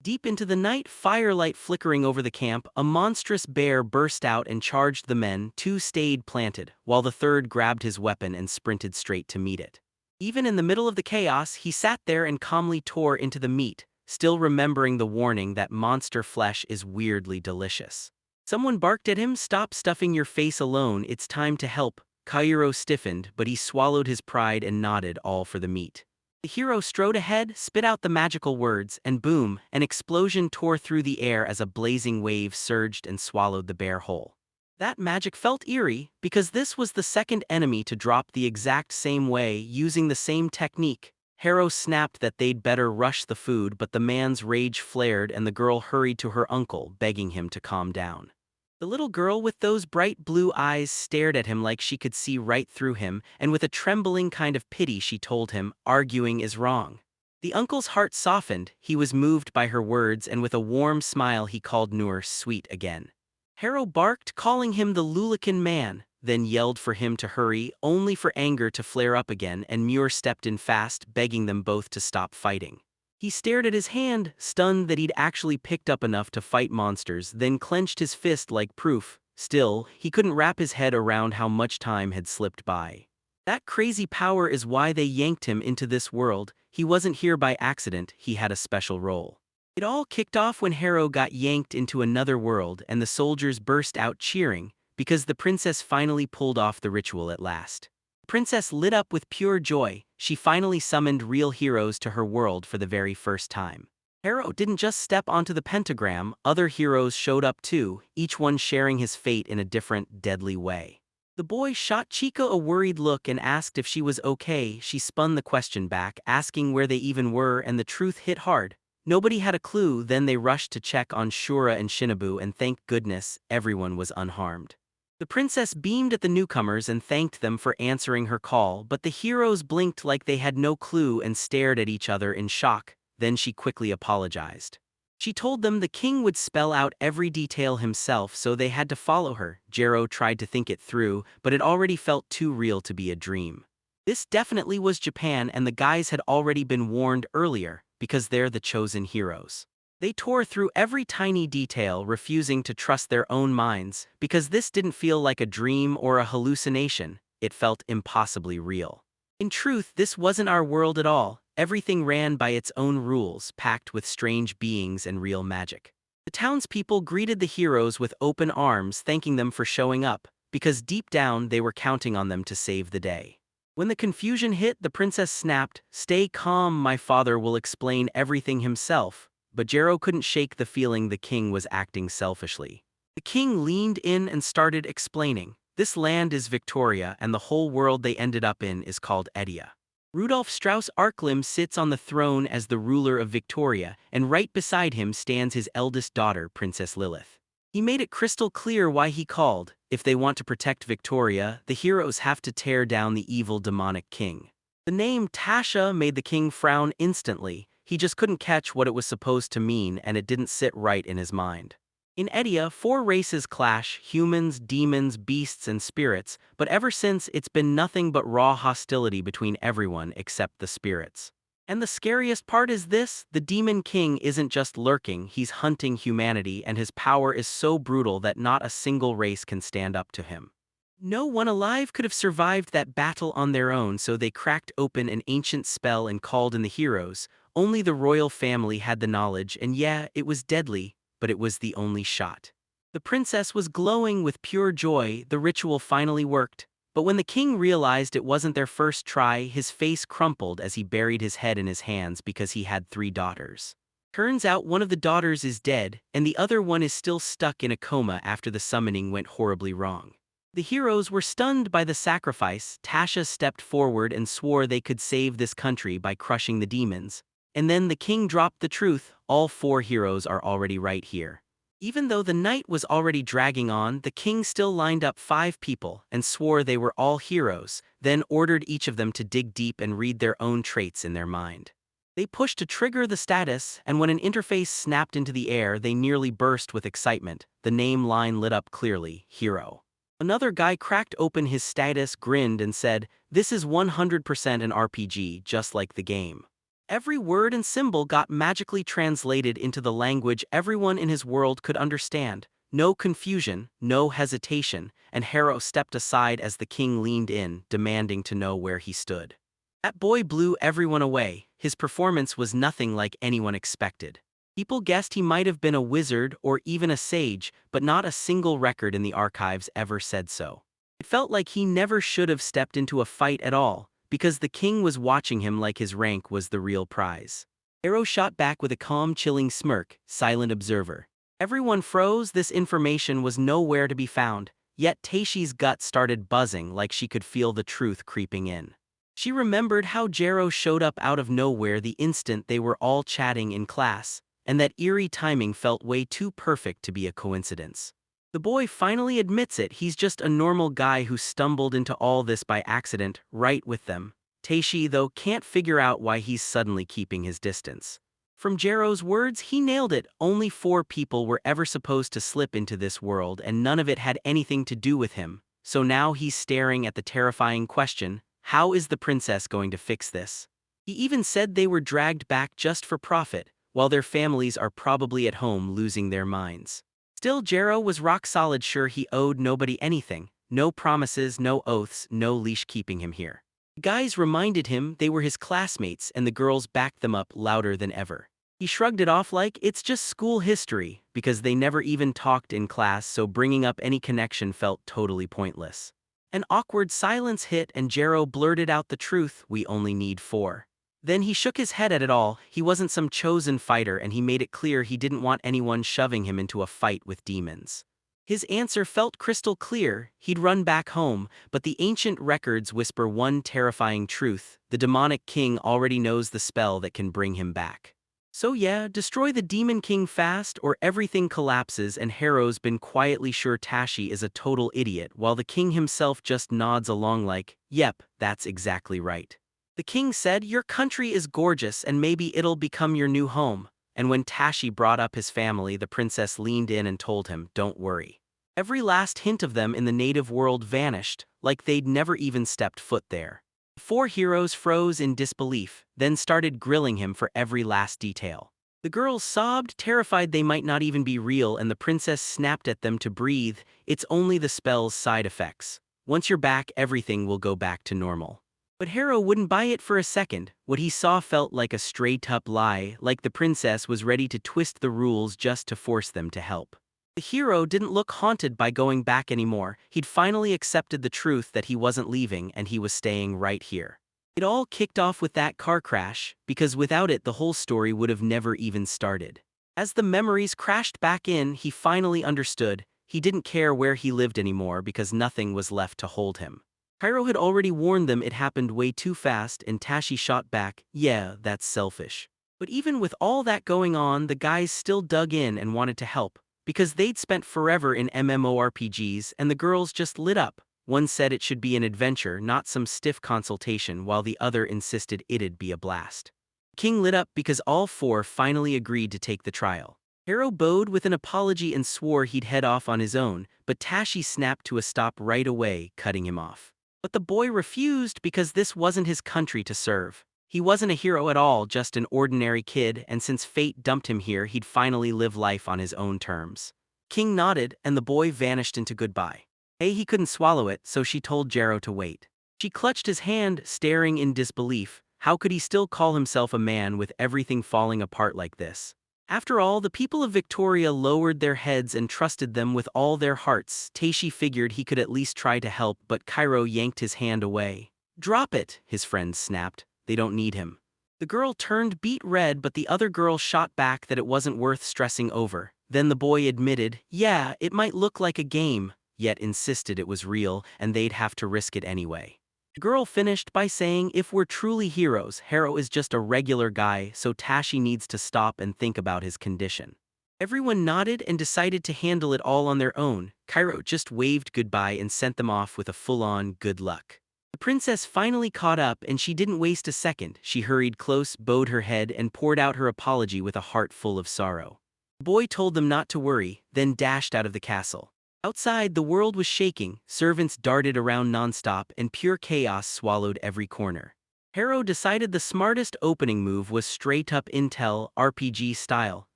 Deep into the night, firelight flickering over the camp, a monstrous bear burst out and charged the men. Two stayed planted, while the third grabbed his weapon and sprinted straight to meet it. Even in the middle of the chaos, he sat there and calmly tore into the meat, still remembering the warning that monster flesh is weirdly delicious. Someone barked at him, "Stop stuffing your face alone, it's time to help." Kairo stiffened, but he swallowed his pride and nodded, all for the meat. The hero strode ahead, spit out the magical words, and boom, an explosion tore through the air as a blazing wave surged and swallowed the bear whole. That magic felt eerie, because this was the second enemy to drop the exact same way, using the same technique. Harrow snapped that they'd better rush the food, but the man's rage flared and the girl hurried to her uncle, begging him to calm down. The little girl with those bright blue eyes stared at him like she could see right through him, and with a trembling kind of pity she told him, "Arguing is wrong." The uncle's heart softened, he was moved by her words, and with a warm smile he called Nur sweet again. Harrow barked, calling him the Lulican man, then yelled for him to hurry, only for anger to flare up again, and Muir stepped in fast, begging them both to stop fighting. He stared at his hand, stunned that he'd actually picked up enough to fight monsters, then clenched his fist like proof. Still, he couldn't wrap his head around how much time had slipped by. That crazy power is why they yanked him into this world. He wasn't here by accident, he had a special role. It all kicked off when Harrow got yanked into another world and the soldiers burst out cheering, because the princess finally pulled off the ritual at last. The princess lit up with pure joy. She finally summoned real heroes to her world for the very first time. Harrow didn't just step onto the pentagram, other heroes showed up too, each one sharing his fate in a different, deadly way. The boy shot Chica a worried look and asked if she was okay. She spun the question back, asking where they even were, and the truth hit hard. Nobody had a clue. Then they rushed to check on Shura and Shinobu, and thank goodness, everyone was unharmed. The princess beamed at the newcomers and thanked them for answering her call, but the heroes blinked like they had no clue and stared at each other in shock. Then she quickly apologized. She told them the king would spell out every detail himself, so they had to follow her. Jero tried to think it through, but it already felt too real to be a dream. This definitely was Japan, and the guys had already been warned earlier, because they're the chosen heroes. They tore through every tiny detail, refusing to trust their own minds, because this didn't feel like a dream or a hallucination, it felt impossibly real. In truth, this wasn't our world at all. Everything ran by its own rules, packed with strange beings and real magic. The townspeople greeted the heroes with open arms, thanking them for showing up, because deep down they were counting on them to save the day. When the confusion hit, the princess snapped, "Stay calm, my father will explain everything himself." But Jero couldn't shake the feeling the king was acting selfishly. The king leaned in and started explaining. This land is Victoria, and the whole world they ended up in is called Edia. Rudolf Strauss Arklim sits on the throne as the ruler of Victoria, and right beside him stands his eldest daughter, Princess Lilith. He made it crystal clear why he called. If they want to protect Victoria, the heroes have to tear down the evil demonic king. The name Tasha made the king frown instantly. He just couldn't catch what it was supposed to mean, and it didn't sit right in his mind. In Edia, 4 races clash: humans, demons, beasts, and spirits, but ever since it's been nothing but raw hostility between everyone except the spirits. And the scariest part is this: the demon king isn't just lurking, he's hunting humanity, and his power is so brutal that not a single race can stand up to him. No one alive could have survived that battle on their own, so they cracked open an ancient spell and called in the heroes. Only the royal family had the knowledge, and yeah, it was deadly, but it was the only shot. The princess was glowing with pure joy. The ritual finally worked. But when the king realized it wasn't their first try, his face crumpled as he buried his head in his hands, because he had 3 daughters. Turns out one of the daughters is dead, and the other one is still stuck in a coma after the summoning went horribly wrong. The heroes were stunned by the sacrifice. Tasha stepped forward and swore they could save this country by crushing the demons. And then the king dropped the truth: all 4 heroes are already right here. Even though the night was already dragging on, the king still lined up 5 people and swore they were all heroes, then ordered each of them to dig deep and read their own traits in their mind. They pushed to trigger the status, and when an interface snapped into the air, they nearly burst with excitement. The name line lit up clearly: hero. Another guy cracked open his status, grinned, and said, "This is 100% an RPG, just like the game." Every word and symbol got magically translated into the language everyone in his world could understand. No confusion, no hesitation, and Harrow stepped aside as the king leaned in, demanding to know where he stood. That boy blew everyone away. His performance was nothing like anyone expected. People guessed he might have been a wizard or even a sage, but not a single record in the archives ever said so. It felt like he never should have stepped into a fight at all, because the king was watching him like his rank was the real prize. Arrow shot back with a calm, chilling smirk, silent observer. Everyone froze. This information was nowhere to be found, yet Taishi's gut started buzzing like she could feel the truth creeping in. She remembered how Jero showed up out of nowhere the instant they were all chatting in class, and that eerie timing felt way too perfect to be a coincidence. The boy finally admits it. He's just a normal guy who stumbled into all this by accident, right with them. Taishi, though, can't figure out why he's suddenly keeping his distance. From Jero's words, he nailed it. Only 4 people were ever supposed to slip into this world, and none of it had anything to do with him. So now he's staring at the terrifying question, how is the princess going to fix this? He even said they were dragged back just for profit, while their families are probably at home losing their minds. Still, Jero was rock-solid sure he owed nobody anything. No promises, no oaths, no leash keeping him here. The guys reminded him they were his classmates, and the girls backed them up louder than ever. He shrugged it off like it's just school history, because they never even talked in class, so bringing up any connection felt totally pointless. An awkward silence hit and Jero blurted out the truth, we only need 4. Then he shook his head at it all. He wasn't some chosen fighter, and he made it clear he didn't want anyone shoving him into a fight with demons. His answer felt crystal clear. He'd run back home, but the ancient records whisper one terrifying truth. The demonic king already knows the spell that can bring him back. So yeah, destroy the demon king fast or everything collapses, and Harrow's been quietly sure Tashi is a total idiot while the king himself just nods along like, yep, that's exactly right. The king said, your country is gorgeous and maybe it'll become your new home. And when Tashi brought up his family, the princess leaned in and told him, don't worry. Every last hint of them in the native world vanished, like they'd never even stepped foot there. The 4 heroes froze in disbelief, then started grilling him for every last detail. The girls sobbed, terrified they might not even be real, and the princess snapped at them to breathe. It's only the spell's side effects. Once you're back, everything will go back to normal. But Harrow wouldn't buy it for a second. What he saw felt like a straight-up lie, like the princess was ready to twist the rules just to force them to help. The hero didn't look haunted by going back anymore. He'd finally accepted the truth that he wasn't leaving and he was staying right here. It all kicked off with that car crash, because without it the whole story would have never even started. As the memories crashed back in, he finally understood. He didn't care where he lived anymore because nothing was left to hold him. Cairo had already warned them it happened way too fast, and Tashi shot back, yeah, that's selfish. But even with all that going on, the guys still dug in and wanted to help, because they'd spent forever in MMORPGs, and the girls just lit up. One said it should be an adventure, not some stiff consultation, while the other insisted it'd be a blast. King lit up because all 4 finally agreed to take the trial. Harrow bowed with an apology and swore he'd head off on his own, but Tashi snapped to a stop right away, cutting him off. But the boy refused because this wasn't his country to serve. He wasn't a hero at all, just an ordinary kid, and since fate dumped him here, he'd finally live life on his own terms. King nodded, and the boy vanished into goodbye. He couldn't swallow it, so she told Jero to wait. She clutched his hand, staring in disbelief. How could he still call himself a man with everything falling apart like this? After all, the people of Victoria lowered their heads and trusted them with all their hearts. Taishi figured he could at least try to help, but Cairo yanked his hand away. Drop it, his friend snapped. They don't need him. The girl turned beet red, but the other girl shot back that it wasn't worth stressing over. Then the boy admitted, yeah, it might look like a game, yet insisted it was real and they'd have to risk it anyway. The girl finished by saying, if we're truly heroes, Harrow is just a regular guy, so Tashi needs to stop and think about his condition. Everyone nodded and decided to handle it all on their own. Cairo just waved goodbye and sent them off with a full-on good luck. The princess finally caught up, and she didn't waste a second. She hurried close, bowed her head, and poured out her apology with a heart full of sorrow. The boy told them not to worry, then dashed out of the castle. Outside, the world was shaking, servants darted around nonstop, and pure chaos swallowed every corner. Harrow decided the smartest opening move was straight-up intel RPG style,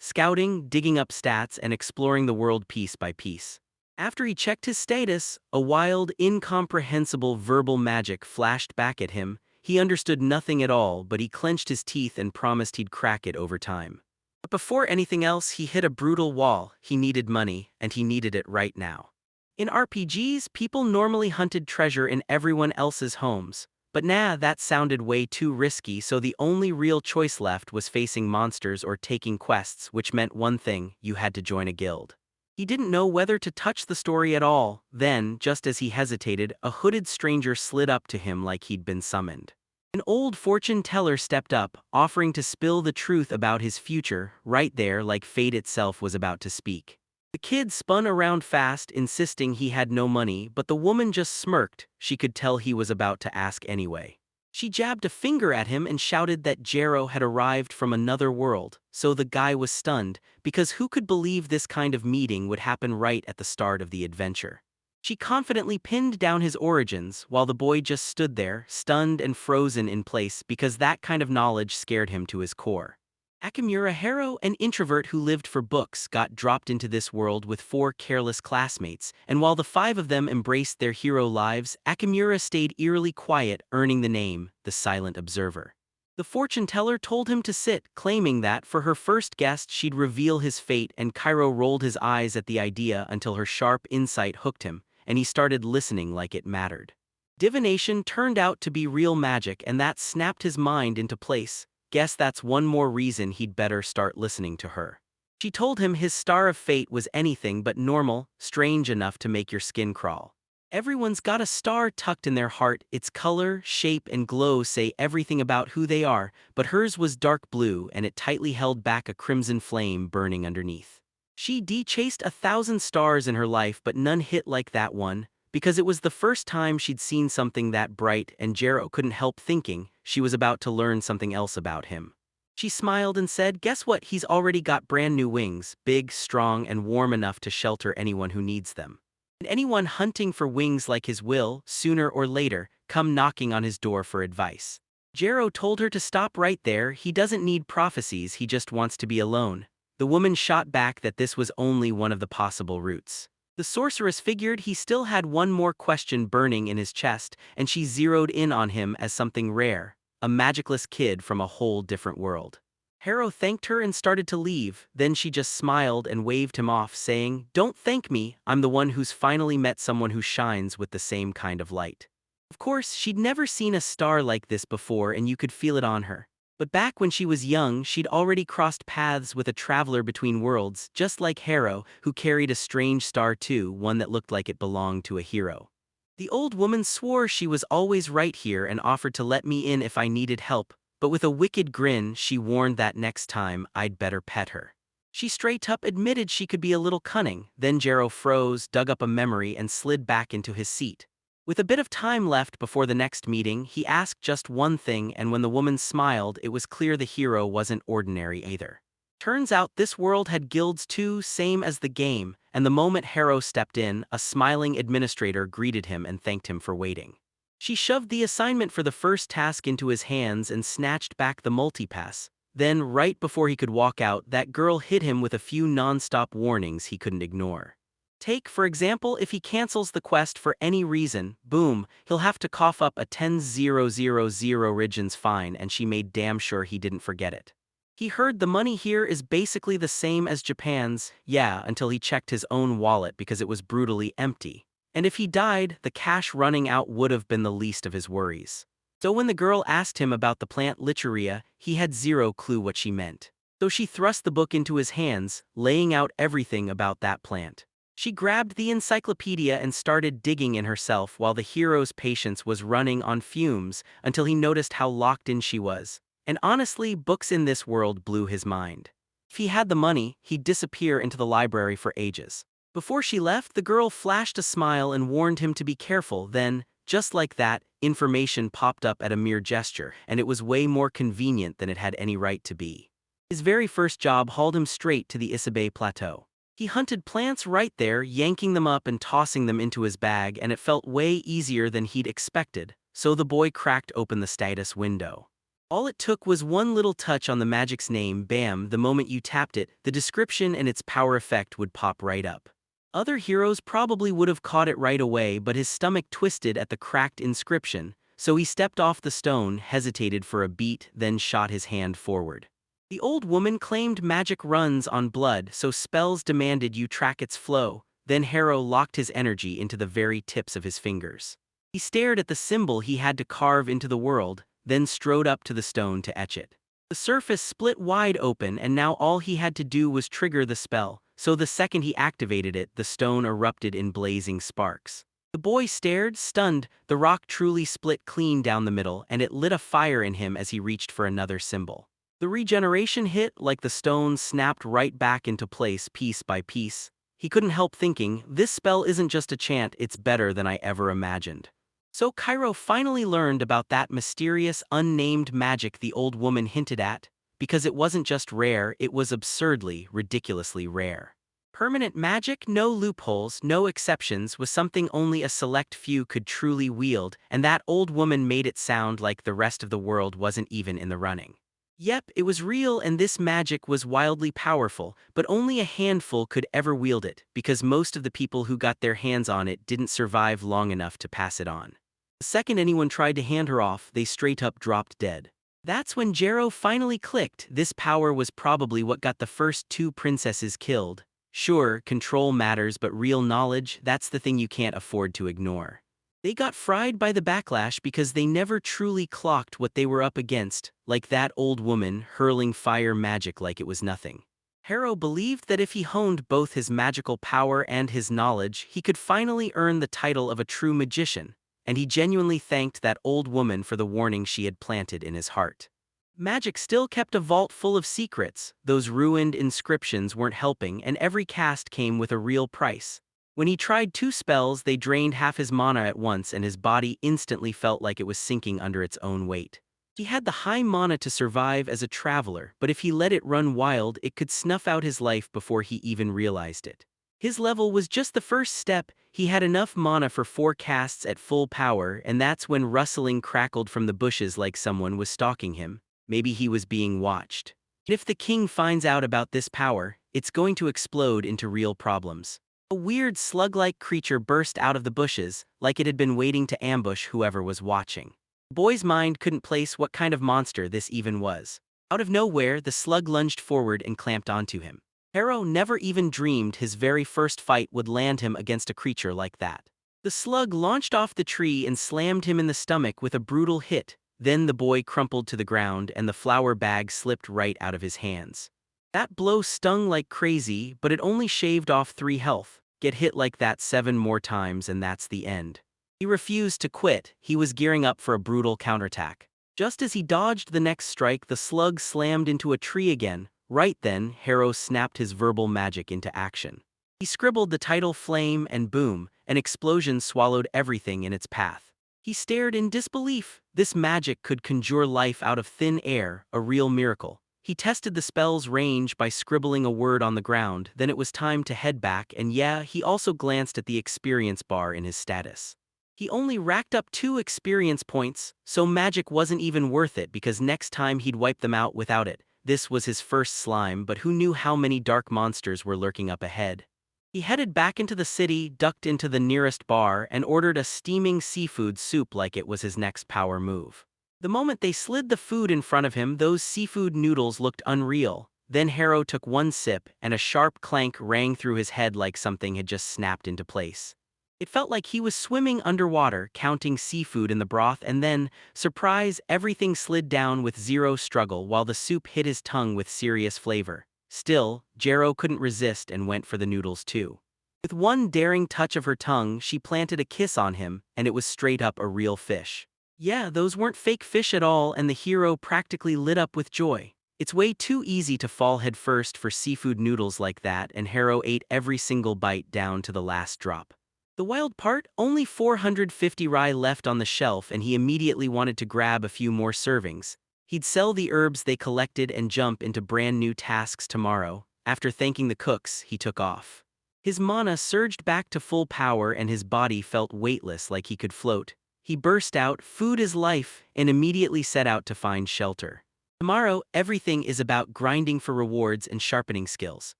scouting, digging up stats, and exploring the world piece by piece. After he checked his status, a wild, incomprehensible verbal magic flashed back at him. He understood nothing at all, but he clenched his teeth and promised he'd crack it over time. But before anything else, he hit a brutal wall. He needed money, and he needed it right now. In RPGs, people normally hunted treasure in everyone else's homes. But nah, that sounded way too risky, so the only real choice left was facing monsters or taking quests, which meant one thing: you had to join a guild. He didn't know whether to touch the story at all. Then, just as he hesitated, a hooded stranger slid up to him like he'd been summoned. An old fortune teller stepped up, offering to spill the truth about his future, right there like fate itself was about to speak. The kid spun around fast, insisting he had no money, but the woman just smirked. She could tell he was about to ask anyway. She jabbed a finger at him and shouted that Jero had arrived from another world, so the guy was stunned, because who could believe this kind of meeting would happen right at the start of the adventure? She confidently pinned down his origins, while the boy just stood there, stunned and frozen in place because that kind of knowledge scared him to his core. Akamura Harrow, an introvert who lived for books, got dropped into this world with 4 careless classmates, and while the 5 of them embraced their hero lives, Akamura stayed eerily quiet, earning the name, the Silent Observer. The fortune teller told him to sit, claiming that for her first guest she'd reveal his fate, and Cairo rolled his eyes at the idea until her sharp insight hooked him, and he started listening like it mattered. Divination turned out to be real magic, and that snapped his mind into place. Guess that's one more reason he'd better start listening to her. She told him his star of fate was anything but normal, strange enough to make your skin crawl. Everyone's got a star tucked in their heart. Its color, shape, and glow say everything about who they are, but hers was dark blue, and it tightly held back a crimson flame burning underneath. She chased 1,000 stars in her life, but none hit like that one, because it was the first time she'd seen something that bright, and Jero couldn't help thinking she was about to learn something else about him. She smiled and said, "Guess what? He's already got brand new wings, big, strong, and warm enough to shelter anyone who needs them. And anyone hunting for wings like his will, sooner or later, come knocking on his door for advice." Jero told her to stop right there. He doesn't need prophecies, he just wants to be alone. The woman shot back that this was only one of the possible routes. The sorceress figured he still had one more question burning in his chest, and she zeroed in on him as something rare, a magicless kid from a whole different world. Harrow thanked her and started to leave, then she just smiled and waved him off, saying, "Don't thank me, I'm the one who's finally met someone who shines with the same kind of light." Of course, she'd never seen a star like this before, and you could feel it on her. But back when she was young, she'd already crossed paths with a traveler between worlds, just like Harrow, who carried a strange star too, one that looked like it belonged to a hero. The old woman swore she was always right here and offered to let me in if I needed help, but with a wicked grin she warned that next time I'd better pet her. She straight up admitted she could be a little cunning. Then Jero froze, dug up a memory, and slid back into his seat. With a bit of time left before the next meeting, he asked just one thing, and when the woman smiled, it was clear the hero wasn't ordinary either. Turns out this world had guilds too, same as the game, and the moment Harrow stepped in, a smiling administrator greeted him and thanked him for waiting. She shoved the assignment for the first task into his hands and snatched back the multipass. Then, right before he could walk out, that girl hit him with a few non-stop warnings he couldn't ignore. Take, for example, if he cancels the quest for any reason, boom, he'll have to cough up a 10,000 regions fine, and she made damn sure he didn't forget it. He heard the money here is basically the same as Japan's, yeah, until he checked his own wallet because it was brutally empty. And if he died, the cash running out would have been the least of his worries. So when the girl asked him about the plant Licheria, he had zero clue what she meant. So she thrust the book into his hands, laying out everything about that plant. She grabbed the encyclopedia and started digging in herself while the hero's patience was running on fumes until he noticed how locked in she was. And honestly, books in this world blew his mind. If he had the money, he'd disappear into the library for ages. Before she left, the girl flashed a smile and warned him to be careful. Then, just like that, information popped up at a mere gesture, and it was way more convenient than it had any right to be. His very first job hauled him straight to the Isabe Plateau. He hunted plants right there, yanking them up and tossing them into his bag, and it felt way easier than he'd expected. so the boy cracked open the status window. All it took was one little touch on the magic's name, bam, the moment you tapped it, the description and its power effect would pop right up. Other heroes probably would have caught it right away, but his stomach twisted at the cracked inscription, so he stepped off the stone, hesitated for a beat, then shot his hand forward. The old woman claimed magic runs on blood, so spells demanded you track its flow. Then Harrow locked his energy into the very tips of his fingers. He stared at the symbol he had to carve into the world, then strode up to the stone to etch it. The surface split wide open, and now all he had to do was trigger the spell, so the second he activated it, the stone erupted in blazing sparks. The boy stared, stunned. The rock truly split clean down the middle, and it lit a fire in him as he reached for another symbol. The regeneration hit like the stone snapped right back into place piece by piece. He couldn't help thinking, this spell isn't just a chant, it's better than I ever imagined. So Cairo finally learned about that mysterious, unnamed magic the old woman hinted at, because it wasn't just rare, it was absurdly, ridiculously rare. Permanent magic, no loopholes, no exceptions, was something only a select few could truly wield, and that old woman made it sound like the rest of the world wasn't even in the running. Yep, it was real, and this magic was wildly powerful, but only a handful could ever wield it, because most of the people who got their hands on it didn't survive long enough to pass it on. The second anyone tried to hand her off, they straight up dropped dead. That's when Jero finally clicked. This power was probably what got the first two princesses killed. Sure, control matters, but real knowledge, that's the thing you can't afford to ignore. They got fried by the backlash because they never truly clocked what they were up against, like that old woman hurling fire magic like it was nothing. Harrow believed that if he honed both his magical power and his knowledge, he could finally earn the title of a true magician, and he genuinely thanked that old woman for the warning she had planted in his heart. Magic still kept a vault full of secrets. Those ruined inscriptions weren't helping, and every cast came with a real price. When he tried two spells, they drained half his mana at once, and his body instantly felt like it was sinking under its own weight. He had the high mana to survive as a traveler, but if he let it run wild, it could snuff out his life before he even realized it. His level was just the first step. He had enough mana for 4 casts at full power, and that's when rustling crackled from the bushes like someone was stalking him. Maybe he was being watched. If the king finds out about this power, it's going to explode into real problems. A weird slug-like creature burst out of the bushes, like it had been waiting to ambush whoever was watching. The boy's mind couldn't place what kind of monster this even was. Out of nowhere, the slug lunged forward and clamped onto him. Harrow never even dreamed his very first fight would land him against a creature like that. The slug launched off the tree and slammed him in the stomach with a brutal hit. Then the boy crumpled to the ground and the flour bag slipped right out of his hands. That blow stung like crazy, but it only shaved off 3 health. Get hit like that 7 more times and that's the end. He refused to quit. He was gearing up for a brutal counterattack. Just as he dodged the next strike, the slug slammed into a tree again. Right then, Harrow snapped his verbal magic into action. He scribbled the title Flame, and boom, an explosion swallowed everything in its path. He stared in disbelief. This magic could conjure life out of thin air, a real miracle. He tested the spell's range by scribbling a word on the ground, then it was time to head back, and yeah, he also glanced at the experience bar in his status. He only racked up 2 experience points, so magic wasn't even worth it because next time he'd wipe them out without it. This was his first slime, but who knew how many dark monsters were lurking up ahead. He headed back into the city, ducked into the nearest bar, and ordered a steaming seafood soup like it was his next power move. The moment they slid the food in front of him, those seafood noodles looked unreal. Then Harrow took one sip, and a sharp clank rang through his head like something had just snapped into place. It felt like he was swimming underwater, counting seafood in the broth, and then, surprise, everything slid down with zero struggle while the soup hit his tongue with serious flavor. Still, Jero couldn't resist and went for the noodles too. With one daring touch of her tongue, she planted a kiss on him, and it was straight up a real fish. Yeah, those weren't fake fish at all, and the hero practically lit up with joy. It's way too easy to fall headfirst for seafood noodles like that, and Harrow ate every single bite down to the last drop. The wild part? Only 450 rye left on the shelf, and he immediately wanted to grab a few more servings. He'd sell the herbs they collected and jump into brand new tasks tomorrow. After thanking the cooks, he took off. His mana surged back to full power and his body felt weightless like he could float. he burst out, "Food is life," and immediately set out to find shelter. Tomorrow, everything is about grinding for rewards and sharpening skills.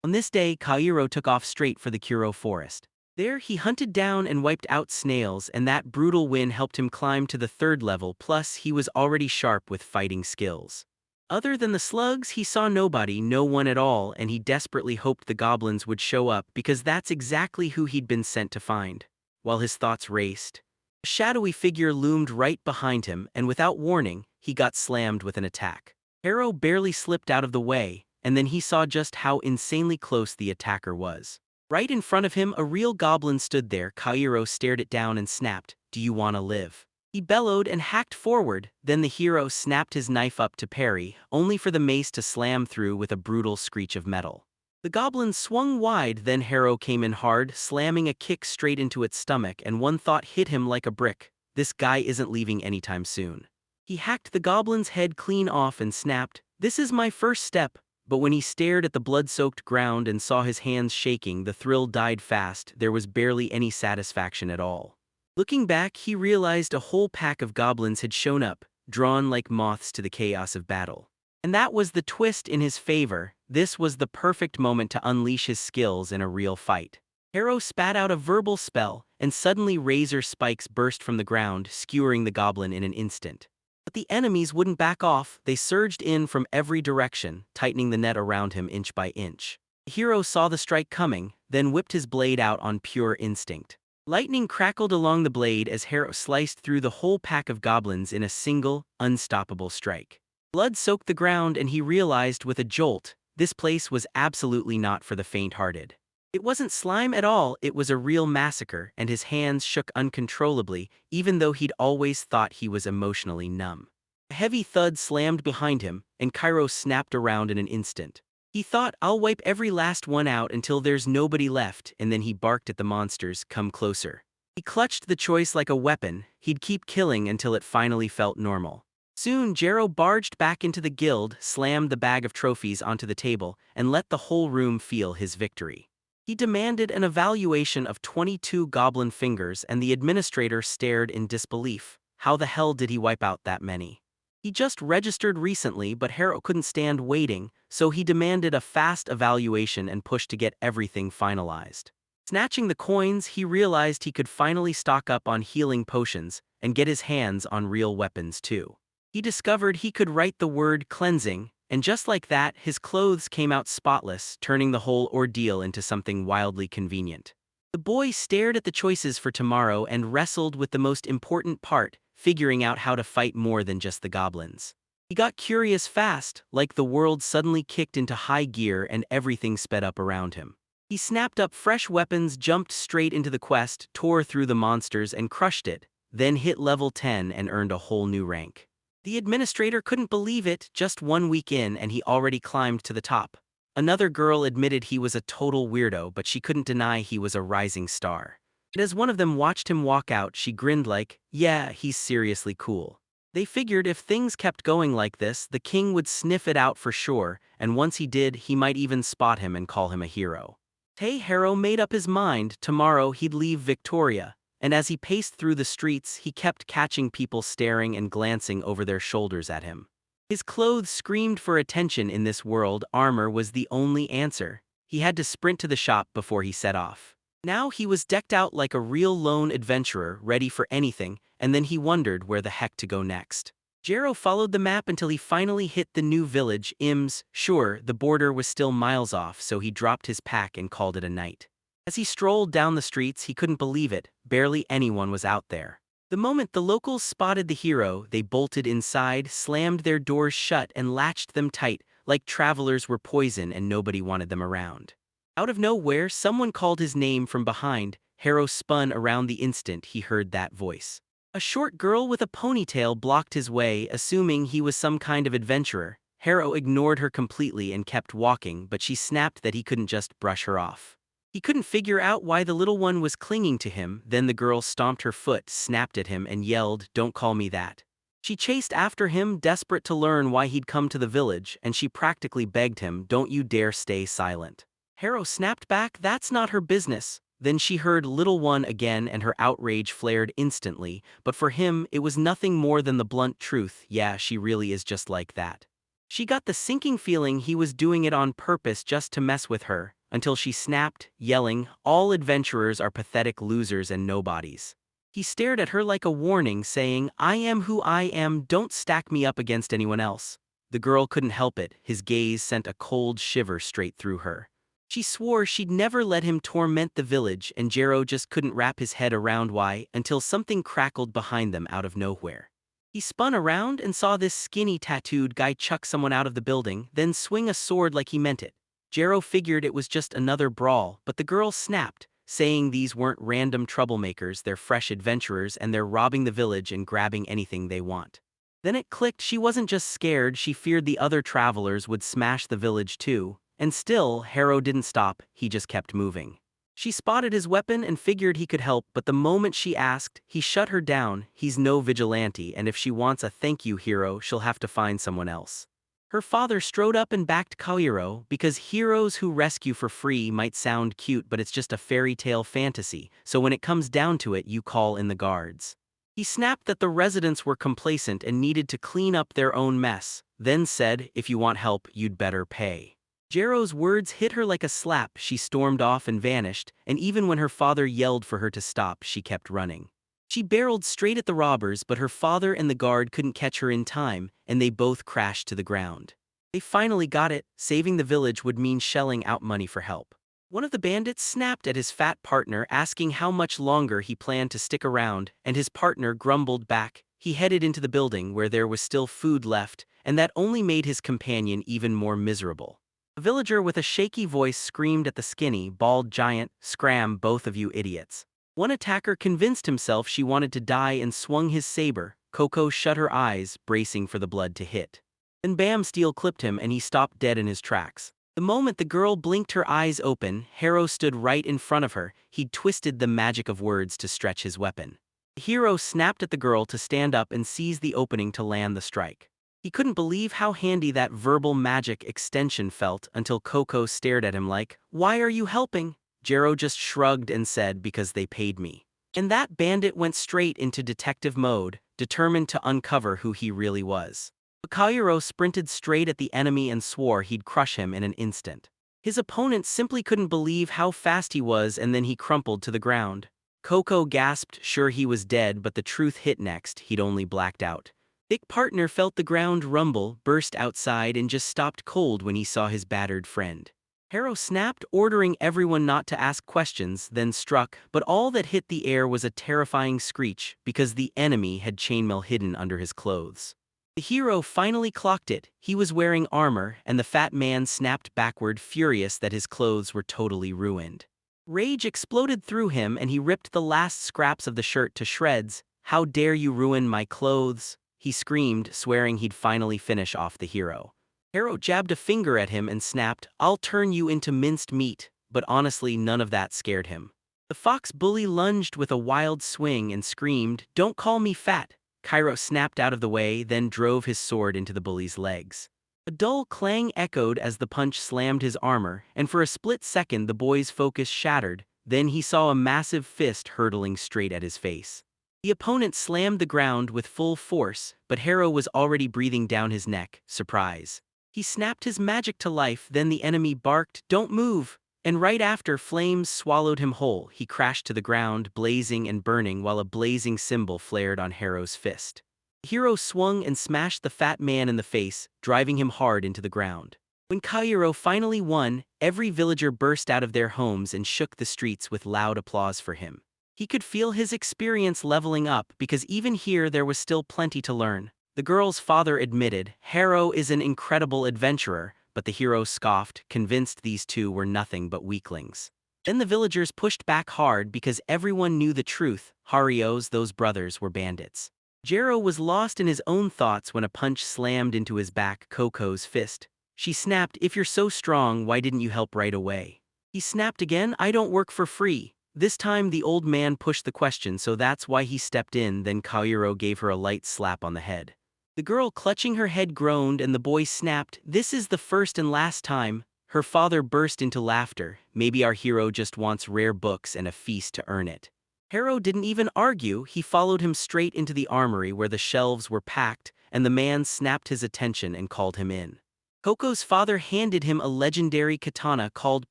On this day, Kairo took off straight for the Kuro forest. There, he hunted down and wiped out snails, and that brutal win helped him climb to the 3rd level, plus he was already sharp with fighting skills. Other than the slugs, he saw nobody, no one at all, and he desperately hoped the goblins would show up because that's exactly who he'd been sent to find. While his thoughts raced, a shadowy figure loomed right behind him, and without warning, he got slammed with an attack. Hero barely slipped out of the way, and then he saw just how insanely close the attacker was. Right in front of him, a real goblin stood there. Kairo stared it down and snapped, "Do you want to live?" He bellowed and hacked forward, then the hero snapped his knife up to parry, only for the mace to slam through with a brutal screech of metal. The goblin swung wide, then Hero came in hard, slamming a kick straight into its stomach, and one thought hit him like a brick: this guy isn't leaving anytime soon. He hacked the goblin's head clean off and snapped, "This is my first step." But when he stared at the blood-soaked ground and saw his hands shaking, the thrill died fast. There was barely any satisfaction at all. Looking back, he realized a whole pack of goblins had shown up, drawn like moths to the chaos of battle. And that was the twist in his favor. This was the perfect moment to unleash his skills in a real fight. Hero spat out a verbal spell, and suddenly razor spikes burst from the ground, skewering the goblin in an instant. But the enemies wouldn't back off. They surged in from every direction, tightening the net around him inch by inch. The hero saw the strike coming, then whipped his blade out on pure instinct. Lightning crackled along the blade as Hero sliced through the whole pack of goblins in a single, unstoppable strike. Blood soaked the ground, and he realized with a jolt, this place was absolutely not for the faint-hearted. It wasn't slime at all, it was a real massacre, and his hands shook uncontrollably, even though he'd always thought he was emotionally numb. A heavy thud slammed behind him, and Cairo snapped around in an instant. He thought, "I'll wipe every last one out until there's nobody left," and then he barked at the monsters, "Come closer." He clutched the choice like a weapon. He'd keep killing until it finally felt normal. Soon, Jero barged back into the guild, slammed the bag of trophies onto the table, and let the whole room feel his victory. He demanded an evaluation of 22 goblin fingers, and the administrator stared in disbelief. How the hell did he wipe out that many? He just registered recently, but Hero couldn't stand waiting, so he demanded a fast evaluation and pushed to get everything finalized. Snatching the coins, he realized he could finally stock up on healing potions and get his hands on real weapons too. He discovered he could write the word cleansing, and just like that, his clothes came out spotless, turning the whole ordeal into something wildly convenient. The boy stared at the choices for tomorrow and wrestled with the most important part, figuring out how to fight more than just the goblins. He got curious fast, like the world suddenly kicked into high gear and everything sped up around him. He snapped up fresh weapons, jumped straight into the quest, tore through the monsters and crushed it, then hit level 10 and earned a whole new rank. The administrator couldn't believe it, just 1 week in and he already climbed to the top. Another girl admitted he was a total weirdo, but she couldn't deny he was a rising star. And as one of them watched him walk out, she grinned like, "Yeah, he's seriously cool." They figured if things kept going like this, the king would sniff it out for sure, and once he did, he might even spot him and call him a hero. Hero made up his mind. Tomorrow he'd leave Victoria, and as he paced through the streets, he kept catching people staring and glancing over their shoulders at him. His clothes screamed for attention in this world. Armor was the only answer. He had to sprint to the shop before he set off. Now he was decked out like a real lone adventurer, ready for anything, and then he wondered where the heck to go next. Jero followed the map until he finally hit the new village, Ims. Sure, the border was still miles off, so he dropped his pack and called it a night. As he strolled down the streets, he couldn't believe it. Barely anyone was out there. The moment the locals spotted the hero, they bolted inside, slammed their doors shut, and latched them tight, like travelers were poison and nobody wanted them around. Out of nowhere, someone called his name from behind. Hero spun around the instant he heard that voice. A short girl with a ponytail blocked his way, assuming he was some kind of adventurer. Hero ignored her completely and kept walking, but she snapped that he couldn't just brush her off. He couldn't figure out why the little one was clinging to him. Then the girl stomped her foot, snapped at him, and yelled, "Don't call me that." She chased after him, desperate to learn why he'd come to the village, and she practically begged him, "Don't you dare stay silent." Hero snapped back, "That's not her business." Then she heard little one again and her outrage flared instantly, but for him it was nothing more than the blunt truth. Yeah, she really is just like that. She got the sinking feeling he was doing it on purpose just to mess with her, until she snapped, yelling, "All adventurers are pathetic losers and nobodies." He stared at her like a warning, saying, "I am who I am, don't stack me up against anyone else." The girl couldn't help it, his gaze sent a cold shiver straight through her. She swore she'd never let him torment the village, and Jero just couldn't wrap his head around why until something crackled behind them out of nowhere. He spun around and saw this skinny tattooed guy chuck someone out of the building, then swing a sword like he meant it. Jero figured it was just another brawl, but the girl snapped, saying these weren't random troublemakers, they're fresh adventurers and they're robbing the village and grabbing anything they want. Then it clicked, she wasn't just scared, she feared the other travelers would smash the village too. And still, Harrow didn't stop, he just kept moving. She spotted his weapon and figured he could help, but the moment she asked, he shut her down. He's no vigilante, and if she wants a thank you hero, she'll have to find someone else. Her father strode up and backed Kaohiro, because heroes who rescue for free might sound cute, but it's just a fairy tale fantasy, so when it comes down to it, you call in the guards. He snapped that the residents were complacent and needed to clean up their own mess, then said, "If you want help, you'd better pay." Jero's words hit her like a slap, she stormed off and vanished, and even when her father yelled for her to stop, she kept running. She barreled straight at the robbers, but her father and the guard couldn't catch her in time, and they both crashed to the ground. They finally got it, saving the village would mean shelling out money for help. One of the bandits snapped at his fat partner, asking how much longer he planned to stick around, and his partner grumbled back. He headed into the building where there was still food left, and that only made his companion even more miserable. A villager with a shaky voice screamed at the skinny, bald giant, "Scram, both of you idiots." One attacker convinced himself she wanted to die and swung his saber. Coco shut her eyes, bracing for the blood to hit. Then bam, steel clipped him and he stopped dead in his tracks. The moment the girl blinked her eyes open, Harrow stood right in front of her. He'd twisted the magic of words to stretch his weapon. The hero snapped at the girl to stand up and seize the opening to land the strike. He couldn't believe how handy that verbal magic extension felt until Coco stared at him like, "Why are you helping?" Jero just shrugged and said, "Because they paid me." And that bandit went straight into detective mode, determined to uncover who he really was. Kaohiro sprinted straight at the enemy and swore he'd crush him in an instant. His opponent simply couldn't believe how fast he was, and then he crumpled to the ground. Coco gasped, sure he was dead, but the truth hit next, he'd only blacked out. Thick partner felt the ground rumble, burst outside and just stopped cold when he saw his battered friend. Harrow snapped, ordering everyone not to ask questions, then struck, but all that hit the air was a terrifying screech, because the enemy had chainmail hidden under his clothes. The hero finally clocked it. He was wearing armor, and the fat man snapped backward, furious that his clothes were totally ruined. Rage exploded through him and he ripped the last scraps of the shirt to shreds. "How dare you ruin my clothes?" he screamed, swearing he'd finally finish off the hero. Harrow jabbed a finger at him and snapped, "I'll turn you into minced meat," but honestly none of that scared him. The fox bully lunged with a wild swing and screamed, "Don't call me fat." Cairo snapped out of the way, then drove his sword into the bully's legs. A dull clang echoed as the punch slammed his armor, and for a split second the boy's focus shattered, then he saw a massive fist hurtling straight at his face. The opponent slammed the ground with full force, but Harrow was already breathing down his neck, surprise. He snapped his magic to life, then the enemy barked, "Don't move!" And right after, flames swallowed him whole. He crashed to the ground, blazing and burning while a blazing symbol flared on Harrow's fist. The hero swung and smashed the fat man in the face, driving him hard into the ground. When Kaohiro finally won, every villager burst out of their homes and shook the streets with loud applause for him. He could feel his experience leveling up because even here there was still plenty to learn. The girl's father admitted, "Harrow is an incredible adventurer," but the hero scoffed, convinced these two were nothing but weaklings. Then the villagers pushed back hard because everyone knew the truth. Those brothers were bandits. Jero was lost in his own thoughts when a punch slammed into his back, Coco's fist. She snapped, "If you're so strong, why didn't you help right away?" He snapped again, "I don't work for free." This time the old man pushed the question, so that's why he stepped in. Then Kaohiro gave her a light slap on the head. The girl clutching her head groaned and the boy snapped, "This is the first and last time." Her father burst into laughter. Maybe our hero just wants rare books and a feast to earn it. Hero didn't even argue, he followed him straight into the armory where the shelves were packed, and the man snapped his attention and called him in. Koko's father handed him a legendary katana called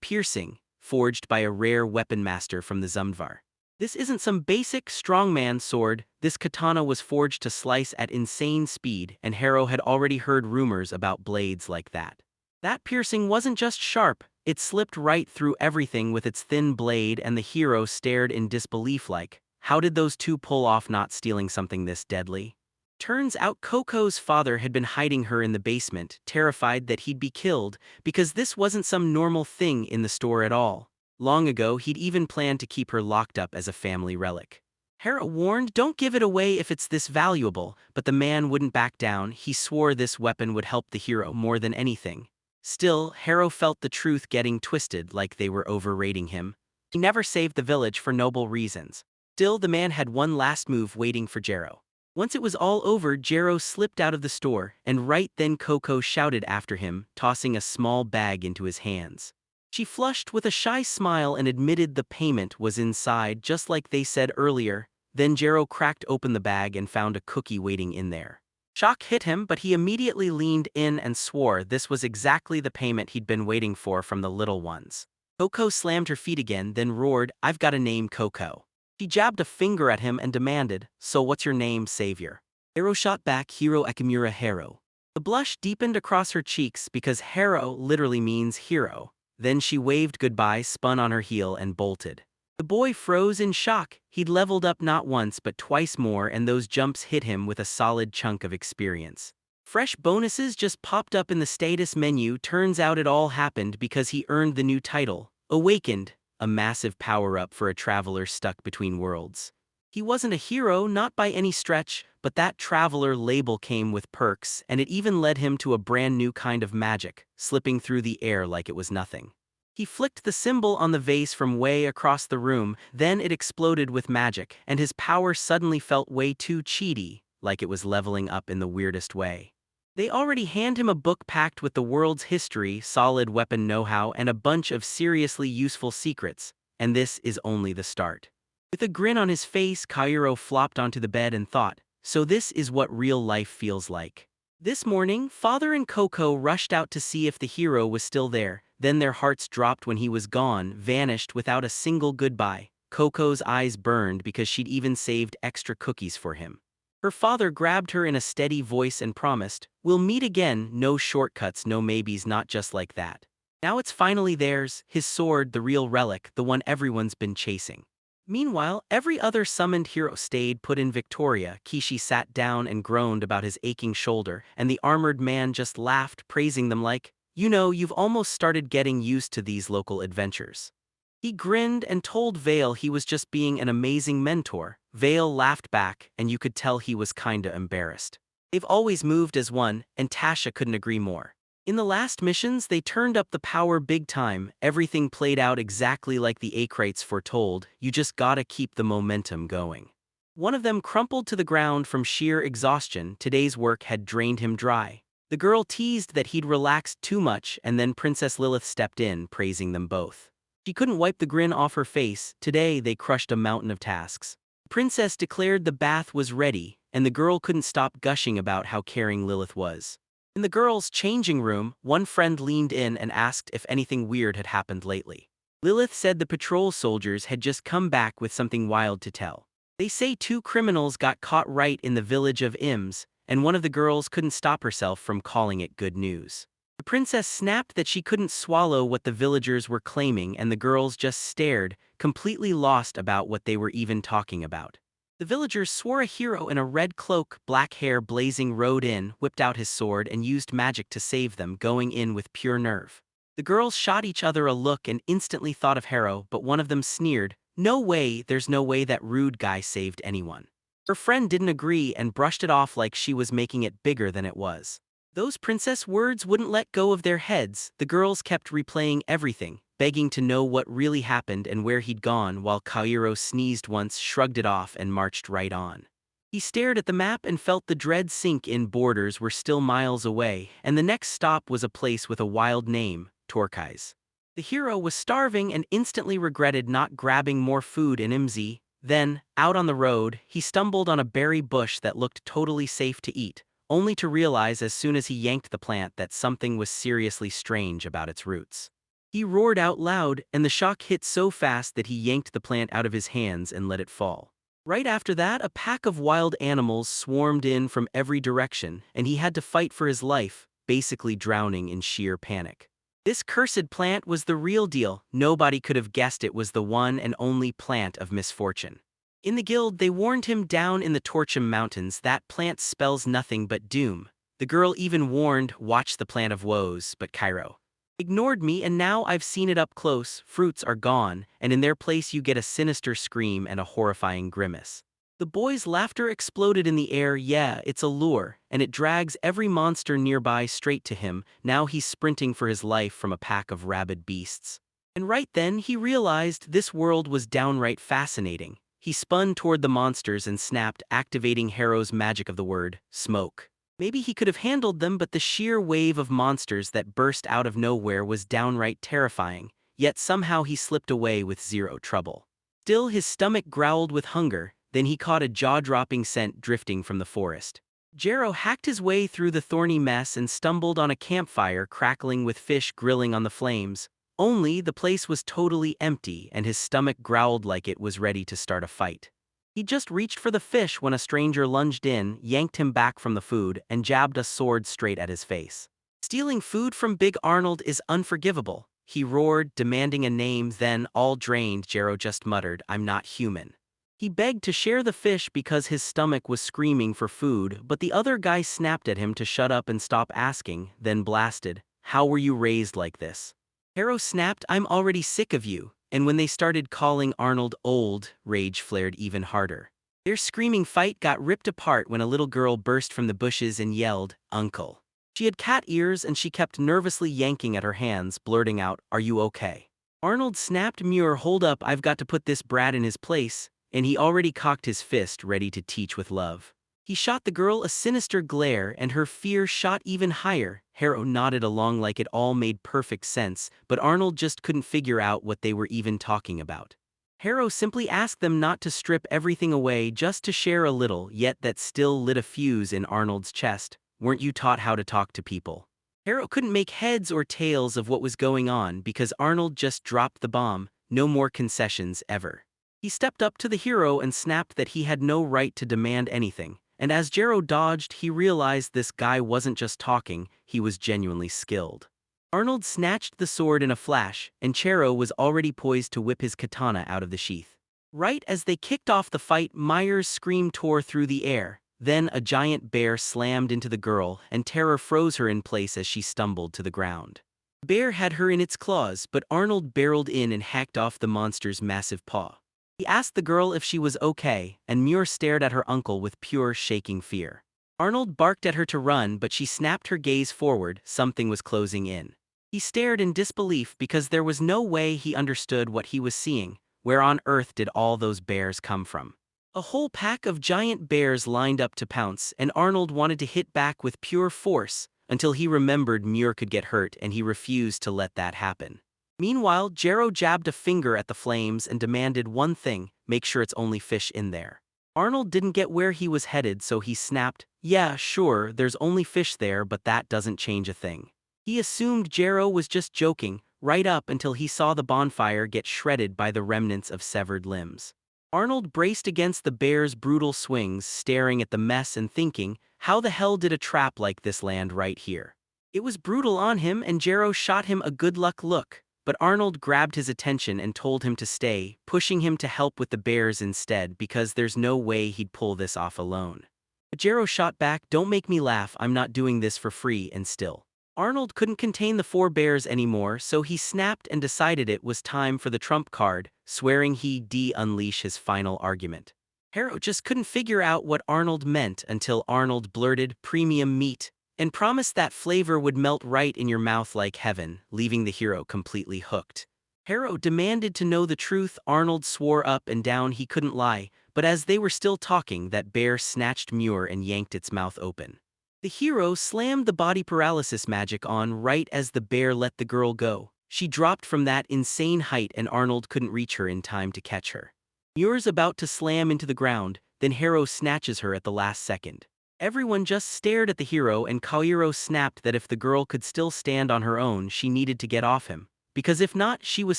Piercing, forged by a rare weapon master from the Zumdvar. This isn't some basic strongman sword, this katana was forged to slice at insane speed, and Hero had already heard rumors about blades like that. That piercing wasn't just sharp, it slipped right through everything with its thin blade, and the hero stared in disbelief like, how did those two pull off not stealing something this deadly? Turns out Coco's father had been hiding her in the basement, terrified that he'd be killed, because this wasn't some normal thing in the store at all. Long ago he'd even planned to keep her locked up as a family relic. Hera warned, don't give it away if it's this valuable, but the man wouldn't back down. He swore this weapon would help the hero more than anything. Still, Hero felt the truth getting twisted, like they were overrating him. He never saved the village for noble reasons. Still, the man had one last move waiting for Jero. Once it was all over, Jero slipped out of the store, and right then Coco shouted after him, tossing a small bag into his hands. She flushed with a shy smile and admitted the payment was inside, just like they said earlier. Then Jero cracked open the bag and found a cookie waiting in there. Shock hit him, but he immediately leaned in and swore this was exactly the payment he'd been waiting for from the little ones. Coco slammed her feet again, then roared, I've got a name, Coco. She jabbed a finger at him and demanded, so what's your name, savior? Hero shot back, Hiro Akamura Hero. The blush deepened across her cheeks because Hero literally means hero. Then she waved goodbye, spun on her heel, and bolted. The boy froze in shock. He'd leveled up not once but twice more, and those jumps hit him with a solid chunk of experience. Fresh bonuses just popped up in the status menu. Turns out it all happened because he earned the new title, Awakened, a massive power-up for a traveler stuck between worlds. He wasn't a hero, not by any stretch, but that traveler label came with perks, and it even led him to a brand new kind of magic, slipping through the air like it was nothing. He flicked the symbol on the vase from way across the room, then it exploded with magic, and his power suddenly felt way too cheaty, like it was leveling up in the weirdest way. They already hand him a book packed with the world's history, solid weapon know-how, and a bunch of seriously useful secrets, and this is only the start. With a grin on his face, Kairo flopped onto the bed and thought, so this is what real life feels like. This morning, Father and Coco rushed out to see if the hero was still there. Then their hearts dropped when he was gone, vanished without a single goodbye. Coco's eyes burned because she'd even saved extra cookies for him. Her father grabbed her in a steady voice and promised, we'll meet again, no shortcuts, no maybes, not just like that. Now it's finally theirs, his sword, the real relic, the one everyone's been chasing. Meanwhile, every other summoned hero stayed put in Victoria. Kishi sat down and groaned about his aching shoulder, and the armored man just laughed, praising them like, you know, you've almost started getting used to these local adventures. He grinned and told Vale he was just being an amazing mentor. Vale laughed back, and you could tell he was kinda embarrassed. They've always moved as one, and Tasha couldn't agree more. In the last missions, they turned up the power big time. Everything played out exactly like the Akrites foretold. You just gotta keep the momentum going. One of them crumpled to the ground from sheer exhaustion. Today's work had drained him dry. The girl teased that he'd relaxed too much, and then Princess Lilith stepped in, praising them both. She couldn't wipe the grin off her face. Today they crushed a mountain of tasks. The princess declared the bath was ready, and the girl couldn't stop gushing about how caring Lilith was. In the girls' changing room, one friend leaned in and asked if anything weird had happened lately. Lilith said the patrol soldiers had just come back with something wild to tell. They say 2 criminals got caught right in the village of Ims, and one of the girls couldn't stop herself from calling it good news. The princess snapped that she couldn't swallow what the villagers were claiming, and the girls just stared, completely lost about what they were even talking about. The villagers swore a hero in a red cloak, black hair blazing, rode in, whipped out his sword, and used magic to save them, going in with pure nerve. The girls shot each other a look and instantly thought of Hero, but one of them sneered, no way, there's no way that rude guy saved anyone. Her friend didn't agree and brushed it off like she was making it bigger than it was. Those princess words wouldn't let go of their heads. The girls kept replaying everything, begging to know what really happened and where he'd gone, while Kairo sneezed once, shrugged it off, and marched right on. He stared at the map and felt the dread sink in. Borders were still miles away, and the next stop was a place with a wild name, turquoise. The hero was starving and instantly regretted not grabbing more food in MZ. Then, out on the road, he stumbled on a berry bush that looked totally safe to eat, only to realize as soon as he yanked the plant that something was seriously strange about its roots. He roared out loud, and the shock hit so fast that he yanked the plant out of his hands and let it fall. Right after that, a pack of wild animals swarmed in from every direction, and he had to fight for his life, basically drowning in sheer panic. This cursed plant was the real deal. Nobody could have guessed it was the one and only plant of misfortune. In the guild, they warned him down in the Torchum Mountains that plant spells nothing but doom. The girl even warned, watch the plant of woes, but Cairo ignored me, and now I've seen it up close. Fruits are gone, and in their place you get a sinister scream and a horrifying grimace. The boy's laughter exploded in the air. Yeah, it's a lure, and it drags every monster nearby straight to him. Now he's sprinting for his life from a pack of rabid beasts. And right then he realized this world was downright fascinating. He spun toward the monsters and snapped, activating Harrow's magic of the word, smoke. Maybe he could have handled them, but the sheer wave of monsters that burst out of nowhere was downright terrifying, yet somehow he slipped away with zero trouble. Still, his stomach growled with hunger. Then he caught a jaw-dropping scent drifting from the forest. Jero hacked his way through the thorny mess and stumbled on a campfire crackling with fish grilling on the flames. Only the place was totally empty, and his stomach growled like it was ready to start a fight. He just reached for the fish when a stranger lunged in, yanked him back from the food, and jabbed a sword straight at his face. Stealing food from Big Arnold is unforgivable, he roared, demanding a name. Then, all drained, Jero just muttered, I'm not human. He begged to share the fish because his stomach was screaming for food, but the other guy snapped at him to shut up and stop asking, then blasted, how were you raised like this? Harrow snapped, I'm already sick of you. And when they started calling Arnold old, rage flared even harder. Their screaming fight got ripped apart when a little girl burst from the bushes and yelled, Uncle. She had cat ears and she kept nervously yanking at her hands, blurting out, are you okay? Arnold snapped, Muir, hold up, I've got to put this brat in his place, and he already cocked his fist ready to teach with love. He shot the girl a sinister glare, and her fear shot even higher. Harrow nodded along like it all made perfect sense, but Arnold just couldn't figure out what they were even talking about. Harrow simply asked them not to strip everything away, just to share a little, yet that still lit a fuse in Arnold's chest. Weren't you taught how to talk to people? Harrow couldn't make heads or tails of what was going on because Arnold just dropped the bomb. No more concessions ever. He stepped up to the hero and snapped that he had no right to demand anything. And as Jero dodged, he realized this guy wasn't just talking, he was genuinely skilled. Arnold snatched the sword in a flash, and Jero was already poised to whip his katana out of the sheath. Right as they kicked off the fight, Myers' scream tore through the air. Then a giant bear slammed into the girl, and terror froze her in place as she stumbled to the ground. The bear had her in its claws, but Arnold barreled in and hacked off the monster's massive paw. He asked the girl if she was okay, and Muir stared at her uncle with pure shaking fear. Arnold barked at her to run, but she snapped her gaze forward. Something was closing in. He stared in disbelief because there was no way he understood what he was seeing. Where on earth did all those bears come from? A whole pack of giant bears lined up to pounce, and Arnold wanted to hit back with pure force, until he remembered Muir could get hurt, and he refused to let that happen. Meanwhile, Jero jabbed a finger at the flames and demanded one thing, make sure it's only fish in there. Arnold didn't get where he was headed, so he snapped, yeah, sure, there's only fish there, but that doesn't change a thing. He assumed Jero was just joking, right up until he saw the bonfire get shredded by the remnants of severed limbs. Arnold braced against the bear's brutal swings, staring at the mess and thinking, how the hell did a trap like this land right here? It was brutal on him, and Jero shot him a good luck look. But Arnold grabbed his attention and told him to stay, pushing him to help with the bears instead because there's no way he'd pull this off alone. But Jero shot back, don't make me laugh, I'm not doing this for free, and still. Arnold couldn't contain the 4 bears anymore, so he snapped and decided it was time for the trump card, swearing he'd unleash his final argument. Harrow just couldn't figure out what Arnold meant until Arnold blurted premium meat, and promised that flavor would melt right in your mouth like heaven, leaving the hero completely hooked. Harrow demanded to know the truth. Arnold swore up and down he couldn't lie, but as they were still talking, that bear snatched Muir and yanked its mouth open. The hero slammed the body paralysis magic on right as the bear let the girl go. She dropped from that insane height and Arnold couldn't reach her in time to catch her. Muir's about to slam into the ground, then Hero snatches her at the last second. Everyone just stared at the hero and Kaohiro snapped that if the girl could still stand on her own she needed to get off him, because if not she was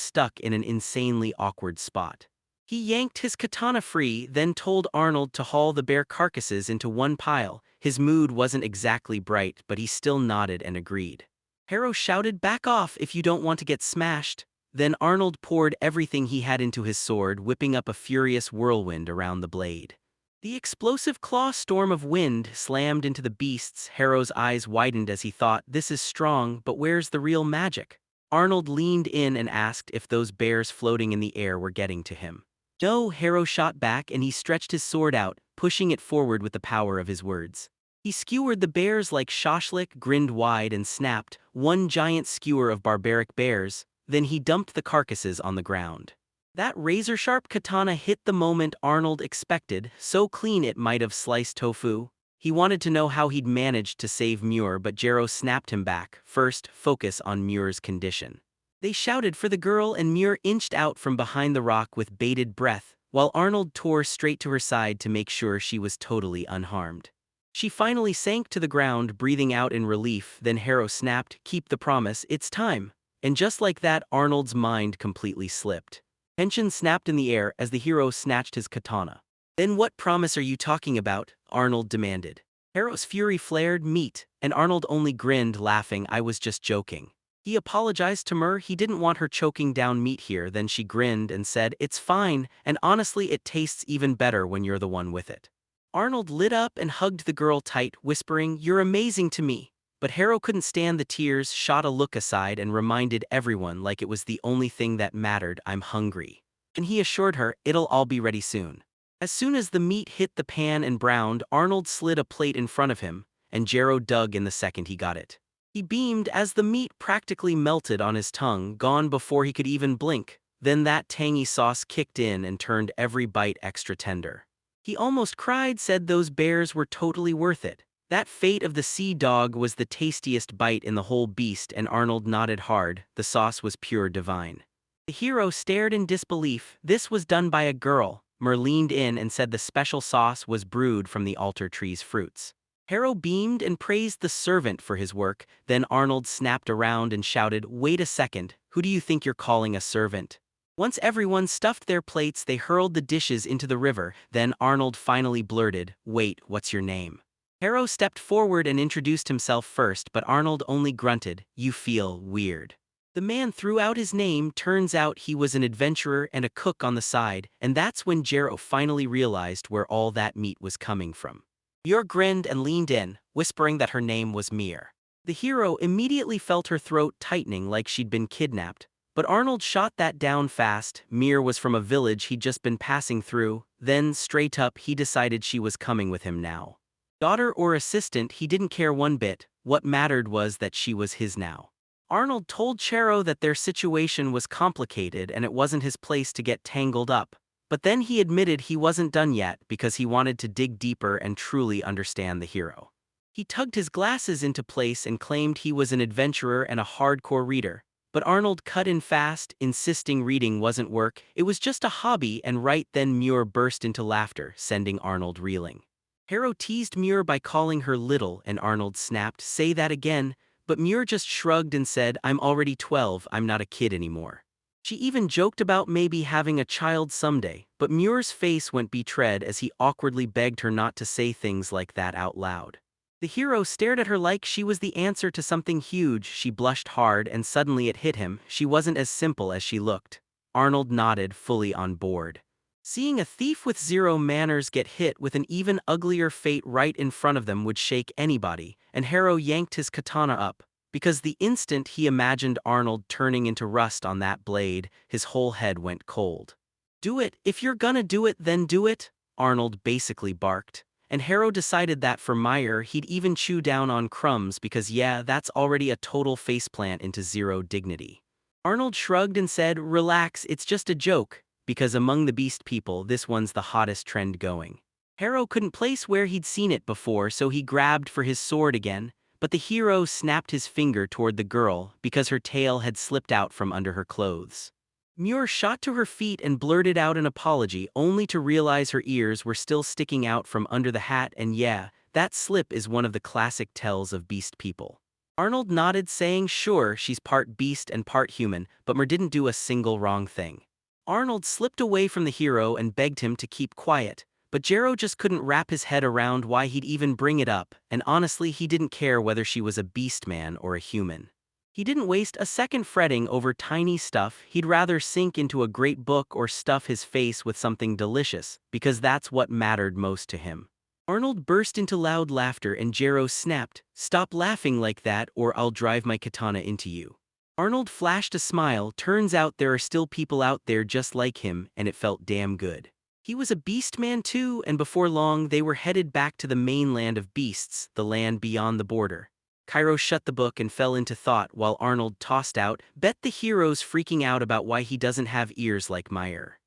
stuck in an insanely awkward spot. He yanked his katana free, then told Arnold to haul the bear carcasses into one pile. His mood wasn't exactly bright, but he still nodded and agreed. Hero shouted, "Back off if you don't want to get smashed." Then Arnold poured everything he had into his sword, whipping up a furious whirlwind around the blade. The explosive claw storm of wind slammed into the beasts. Hero's eyes widened as he thought, "This is strong, but where's the real magic?" Arnold leaned in and asked if those bears floating in the air were getting to him. No, Hero shot back and he stretched his sword out, pushing it forward with the power of his words. He skewered the bears like shashlik, grinned wide and snapped, one giant skewer of barbaric bears, then he dumped the carcasses on the ground. That razor-sharp katana hit the moment Arnold expected, so clean it might have sliced tofu. He wanted to know how he'd managed to save Muir, but Jero snapped him back. First, focus on Muir's condition. They shouted for the girl and Muir inched out from behind the rock with bated breath, while Arnold tore straight to her side to make sure she was totally unharmed. She finally sank to the ground, breathing out in relief, then Hero snapped, "Keep the promise, it's time." And just like that, Arnold's mind completely slipped. Tension snapped in the air as the hero snatched his katana. "Then what promise are you talking about?" Arnold demanded. Hero's fury flared, "Meat," and Arnold only grinned, laughing, "I was just joking." He apologized to Mur, he didn't want her choking down meat here, then she grinned and said, "It's fine, and honestly it tastes even better when you're the one with it." Arnold lit up and hugged the girl tight, whispering, "You're amazing to me." But Hero couldn't stand the tears, shot a look aside and reminded everyone like it was the only thing that mattered, "I'm hungry." And he assured her, "It'll all be ready soon." As soon as the meat hit the pan and browned, Arnold slid a plate in front of him, and Jero dug in the second he got it. He beamed as the meat practically melted on his tongue, gone before he could even blink. Then that tangy sauce kicked in and turned every bite extra tender. He almost cried, said those bears were totally worth it. That fate of the sea dog was the tastiest bite in the whole beast, and Arnold nodded hard. The sauce was pure divine. The hero stared in disbelief. This was done by a girl. Mur leaned in and said the special sauce was brewed from the altar tree's fruits. Hero beamed and praised the servant for his work. Then Arnold snapped around and shouted, "Wait a second, who do you think you're calling a servant?" Once everyone stuffed their plates, they hurled the dishes into the river. Then Arnold finally blurted, "Wait, what's your name?" Hero stepped forward and introduced himself first, but Arnold only grunted, "You feel weird." The man threw out his name. Turns out he was an adventurer and a cook on the side, and that's when Jero finally realized where all that meat was coming from. Muir grinned and leaned in, whispering that her name was Mir. The hero immediately felt her throat tightening like she'd been kidnapped, but Arnold shot that down fast. Mir was from a village he'd just been passing through, then straight up he decided she was coming with him now. Daughter or assistant, he didn't care one bit. What mattered was that she was his now. Arnold told Chero that their situation was complicated and it wasn't his place to get tangled up. But then he admitted he wasn't done yet because he wanted to dig deeper and truly understand the hero. He tugged his glasses into place and claimed he was an adventurer and a hardcore reader. But Arnold cut in fast, insisting reading wasn't work, it was just a hobby, and right then Muir burst into laughter, sending Arnold reeling. Hero teased Muir by calling her little, and Arnold snapped, "Say that again," but Muir just shrugged and said, "I'm already 12, I'm not a kid anymore." She even joked about maybe having a child someday, but Muir's face went betrayed as he awkwardly begged her not to say things like that out loud. The hero stared at her like she was the answer to something huge. She blushed hard and suddenly it hit him, she wasn't as simple as she looked. Arnold nodded, fully on board. Seeing a thief with zero manners get hit with an even uglier fate right in front of them would shake anybody, and Hero yanked his katana up, because the instant he imagined Arnold turning into rust on that blade, his whole head went cold. "Do it, if you're gonna do it, then do it," Arnold basically barked. And Hero decided that for Meyer he'd even chew down on crumbs because yeah, that's already a total faceplant into zero dignity. Arnold shrugged and said, "Relax, it's just a joke," because among the beast people this one's the hottest trend going. Harrow couldn't place where he'd seen it before, so he grabbed for his sword again, but the hero snapped his finger toward the girl because her tail had slipped out from under her clothes. Muir shot to her feet and blurted out an apology, only to realize her ears were still sticking out from under the hat, and yeah, that slip is one of the classic tells of beast people. Arnold nodded, saying sure, she's part beast and part human, but Muir didn't do a single wrong thing. Arnold slipped away from the hero and begged him to keep quiet, but Jero just couldn't wrap his head around why he'd even bring it up, and honestly he didn't care whether she was a beast man or a human. He didn't waste a second fretting over tiny stuff, he'd rather sink into a great book or stuff his face with something delicious, because that's what mattered most to him. Arnold burst into loud laughter and Jero snapped, "Stop laughing like that or I'll drive my katana into you." Arnold flashed a smile, turns out there are still people out there just like him, and it felt damn good. He was a beast man too, and before long they were headed back to the mainland of beasts, the land beyond the border. Cairo shut the book and fell into thought while Arnold tossed out, "Bet the hero's freaking out about why he doesn't have ears like Meyer."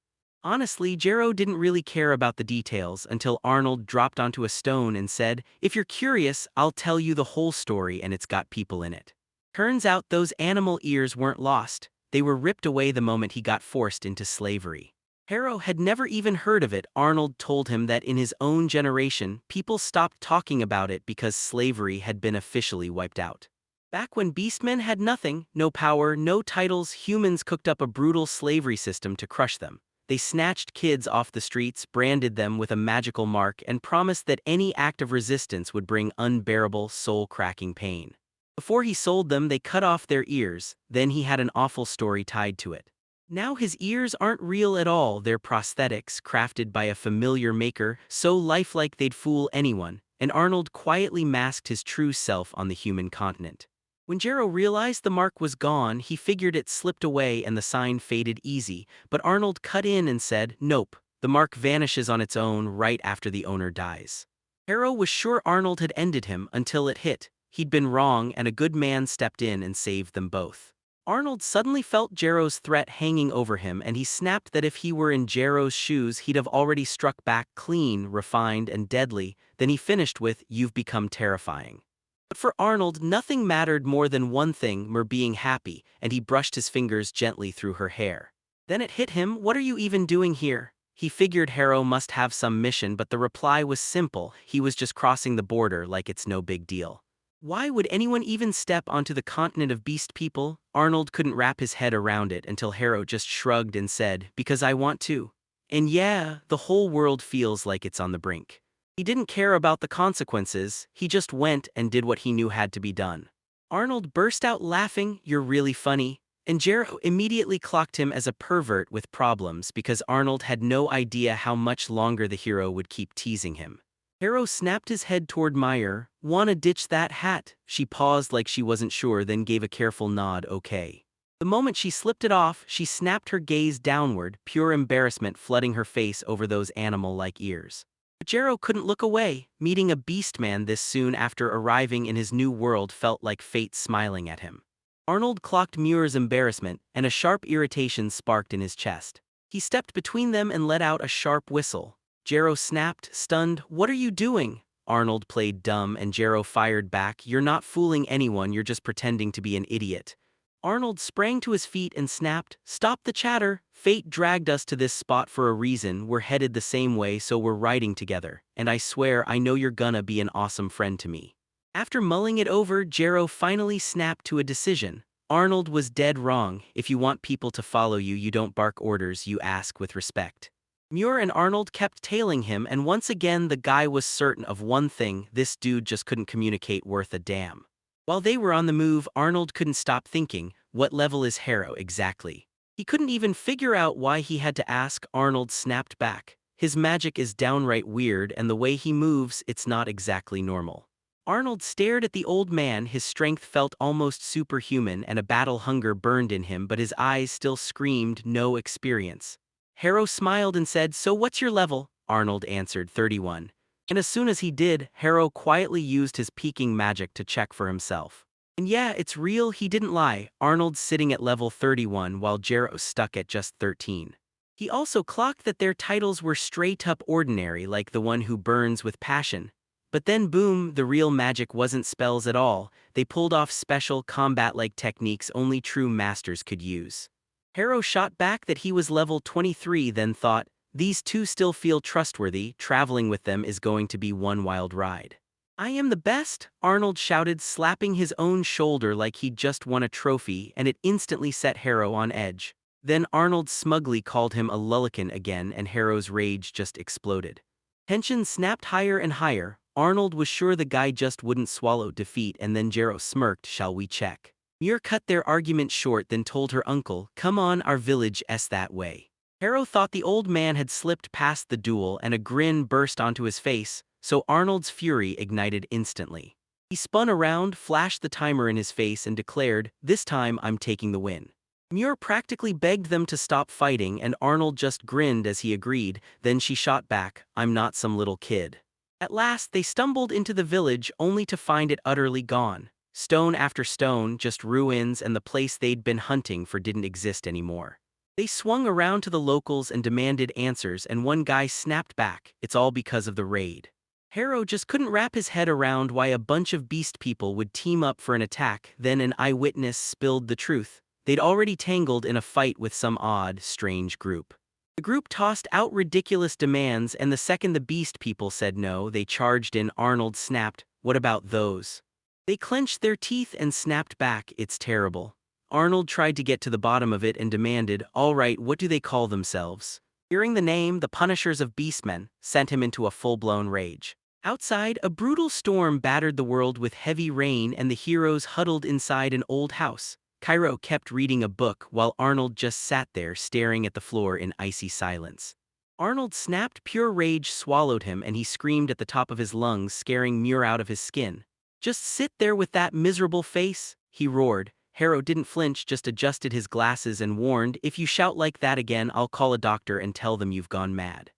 Honestly, Jero didn't really care about the details until Arnold dropped onto a stone and said, "If you're curious, I'll tell you the whole story and it's got people in it." Turns out those animal ears weren't lost, they were ripped away the moment he got forced into slavery. Harrow had never even heard of it. Arnold told him that in his own generation, people stopped talking about it because slavery had been officially wiped out. Back when beastmen had nothing, no power, no titles, humans cooked up a brutal slavery system to crush them. They snatched kids off the streets, branded them with a magical mark, and promised that any act of resistance would bring unbearable, soul-cracking pain. Before he sold them, they cut off their ears, then he had an awful story tied to it. Now his ears aren't real at all, they're prosthetics crafted by a familiar maker, so lifelike they'd fool anyone, and Arnold quietly masked his true self on the human continent. When Jero realized the mark was gone, he figured it slipped away and the sign faded easy, but Arnold cut in and said, "Nope, the mark vanishes on its own right after the owner dies." Harrow was sure Arnold had ended him until it hit. He'd been wrong and a good man stepped in and saved them both. Arnold suddenly felt Jero's threat hanging over him, and he snapped that if he were in Jero's shoes he'd have already struck back clean, refined, and deadly. Then he finished with, "You've become terrifying." But for Arnold, nothing mattered more than one thing, Mer being happy, and he brushed his fingers gently through her hair. Then it hit him, "What are you even doing here?" He figured Harrow must have some mission, but the reply was simple, he was just crossing the border like it's no big deal. Why would anyone even step onto the continent of beast people? Arnold couldn't wrap his head around it until Harrow just shrugged and said, "Because I want to." And yeah, the whole world feels like it's on the brink. He didn't care about the consequences, he just went and did what he knew had to be done. Arnold burst out laughing, "You're really funny." And Jero immediately clocked him as a pervert with problems because Arnold had no idea how much longer the hero would keep teasing him. Harrow snapped his head toward Meyer. "Wanna ditch that hat?" She paused like she wasn't sure, then gave a careful nod, "Okay." The moment she slipped it off, she snapped her gaze downward, pure embarrassment flooding her face over those animal-like ears. But Jero couldn't look away. Meeting a beastman this soon after arriving in his new world felt like fate smiling at him. Arnold clocked Muir's embarrassment, and a sharp irritation sparked in his chest. He stepped between them and let out a sharp whistle. Jero snapped, stunned, "What are you doing?" Arnold played dumb and Jero fired back, "You're not fooling anyone, you're just pretending to be an idiot." Arnold sprang to his feet and snapped, "Stop the chatter. Fate dragged us to this spot for a reason, we're headed the same way so we're riding together, and I swear I know you're gonna be an awesome friend to me." After mulling it over, Jero finally snapped to a decision. Arnold was dead wrong. If you want people to follow you, you don't bark orders, you ask with respect. Muir and Arnold kept tailing him, and once again the guy was certain of one thing, this dude just couldn't communicate worth a damn. While they were on the move, Arnold couldn't stop thinking, what level is Harrow exactly? He couldn't even figure out why he had to ask. Arnold snapped back, "His magic is downright weird, and the way he moves, it's not exactly normal." Arnold stared at the old man, his strength felt almost superhuman and a battle hunger burned in him, but his eyes still screamed, "No experience." Harrow smiled and said, "So what's your level?" Arnold answered, 31. And as soon as he did, Harrow quietly used his peeking magic to check for himself. And yeah, it's real, he didn't lie. Arnold's sitting at level 31 while Jero's stuck at just 13. He also clocked that their titles were straight-up ordinary, like the one who burns with passion. But then boom, the real magic wasn't spells at all. They pulled off special combat-like techniques only true masters could use. Harrow shot back that he was level 23, then thought, these two still feel trustworthy, traveling with them is going to be one wild ride. I am the best, Arnold shouted, slapping his own shoulder like he'd just won a trophy, and it instantly set Harrow on edge. Then Arnold smugly called him a lullican again, and Harrow's rage just exploded. Tension snapped higher and higher. Arnold was sure the guy just wouldn't swallow defeat, and then Harrow smirked, shall we check? Muir cut their argument short, then told her uncle, come on, our village's that way. Harrow thought the old man had slipped past the duel, and a grin burst onto his face, so Arnold's fury ignited instantly. He spun around, flashed the timer in his face, and declared, this time I'm taking the win. Muir practically begged them to stop fighting, and Arnold just grinned as he agreed. Then she shot back, I'm not some little kid. At last they stumbled into the village, only to find it utterly gone. Stone after stone, just ruins, and the place they'd been hunting for didn't exist anymore. They swung around to the locals and demanded answers, and one guy snapped back, it's all because of the raid. Harrow just couldn't wrap his head around why a bunch of beast people would team up for an attack. Then an eyewitness spilled the truth. They'd already tangled in a fight with some odd, strange group. The group tossed out ridiculous demands, and the second the beast people said no, they charged in. Arnold snapped, what about those? They clenched their teeth and snapped back, it's terrible. Arnold tried to get to the bottom of it and demanded, all right, what do they call themselves? Hearing the name, the Punishers of Beastmen, sent him into a full-blown rage. Outside, a brutal storm battered the world with heavy rain, and the heroes huddled inside an old house. Cairo kept reading a book while Arnold just sat there staring at the floor in icy silence. Arnold snapped, pure rage swallowed him, and he screamed at the top of his lungs, scaring Muir out of his skin. Just sit there with that miserable face, he roared. Harrow didn't flinch, just adjusted his glasses and warned, if you shout like that again, I'll call a doctor and tell them you've gone mad.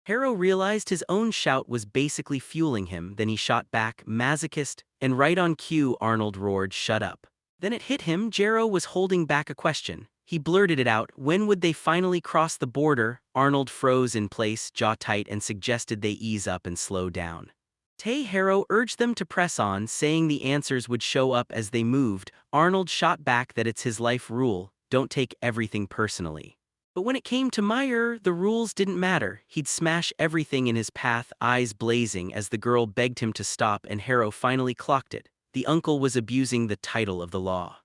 Harrow realized his own shout was basically fueling him, then he shot back, masochist, and right on cue Arnold roared, shut up. Then it hit him, Harrow was holding back a question. He blurted it out, when would they finally cross the border? Arnold froze in place, jaw tight, and suggested they ease up and slow down. Harrow urged them to press on, saying the answers would show up as they moved. Arnold shot back that it's his life rule, don't take everything personally. But when it came to Meyer, the rules didn't matter. He'd smash everything in his path, eyes blazing as the girl begged him to stop, and Harrow finally clocked it. The uncle was abusing the title of the law.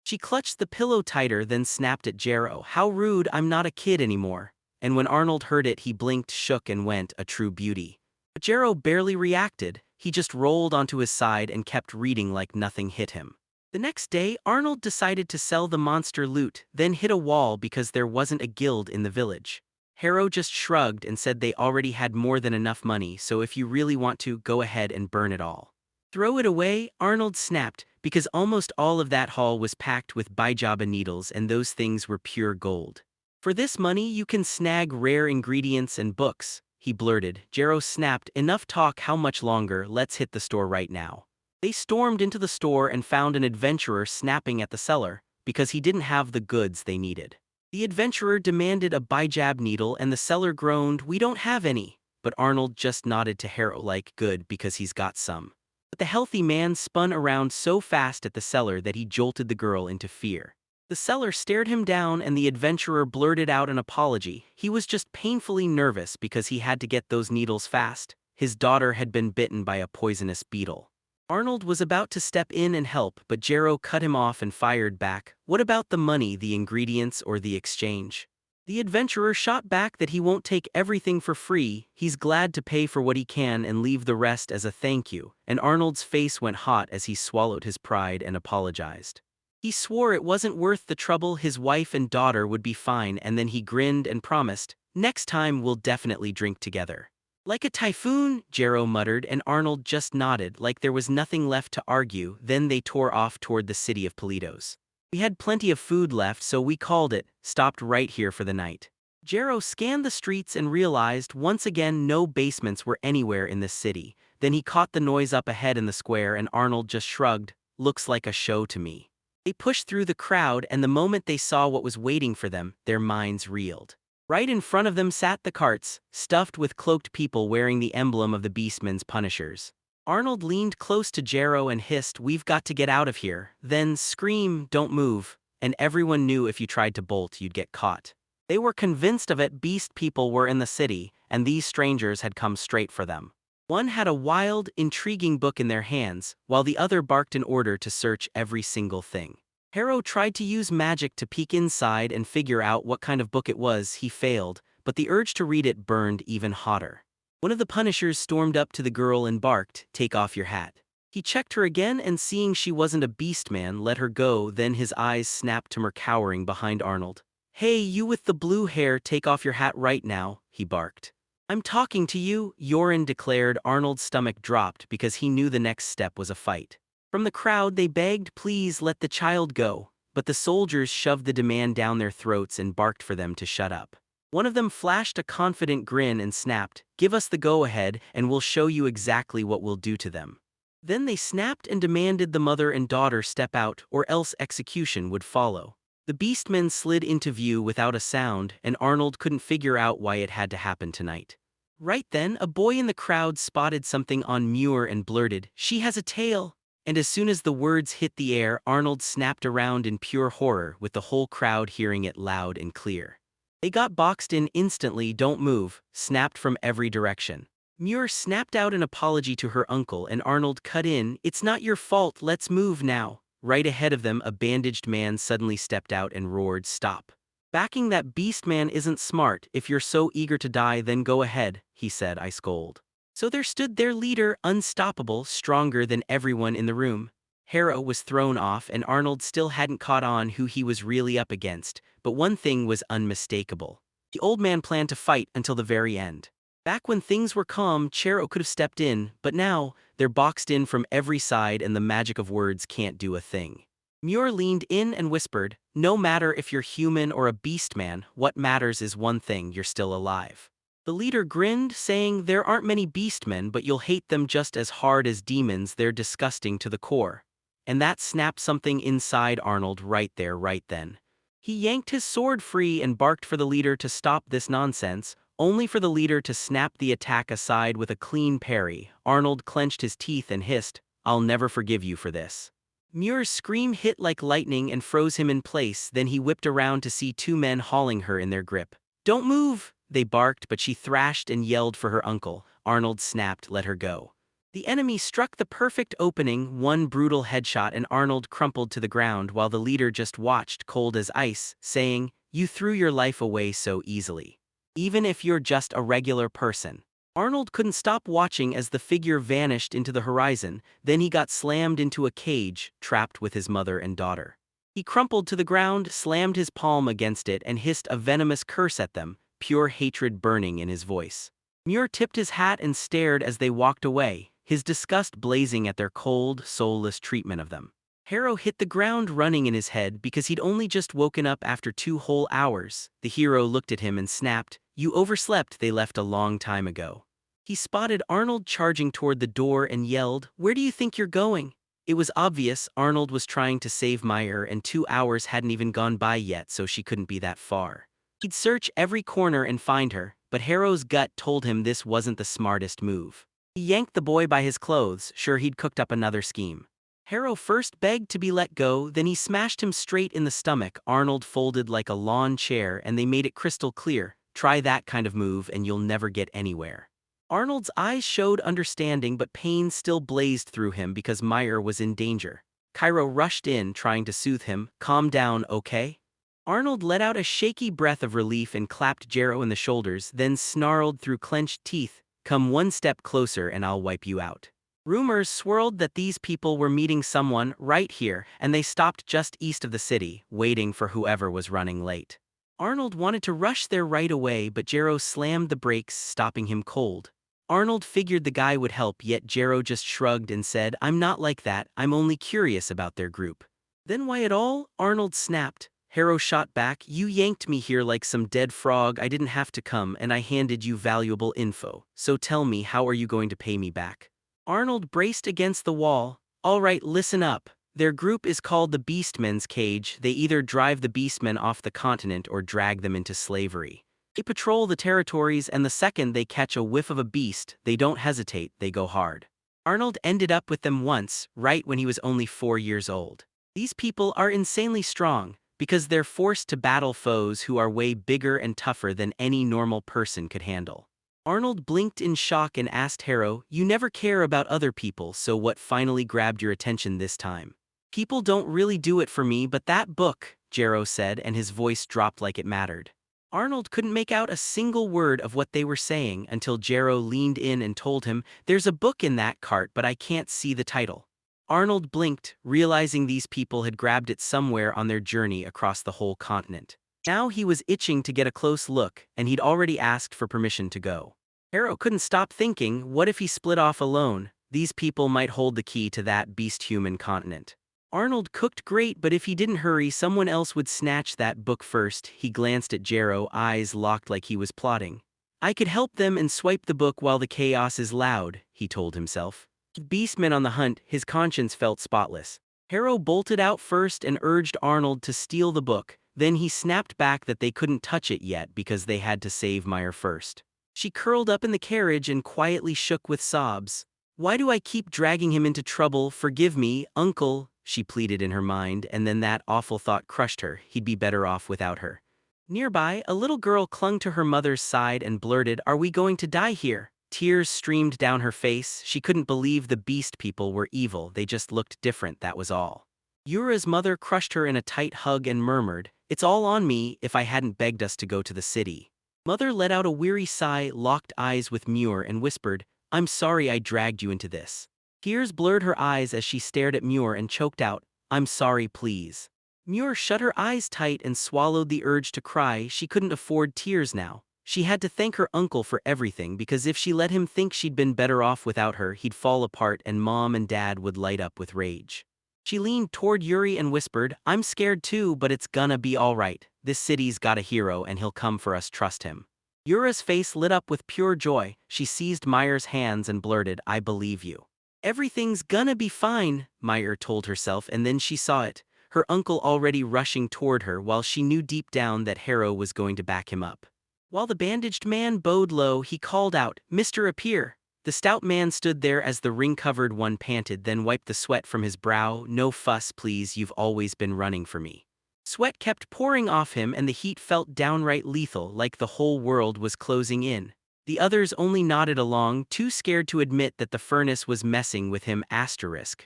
She clutched the pillow tighter, then snapped at Harrow, how rude, I'm not a kid anymore. And when Arnold heard it, he blinked, shook, and went, a true beauty. But Harrow barely reacted. He just rolled onto his side and kept reading like nothing hit him. The next day, Arnold decided to sell the monster loot, then hit a wall because there wasn't a guild in the village. Harrow just shrugged and said they already had more than enough money, so if you really want to, go ahead and burn it all. Throw it away, Arnold snapped, because almost all of that haul was packed with bijaba needles, and those things were pure gold. For this money you can snag rare ingredients and books, he blurted. Harrow snapped, enough talk, how much longer, let's hit the store right now. They stormed into the store and found an adventurer snapping at the seller, because he didn't have the goods they needed. The adventurer demanded a bijab needle, and the seller groaned, we don't have any, but Arnold just nodded to Harrow like, good, because he's got some. But the healthy man spun around so fast at the seller that he jolted the girl into fear. The seller stared him down, and the adventurer blurted out an apology. He was just painfully nervous because he had to get those needles fast. His daughter had been bitten by a poisonous beetle. Arnold was about to step in and help, but Harrow cut him off and fired back, what about the money, the ingredients, or the exchange? The adventurer shot back that he won't take everything for free, he's glad to pay for what he can and leave the rest as a thank you, and Arnold's face went hot as he swallowed his pride and apologized. He swore it wasn't worth the trouble, his wife and daughter would be fine, and then he grinned and promised, next time we'll definitely drink together. Like a typhoon, Harrow muttered, and Arnold just nodded like there was nothing left to argue. Then they tore off toward the city of Politos. We had plenty of food left, so we called it, stopped right here for the night. Harrow scanned the streets and realized once again no basements were anywhere in this city. Then he caught the noise up ahead in the square, and Arnold just shrugged, looks like a show to me. They pushed through the crowd, and the moment they saw what was waiting for them, their minds reeled. Right in front of them sat the carts, stuffed with cloaked people wearing the emblem of the Beastmen's Punishers. Arnold leaned close to Jero and hissed, "We've got to get out of here," then scream, "Don't move," and everyone knew if you tried to bolt you'd get caught. They were convinced of it. Beast people were in the city, and these strangers had come straight for them. One had a wild, intriguing book in their hands, while the other barked an order to search every single thing. Harrow tried to use magic to peek inside and figure out what kind of book it was. He failed, but the urge to read it burned even hotter. One of the Punishers stormed up to the girl and barked, "Take off your hat." He checked her again and seeing she wasn't a beastman, let her go. Then his eyes snapped to her cowering behind Arnold. "Hey, you with the blue hair, take off your hat right now," he barked. "I'm talking to you," Yoren declared. Arnold's stomach dropped because he knew the next step was a fight. From the crowd they begged, "Please let the child go," but the soldiers shoved the demand down their throats and barked for them to shut up. One of them flashed a confident grin and snapped, "Give us the go-ahead and we'll show you exactly what we'll do to them." Then they snapped and demanded the mother and daughter step out or else execution would follow. The beastmen slid into view without a sound, and Arnold couldn't figure out why it had to happen tonight. Right then, a boy in the crowd spotted something on Muir and blurted, "She has a tail!" And as soon as the words hit the air, Arnold snapped around in pure horror, with the whole crowd hearing it loud and clear. They got boxed in instantly. "Don't move," snapped from every direction. Muir snapped out an apology to her uncle and Arnold cut in, "It's not your fault, let's move now." Right ahead of them, a bandaged man suddenly stepped out and roared, "Stop. Backing that beast man isn't smart. If you're so eager to die, then go ahead," he said, ice cold. So there stood their leader, unstoppable, stronger than everyone in the room. Harrow was thrown off and Arnold still hadn't caught on who he was really up against, but one thing was unmistakable. The old man planned to fight until the very end. Back when things were calm, Chero could have stepped in, but now, they're boxed in from every side and the magic of words can't do a thing. Muir leaned in and whispered, "No matter if you're human or a beast man, what matters is one thing, you're still alive." The leader grinned, saying, "There aren't many beastmen, but you'll hate them just as hard as demons. They're disgusting to the core." And that snapped something inside Arnold right there, right then. He yanked his sword free and barked for the leader to stop this nonsense, only for the leader to snap the attack aside with a clean parry. Arnold clenched his teeth and hissed, "I'll never forgive you for this." Muir's scream hit like lightning and froze him in place. Then he whipped around to see two men hauling her in their grip. "Don't move!" they barked, but she thrashed and yelled for her uncle. Arnold snapped, "Let her go." The enemy struck the perfect opening, one brutal headshot, and Arnold crumpled to the ground while the leader just watched, cold as ice, saying, "You threw your life away so easily. Even if you're just a regular person." Arnold couldn't stop watching as the figure vanished into the horizon. Then he got slammed into a cage, trapped with his mother and daughter. He crumpled to the ground, slammed his palm against it, and hissed a venomous curse at them, pure hatred burning in his voice. Muir tipped his hat and stared as they walked away, his disgust blazing at their cold, soulless treatment of them. Harrow hit the ground running in his head because he'd only just woken up after 2 whole hours. The hero looked at him and snapped, "You overslept. They left a long time ago." He spotted Arnold charging toward the door and yelled, "Where do you think you're going?" It was obvious Arnold was trying to save Meyer, and 2 hours hadn't even gone by yet, so she couldn't be that far. He'd search every corner and find her, but Harrow's gut told him this wasn't the smartest move. He yanked the boy by his clothes, sure he'd cooked up another scheme. Harrow first begged to be let go, then he smashed him straight in the stomach. Arnold folded like a lawn chair and they made it crystal clear, "Try that kind of move and you'll never get anywhere." Arnold's eyes showed understanding, but pain still blazed through him because Meyer was in danger. Cairo rushed in, trying to soothe him, "Calm down, okay?" Arnold let out a shaky breath of relief and clapped Jero in the shoulders, then snarled through clenched teeth, "Come one step closer and I'll wipe you out." Rumors swirled that these people were meeting someone right here, and they stopped just east of the city, waiting for whoever was running late. Arnold wanted to rush there right away, but Jero slammed the brakes, stopping him cold. Arnold figured the guy would help, yet Jero just shrugged and said, "I'm not like that, I'm only curious about their group." "Then why at all?" Arnold snapped. Harrow shot back, "You yanked me here like some dead frog. I didn't have to come, and I handed you valuable info. So tell me, how are you going to pay me back?" Arnold braced against the wall. "All right, listen up. Their group is called the Beastmen's Cage. They either drive the Beastmen off the continent or drag them into slavery. They patrol the territories, and the second they catch a whiff of a beast, they don't hesitate, they go hard. Arnold ended up with them once, right when he was only 4 years old. These people are insanely strong, because they're forced to battle foes who are way bigger and tougher than any normal person could handle. Arnold blinked in shock and asked Harrow, "You never care about other people, so what finally grabbed your attention this time?" "People don't really do it for me, but that book," Jarrow said, and his voice dropped like it mattered. Arnold couldn't make out a single word of what they were saying until Jarrow leaned in and told him, "There's a book in that cart, but I can't see the title." Arnold blinked, realizing these people had grabbed it somewhere on their journey across the whole continent. Now he was itching to get a close look, and he'd already asked for permission to go. Harrow couldn't stop thinking, what if he split off alone? These people might hold the key to that beast-human continent. Arnold cooked great, but if he didn't hurry, someone else would snatch that book first. He glanced at Jarrow, eyes locked like he was plotting. "I could help them and swipe the book while the chaos is loud," he told himself. Beastman on the hunt, his conscience felt spotless. Harrow bolted out first and urged Arnold to steal the book, then he snapped back that they couldn't touch it yet because they had to save Meyer first. She curled up in the carriage and quietly shook with sobs. "Why do I keep dragging him into trouble? Forgive me, Uncle," she pleaded in her mind, and then that awful thought crushed her. He'd be better off without her. Nearby, a little girl clung to her mother's side and blurted, "Are we going to die here?" Tears streamed down her face. She couldn't believe the beast people were evil, they just looked different, that was all. Yura's mother crushed her in a tight hug and murmured, "It's all on me, if I hadn't begged us to go to the city." Mother let out a weary sigh, locked eyes with Muir, and whispered, "I'm sorry I dragged you into this." Tears blurred her eyes as she stared at Muir and choked out, "I'm sorry, please." Muir shut her eyes tight and swallowed the urge to cry. She couldn't afford tears now. She had to thank her uncle for everything, because if she let him think she'd been better off without her, he'd fall apart and Mom and Dad would light up with rage. She leaned toward Yuri and whispered, "I'm scared too, but it's gonna be all right. This city's got a hero and he'll come for us, trust him." Yura's face lit up with pure joy. She seized Meyer's hands and blurted, "I believe you." "Everything's gonna be fine," Meyer told herself, and then she saw it. Her uncle already rushing toward her, while she knew deep down that Harrow was going to back him up. While the bandaged man bowed low, he called out, "Mr. Appear." The stout man stood there as the ring-covered one panted, then wiped the sweat from his brow. "No fuss, please, you've always been running for me." Sweat kept pouring off him and the heat felt downright lethal, like the whole world was closing in. The others only nodded along, too scared to admit that the furnace was messing with him,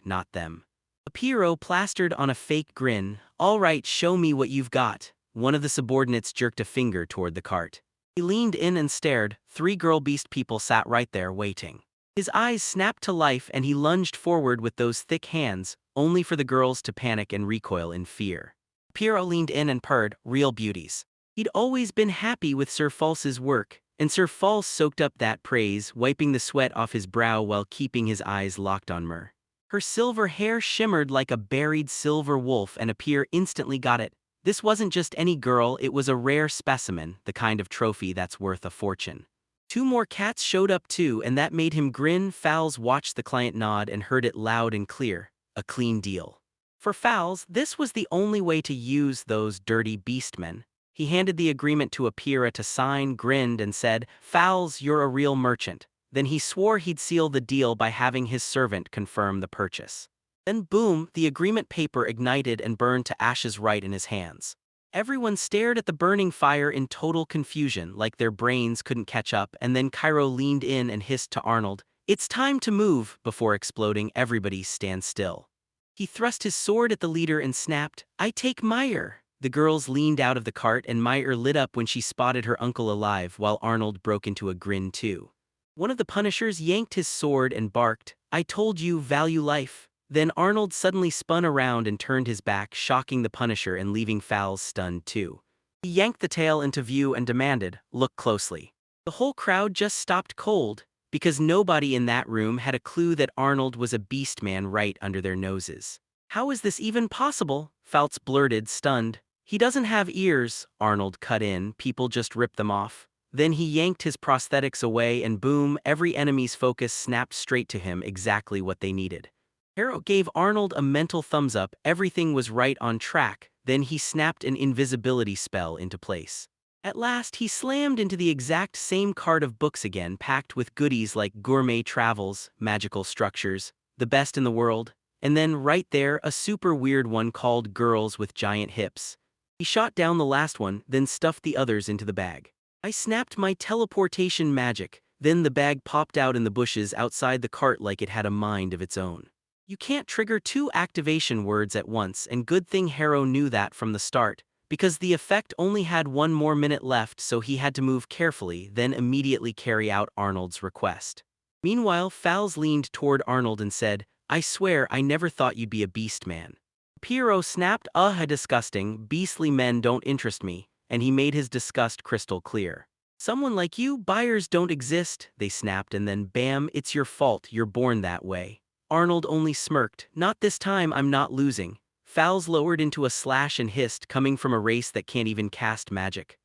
not them. Apiro plastered on a fake grin. "All right, show me what you've got." One of the subordinates jerked a finger toward the cart. He leaned in and stared. 3 girl beast people sat right there waiting. His eyes snapped to life and he lunged forward with those thick hands, only for the girls to panic and recoil in fear. Piero leaned in and purred, "Real beauties." He'd always been happy with Sir False's work, and Sir False soaked up that praise, wiping the sweat off his brow while keeping his eyes locked on Mer. Her silver hair shimmered like a buried silver wolf and Apir instantly got it. This wasn't just any girl, it was a rare specimen, the kind of trophy that's worth a fortune. 2 more cats showed up too, and that made him grin. Fowls watched the client nod and heard it loud and clear. A clean deal. For Fowls, this was the only way to use those dirty beastmen. He handed the agreement to Apira to sign, grinned, and said, "Fowls, you're a real merchant." Then he swore he'd seal the deal by having his servant confirm the purchase. Then boom, the agreement paper ignited and burned to ashes right in his hands. Everyone stared at the burning fire in total confusion, like their brains couldn't catch up, and then Cairo leaned in and hissed to Arnold, "It's time to move," before exploding. "Everybody stand still." He thrust his sword at the leader and snapped, "I take Meyer." The girls leaned out of the cart and Meyer lit up when she spotted her uncle alive, while Arnold broke into a grin too. One of the punishers yanked his sword and barked, "I told you, value life." Then Arnold suddenly spun around and turned his back, shocking the punisher and leaving Fowls stunned too. He yanked the tail into view and demanded, "Look closely." The whole crowd just stopped cold, because nobody in that room had a clue that Arnold was a beastman right under their noses. "How is this even possible?" Fouts blurted, stunned. "He doesn't have ears," Arnold cut in, "people just rip them off." Then he yanked his prosthetics away and boom, every enemy's focus snapped straight to him, exactly what they needed. Harrow gave Arnold a mental thumbs up, everything was right on track, then he snapped an invisibility spell into place. At last, he slammed into the exact same cart of books again, packed with goodies like gourmet travels, magical structures, the best in the world, and then right there, a super weird one called Girls with Giant Hips. He shot down the last one, then stuffed the others into the bag. I snapped my teleportation magic, then the bag popped out in the bushes outside the cart like it had a mind of its own. You can't trigger two activation words at once, and good thing Harrow knew that from the start, because the effect only had one more minute left, so he had to move carefully, then immediately carry out Arnold's request. Meanwhile, Fowls leaned toward Arnold and said, "I swear I never thought you'd be a beast man." Piero snapped, disgusting, beastly men don't interest me," and he made his disgust crystal clear. "Someone like you, buyers don't exist," they snapped, and then bam, "It's your fault, you're born that way." Arnold only smirked, "Not this time, I'm not losing." Fowls lowered into a slash and hissed, coming from a race that can't even cast magic.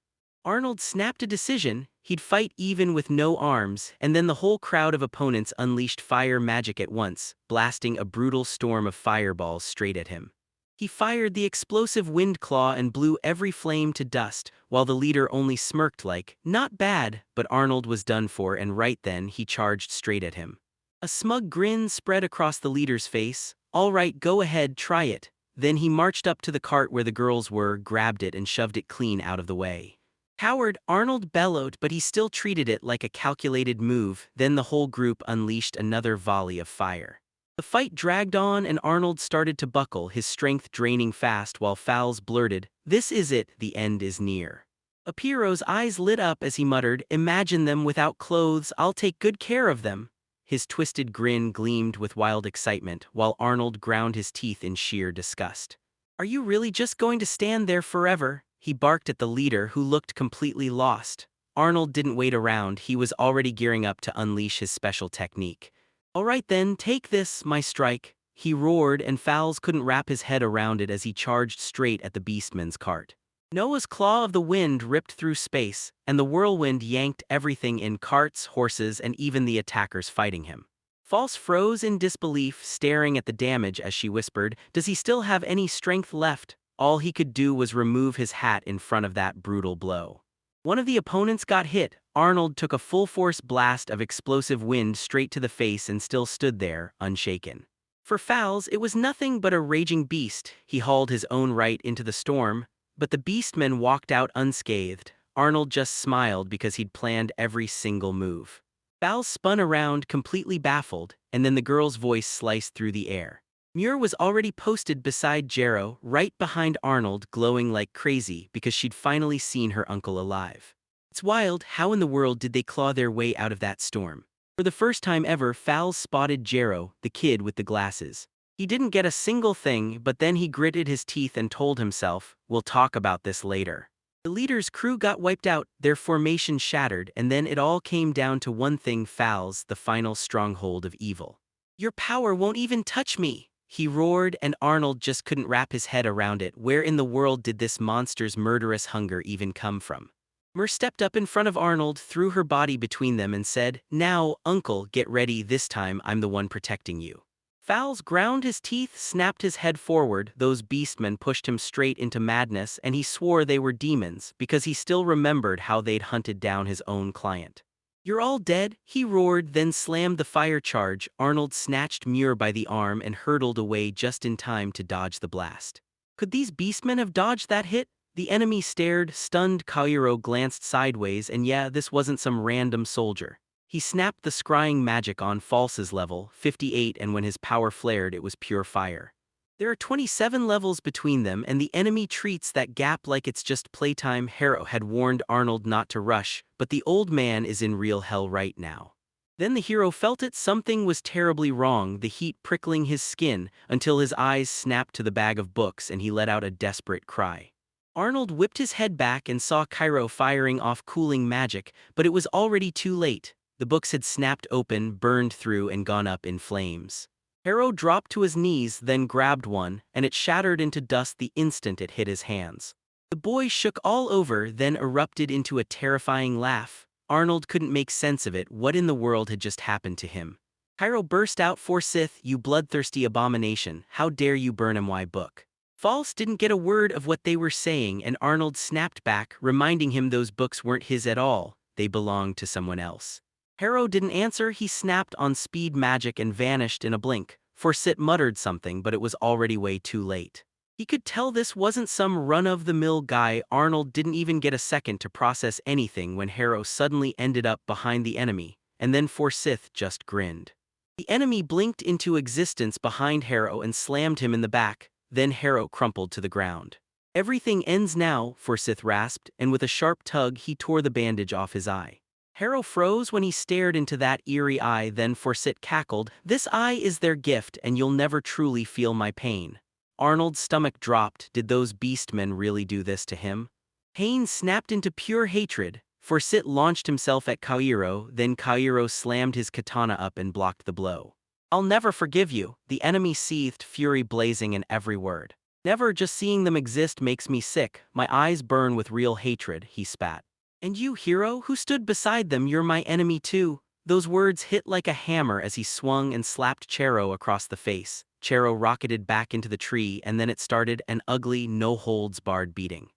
Arnold snapped a decision, he'd fight even with no arms, and then the whole crowd of opponents unleashed fire magic at once, blasting a brutal storm of fireballs straight at him. He fired the explosive wind claw and blew every flame to dust, while the leader only smirked like, "Not bad," but Arnold was done for, and right then he charged straight at him. A smug grin spread across the leader's face. "All right, go ahead, try it." Then he marched up to the cart where the girls were, grabbed it and shoved it clean out of the way. "Coward," Arnold bellowed, but he still treated it like a calculated move. Then the whole group unleashed another volley of fire. The fight dragged on and Arnold started to buckle, his strength draining fast, while Fowls blurted, "This is it, the end is near." Apiero's eyes lit up as he muttered, "Imagine them without clothes, I'll take good care of them." His twisted grin gleamed with wild excitement, while Arnold ground his teeth in sheer disgust. "Are you really just going to stand there forever?" he barked at the leader, who looked completely lost. Arnold didn't wait around, he was already gearing up to unleash his special technique. "All right then, take this, my strike," he roared, and Fowls couldn't wrap his head around it as he charged straight at the beastman's cart. Noah's claw of the wind ripped through space, and the whirlwind yanked everything in: carts, horses, and even the attackers fighting him. False froze in disbelief, staring at the damage as she whispered, "Does he still have any strength left?" All he could do was remove his hat in front of that brutal blow. One of the opponents got hit. Arnold took a full-force blast of explosive wind straight to the face and still stood there, unshaken. For Fowls, it was nothing but a raging beast. He hauled his own right into the storm, but the beastmen walked out unscathed. Arnold just smiled because he'd planned every single move. Fowls spun around, completely baffled, and then the girl's voice sliced through the air. Muir was already posted beside Jarrow, right behind Arnold, glowing like crazy because she'd finally seen her uncle alive. It's wild, how in the world did they claw their way out of that storm? For the first time ever, Fowls spotted Jarrow, the kid with the glasses. He didn't get a single thing, but then he gritted his teeth and told himself, "We'll talk about this later." The leader's crew got wiped out, their formation shattered, and then it all came down to one thing: Fowls, the final stronghold of evil. "Your power won't even touch me," he roared, and Arnold just couldn't wrap his head around it. Where in the world did this monster's murderous hunger even come from? Mer stepped up in front of Arnold, threw her body between them, and said, "Now, Uncle, get ready, this time I'm the one protecting you." Fowls ground his teeth, snapped his head forward. Those beastmen pushed him straight into madness, and he swore they were demons because he still remembered how they'd hunted down his own client. "You're all dead," he roared, then slammed the fire charge. Arnold snatched Muir by the arm and hurtled away just in time to dodge the blast. Could these beastmen have dodged that hit? The enemy stared, stunned. Cairo glanced sideways, and yeah, this wasn't some random soldier. He snapped the scrying magic on False's level, 58, and when his power flared, it was pure fire. There are 27 levels between them, and the enemy treats that gap like it's just playtime. Harrow had warned Arnold not to rush, but the old man is in real hell right now. Then the hero felt it. Something was terribly wrong, the heat prickling his skin, until his eyes snapped to the bag of books and he let out a desperate cry. Arnold whipped his head back and saw Cairo firing off cooling magic, but it was already too late. The books had snapped open, burned through, and gone up in flames. Harrow dropped to his knees, then grabbed one, and it shattered into dust the instant it hit his hands. The boy shook all over, then erupted into a terrifying laugh. Arnold couldn't make sense of it. What in the world had just happened to him? Cairo burst out, "Forsith, you bloodthirsty abomination, how dare you burn my book?" False didn't get a word of what they were saying, and Arnold snapped back, reminding him those books weren't his at all, they belonged to someone else. Harrow didn't answer, he snapped on speed magic and vanished in a blink. Forsyth muttered something, but it was already way too late. He could tell this wasn't some run-of-the-mill guy. Arnold didn't even get a second to process anything when Harrow suddenly ended up behind the enemy, and then Forsyth just grinned. The enemy blinked into existence behind Harrow and slammed him in the back, then Harrow crumpled to the ground. "Everything ends now," Forsyth rasped, and with a sharp tug he tore the bandage off his eye. Harrow froze when he stared into that eerie eye, then Forsyth cackled, "This eye is their gift, and you'll never truly feel my pain." Arnold's stomach dropped. Did those beastmen really do this to him? Pain snapped into pure hatred. Forsyth launched himself at Kairo, then Kairo slammed his katana up and blocked the blow. "I'll never forgive you," the enemy seethed, fury blazing in every word. "Never, just seeing them exist makes me sick, my eyes burn with real hatred," he spat. "And you, hero, who stood beside them, you're my enemy too." Those words hit like a hammer as he swung and slapped Chero across the face. Chero rocketed back into the tree, and then it started an ugly, no-holds-barred beating.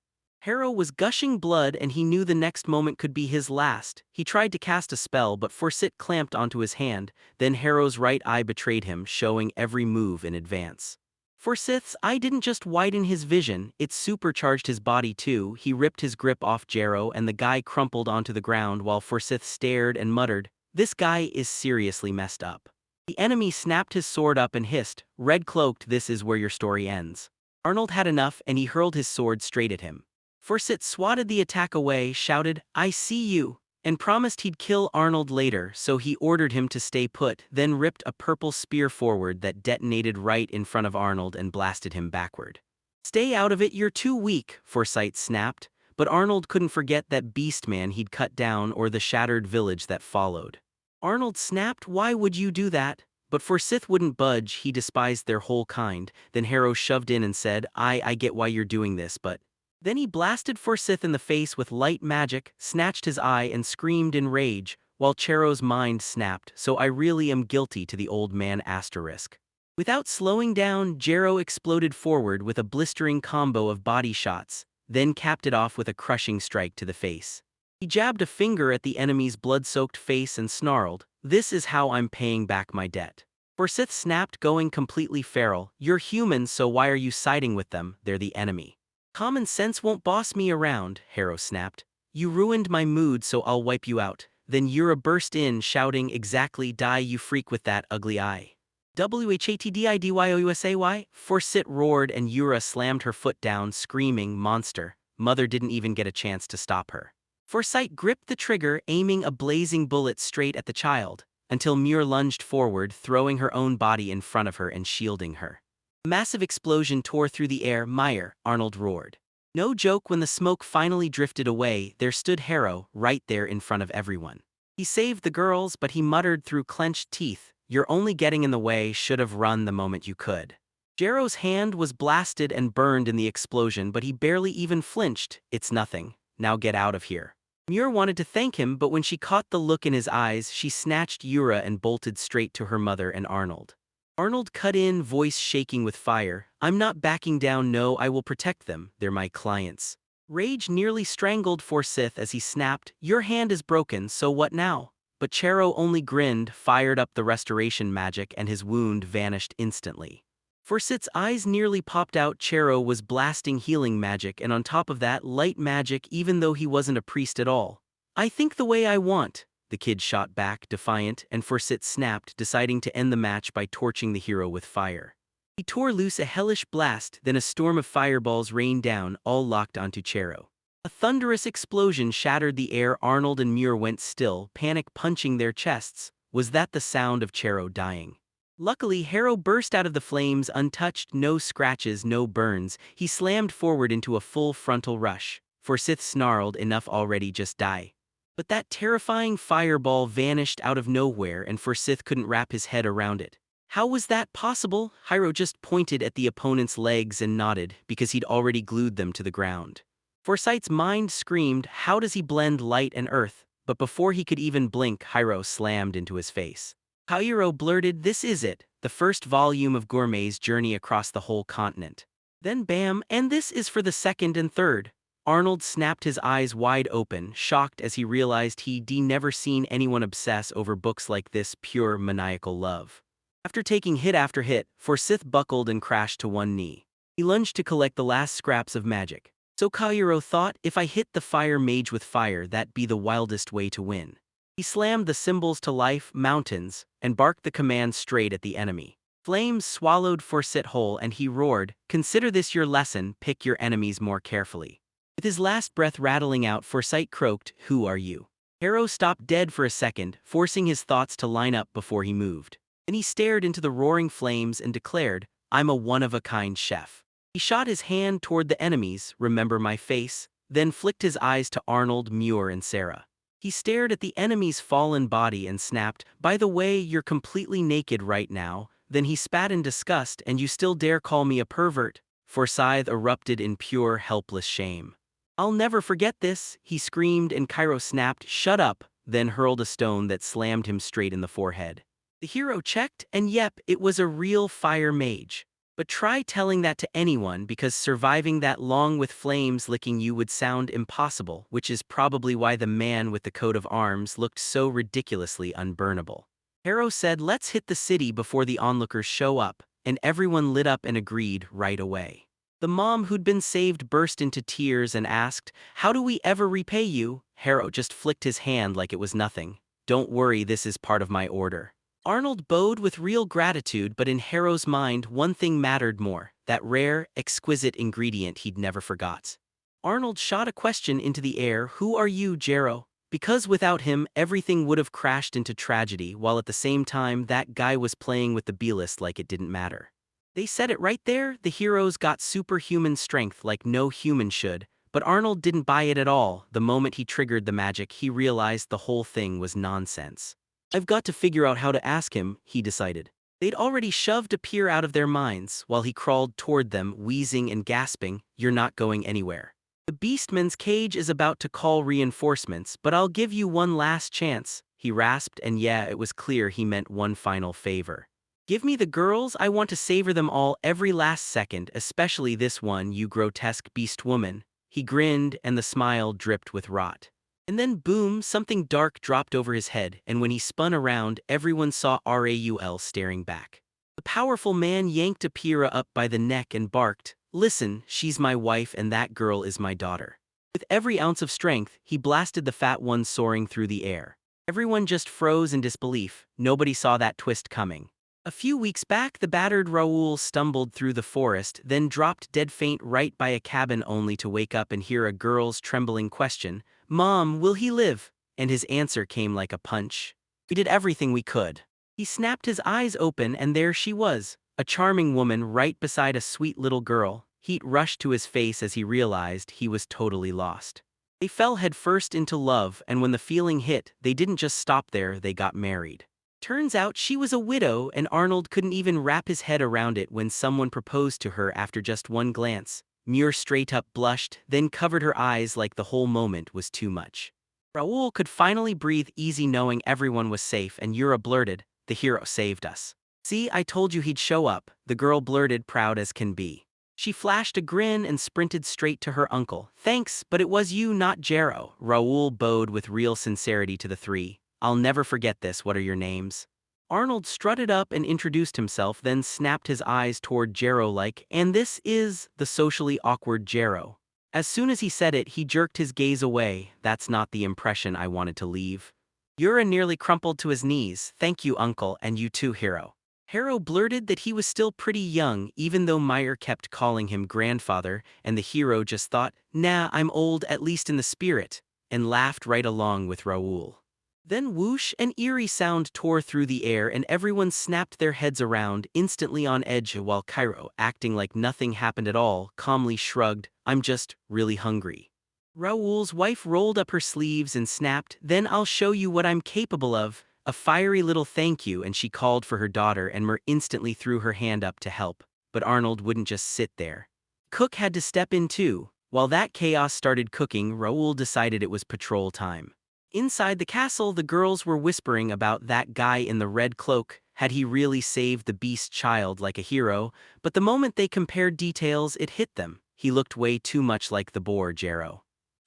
Harrow was gushing blood, and he knew the next moment could be his last. He tried to cast a spell, but Forsyth clamped onto his hand. Then Harrow's right eye betrayed him, showing every move in advance. Forsyth's eye didn't just widen his vision, it supercharged his body too. He ripped his grip off Jero, and the guy crumpled onto the ground while Forsyth stared and muttered, "This guy is seriously messed up." The enemy snapped his sword up and hissed, "Red-cloaked, this is where your story ends." Arnold had enough, and he hurled his sword straight at him. Forsyth swatted the attack away, shouted, "I see you," and promised he'd kill Arnold later, so he ordered him to stay put, then ripped a purple spear forward that detonated right in front of Arnold and blasted him backward. "Stay out of it, you're too weak," Forsyth snapped, but Arnold couldn't forget that beastman he'd cut down or the shattered village that followed. Arnold snapped, "Why would you do that?" But Forsyth wouldn't budge, he despised their whole kind. Then Harrow shoved in and said, I get why you're doing this, but... Then he blasted Forsyth in the face with light magic, snatched his eye and screamed in rage, while Chero's mind snapped, "So I really am guilty to the old man asterisk." Without slowing down, Jero exploded forward with a blistering combo of body shots, then capped it off with a crushing strike to the face. He jabbed a finger at the enemy's blood-soaked face and snarled, "This is how I'm paying back my debt." Forsyth snapped, going completely feral, "You're human, so why are you siding with them? They're the enemy." "Common sense won't boss me around," Harrow snapped. "You ruined my mood, so I'll wipe you out." Then Yura burst in, shouting, "Exactly, die you freak with that ugly eye." "WHATDIDYOUSAY?" Forsyth roared, and Yura slammed her foot down, screaming, "Monster." Mother didn't even get a chance to stop her. Forsyth gripped the trigger, aiming a blazing bullet straight at the child, until Muir lunged forward, throwing her own body in front of her and shielding her. A massive explosion tore through the air. "Meyer," Arnold roared. No joke, when the smoke finally drifted away, there stood Harrow, right there in front of everyone. He saved the girls, but he muttered through clenched teeth, "You're only getting in the way, should have run the moment you could." Jero's hand was blasted and burned in the explosion, but he barely even flinched. "It's nothing. Now get out of here." Muir wanted to thank him, but when she caught the look in his eyes, she snatched Yura and bolted straight to her mother and Arnold. Arnold cut in, voice shaking with fire, "I'm not backing down, no, I will protect them, they're my clients." Rage nearly strangled Forsyth as he snapped, "Your hand is broken, so what now?" But Chero only grinned, fired up the restoration magic, and his wound vanished instantly. Forsyth's eyes nearly popped out. Chero was blasting healing magic, and on top of that, light magic, even though he wasn't a priest at all. "I think the way I want," the kid shot back, defiant, and Forsyth snapped, deciding to end the match by torching the hero with fire. He tore loose a hellish blast, then a storm of fireballs rained down, all locked onto Chero. A thunderous explosion shattered the air. Arnold and Muir went still, panic punching their chests. Was that the sound of Chero dying? Luckily, Harrow burst out of the flames untouched, no scratches, no burns. He slammed forward into a full frontal rush. Forsyth snarled, "Enough already, just die." But that terrifying fireball vanished out of nowhere, and Forsyth couldn't wrap his head around it. How was that possible? Harrow just pointed at the opponent's legs and nodded, because he'd already glued them to the ground. Forsyth's mind screamed, how does he blend light and earth? But before he could even blink, Harrow slammed into his face. Kairo blurted, "This is it, the first volume of Gourmet's journey across the whole continent." Then bam, and this is for the second and third. Arnold snapped his eyes wide open, shocked as he realized he'd never seen anyone obsess over books like this pure maniacal love. After taking hit after hit, Forsyth buckled and crashed to one knee. He lunged to collect the last scraps of magic. So Kairo thought, if I hit the fire mage with fire, that'd be the wildest way to win. He slammed the symbols to life, mountains, and barked the command straight at the enemy. Flames swallowed Forsyth whole and he roared, "Consider this your lesson, pick your enemies more carefully." With his last breath rattling out, Forsyth croaked, "Who are you?" Harrow stopped dead for a second, forcing his thoughts to line up before he moved. Then he stared into the roaring flames and declared, "I'm a one-of-a-kind chef." He shot his hand toward the enemies, "Remember my face," then flicked his eyes to Arnold, Muir and Sarah. He stared at the enemy's fallen body and snapped, "By the way, you're completely naked right now." Then he spat in disgust, "And you still dare call me a pervert?" Forsyth erupted in pure, helpless shame. "I'll never forget this," he screamed, and Cairo snapped, "Shut up," then hurled a stone that slammed him straight in the forehead. The hero checked, and yep, it was a real fire mage. But try telling that to anyone, because surviving that long with flames licking you would sound impossible, which is probably why the man with the coat of arms looked so ridiculously unburnable. Harrow said, "Let's hit the city before the onlookers show up," and everyone lit up and agreed right away. The mom who'd been saved burst into tears and asked, "How do we ever repay you?" Harrow just flicked his hand like it was nothing. "Don't worry, this is part of my order." Arnold bowed with real gratitude, but in Harrow's mind one thing mattered more, that rare, exquisite ingredient he'd never forgot. Arnold shot a question into the air, "Who are you, Jarrow?" Because without him, everything would have crashed into tragedy, while at the same time that guy was playing with the B-list like it didn't matter. They said it right there, the heroes got superhuman strength like no human should, but Arnold didn't buy it at all. The moment he triggered the magic, he realized the whole thing was nonsense. "I've got to figure out how to ask him," he decided. They'd already shoved a peer out of their minds, while he crawled toward them, wheezing and gasping, "You're not going anywhere. The Beastman's cage is about to call reinforcements, but I'll give you one last chance," he rasped, and yeah, it was clear he meant one final favor. "Give me the girls, I want to savor them all every last second, especially this one, you grotesque beast woman." He grinned, and the smile dripped with rot. And then boom, something dark dropped over his head, and when he spun around, everyone saw Raul staring back. The powerful man yanked Apira up by the neck and barked, "Listen, she's my wife and that girl is my daughter." With every ounce of strength, he blasted the fat one soaring through the air. Everyone just froze in disbelief. Nobody saw that twist coming. A few weeks back, the battered Raoul stumbled through the forest, then dropped dead faint right by a cabin only to wake up and hear a girl's trembling question, "Mom, will he live?" And his answer came like a punch. "We did everything we could." He snapped his eyes open and there she was, a charming woman right beside a sweet little girl. Heat rushed to his face as he realized he was totally lost. They fell headfirst into love, and when the feeling hit, they didn't just stop there, they got married. Turns out she was a widow, and Arnold couldn't even wrap his head around it when someone proposed to her after just one glance. Muir straight up blushed, then covered her eyes like the whole moment was too much. Raoul could finally breathe easy knowing everyone was safe, and Yura blurted, "The hero saved us." "See, I told you he'd show up," the girl blurted, proud as can be. She flashed a grin and sprinted straight to her uncle. "Thanks, but it was you, not Jarrow." Raoul bowed with real sincerity to the three. "I'll never forget this, what are your names?" Arnold strutted up and introduced himself, then snapped his eyes toward Jarrow like, "And this is the socially awkward Jarrow." As soon as he said it, he jerked his gaze away. "That's not the impression I wanted to leave." Yura nearly crumpled to his knees. "Thank you, uncle, and you too, hero." Harrow blurted that he was still pretty young, even though Meyer kept calling him grandfather, and the hero just thought, "Nah, I'm old at least in the spirit," and laughed right along with Raoul. Then whoosh, an eerie sound tore through the air and everyone snapped their heads around, instantly on edge, while Cairo, acting like nothing happened at all, calmly shrugged, "I'm just really hungry." Raoul's wife rolled up her sleeves and snapped, "Then I'll show you what I'm capable of." A fiery little thank you, and she called for her daughter, and Mer instantly threw her hand up to help. But Arnold wouldn't just sit there. Cook had to step in too. While that chaos started cooking, Raoul decided it was patrol time. Inside the castle, the girls were whispering about that guy in the red cloak. Had he really saved the beast child like a hero? But the moment they compared details, it hit them. He looked way too much like the boar Jero.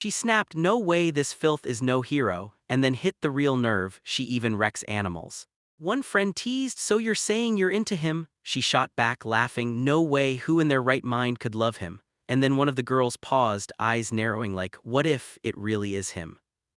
She snapped, "No way, this filth is no hero," and then hit the real nerve, "She even wrecks animals." One friend teased, "So you're saying you're into him?" She shot back, laughing, "No way, who in their right mind could love him?" And then one of the girls paused, eyes narrowing like, "What if it really is him?"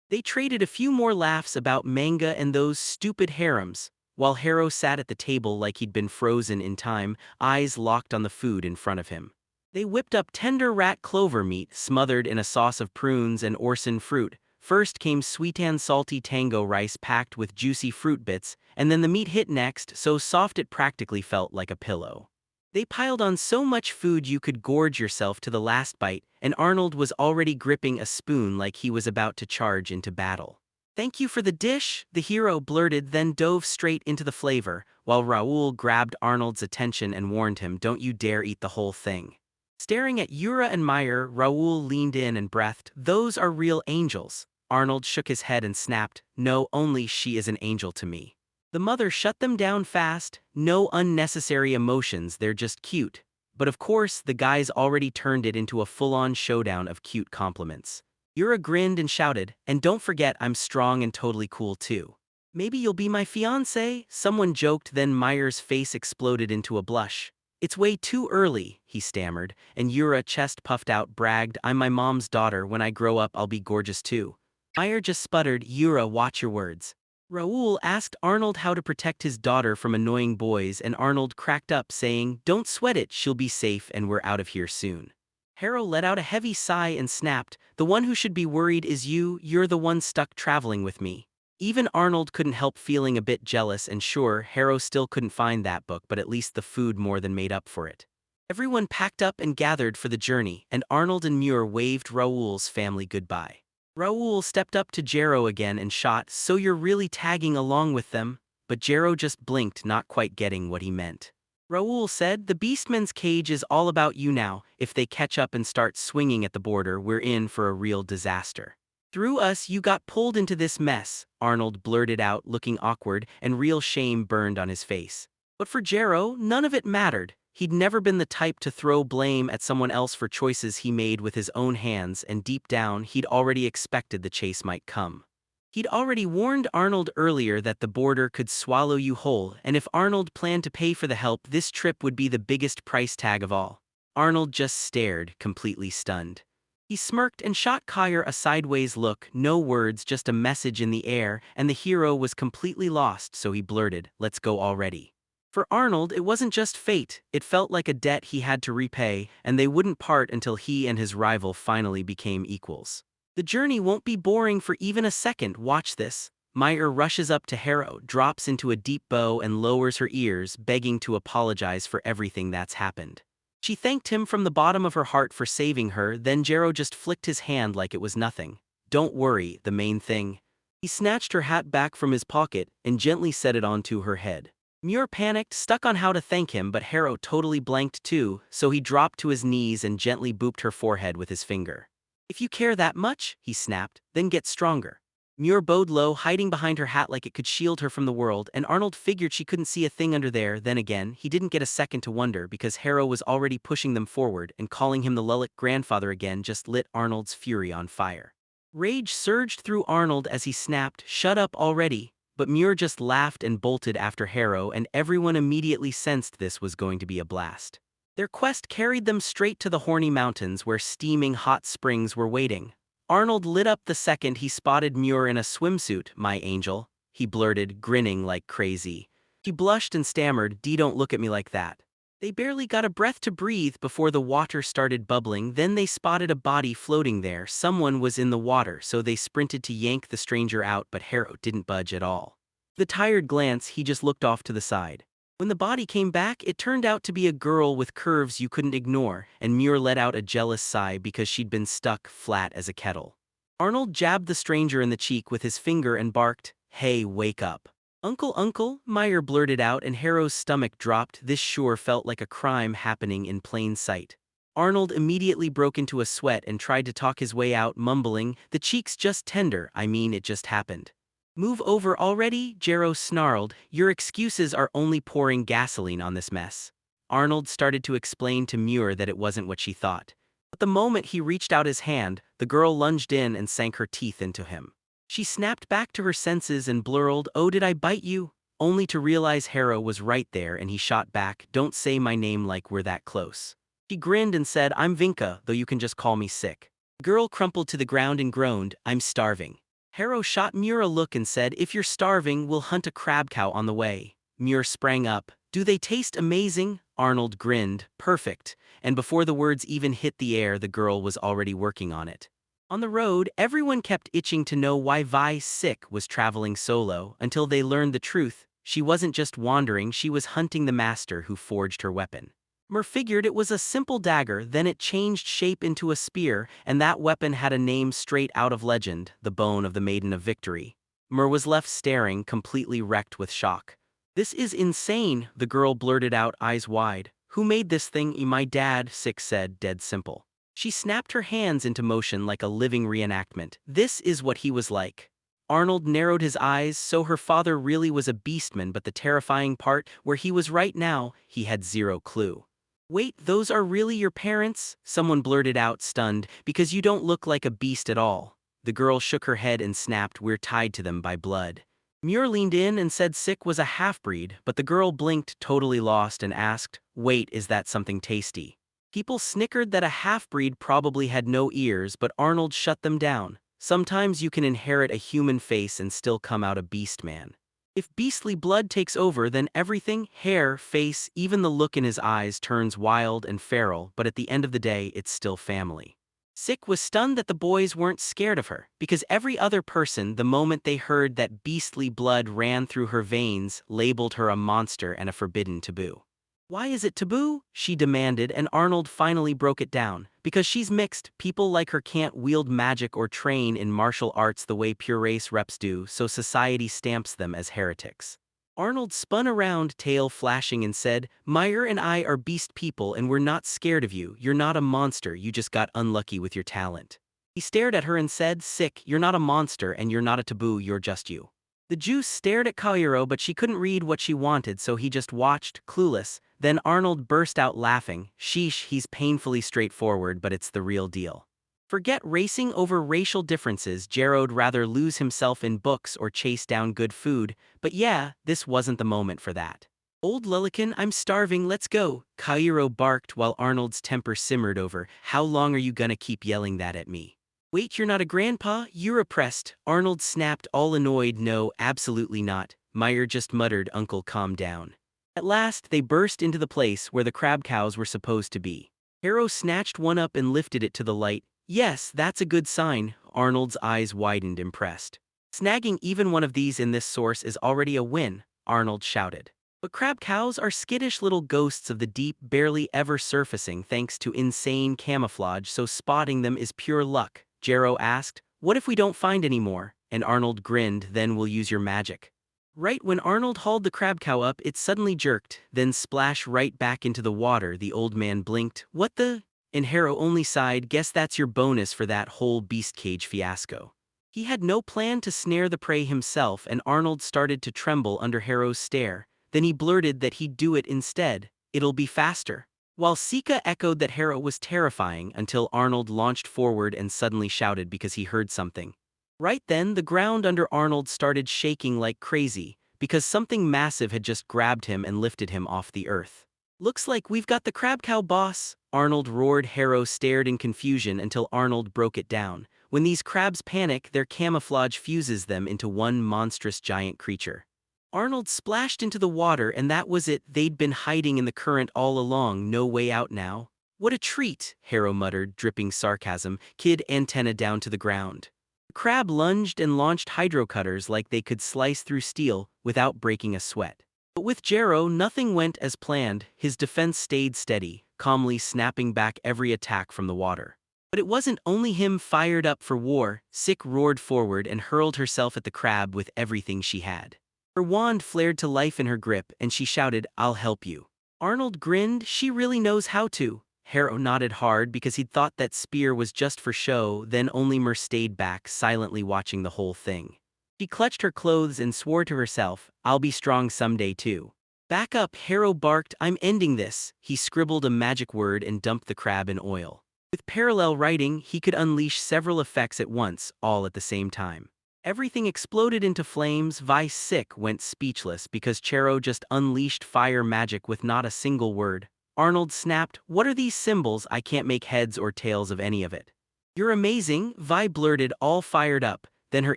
They traded a few more laughs about manga and those stupid harems, while Harrow sat at the table like he'd been frozen in time, eyes locked on the food in front of him. They whipped up tender rat clover meat smothered in a sauce of prunes and orson fruit. First came sweet and salty tango rice packed with juicy fruit bits, and then the meat hit next, so soft it practically felt like a pillow. They piled on so much food you could gorge yourself to the last bite, and Arnold was already gripping a spoon like he was about to charge into battle. "Thank you for the dish," the hero blurted, then dove straight into the flavor, while Raoul grabbed Arnold's attention and warned him, "Don't you dare eat the whole thing." Staring at Yura and Meyer, Raoul leaned in and breathed, "Those are real angels." Arnold shook his head and snapped, "No, only she is an angel to me." The mother shut them down fast, "No unnecessary emotions, they're just cute." But of course, the guys already turned it into a full-on showdown of cute compliments. Yura grinned and shouted, "And don't forget, I'm strong and totally cool too." "Maybe you'll be my fiancé," someone joked, then Meyer's face exploded into a blush. "It's way too early," he stammered, and Yura, chest puffed out, bragged, "I'm my mom's daughter, when I grow up I'll be gorgeous too." Meyer just sputtered, "Yura, watch your words." Raoul asked Arnold how to protect his daughter from annoying boys, and Arnold cracked up, saying, "Don't sweat it, she'll be safe and we're out of here soon." Harrow let out a heavy sigh and snapped, "The one who should be worried is you, you're the one stuck traveling with me." Even Arnold couldn't help feeling a bit jealous, and sure, Harrow still couldn't find that book, but at least the food more than made up for it. Everyone packed up and gathered for the journey, and Arnold and Muir waved Raoul's family goodbye. Raoul stepped up to Jero again and shot, "So you're really tagging along with them?" But Jero just blinked, not quite getting what he meant. Raoul said, "The Beastman's cage is all about you now. If they catch up and start swinging at the border, we're in for a real disaster." "Through us you got pulled into this mess," Arnold blurted out, looking awkward, and real shame burned on his face. But for Jero, none of it mattered. He'd never been the type to throw blame at someone else for choices he made with his own hands, and deep down, he'd already expected the chase might come. He'd already warned Arnold earlier that the border could swallow you whole, and if Arnold planned to pay for the help, this trip would be the biggest price tag of all. Arnold just stared, completely stunned. He smirked and shot Kyer a sideways look, no words, just a message in the air, and the hero was completely lost, so he blurted, "Let's go already." For Arnold, it wasn't just fate, it felt like a debt he had to repay, and they wouldn't part until he and his rival finally became equals. "The journey won't be boring for even a second, watch this." Meyer rushes up to Harrow, drops into a deep bow and lowers her ears, begging to apologize for everything that's happened. She thanked him from the bottom of her heart for saving her, then Jero just flicked his hand like it was nothing. "Don't worry, the main thing." He snatched her hat back from his pocket and gently set it onto her head. Muir panicked, stuck on how to thank him, but Harrow totally blanked too, so he dropped to his knees and gently booped her forehead with his finger. "If you care that much," he snapped, "then get stronger." Muir bowed low, hiding behind her hat like it could shield her from the world, and Arnold figured she couldn't see a thing under there. Then again, he didn't get a second to wonder, because Harrow was already pushing them forward, and calling him the Lullick grandfather again just lit Arnold's fury on fire. Rage surged through Arnold as he snapped, "Shut up already." But Muir just laughed and bolted after Harrow, and everyone immediately sensed this was going to be a blast. Their quest carried them straight to the Horny Mountains, where steaming hot springs were waiting. Arnold lit up the second he spotted Muir in a swimsuit. "My angel," he blurted, grinning like crazy. She blushed and stammered, "Dee, don't look at me like that." They barely got a breath to breathe before the water started bubbling, then they spotted a body floating there. Someone was in the water, so they sprinted to yank the stranger out, but Harrow didn't budge at all. With a tired glance, he just looked off to the side. When the body came back, it turned out to be a girl with curves you couldn't ignore, and Muir let out a jealous sigh because she'd been stuck flat as a kettle. Arnold jabbed the stranger in the cheek with his finger and barked, "Hey, wake up." Uncle, Meyer blurted out, and Harrow's stomach dropped. This sure felt like a crime happening in plain sight. Arnold immediately broke into a sweat and tried to talk his way out, mumbling, "The cheek's just tender, I mean it just happened." "Move over already," Jero snarled, "your excuses are only pouring gasoline on this mess." Arnold started to explain to Muir that it wasn't what she thought. But the moment he reached out his hand, the girl lunged in and sank her teeth into him. She snapped back to her senses and blurted, "Oh, did I bite you?" only to realize Harrow was right there, and he shot back, "Don't say my name like we're that close." She grinned and said, "I'm Vinka, though you can just call me Sick." The girl crumpled to the ground and groaned, "I'm starving." Harrow shot Muir a look and said, "If you're starving, we'll hunt a crab cow on the way." Muir sprang up. "Do they taste amazing?" Arnold grinned, "Perfect." And before the words even hit the air, the girl was already working on it. On the road, everyone kept itching to know why Vi Sick was traveling solo, until they learned the truth. She wasn't just wandering, she was hunting the master who forged her weapon. Mer figured it was a simple dagger, then it changed shape into a spear, and that weapon had a name straight out of legend, the Bone of the Maiden of Victory. Mer was left staring, completely wrecked with shock. "This is insane," the girl blurted out, eyes wide. "Who made this thing?" "My dad," Sick said, dead simple. She snapped her hands into motion like a living reenactment. "This is what he was like." Arnold narrowed his eyes, so her father really was a beastman, but the terrifying part, where he was right now, he had zero clue. "Wait, those are really your parents?" someone blurted out, stunned, "because you don't look like a beast at all." The girl shook her head and snapped, "We're tied to them by blood." Muir leaned in and said Sick was a half-breed, but the girl blinked, totally lost, and asked, "Wait, is that something tasty?" People snickered that a half-breed probably had no ears, but Arnold shut them down. "Sometimes you can inherit a human face and still come out a beast man. If beastly blood takes over, then everything, hair, face, even the look in his eyes turns wild and feral, but at the end of the day, it's still family." Sick was stunned that the boys weren't scared of her, because every other person, the moment they heard that beastly blood ran through her veins, labeled her a monster and a forbidden taboo. "Why is it taboo?" she demanded, and Arnold finally broke it down. "Because she's mixed, people like her can't wield magic or train in martial arts the way pure race reps do, so society stamps them as heretics." Arnold spun around, tail flashing, and said, "Meyer and I are beast people and we're not scared of you. You're not a monster, you just got unlucky with your talent." He stared at her and said, "Sick, you're not a monster and you're not a taboo, you're just you." The Jew stared at Kairo, but she couldn't read what she wanted, so he just watched, clueless. Then Arnold burst out laughing. "Sheesh, he's painfully straightforward, but it's the real deal. Forget racing over racial differences. Jaro'd rather lose himself in books or chase down good food, but yeah, this wasn't the moment for that." "Old Lillican, I'm starving, let's go," Kairo barked while Arnold's temper simmered over, "How long are you gonna keep yelling that at me?" "Wait, you're not a grandpa, you're oppressed," Arnold snapped, all annoyed. "No, absolutely not." Meyer just muttered, "Uncle, calm down." At last, they burst into the place where the crab cows were supposed to be. Harrow snatched one up and lifted it to the light. "Yes, that's a good sign." Arnold's eyes widened, impressed. "Snagging even one of these in this source is already a win," Arnold shouted. "But crab cows are skittish little ghosts of the deep, barely ever surfacing thanks to insane camouflage, so spotting them is pure luck." Jero asked, "What if we don't find any more?" And Arnold grinned, "Then we'll use your magic." Right when Arnold hauled the crab cow up, it suddenly jerked, then splashed right back into the water. The old man blinked. "What the?" And Harrow only sighed, "Guess that's your bonus for that whole beast cage fiasco." He had no plan to snare the prey himself, and Arnold started to tremble under Harrow's stare. Then he blurted that he'd do it instead. "It'll be faster." While Sika echoed that Harrow was terrifying, until Arnold launched forward and suddenly shouted because he heard something. Right then, the ground under Arnold started shaking like crazy, because something massive had just grabbed him and lifted him off the earth. "Looks like we've got the crab cow, boss," Arnold roared. Harrow stared in confusion until Arnold broke it down. When these crabs panic, their camouflage fuses them into one monstrous giant creature. Arnold splashed into the water, and that was it. They'd been hiding in the current all along, no way out now. "What a treat," Harrow muttered, dripping sarcasm, kid antenna down to the ground. The crab lunged and launched hydrocutters like they could slice through steel without breaking a sweat. But with Jero, nothing went as planned. His defense stayed steady, calmly snapping back every attack from the water. But it wasn't only him fired up for war. Sick roared forward and hurled herself at the crab with everything she had. Her wand flared to life in her grip, and she shouted, "I'll help you." Arnold grinned. "She really knows how to." Harrow nodded hard because he'd thought that spear was just for show, then only Mer stayed back, silently watching the whole thing. She clutched her clothes and swore to herself, I'll be strong someday too. Back up, Harrow barked, I'm ending this. He scribbled a magic word and dumped the crab in oil. With parallel writing, he could unleash several effects at once, all at the same time. Everything exploded into flames. Vi sick went speechless because Chero just unleashed fire magic with not a single word. Arnold snapped, what are these symbols? I can't make heads or tails of any of it. You're amazing, Vi blurted, all fired up, then her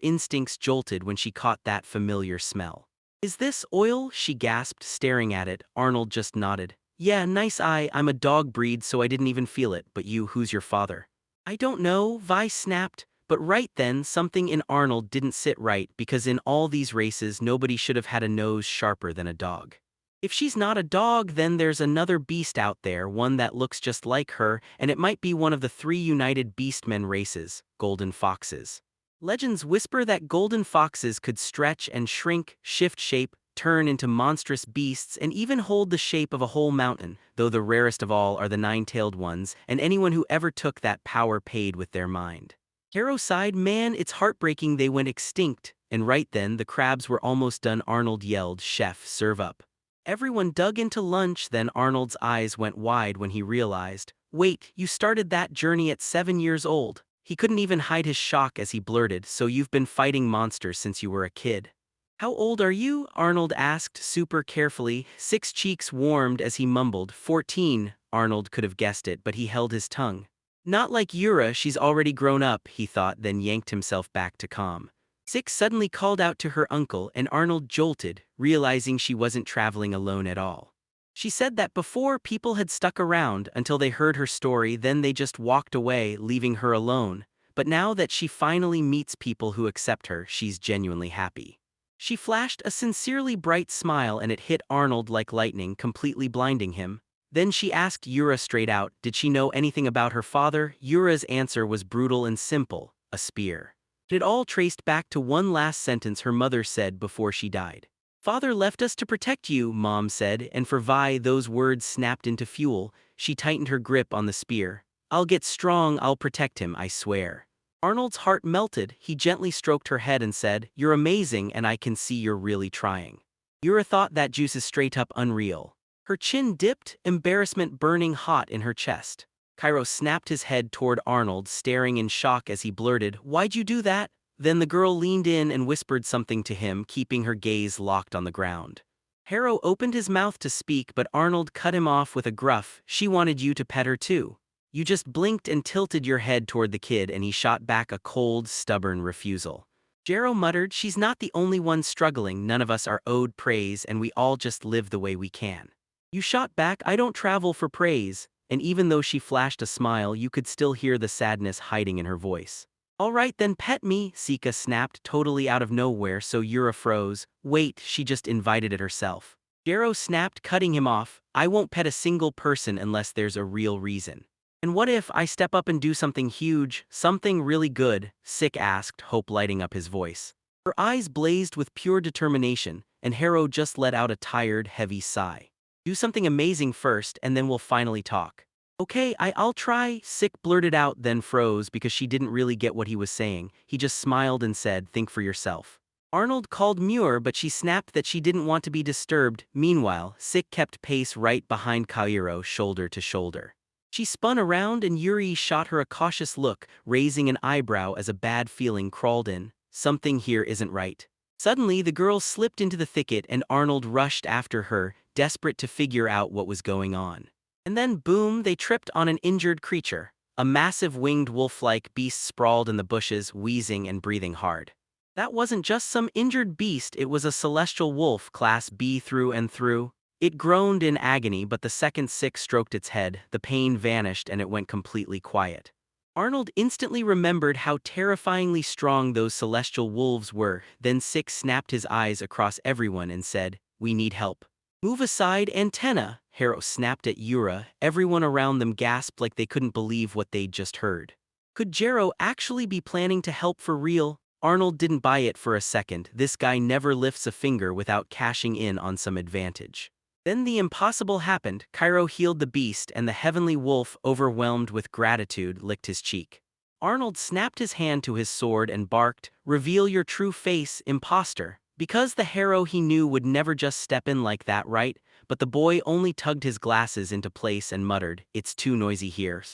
instincts jolted when she caught that familiar smell. Is this oil? She gasped, staring at it. Arnold just nodded. Yeah, nice eye, I'm a dog breed so I didn't even feel it, but you, who's your father? I don't know, Vi snapped. But right then, something in Arnold didn't sit right because in all these races nobody should have had a nose sharper than a dog. If she's not a dog, then there's another beast out there, one that looks just like her, and it might be one of the 3 united beastmen races, golden foxes. Legends whisper that golden foxes could stretch and shrink, shift shape, turn into monstrous beasts, and even hold the shape of a whole mountain, though the rarest of all are the 9-tailed ones, and anyone who ever took that power paid with their mind. Harrow sighed, man, it's heartbreaking they went extinct, and right then the crabs were almost done. Arnold yelled, chef, serve up. Everyone dug into lunch, then Arnold's eyes went wide when he realized, wait, you started that journey at 7 years old. He couldn't even hide his shock as he blurted, so you've been fighting monsters since you were a kid. How old are you? Arnold asked super carefully. Six cheeks warmed as he mumbled, 14. Arnold could have guessed it, but he held his tongue. Not like Yura, she's already grown up, he thought, then yanked himself back to calm. Six suddenly called out to her uncle, and Arnold jolted, realizing she wasn't traveling alone at all. She said that before people had stuck around until they heard her story, then they just walked away, leaving her alone. But now that she finally meets people who accept her, she's genuinely happy. She flashed a sincerely bright smile and it hit Arnold like lightning, completely blinding him. Then she asked Yura straight out, did she know anything about her father? Yura's answer was brutal and simple, a spear. It all traced back to one last sentence her mother said before she died. Father left us to protect you, Mom said, and for Vi those words snapped into fuel. She tightened her grip on the spear. I'll get strong, I'll protect him, I swear. Arnold's heart melted. He gently stroked her head and said, you're amazing and I can see you're really trying. Yura thought that juice is straight up unreal. Her chin dipped, embarrassment burning hot in her chest. Cairo snapped his head toward Arnold, staring in shock as he blurted, why'd you do that? Then the girl leaned in and whispered something to him, keeping her gaze locked on the ground. Harrow opened his mouth to speak, but Arnold cut him off with a gruff, she wanted you to pet her too. You just blinked and tilted your head toward the kid, and he shot back a cold, stubborn refusal. Jero muttered, she's not the only one struggling, none of us are owed praise and we all just live the way we can. You shot back, I don't travel for praise, and even though she flashed a smile, you could still hear the sadness hiding in her voice. All right then, pet me, Sika snapped, totally out of nowhere, so Yura froze. Wait, she just invited it herself. Jero snapped, cutting him off, I won't pet a single person unless there's a real reason. And what if I step up and do something huge, something really good? Sick asked, hope lighting up his voice. Her eyes blazed with pure determination, and Harrow just let out a tired, heavy sigh. Do something amazing first, and then we'll finally talk. Okay, I'll try, Sick blurted out, then froze because she didn't really get what he was saying. He just smiled and said, think for yourself. Arnold called Muir, but she snapped that she didn't want to be disturbed. Meanwhile, Sick kept pace right behind Kairo, shoulder to shoulder. She spun around and Yuri shot her a cautious look, raising an eyebrow as a bad feeling crawled in. Something here isn't right. Suddenly, the girl slipped into the thicket and Arnold rushed after her, desperate to figure out what was going on. And then boom, they tripped on an injured creature. A massive winged wolf-like beast sprawled in the bushes, wheezing and breathing hard. That wasn't just some injured beast, it was a celestial wolf, class B through and through. It groaned in agony, but the second Sick stroked its head, the pain vanished and it went completely quiet. Arnold instantly remembered how terrifyingly strong those celestial wolves were, then Sick snapped his eyes across everyone and said, we need help. Move aside, Antenna, Harrow snapped at Yura. Everyone around them gasped like they couldn't believe what they'd just heard. Could Jero actually be planning to help for real? Arnold didn't buy it for a second. This guy never lifts a finger without cashing in on some advantage. Then the impossible happened. Cairo healed the beast and the heavenly wolf, overwhelmed with gratitude, licked his cheek. Arnold snapped his hand to his sword and barked, "Reveal your true face, imposter." Because the hero he knew would never just step in like that, right? But the boy only tugged his glasses into place and muttered, "It's too noisy here."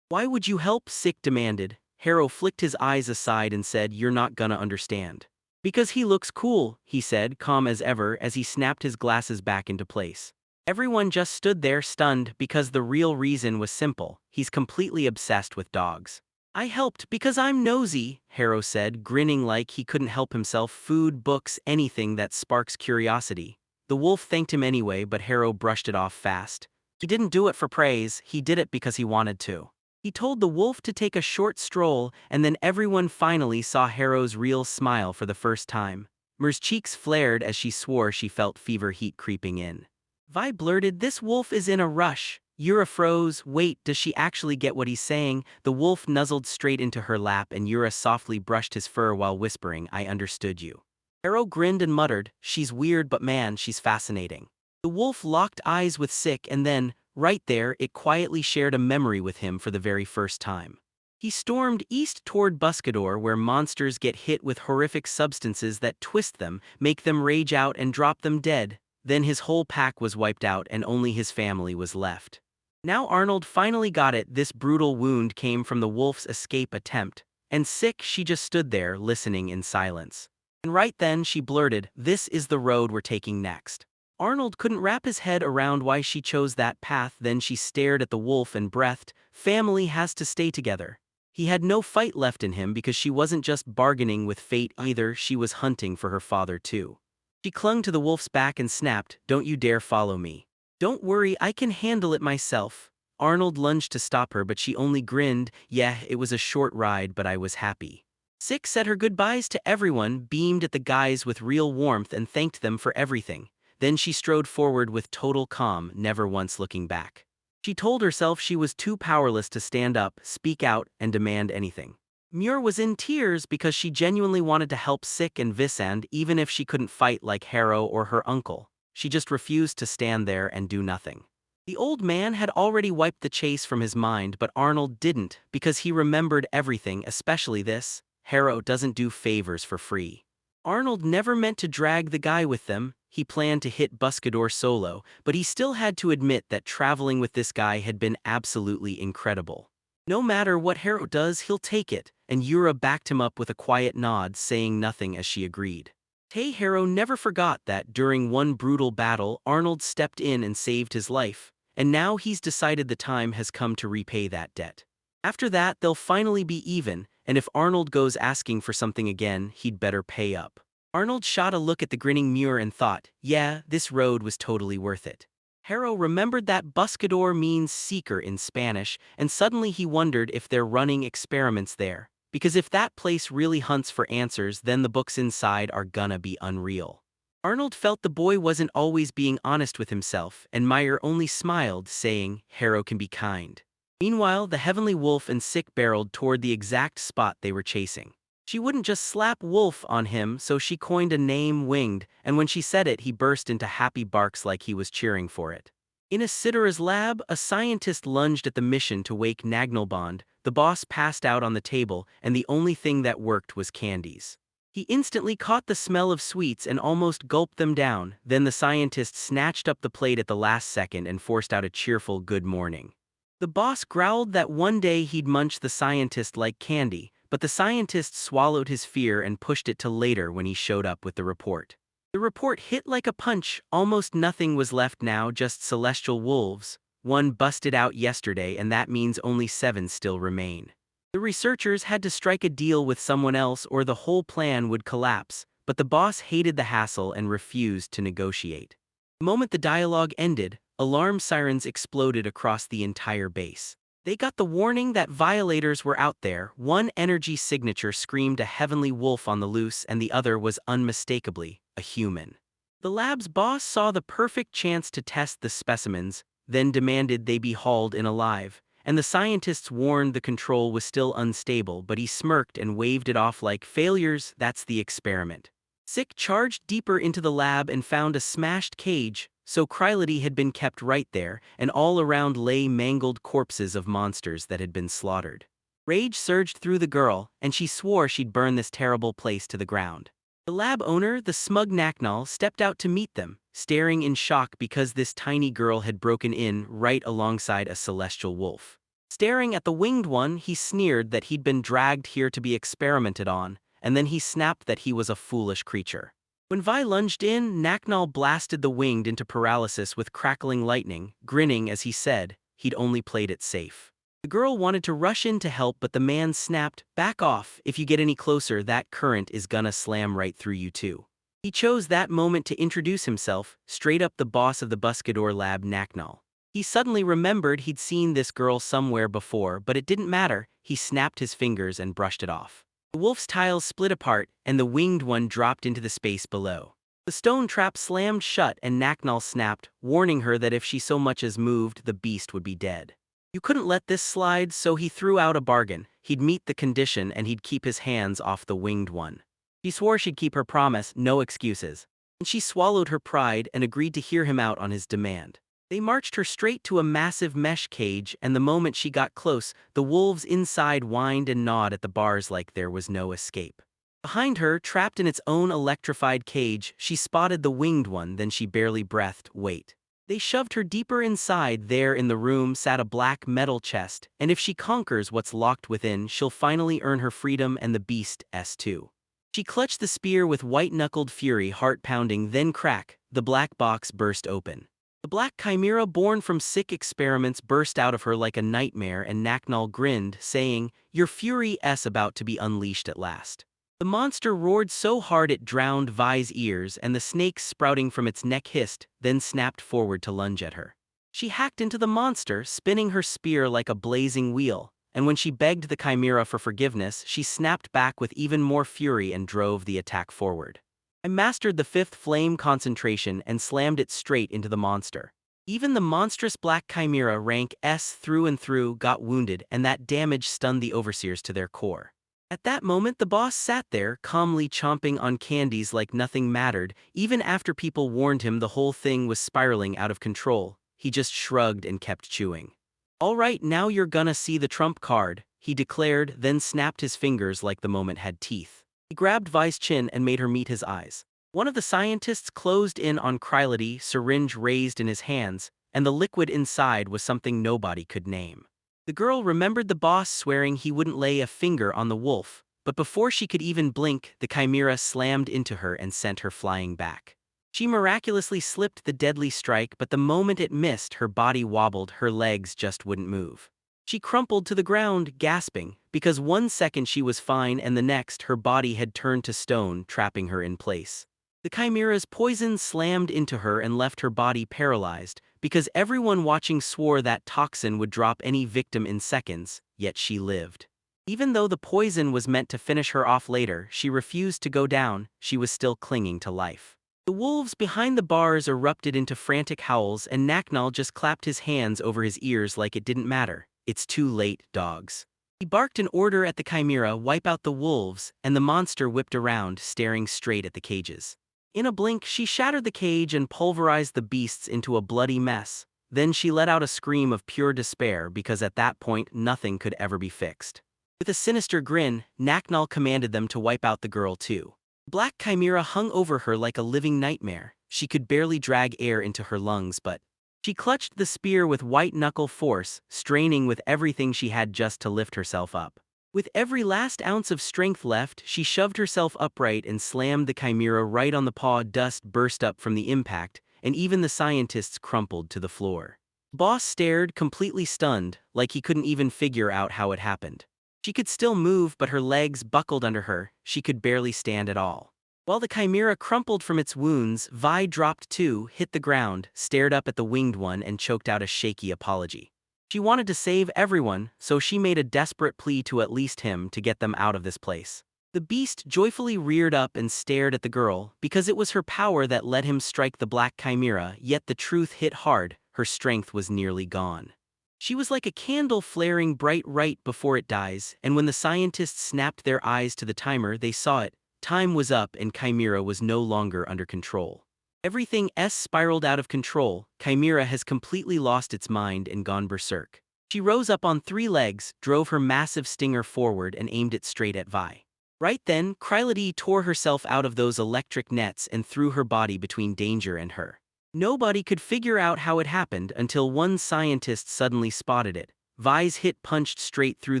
"Why would you help?" Sick demanded. Harrow flicked his eyes aside and said, "You're not gonna understand." "Because he looks cool," he said, calm as ever as he snapped his glasses back into place. Everyone just stood there stunned because the real reason was simple: he's completely obsessed with dogs. "I helped because I'm nosy," Harrow said, grinning like he couldn't help himself. "Food, books, anything that sparks curiosity." The wolf thanked him anyway, but Harrow brushed it off fast. He didn't do it for praise, he did it because he wanted to. He told the wolf to take a short stroll, and then everyone finally saw Harrow's real smile for the first time. Mer's cheeks flared as she swore she felt fever heat creeping in. Vi blurted, "This wolf is in a rush." Yura froze. Wait, does she actually get what he's saying? The wolf nuzzled straight into her lap and Yura softly brushed his fur while whispering, "I understood you." Harrow grinned and muttered, "She's weird but man, she's fascinating." The wolf locked eyes with Sick and then, right there, it quietly shared a memory with him for the very first time. He stormed east toward Buscador, where monsters get hit with horrific substances that twist them, make them rage out and drop them dead. Then his whole pack was wiped out and only his family was left. Now Arnold finally got it. This brutal wound came from the wolf's escape attempt. And Sick, she just stood there, listening in silence. And right then she blurted, "This is the road we're taking next." Arnold couldn't wrap his head around why she chose that path. Then she stared at the wolf and breathed, "Family has to stay together." He had no fight left in him because she wasn't just bargaining with fate either, she was hunting for her father too. She clung to the wolf's back and snapped, "Don't you dare follow me." "Don't worry, I can handle it myself." Arnold lunged to stop her but she only grinned, "Yeah, it was a short ride but I was happy." Sick said her goodbyes to everyone, beamed at the guys with real warmth and thanked them for everything. Then she strode forward with total calm, never once looking back. She told herself she was too powerless to stand up, speak out, and demand anything. Muir was in tears because she genuinely wanted to help Sick and Visand even if she couldn't fight like Harrow or her uncle. She just refused to stand there and do nothing. The old man had already wiped the chase from his mind, but Arnold didn't because he remembered everything, especially this: Harrow doesn't do favors for free. Arnold never meant to drag the guy with them. He planned to hit Buscador solo, but he still had to admit that traveling with this guy had been absolutely incredible. No matter what Harrow does, he'll take it, and Yura backed him up with a quiet nod, saying nothing as she agreed. Harrow never forgot that during one brutal battle, Arnold stepped in and saved his life, and now he's decided the time has come to repay that debt. After that, they'll finally be even, and if Arnold goes asking for something again, he'd better pay up. Arnold shot a look at the grinning Muir and thought, yeah, this road was totally worth it. Harrow remembered that buscador means seeker in Spanish, and suddenly he wondered if they're running experiments there. Because if that place really hunts for answers, then the books inside are gonna be unreal. Arnold felt the boy wasn't always being honest with himself, and Meyer only smiled, saying, Harrow can be kind. Meanwhile, the heavenly wolf and Sick barreled toward the exact spot they were chasing. She wouldn't just slap wolf on him, so she coined a name, Winged, and when she said it, he burst into happy barks like he was cheering for it. In Asidara's lab, a scientist lunged at the mission to wake Nagnalbond. The boss passed out on the table, and the only thing that worked was candies. He instantly caught the smell of sweets and almost gulped them down. Then the scientist snatched up the plate at the last second and forced out a cheerful good morning. The boss growled that one day he'd munch the scientist like candy, but the scientist swallowed his fear and pushed it to later when he showed up with the report. The report hit like a punch. Almost nothing was left now, just celestial wolves. One busted out yesterday, and that means only 7 still remain. The researchers had to strike a deal with someone else or the whole plan would collapse, but the boss hated the hassle and refused to negotiate. The moment the dialogue ended, alarm sirens exploded across the entire base. They got the warning that violators were out there. One energy signature screamed a heavenly wolf on the loose, and the other was unmistakably a human. The lab's boss saw the perfect chance to test the specimens, then demanded they be hauled in alive, and the scientists warned the control was still unstable, but he smirked and waved it off like failures. That's the experiment. Sick charged deeper into the lab and found a smashed cage. so Krylody had been kept right there, and all around lay mangled corpses of monsters that had been slaughtered. Rage surged through the girl, and she swore she'd burn this terrible place to the ground. The lab owner, the smug Naknal, stepped out to meet them, staring in shock because this tiny girl had broken in right alongside a celestial wolf. Staring at the winged one, he sneered that he'd been dragged here to be experimented on, and then he snapped that he was a foolish creature. When Vi lunged in, Naknal blasted the winged into paralysis with crackling lightning, grinning as he said he'd only played it safe. The girl wanted to rush in to help, but the man snapped, "Back off, if you get any closer that current is gonna slam right through you too." He chose that moment to introduce himself, straight up the boss of the Buscador lab, Naknal. He suddenly remembered he'd seen this girl somewhere before, but it didn't matter. He snapped his fingers and brushed it off. The wolf's tiles split apart, and the winged one dropped into the space below. The stone trap slammed shut and Naknal snapped, warning her that if she so much as moved, the beast would be dead. You couldn't let this slide, so he threw out a bargain. He'd meet the condition and he'd keep his hands off the winged one. She swore she'd keep her promise, no excuses. And she swallowed her pride and agreed to hear him out on his demand. They marched her straight to a massive mesh cage, and the moment she got close, the wolves inside whined and gnawed at the bars like there was no escape. Behind her, trapped in its own electrified cage, she spotted the winged one, then she barely breathed, "Wait." They shoved her deeper inside. There in the room sat a black metal chest, and if she conquers what's locked within, she'll finally earn her freedom and the beast's too. She clutched the spear with white-knuckled fury, heart pounding, then crack, the black box burst open. The black chimera born from sick experiments burst out of her like a nightmare, and Naknal grinned, saying, "Your fury's about to be unleashed at last." The monster roared so hard it drowned Vi's ears, and the snake sprouting from its neck hissed, then snapped forward to lunge at her. She hacked into the monster, spinning her spear like a blazing wheel, and when she begged the chimera for forgiveness, she snapped back with even more fury and drove the attack forward. I mastered the fifth flame concentration and slammed it straight into the monster. Even the monstrous black chimera rank S through and through got wounded, and that damage stunned the overseers to their core. At that moment, the boss sat there, calmly chomping on candies like nothing mattered. Even after people warned him the whole thing was spiraling out of control, he just shrugged and kept chewing. "All right, now you're gonna see the trump card," he declared, then snapped his fingers like the moment had teeth. He grabbed Vi's chin and made her meet his eyes. One of the scientists closed in on Krylody, syringe raised in his hands, and the liquid inside was something nobody could name. The girl remembered the boss swearing he wouldn't lay a finger on the wolf, but before she could even blink, the chimera slammed into her and sent her flying back. She miraculously slipped the deadly strike, but the moment it missed, her body wobbled, her legs just wouldn't move. She crumpled to the ground, gasping, because 1 second she was fine and the next her body had turned to stone, trapping her in place. The chimera's poison slammed into her and left her body paralyzed, because everyone watching swore that toxin would drop any victim in seconds, yet she lived. Even though the poison was meant to finish her off later, she refused to go down. She was still clinging to life. The wolves behind the bars erupted into frantic howls, and Naknal just clapped his hands over his ears like it didn't matter. "It's too late, dogs." He barked an order at the chimera, "Wipe out the wolves," and the monster whipped around, staring straight at the cages. In a blink, she shattered the cage and pulverized the beasts into a bloody mess. Then she let out a scream of pure despair, because at that point nothing could ever be fixed. With a sinister grin, Naknal commanded them to wipe out the girl too. Black chimera hung over her like a living nightmare. She could barely drag air into her lungs, but she clutched the spear with white-knuckle force, straining with everything she had just to lift herself up. With every last ounce of strength left, she shoved herself upright and slammed the chimera right on the paw. Dust burst up from the impact, and even the scientists crumpled to the floor. Boss stared, completely stunned, like he couldn't even figure out how it happened. She could still move, but her legs buckled under her. She could barely stand at all. While the chimera crumpled from its wounds, Vi dropped too, hit the ground, stared up at the winged one, and choked out a shaky apology. She wanted to save everyone, so she made a desperate plea to at least him to get them out of this place. The beast joyfully reared up and stared at the girl, because it was her power that let him strike the black chimera, yet the truth hit hard, her strength was nearly gone. She was like a candle flaring bright right before it dies, and when the scientists snapped their eyes to the timer, they saw it. Time was up and chimera was no longer under control. Everything spiraled out of control. Chimera has completely lost its mind and gone berserk. She rose up on 3 legs, drove her massive stinger forward and aimed it straight at Vi. Right then, Krylody tore herself out of those electric nets and threw her body between Danger and her. Nobody could figure out how it happened until one scientist suddenly spotted it. Vi's hit punched straight through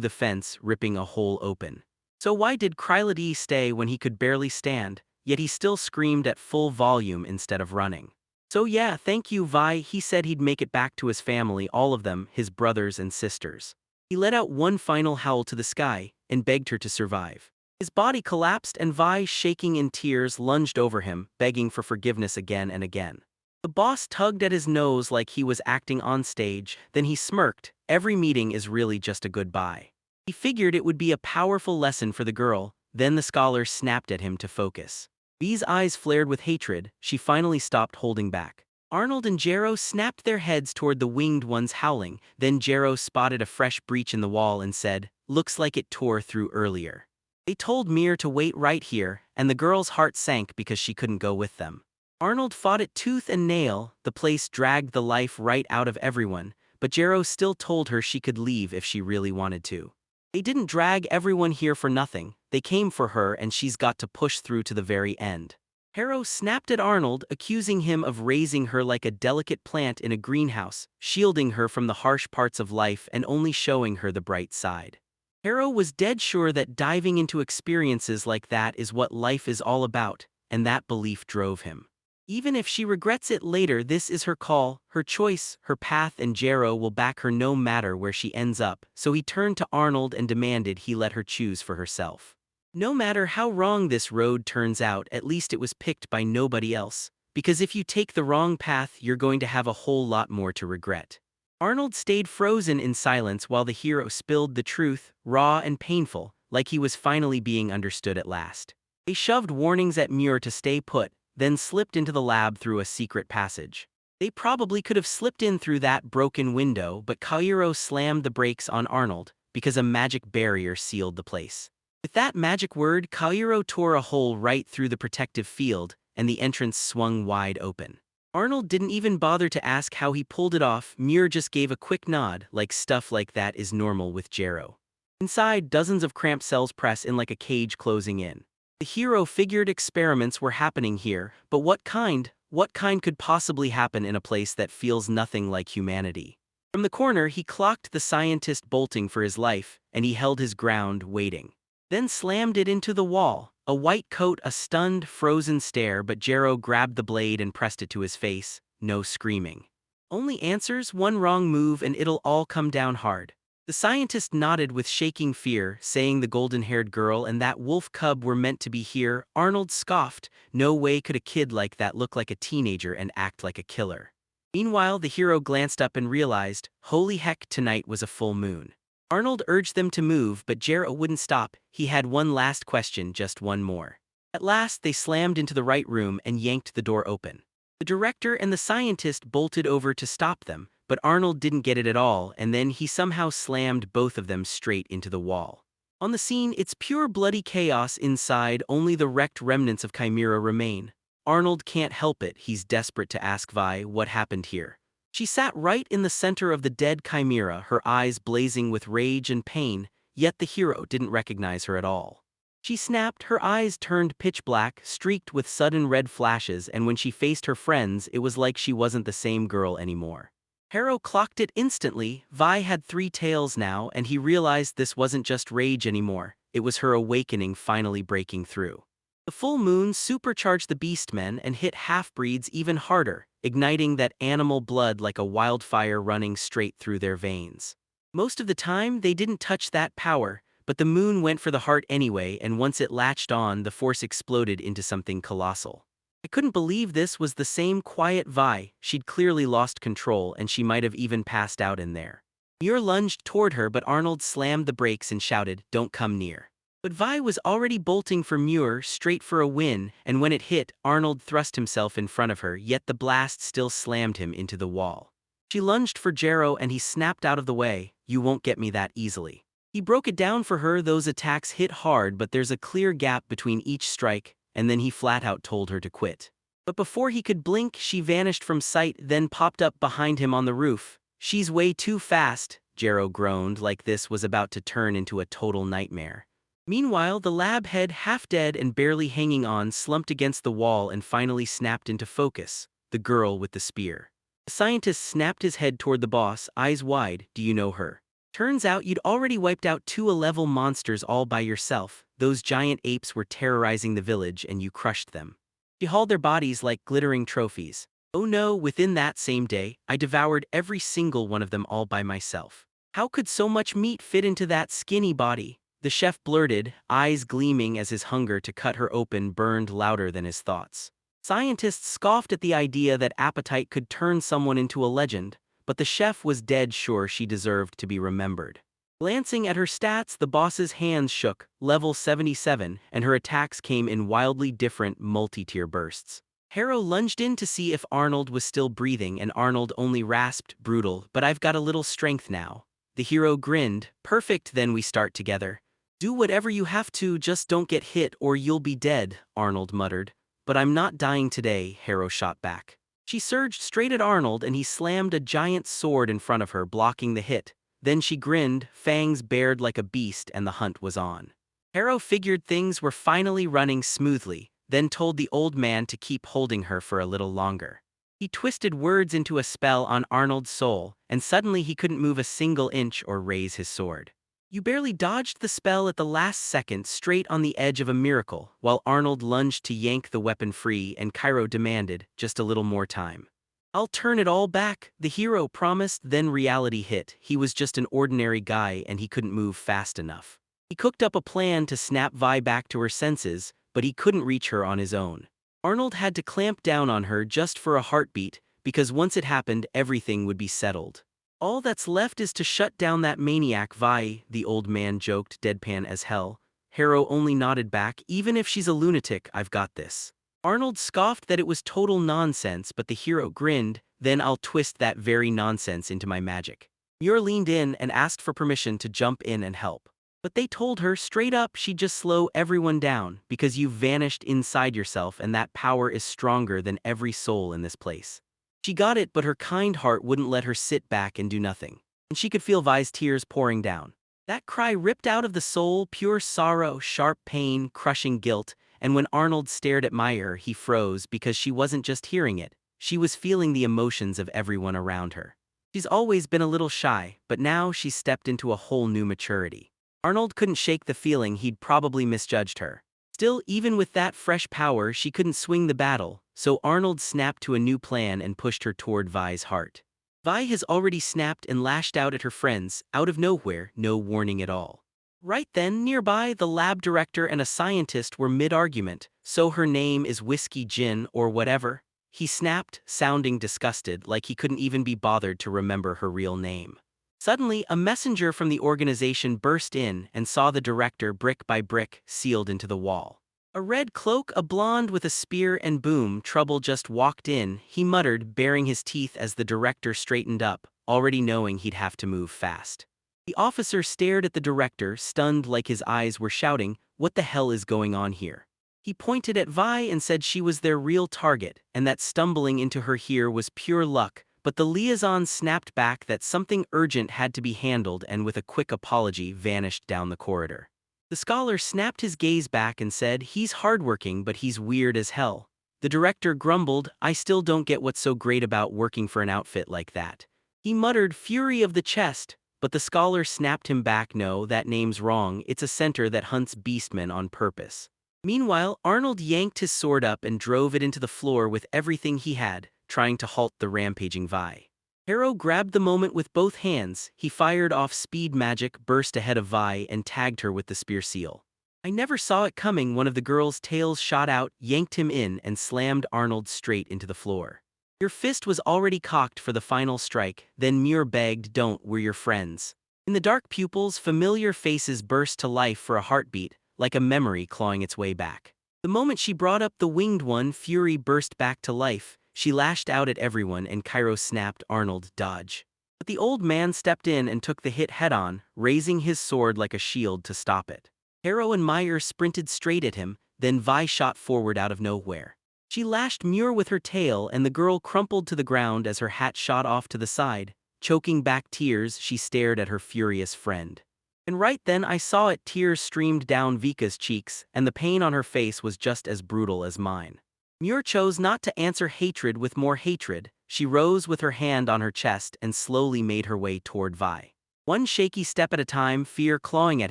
the fence, ripping a hole open. So why did Krylody stay when he could barely stand, yet he still screamed at full volume instead of running? So yeah, thank you Vi, he said he'd make it back to his family, all of them, his brothers and sisters. He let out one final howl to the sky, and begged her to survive. His body collapsed and Vi, shaking in tears, lunged over him, begging for forgiveness again and again. The boss tugged at his nose like he was acting on stage, then he smirked. Every meeting is really just a goodbye. He figured it would be a powerful lesson for the girl, then the scholar snapped at him to focus. Vi's eyes flared with hatred. She finally stopped holding back. Arnold and Jero snapped their heads toward the winged ones howling, then Jero spotted a fresh breach in the wall and said, "Looks like it tore through earlier." They told Mir to wait right here, and the girl's heart sank because she couldn't go with them. Arnold fought it tooth and nail. The place dragged the life right out of everyone, but Jero still told her she could leave if she really wanted to. They didn't drag everyone here for nothing. They came for her and she's got to push through to the very end. Harrow snapped at Arnold, accusing him of raising her like a delicate plant in a greenhouse, shielding her from the harsh parts of life and only showing her the bright side. Harrow was dead sure that diving into experiences like that is what life is all about, and that belief drove him. Even if she regrets it later, this is her call, her choice, her path, and Jero will back her no matter where she ends up, so he turned to Arnold and demanded he let her choose for herself. No matter how wrong this road turns out, at least it was picked by nobody else, because if you take the wrong path, you're going to have a whole lot more to regret. Arnold stayed frozen in silence while the hero spilled the truth, raw and painful, like he was finally being understood at last. They shoved warnings at Muir to stay put, then slipped into the lab through a secret passage. They probably could have slipped in through that broken window, but Kairo slammed the brakes on Arnold, because a magic barrier sealed the place. With that magic word, Kairo tore a hole right through the protective field, and the entrance swung wide open. Arnold didn't even bother to ask how he pulled it off. Muir just gave a quick nod, like stuff like that is normal with Jero. Inside, dozens of cramped cells press in like a cage closing in. The hero figured experiments were happening here, but what kind? What kind could possibly happen in a place that feels nothing like humanity? From the corner, he clocked the scientist bolting for his life, and he held his ground, waiting. Then slammed it into the wall. A white coat, a stunned, frozen stare, but Jero grabbed the blade and pressed it to his face. No screaming. Only answers, one wrong move and it'll all come down hard. The scientist nodded with shaking fear, saying the golden-haired girl and that wolf cub were meant to be here. Arnold scoffed. No way could a kid like that look like a teenager and act like a killer. Meanwhile, the hero glanced up and realized, holy heck, tonight was a full moon. Arnold urged them to move, but Jero wouldn't stop. He had one last question, just one more. At last, they slammed into the right room and yanked the door open. The director and the scientist bolted over to stop them, but Arnold didn't get it at all, and then he somehow slammed both of them straight into the wall. On the scene, it's pure bloody chaos inside. Only the wrecked remnants of Chimera remain. Arnold can't help it. He's desperate to ask Vi what happened here. She sat right in the center of the dead Chimera, her eyes blazing with rage and pain, yet the hero didn't recognize her at all. She snapped, her eyes turned pitch black, streaked with sudden red flashes, and when she faced her friends, it was like she wasn't the same girl anymore. Harrow clocked it instantly. Vi had 3 tails now, and he realized this wasn't just rage anymore. It was her awakening finally breaking through. The full moon supercharged the beastmen and hit half-breeds even harder, igniting that animal blood like a wildfire running straight through their veins. Most of the time, they didn't touch that power, but the moon went for the heart anyway, and once it latched on, the force exploded into something colossal. I couldn't believe this was the same quiet Vi. She'd clearly lost control, and she might have even passed out in there. Muir lunged toward her, but Arnold slammed the brakes and shouted, "Don't come near." But Vi was already bolting for Muir, straight for a win, and when it hit, Arnold thrust himself in front of her, yet the blast still slammed him into the wall. She lunged for Jero and he snapped out of the way. "You won't get me that easily." He broke it down for her. Those attacks hit hard, but there's a clear gap between each strike, and then he flat out told her to quit. But before he could blink, she vanished from sight, then popped up behind him on the roof. "She's way too fast," Jero groaned, like this was about to turn into a total nightmare. Meanwhile, the lab head, half dead and barely hanging on, slumped against the wall and finally snapped into focus: the girl with the spear. The scientist snapped his head toward the boss, eyes wide. "Do you know her?" "Turns out you'd already wiped out 2 level monsters all by yourself. Those giant apes were terrorizing the village and you crushed them. She hauled their bodies like glittering trophies." "Oh no, within that same day, I devoured every single one of them all by myself." "How could so much meat fit into that skinny body?" the chef blurted, eyes gleaming as his hunger to cut her open burned louder than his thoughts. Scientists scoffed at the idea that appetite could turn someone into a legend, but the chef was dead sure she deserved to be remembered. Glancing at her stats, the boss's hands shook, level 77, and her attacks came in wildly different multi-tier bursts. Harrow lunged in to see if Arnold was still breathing, and Arnold only rasped, "Brutal, but I've got a little strength now." The hero grinned. "Perfect, then we start together." "Do whatever you have to, just don't get hit or you'll be dead," Arnold muttered. "But I'm not dying today," Harrow shot back. She surged straight at Arnold and he slammed a giant sword in front of her, blocking the hit. Then she grinned, fangs bared like a beast, and the hunt was on. Harrow figured things were finally running smoothly, then told the old man to keep holding her for a little longer. He twisted words into a spell on Arnold's soul, and suddenly he couldn't move a single inch or raise his sword. "You barely dodged the spell at the last second, straight on the edge of a miracle," while Arnold lunged to yank the weapon free and Cairo demanded, "Just a little more time." "I'll turn it all back," the hero promised. Then reality hit. He was just an ordinary guy and he couldn't move fast enough. He cooked up a plan to snap Vi back to her senses, but he couldn't reach her on his own. Arnold had to clamp down on her just for a heartbeat, because once it happened, everything would be settled. "All that's left is to shut down that maniac, Vi," the old man joked, deadpan as hell. Harrow only nodded back. "Even if she's a lunatic, I've got this." Arnold scoffed that it was total nonsense, but the hero grinned. "Then I'll twist that very nonsense into my magic." Muir leaned in and asked for permission to jump in and help. But they told her straight up she'd just slow everyone down, because you've vanished inside yourself and that power is stronger than every soul in this place. She got it, but her kind heart wouldn't let her sit back and do nothing. And she could feel Vi's tears pouring down. That cry ripped out of the soul, pure sorrow, sharp pain, crushing guilt, and when Arnold stared at Meyer, he froze because she wasn't just hearing it, she was feeling the emotions of everyone around her. She's always been a little shy, but now she's stepped into a whole new maturity. Arnold couldn't shake the feeling he'd probably misjudged her. Still, even with that fresh power, she couldn't swing the battle, so Arnold snapped to a new plan and pushed her toward Vi's heart. Vi has already snapped and lashed out at her friends, out of nowhere, no warning at all. Right then, nearby, the lab director and a scientist were mid-argument. "So her name is Whiskey Gin or whatever?" he snapped, sounding disgusted, like he couldn't even be bothered to remember her real name. Suddenly, a messenger from the organization burst in and saw the director brick by brick sealed into the wall. A red cloak, a blonde with a spear, and boom, trouble just walked in, he muttered, baring his teeth as the director straightened up, already knowing he'd have to move fast. The officer stared at the director, stunned, like his eyes were shouting, "What the hell is going on here?" He pointed at Vi and said she was their real target, and that stumbling into her here was pure luck, but the liaison snapped back that something urgent had to be handled and with a quick apology vanished down the corridor. The scholar snapped his gaze back and said, "He's hardworking, but he's weird as hell." The director grumbled, "I still don't get what's so great about working for an outfit like that." He muttered, "Fury of the chest," but the scholar snapped him back, "No, that name's wrong, it's a center that hunts beastmen on purpose." Meanwhile, Arnold yanked his sword up and drove it into the floor with everything he had, trying to halt the rampaging Vi. Harrow grabbed the moment with both hands. He fired off speed magic, burst ahead of Vi, and tagged her with the spear seal. "I never saw it coming," one of the girls' tails shot out, yanked him in, and slammed Arnold straight into the floor. Your fist was already cocked for the final strike, then Muir begged, "Don't, we're your friends." In the dark pupils, familiar faces burst to life for a heartbeat, like a memory clawing its way back. The moment she brought up the winged one, fury burst back to life. She lashed out at everyone and Cairo snapped, "Arnold, dodge." But the old man stepped in and took the hit head-on, raising his sword like a shield to stop it. Harrow and Meyer sprinted straight at him, then Vi shot forward out of nowhere. She lashed Muir with her tail and the girl crumpled to the ground as her hat shot off to the side. Choking back tears, she stared at her furious friend. And right then I saw it, tears streamed down Vika's cheeks, and the pain on her face was just as brutal as mine. Muir chose not to answer hatred with more hatred. She rose with her hand on her chest and slowly made her way toward Vi. One shaky step at a time, fear clawing at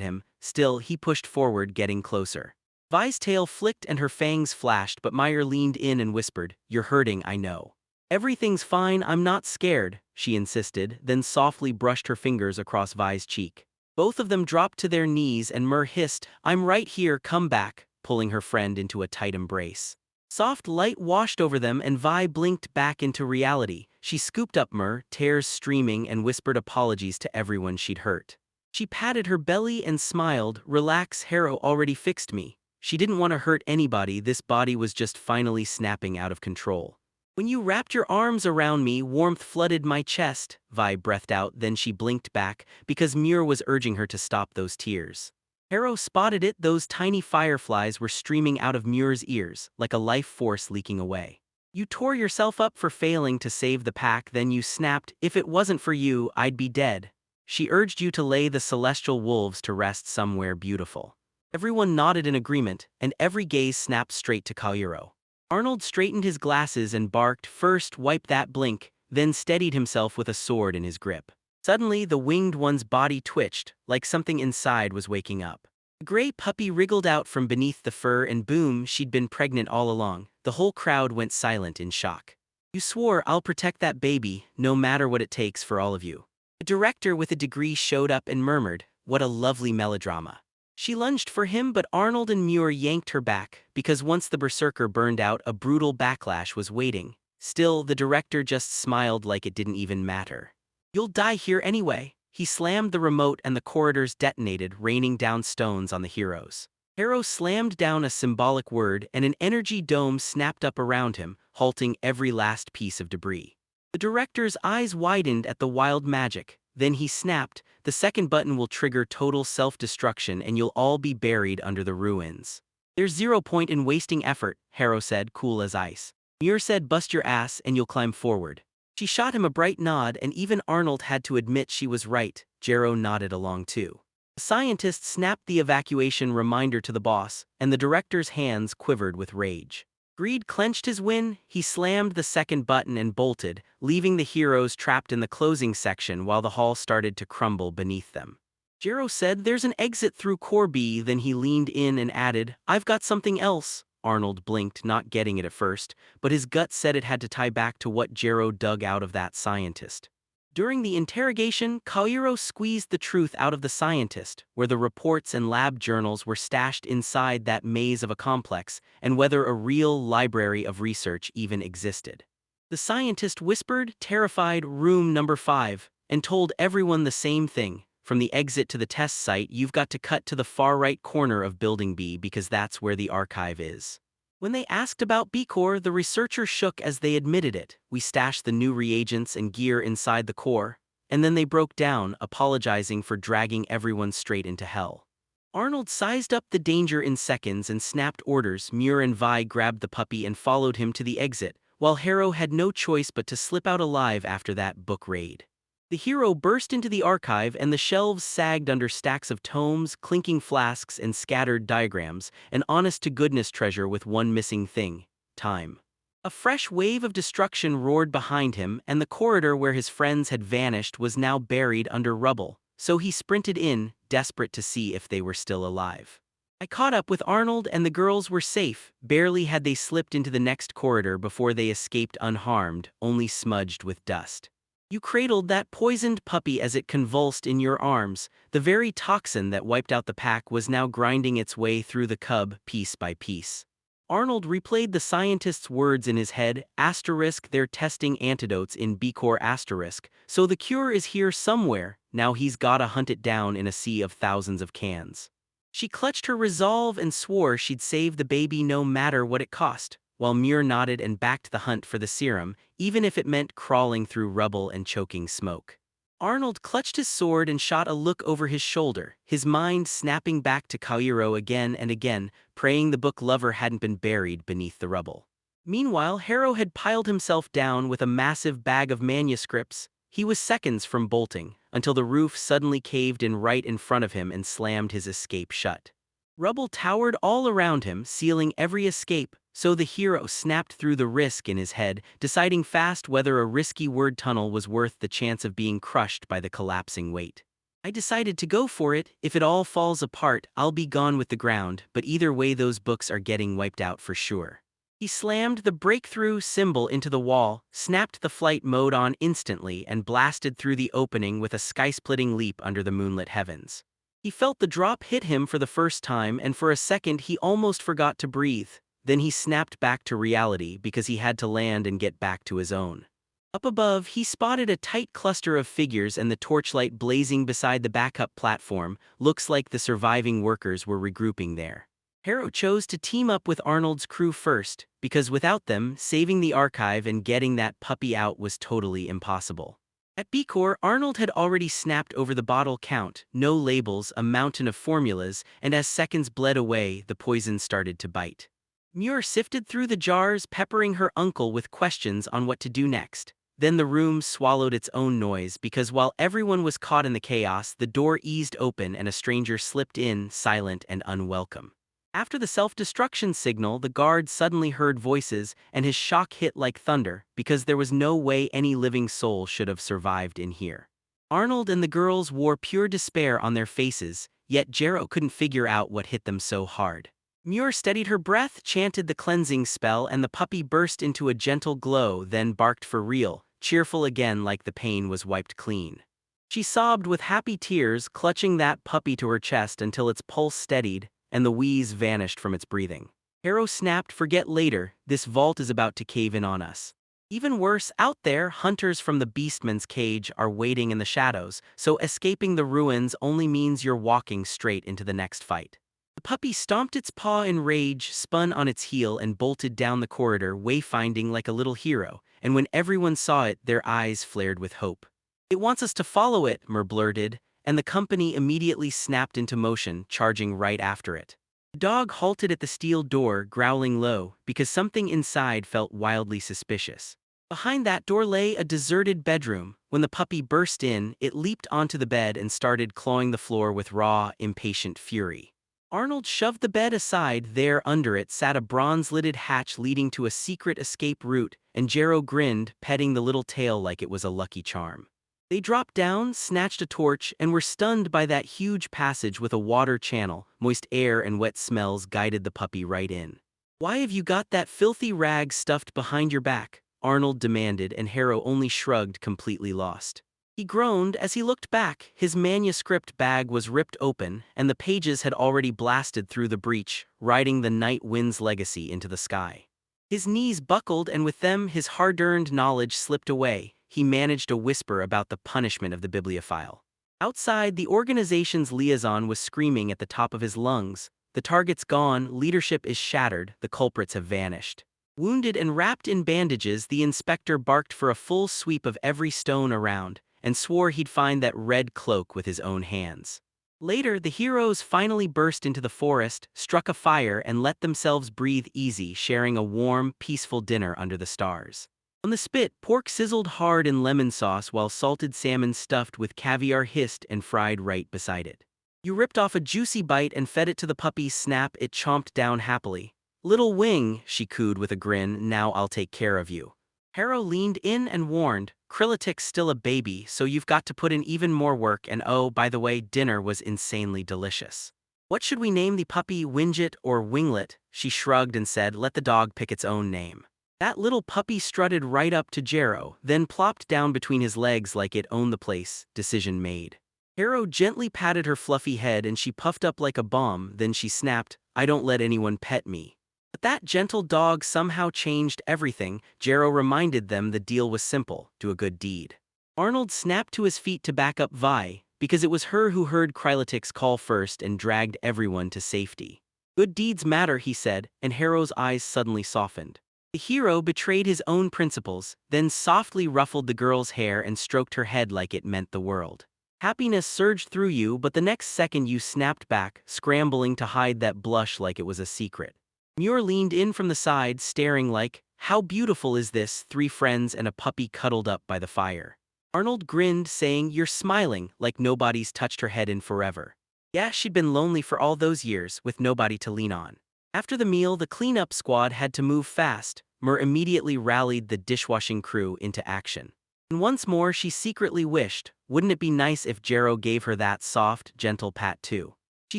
him, still he pushed forward, getting closer. Vi's tail flicked and her fangs flashed, but Meyer leaned in and whispered, "You're hurting, I know." "Everything's fine, I'm not scared," she insisted, then softly brushed her fingers across Vi's cheek. Both of them dropped to their knees and Mur hissed, "I'm right here, come back," pulling her friend into a tight embrace. Soft light washed over them and Vi blinked back into reality. She scooped up Mur, tears streaming, and whispered apologies to everyone she'd hurt. She patted her belly and smiled, "Relax, Harrow already fixed me." She didn't want to hurt anybody, this body was just finally snapping out of control. "When you wrapped your arms around me, warmth flooded my chest," Vi breathed out, then she blinked back, because Muir was urging her to stop those tears. Harrow spotted it, those tiny fireflies were streaming out of Muir's ears, like a life force leaking away. "You tore yourself up for failing to save the pack, then you snapped, 'If it wasn't for you, I'd be dead.' She urged you to lay the celestial wolves to rest somewhere beautiful." Everyone nodded in agreement, and every gaze snapped straight to Kaohiro. Arnold straightened his glasses and barked, "First wipe that blink," then steadied himself with a sword in his grip. Suddenly, the winged one's body twitched, like something inside was waking up. The gray puppy wriggled out from beneath the fur and boom, she'd been pregnant all along. The whole crowd went silent in shock. "You swore I'll protect that baby, no matter what it takes for all of you." The director with a degree showed up and murmured, "What a lovely melodrama." She lunged for him, but Arnold and Muir yanked her back, because once the berserker burned out, a brutal backlash was waiting. Still, the director just smiled like it didn't even matter. "You'll die here anyway." He slammed the remote and the corridors detonated, raining down stones on the heroes. Harrow slammed down a symbolic word and an energy dome snapped up around him, halting every last piece of debris. The director's eyes widened at the wild magic. Then he snapped, "The second button will trigger total self-destruction and you'll all be buried under the ruins." "There's zero point in wasting effort," Harrow said, cool as ice. Muir said, "Bust your ass and you'll climb forward." She shot him a bright nod, and even Arnold had to admit she was right. Jero nodded along too. The scientist snapped the evacuation reminder to the boss, and the director's hands quivered with rage. Greed clenched his win, he slammed the second button and bolted, leaving the heroes trapped in the closing section while the hall started to crumble beneath them. Jero said, "There's an exit through Core B," then he leaned in and added, "I've got something else." Arnold blinked, not getting it at first, but his gut said it had to tie back to what Jero dug out of that scientist. During the interrogation, Kaohiro squeezed the truth out of the scientist, where the reports and lab journals were stashed inside that maze of a complex, and whether a real library of research even existed. The scientist whispered, terrified, "Room number 5, and told everyone the same thing. From the exit to the test site, you've got to cut to the far right corner of Building B because that's where the archive is." When they asked about B-Core, the researcher shook as they admitted it. "We stashed the new reagents and gear inside the core." And then they broke down, apologizing for dragging everyone straight into hell. Arnold sized up the danger in seconds and snapped orders. Muir and Vi grabbed the puppy and followed him to the exit, while Harrow had no choice but to slip out alive after that book raid. The hero burst into the archive and the shelves sagged under stacks of tomes, clinking flasks, and scattered diagrams, an honest-to-goodness treasure with one missing thing: time. A fresh wave of destruction roared behind him, and the corridor where his friends had vanished was now buried under rubble, so he sprinted in, desperate to see if they were still alive. I caught up with Arnold and the girls were safe. Barely had they slipped into the next corridor before they escaped unharmed, only smudged with dust. You cradled that poisoned puppy as it convulsed in your arms. The very toxin that wiped out the pack was now grinding its way through the cub, piece by piece. Arnold replayed the scientist's words in his head, asterisk, "They're testing antidotes in B-Core asterisk, so the cure is here somewhere, now he's gotta hunt it down in a sea of thousands of cans." She clutched her resolve and swore she'd save the baby no matter what it cost, while Muir nodded and backed the hunt for the serum, even if it meant crawling through rubble and choking smoke. Arnold clutched his sword and shot a look over his shoulder, his mind snapping back to Kaohiro again and again, praying the book lover hadn't been buried beneath the rubble. Meanwhile, Harrow had piled himself down with a massive bag of manuscripts. He was seconds from bolting, until the roof suddenly caved in right in front of him and slammed his escape shut. Rubble towered all around him, sealing every escape, so the hero snapped through the risk in his head, deciding fast whether a risky word tunnel was worth the chance of being crushed by the collapsing weight. I decided to go for it. If it all falls apart, I'll be gone with the ground, but either way those books are getting wiped out for sure. He slammed the breakthrough symbol into the wall, snapped the flight mode on instantly, and blasted through the opening with a sky-splitting leap under the moonlit heavens. He felt the drop hit him for the first time, and for a second he almost forgot to breathe. Then he snapped back to reality because he had to land and get back to his own. Up above, he spotted a tight cluster of figures and the torchlight blazing beside the backup platform. Looks like the surviving workers were regrouping there. Harrow chose to team up with Arnold's crew first, because without them, saving the archive and getting that puppy out was totally impossible. At B-Corps, Arnold had already snapped over the bottle count, no labels, a mountain of formulas, and as seconds bled away, the poison started to bite. Muir sifted through the jars, peppering her uncle with questions on what to do next. Then the room swallowed its own noise because while everyone was caught in the chaos, the door eased open and a stranger slipped in, silent and unwelcome. After the self-destruction signal, the guard suddenly heard voices, and his shock hit like thunder, because there was no way any living soul should have survived in here. Arnold and the girls wore pure despair on their faces, yet Jero couldn't figure out what hit them so hard. Muir steadied her breath, chanted the cleansing spell, and the puppy burst into a gentle glow, then barked for real, cheerful again like the pain was wiped clean. She sobbed with happy tears, clutching that puppy to her chest until its pulse steadied, and the wheeze vanished from its breathing. Harrow snapped, "Forget later, this vault is about to cave in on us." Even worse, out there, hunters from the Beastman's cage are waiting in the shadows, so escaping the ruins only means you're walking straight into the next fight. The puppy stomped its paw in rage, spun on its heel and bolted down the corridor, wayfinding like a little hero, and when everyone saw it, their eyes flared with hope. "It wants us to follow it," Mer blurted, and the company immediately snapped into motion, charging right after it. The dog halted at the steel door, growling low, because something inside felt wildly suspicious. Behind that door lay a deserted bedroom. When the puppy burst in, it leaped onto the bed and started clawing the floor with raw, impatient fury. Arnold shoved the bed aside. There under it sat a bronze-lidded hatch leading to a secret escape route, and Jero grinned, petting the little tail like it was a lucky charm. They dropped down, snatched a torch, and were stunned by that huge passage with a water channel. Moist air and wet smells guided the puppy right in. "Why have you got that filthy rag stuffed behind your back?" Arnold demanded, and Harrow only shrugged, completely lost. He groaned as he looked back. His manuscript bag was ripped open, and the pages had already blasted through the breach, writing the night wind's legacy into the sky. His knees buckled, and with them his hard-earned knowledge slipped away. He managed a whisper about the punishment of the bibliophile. Outside, the organization's liaison was screaming at the top of his lungs. "The target's gone, leadership is shattered, the culprits have vanished." Wounded and wrapped in bandages, the inspector barked for a full sweep of every stone around, and swore he'd find that red cloak with his own hands. Later, the heroes finally burst into the forest, struck a fire, and let themselves breathe easy, sharing a warm, peaceful dinner under the stars. On the spit, pork sizzled hard in lemon sauce while salted salmon stuffed with caviar hissed and fried right beside it. You ripped off a juicy bite and fed it to the puppy's snap. It chomped down happily. "Little wing," she cooed with a grin, "now I'll take care of you." Harrow leaned in and warned, "Krilitik's still a baby, so you've got to put in even more work, and oh, by the way, dinner was insanely delicious." "What should we name the puppy, Winglet or Winglet?" She shrugged and said, "Let the dog pick its own name." That little puppy strutted right up to Jero, then plopped down between his legs like it owned the place. Decision made. Harrow gently patted her fluffy head and she puffed up like a bomb, then she snapped, "I don't let anyone pet me." But that gentle dog somehow changed everything. Jero reminded them the deal was simple: do a good deed. Arnold snapped to his feet to back up Vi, because it was her who heard Krilitik's call first and dragged everyone to safety. "Good deeds matter," he said, and Harrow's eyes suddenly softened. The hero betrayed his own principles, then softly ruffled the girl's hair and stroked her head like it meant the world. Happiness surged through you, but the next second you snapped back, scrambling to hide that blush like it was a secret. Muir leaned in from the side, staring like, "How beautiful is this?" Three friends and a puppy cuddled up by the fire. Arnold grinned, saying, "You're smiling," like nobody's touched her head in forever. Yeah, she'd been lonely for all those years, with nobody to lean on. After the meal, the cleanup squad had to move fast. Mur immediately rallied the dishwashing crew into action. And once more she secretly wished, wouldn't it be nice if Jero gave her that soft, gentle pat too? She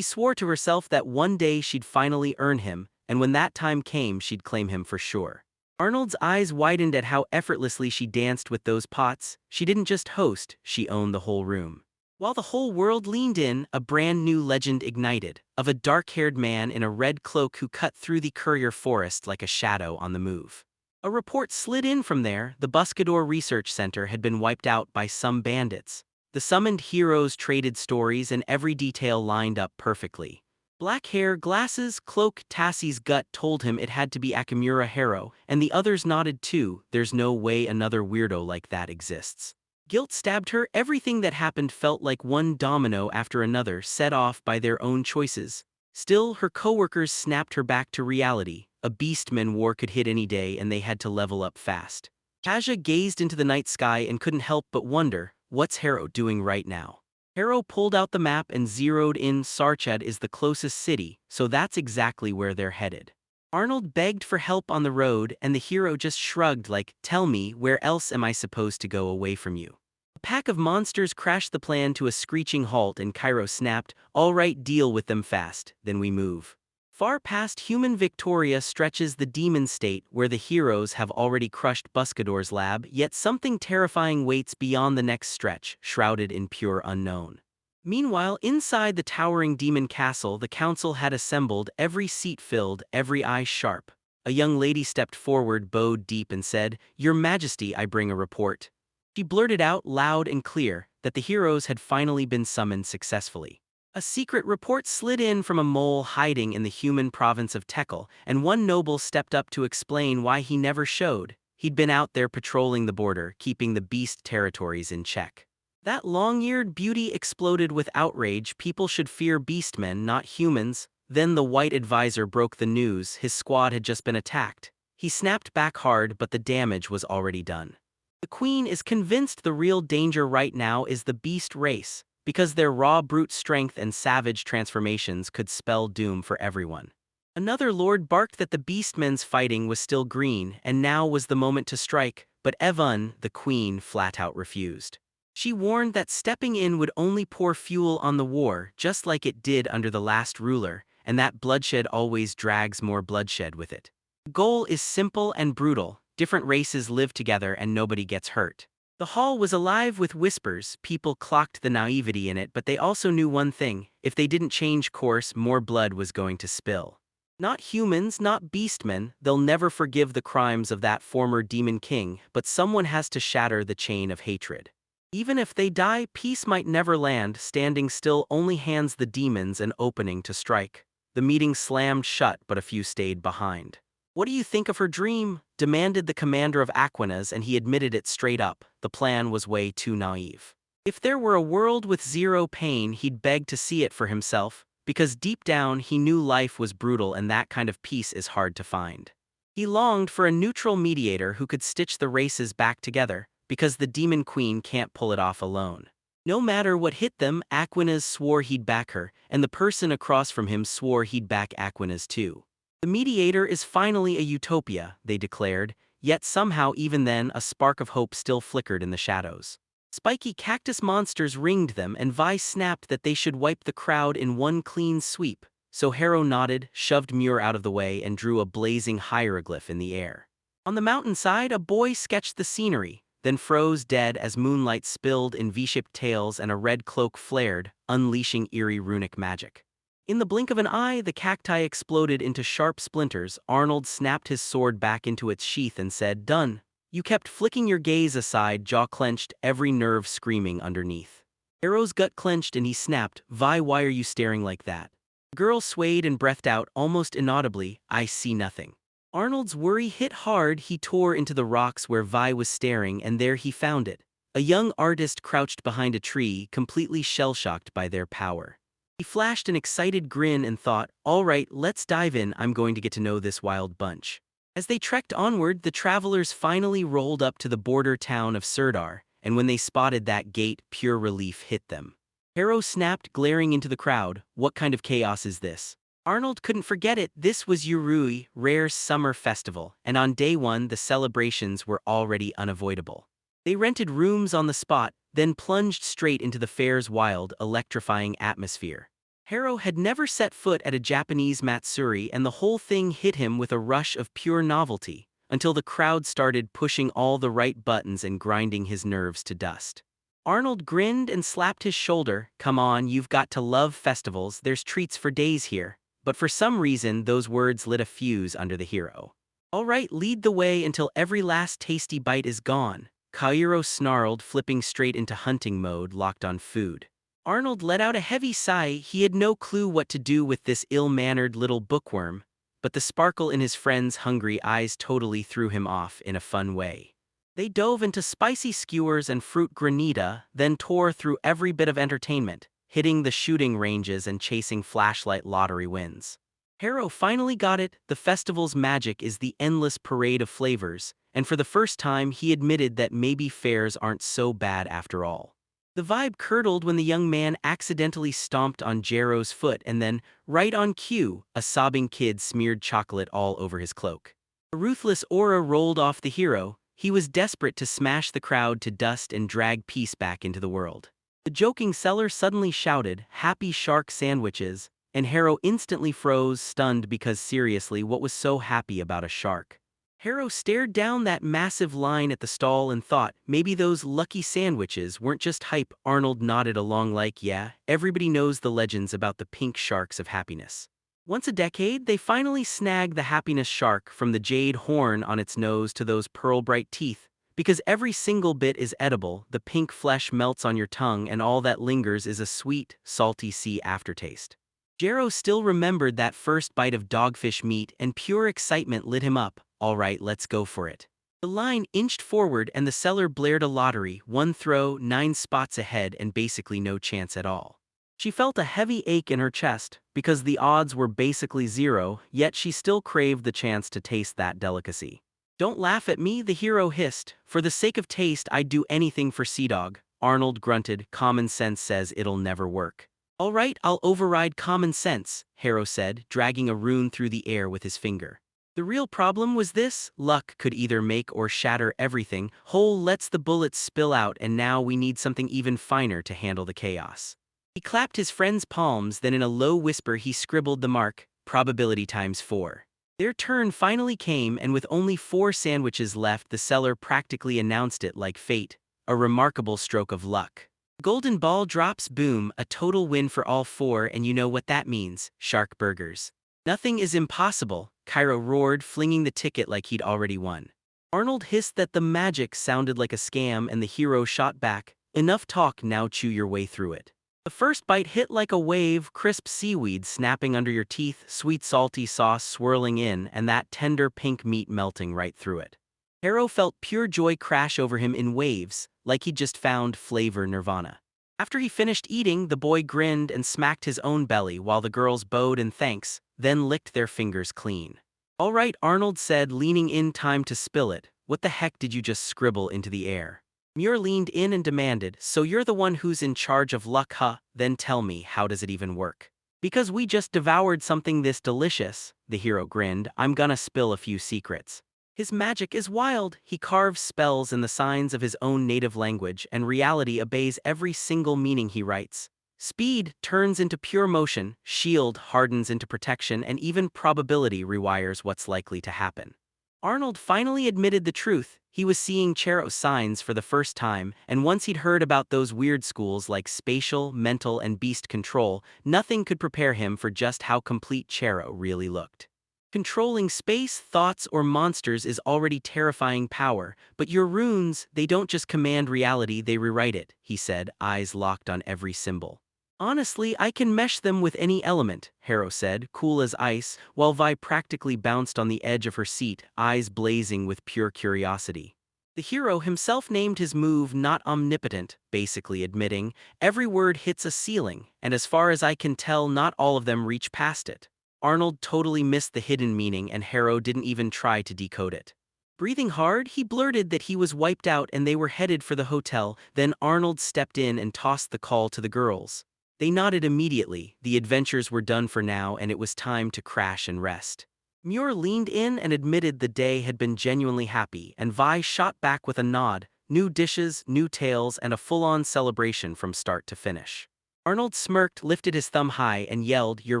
swore to herself that one day she'd finally earn him, and when that time came she'd claim him for sure. Arnold's eyes widened at how effortlessly she danced with those pots. She didn't just host, she owned the whole room. While the whole world leaned in, a brand new legend ignited, of a dark-haired man in a red cloak who cut through the courier forest like a shadow on the move. A report slid in from there. The Buscador Research Center had been wiped out by some bandits. The summoned heroes traded stories and every detail lined up perfectly. Black hair, glasses, cloak. Tassie's gut told him it had to be Akamura Hero, and the others nodded too. There's no way another weirdo like that exists. Guilt stabbed her. Everything that happened felt like one domino after another, set off by their own choices. Still, her coworkers snapped her back to reality. A beastman war could hit any day and they had to level up fast. Kaja gazed into the night sky and couldn't help but wonder, what's Harrow doing right now? Harrow pulled out the map and zeroed in. Sarchad is the closest city, so that's exactly where they're headed. Arnold begged for help on the road, and the hero just shrugged like, "Tell me, where else am I supposed to go away from you?" A pack of monsters crashed the plan to a screeching halt and Cairo snapped, "All right, deal with them fast, then we move." Far past human Victoria stretches the demon state where the heroes have already crushed Buscador's lab, yet something terrifying waits beyond the next stretch, shrouded in pure unknown. Meanwhile, inside the towering demon castle, the council had assembled, every seat filled, every eye sharp. A young lady stepped forward, bowed deep and said, "Your Majesty, I bring a report." She blurted out, loud and clear, that the heroes had finally been summoned successfully. A secret report slid in from a mole hiding in the human province of Tekkel, and one noble stepped up to explain why he never showed. He'd been out there patrolling the border, keeping the beast territories in check. That long-eared beauty exploded with outrage. People should fear beastmen, not humans. Then the white advisor broke the news. His squad had just been attacked. He snapped back hard, but the damage was already done. The Queen is convinced the real danger right now is the beast race, because their raw brute strength and savage transformations could spell doom for everyone. Another lord barked that the beastmen's fighting was still green, and now was the moment to strike, but Evun, the Queen, flat-out refused. She warned that stepping in would only pour fuel on the war, just like it did under the last ruler, and that bloodshed always drags more bloodshed with it. The goal is simple and brutal: different races live together and nobody gets hurt. The hall was alive with whispers. People clocked the naivety in it, but they also knew one thing: if they didn't change course, more blood was going to spill. Not humans, not beastmen, they'll never forgive the crimes of that former demon king, but someone has to shatter the chain of hatred. Even if they die, peace might never land. Standing still only hands the demons an opening to strike. The meeting slammed shut, but a few stayed behind. "What do you think of her dream?" demanded the commander of Aquinas, and he admitted it straight up. The plan was way too naive. If there were a world with zero pain, he'd beg to see it for himself, because deep down he knew life was brutal and that kind of peace is hard to find. He longed for a neutral mediator who could stitch the races back together, because the Demon Queen can't pull it off alone. No matter what hit them, Aquinas swore he'd back her, and the person across from him swore he'd back Aquinas too. The mediator is finally a utopia, they declared, yet somehow even then a spark of hope still flickered in the shadows. Spiky cactus monsters ringed them, and Vi snapped that they should wipe the crowd in one clean sweep, so Harrow nodded, shoved Muir out of the way, and drew a blazing hieroglyph in the air. On the mountainside, a boy sketched the scenery, then froze dead as moonlight spilled in V-shaped tails and a red cloak flared, unleashing eerie runic magic. In the blink of an eye, the cacti exploded into sharp splinters. Arnold snapped his sword back into its sheath and said, "Done." You kept flicking your gaze aside, jaw clenched, every nerve screaming underneath. Arrow's gut clenched and he snapped, "Vi, why are you staring like that?" The girl swayed and breathed out, almost inaudibly, "I see nothing." Arnold's worry hit hard. He tore into the rocks where Vi was staring, and there he found it. A young artist crouched behind a tree, completely shell-shocked by their power. He flashed an excited grin and thought, all right, let's dive in, I'm going to get to know this wild bunch. As they trekked onward, the travelers finally rolled up to the border town of Sirdar, and when they spotted that gate, pure relief hit them. Harrow snapped, glaring into the crowd, what kind of chaos is this? Arnold couldn't forget it, this was Yurui, Rare's summer festival, and on day one the celebrations were already unavoidable. They rented rooms on the spot, then plunged straight into the fair's wild, electrifying atmosphere. Harrow had never set foot at a Japanese matsuri and the whole thing hit him with a rush of pure novelty, until the crowd started pushing all the right buttons and grinding his nerves to dust. Arnold grinned and slapped his shoulder, come on, you've got to love festivals, there's treats for days here. But for some reason those words lit a fuse under the hero. All right, lead the way until every last tasty bite is gone, Kairo snarled, flipping straight into hunting mode, locked on food. Arnold let out a heavy sigh, he had no clue what to do with this ill-mannered little bookworm, but the sparkle in his friend's hungry eyes totally threw him off in a fun way. They dove into spicy skewers and fruit granita, then tore through every bit of entertainment, hitting the shooting ranges and chasing flashlight lottery wins. Harrow finally got it, the festival's magic is the endless parade of flavors, and for the first time he admitted that maybe fairs aren't so bad after all. The vibe curdled when the young man accidentally stomped on Jarrow's foot and then, right on cue, a sobbing kid smeared chocolate all over his cloak. A ruthless aura rolled off the hero, he was desperate to smash the crowd to dust and drag peace back into the world. The joking seller suddenly shouted, "Happy shark sandwiches," and Harrow instantly froze, stunned because seriously, what was so happy about a shark? Harrow stared down that massive line at the stall and thought, maybe those lucky sandwiches weren't just hype. Arnold nodded along like, yeah, everybody knows the legends about the pink sharks of happiness. Once a decade, they finally snag the happiness shark, from the jade horn on its nose to those pearl-bright teeth. Because every single bit is edible, the pink flesh melts on your tongue and all that lingers is a sweet, salty sea aftertaste. Jarrow still remembered that first bite of dogfish meat and pure excitement lit him up. All right, let's go for it. The line inched forward and the seller blared a lottery, one throw, 9 spots ahead and basically no chance at all. She felt a heavy ache in her chest, because the odds were basically zero, yet she still craved the chance to taste that delicacy. Don't laugh at me, the hero hissed. For the sake of taste, I'd do anything for Sea Dog. Arnold grunted, common sense says it'll never work. All right, I'll override common sense, Harrow said, dragging a rune through the air with his finger. The real problem was this, luck could either make or shatter everything. Hole lets the bullets spill out and now we need something even finer to handle the chaos. He clapped his friend's palms, then in a low whisper he scribbled the mark, probability times 4. Their turn finally came, and with only 4 sandwiches left the seller practically announced it like fate, a remarkable stroke of luck. Golden ball drops, boom, a total win for all 4, and you know what that means, shark burgers. Nothing is impossible, Cairo roared, flinging the ticket like he'd already won. Arnold hissed that the magic sounded like a scam and the hero shot back, enough talk, now chew your way through it. The first bite hit like a wave, crisp seaweed snapping under your teeth, sweet salty sauce swirling in, and that tender pink meat melting right through it. Harrow felt pure joy crash over him in waves, like he'd just found flavor nirvana. After he finished eating, the boy grinned and smacked his own belly while the girls bowed in thanks, then licked their fingers clean. All right, Arnold said, leaning in, time to spill it. What the heck did you just scribble into the air? Muir leaned in and demanded, so you're the one who's in charge of luck, huh? Then tell me, how does it even work? Because we just devoured something this delicious, the hero grinned, I'm gonna spill a few secrets. His magic is wild, he carves spells in the signs of his own native language and reality obeys every single meaning he writes. Speed turns into pure motion, shield hardens into protection, and even probability rewires what's likely to happen. Arnold finally admitted the truth, he was seeing Chero signs for the first time, and once he'd heard about those weird schools like spatial, mental, and beast control, nothing could prepare him for just how complete Chero really looked. Controlling space, thoughts, or monsters is already terrifying power, but your runes, they don't just command reality, they rewrite it, he said, eyes locked on every symbol. Honestly, I can mesh them with any element, Harrow said, cool as ice, while Vi practically bounced on the edge of her seat, eyes blazing with pure curiosity. The hero himself named his move not omnipotent, basically admitting, every word hits a ceiling, and as far as I can tell not all of them reach past it. Arnold totally missed the hidden meaning and Harrow didn't even try to decode it. Breathing hard, he blurted that he was wiped out and they were headed for the hotel, then Arnold stepped in and tossed the call to the girls. They nodded immediately, the adventures were done for now and it was time to crash and rest. Muir leaned in and admitted the day had been genuinely happy, and Vi shot back with a nod, new dishes, new tales, and a full-on celebration from start to finish. Arnold smirked, lifted his thumb high, and yelled, "You're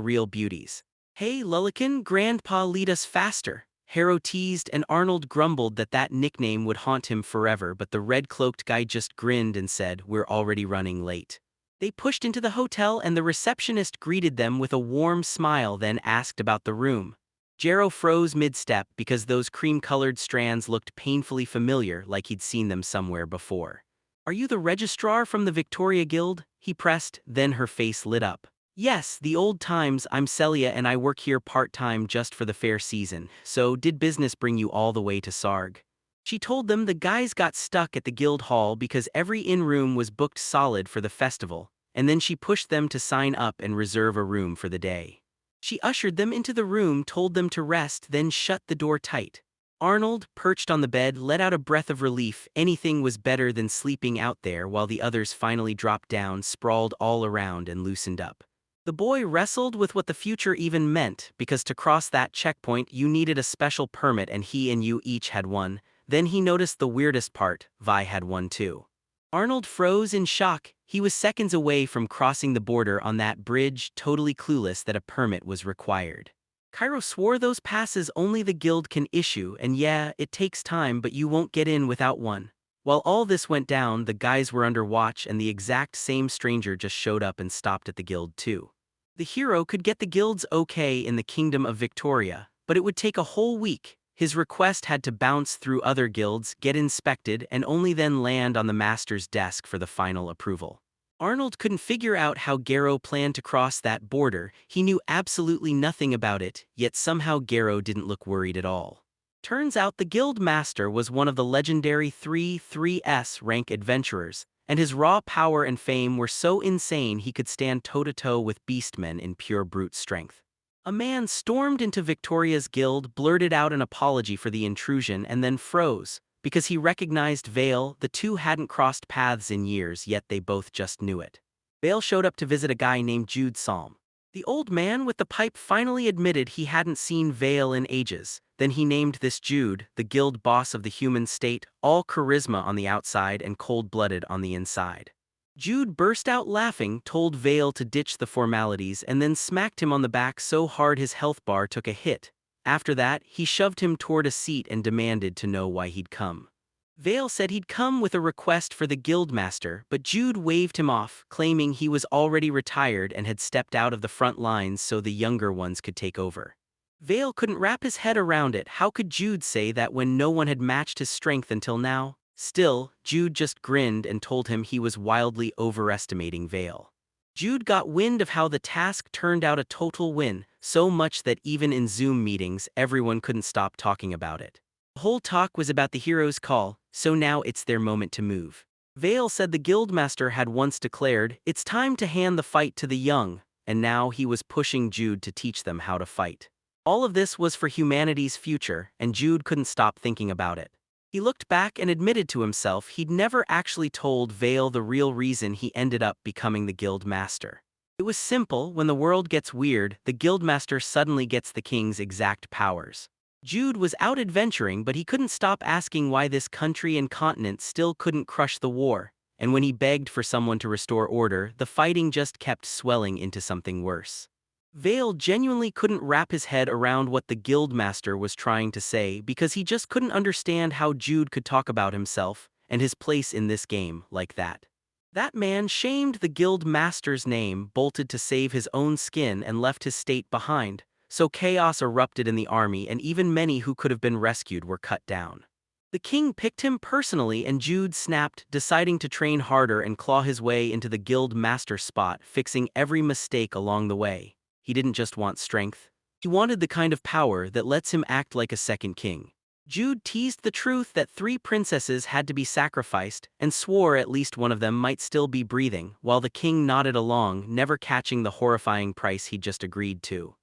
real beauties." "Hey, Lullikin, Grandpa, lead us faster." Harrow teased, and Arnold grumbled that that nickname would haunt him forever, but the red-cloaked guy just grinned and said, "We're already running late." They pushed into the hotel and the receptionist greeted them with a warm smile, then asked about the room. Jarrow froze mid-step because those cream-colored strands looked painfully familiar, like he'd seen them somewhere before. "Are you the registrar from the Victoria Guild?" he pressed, then her face lit up. "Yes, the old times. I'm Celia and I work here part-time just for the fair season. So did business bring you all the way to Sarg?" She told them the guys got stuck at the guild hall because every in-room was booked solid for the festival, and then she pushed them to sign up and reserve a room for the day. She ushered them into the room, told them to rest, then shut the door tight. Arnold, perched on the bed, let out a breath of relief. Anything was better than sleeping out there while the others finally dropped down, sprawled all around, and loosened up. The boy wrestled with what the future even meant, because to cross that checkpoint you needed a special permit and he and you each had one. Then he noticed the weirdest part, Vi had one too. Arnold froze in shock. He was seconds away from crossing the border on that bridge, totally clueless that a permit was required. Cairo swore those passes only the guild can issue, and yeah, it takes time, but you won't get in without one. While all this went down, the guys were under watch and the exact same stranger just showed up and stopped at the guild too. The hero could get the guild's okay in the Kingdom of Victoria, but it would take a whole week. His request had to bounce through other guilds, get inspected, and only then land on the master's desk for the final approval. Arnold couldn't figure out how Garrow planned to cross that border. He knew absolutely nothing about it, yet somehow Garrow didn't look worried at all. Turns out the guild master was one of the legendary 3/3s rank adventurers, and his raw power and fame were so insane he could stand toe-to-toe with beastmen in pure brute strength. A man stormed into Victoria's guild, blurted out an apology for the intrusion, and then froze, because he recognized Vale. The two hadn't crossed paths in years, yet they both just knew it. Vale showed up to visit a guy named Jude Salm. The old man with the pipe finally admitted he hadn't seen Vale in ages. Then he named this Jude, the guild boss of the human state, all charisma on the outside and cold-blooded on the inside. Jude burst out laughing, told Vale to ditch the formalities, and then smacked him on the back so hard his health bar took a hit. After that, he shoved him toward a seat and demanded to know why he'd come. Vale said he'd come with a request for the guildmaster, but Jude waved him off, claiming he was already retired and had stepped out of the front lines so the younger ones could take over. Vale couldn't wrap his head around it. How could Jude say that when no one had matched his strength until now? Still, Jude just grinned and told him he was wildly overestimating Vale. Jude got wind of how the task turned out a total win, so much that even in Zoom meetings everyone couldn't stop talking about it. The whole talk was about the hero's call, so now it's their moment to move. Vale said the guildmaster had once declared, "It's time to hand the fight to the young," and now he was pushing Jude to teach them how to fight. All of this was for humanity's future, and Jude couldn't stop thinking about it. He looked back and admitted to himself he'd never actually told Vale the real reason he ended up becoming the guild master. It was simple. When the world gets weird, the guildmaster suddenly gets the king's exact powers. Jude was out adventuring, but he couldn't stop asking why this country and continent still couldn't crush the war, and when he begged for someone to restore order, the fighting just kept swelling into something worse. Vale genuinely couldn't wrap his head around what the guildmaster was trying to say because he just couldn't understand how Jude could talk about himself and his place in this game like that. That man shamed the guildmaster's name, bolted to save his own skin, and left his state behind, so chaos erupted in the army and even many who could have been rescued were cut down. The king picked him personally and Jude snapped, deciding to train harder and claw his way into the guild master spot, fixing every mistake along the way. He didn't just want strength. He wanted the kind of power that lets him act like a second king. Jude teased the truth that 3 princesses had to be sacrificed and swore at least one of them might still be breathing, while the king nodded along, never catching the horrifying price he'd just agreed to.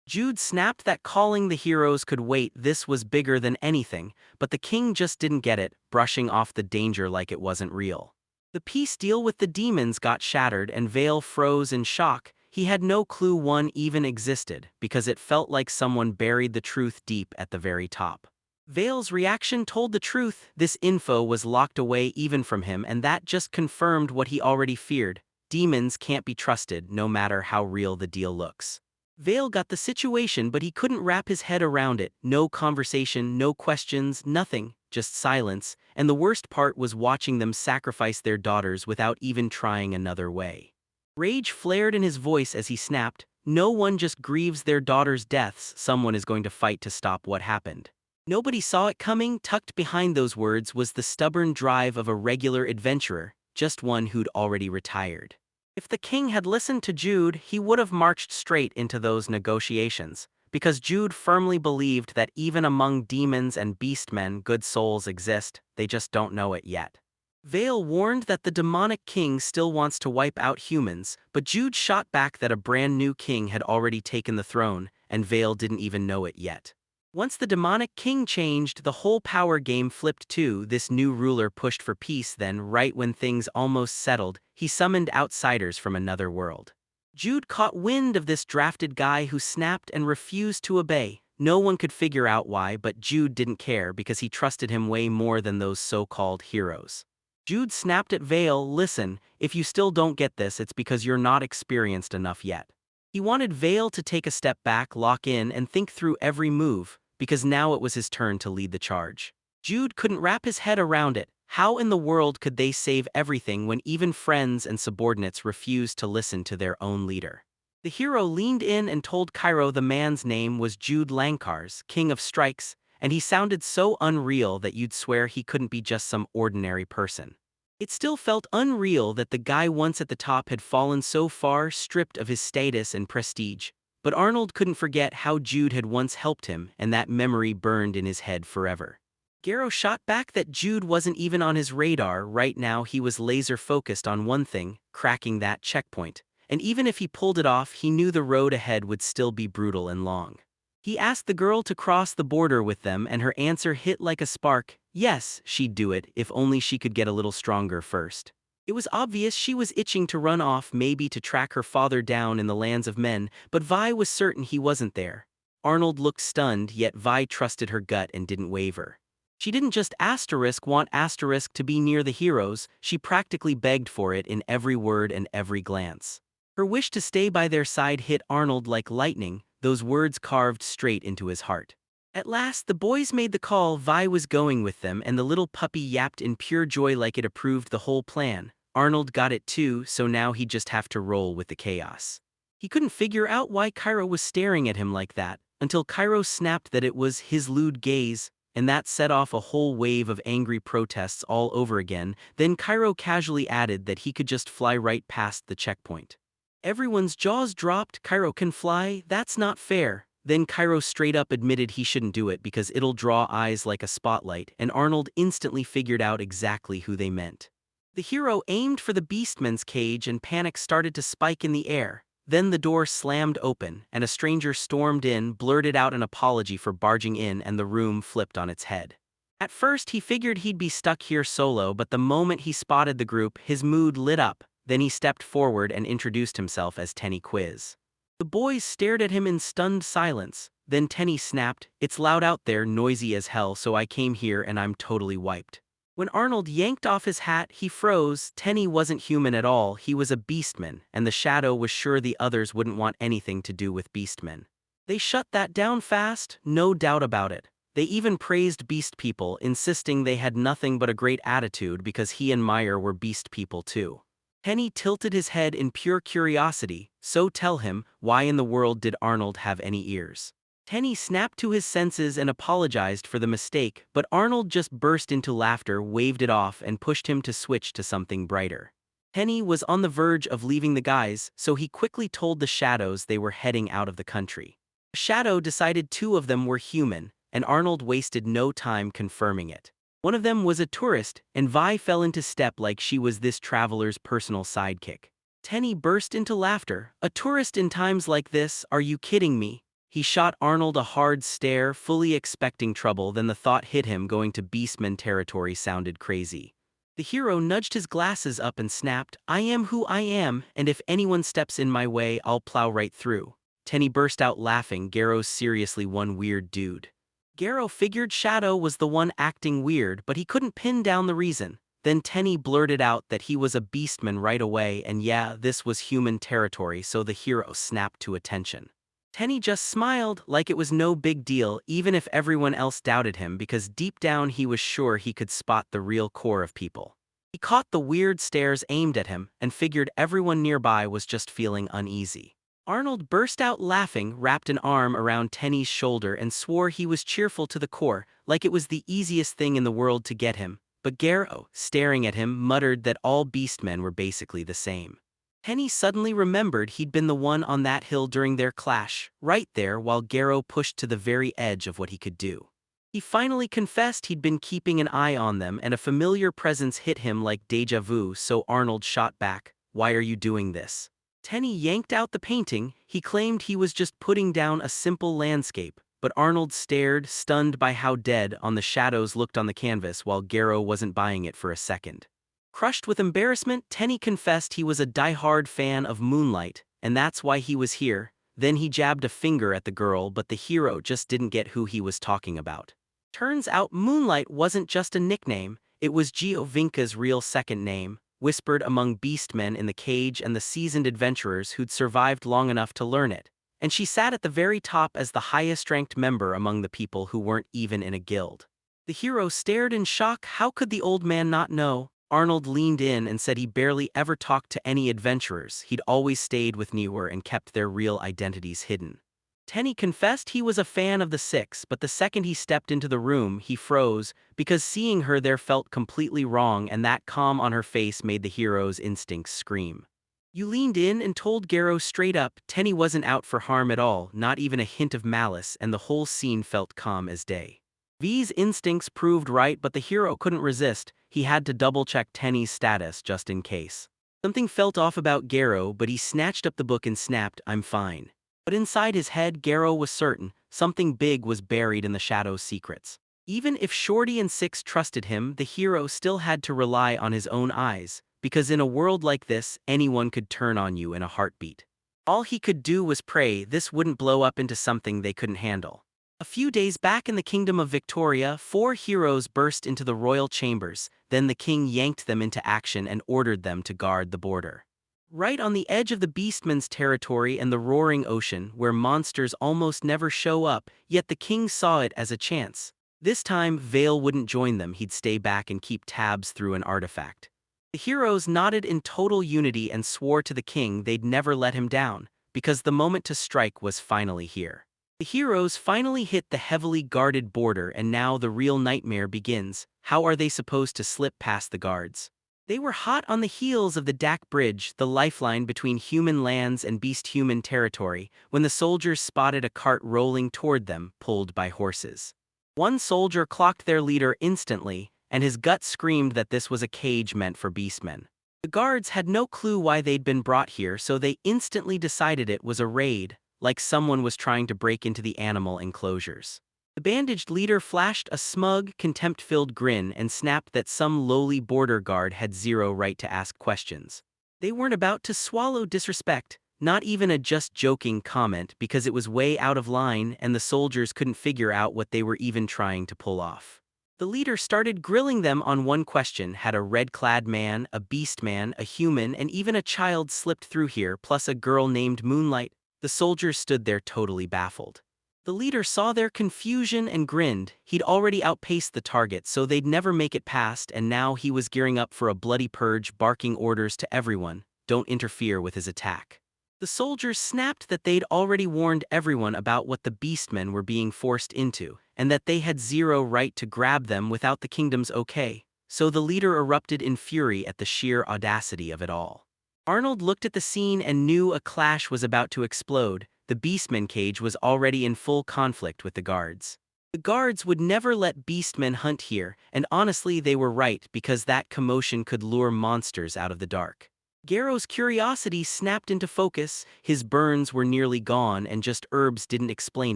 Jude snapped that calling the heroes could wait. This was bigger than anything, but the king just didn't get it, brushing off the danger like it wasn't real. The peace deal with the demons got shattered and Vale froze in shock. He had no clue one even existed, because it felt like someone buried the truth deep at the very top. Vale's reaction told the truth. This info was locked away even from him, and that just confirmed what he already feared. Demons can't be trusted, no matter how real the deal looks. Vale got the situation, but he couldn't wrap his head around it. No conversation, no questions, nothing, just silence, and the worst part was watching them sacrifice their daughters without even trying another way. Rage flared in his voice as he snapped, "No one just grieves their daughters' deaths, someone is going to fight to stop what happened." Nobody saw it coming. Tucked behind those words was the stubborn drive of a regular adventurer, just one who'd already retired. If the king had listened to Jude, he would have marched straight into those negotiations, because Jude firmly believed that even among demons and beastmen good souls exist, they just don't know it yet. Vale warned that the demonic king still wants to wipe out humans, but Jude shot back that a brand new king had already taken the throne, and Vale didn't even know it yet. Once the demonic king changed, the whole power game flipped too. This new ruler pushed for peace, then, right when things almost settled, he summoned outsiders from another world. Jude caught wind of this drafted guy who snapped and refused to obey. No one could figure out why, but Jude didn't care because he trusted him way more than those so-called heroes. Jude snapped at Vale, "Listen, if you still don't get this, it's because you're not experienced enough yet." He wanted Vale to take a step back, lock in, and think through every move, because now it was his turn to lead the charge. Jude couldn't wrap his head around it. How in the world could they save everything when even friends and subordinates refused to listen to their own leader? The hero leaned in and told Cairo the man's name was Jude Lankars, King of Strikes, and he sounded so unreal that you'd swear he couldn't be just some ordinary person. It still felt unreal that the guy once at the top had fallen so far, stripped of his status and prestige. But Arnold couldn't forget how Jude had once helped him, and that memory burned in his head forever. Garrow shot back that Jude wasn't even on his radar. Right now he was laser-focused on one thing, cracking that checkpoint. And even if he pulled it off, he knew the road ahead would still be brutal and long. He asked the girl to cross the border with them, and her answer hit like a spark. Yes, she'd do it, if only she could get a little stronger first. It was obvious she was itching to run off, maybe to track her father down in the lands of men, but Vi was certain he wasn't there. Arnold looked stunned, yet Vi trusted her gut and didn't waver. She didn't just want to be near the heroes, she practically begged for it in every word and every glance. Her wish to stay by their side hit Arnold like lightning, those words carved straight into his heart. At last, the boys made the call. Vi was going with them, and the little puppy yapped in pure joy like it approved the whole plan. Arnold got it too, so now he'd just have to roll with the chaos. He couldn't figure out why Cairo was staring at him like that, until Cairo snapped that it was his lewd gaze, and that set off a whole wave of angry protests all over again. Then Cairo casually added that he could just fly right past the checkpoint. Everyone's jaws dropped. Cairo can fly? That's not fair. Then Cairo straight up admitted he shouldn't do it because it'll draw eyes like a spotlight, and Arnold instantly figured out exactly who they meant. The hero aimed for the beastman's cage and panic started to spike in the air. Then the door slammed open, and a stranger stormed in, blurted out an apology for barging in, and the room flipped on its head. At first he figured he'd be stuck here solo, but the moment he spotted the group, his mood lit up. Then he stepped forward and introduced himself as Tenny Quiz. The boys stared at him in stunned silence. Then Tenny snapped, "It's loud out there, noisy as hell, so I came here and I'm totally wiped." When Arnold yanked off his hat, he froze. Tenny wasn't human at all, he was a beastman, and the Shadow was sure the others wouldn't want anything to do with beastmen. They shut that down fast, no doubt about it. They even praised beast people, insisting they had nothing but a great attitude because he and Meyer were beast people too. Tenny tilted his head in pure curiosity. So tell him, why in the world did Arnold have any ears? Tenny snapped to his senses and apologized for the mistake, but Arnold just burst into laughter, waved it off, and pushed him to switch to something brighter. Tenny was on the verge of leaving the guys, so he quickly told the Shadows they were heading out of the country. The Shadow decided 2 of them were human, and Arnold wasted no time confirming it. One of them was a tourist, and Vi fell into step like she was this traveler's personal sidekick. Tenny burst into laughter. "A tourist in times like this, are you kidding me?" He shot Arnold a hard stare, fully expecting trouble, then the thought hit him going to Beastman territory sounded crazy. The hero nudged his glasses up and snapped, "I am who I am, and if anyone steps in my way, I'll plow right through." Tenny burst out laughing. Garrow's seriously one weird dude. Garrow figured Shadow was the one acting weird, but he couldn't pin down the reason. Then Tenny blurted out that he was a beastman right away, and yeah, this was human territory, so the hero snapped to attention. Tenny just smiled like it was no big deal, even if everyone else doubted him, because deep down he was sure he could spot the real core of people. He caught the weird stares aimed at him and figured everyone nearby was just feeling uneasy. Arnold burst out laughing, wrapped an arm around Tenny's shoulder and swore he was cheerful to the core, like it was the easiest thing in the world to get him. But Garrow, staring at him, muttered that all beastmen were basically the same. Tenny suddenly remembered he'd been the one on that hill during their clash, right there while Garrow pushed to the very edge of what he could do. He finally confessed he'd been keeping an eye on them, and a familiar presence hit him like deja vu, so Arnold shot back, "Why are you doing this?" Tenny yanked out the painting. He claimed he was just putting down a simple landscape, but Arnold stared, stunned by how dead on the shadows looked on the canvas, while Garrow wasn't buying it for a second. Crushed with embarrassment, Tenny confessed he was a die-hard fan of Moonlight, and that's why he was here. Then he jabbed a finger at the girl, but the hero just didn't get who he was talking about. Turns out Moonlight wasn't just a nickname, it was Giovinca's real second name, whispered among beastmen in the cage and the seasoned adventurers who'd survived long enough to learn it. And she sat at the very top as the highest-ranked member among the people who weren't even in a guild. The hero stared in shock. How could the old man not know? Arnold leaned in and said he barely ever talked to any adventurers. He'd always stayed with Newer and kept their real identities hidden. Tenny confessed he was a fan of the Six, but the second he stepped into the room, he froze, because seeing her there felt completely wrong, and that calm on her face made the hero's instincts scream. "You leaned in and told Garrow straight up." Tenny wasn't out for harm at all, not even a hint of malice, and the whole scene felt calm as day. V's instincts proved right, but the hero couldn't resist. He had to double-check Tenny's status just in case. Something felt off about Garrow, but he snatched up the book and snapped, "I'm fine." But inside his head, Garrow was certain something big was buried in the Shadow's secrets. Even if Shorty and Six trusted him, the hero still had to rely on his own eyes, because in a world like this, anyone could turn on you in a heartbeat. All he could do was pray this wouldn't blow up into something they couldn't handle. A few days back in the Kingdom of Victoria, 4 heroes burst into the royal chambers. Then the king yanked them into action and ordered them to guard the border. Right on the edge of the Beastman's territory and the roaring ocean, where monsters almost never show up, yet the king saw it as a chance. This time, Vale wouldn't join them. He'd stay back and keep tabs through an artifact. The heroes nodded in total unity and swore to the king they'd never let him down, because the moment to strike was finally here. The heroes finally hit the heavily guarded border, and now the real nightmare begins. How are they supposed to slip past the guards? They were hot on the heels of the Dak Bridge, the lifeline between human lands and beast-human territory, when the soldiers spotted a cart rolling toward them, pulled by horses. One soldier clocked their leader instantly, and his gut screamed that this was a cage meant for beastmen. The guards had no clue why they'd been brought here, so they instantly decided it was a raid, like someone was trying to break into the animal enclosures. The bandaged leader flashed a smug, contempt-filled grin and snapped that some lowly border guard had zero right to ask questions. They weren't about to swallow disrespect, not even a just joking comment, because it was way out of line and the soldiers couldn't figure out what they were even trying to pull off. The leader started grilling them on one question: had a red-clad man, a beast man, a human, and even a child slipped through here, plus a girl named Moonlight? The soldiers stood there totally baffled. The leader saw their confusion and grinned. He'd already outpaced the target, so they'd never make it past, and now he was gearing up for a bloody purge, barking orders to everyone, "Don't interfere with his attack." The soldiers snapped that they'd already warned everyone about what the beastmen were being forced into, and that they had zero right to grab them without the kingdom's okay, so the leader erupted in fury at the sheer audacity of it all. Arnold looked at the scene and knew a clash was about to explode. The beastman cage was already in full conflict with the guards. The guards would never let beastmen hunt here, and honestly they were right because that commotion could lure monsters out of the dark. Garrow's curiosity snapped into focus, his burns were nearly gone and just herbs didn't explain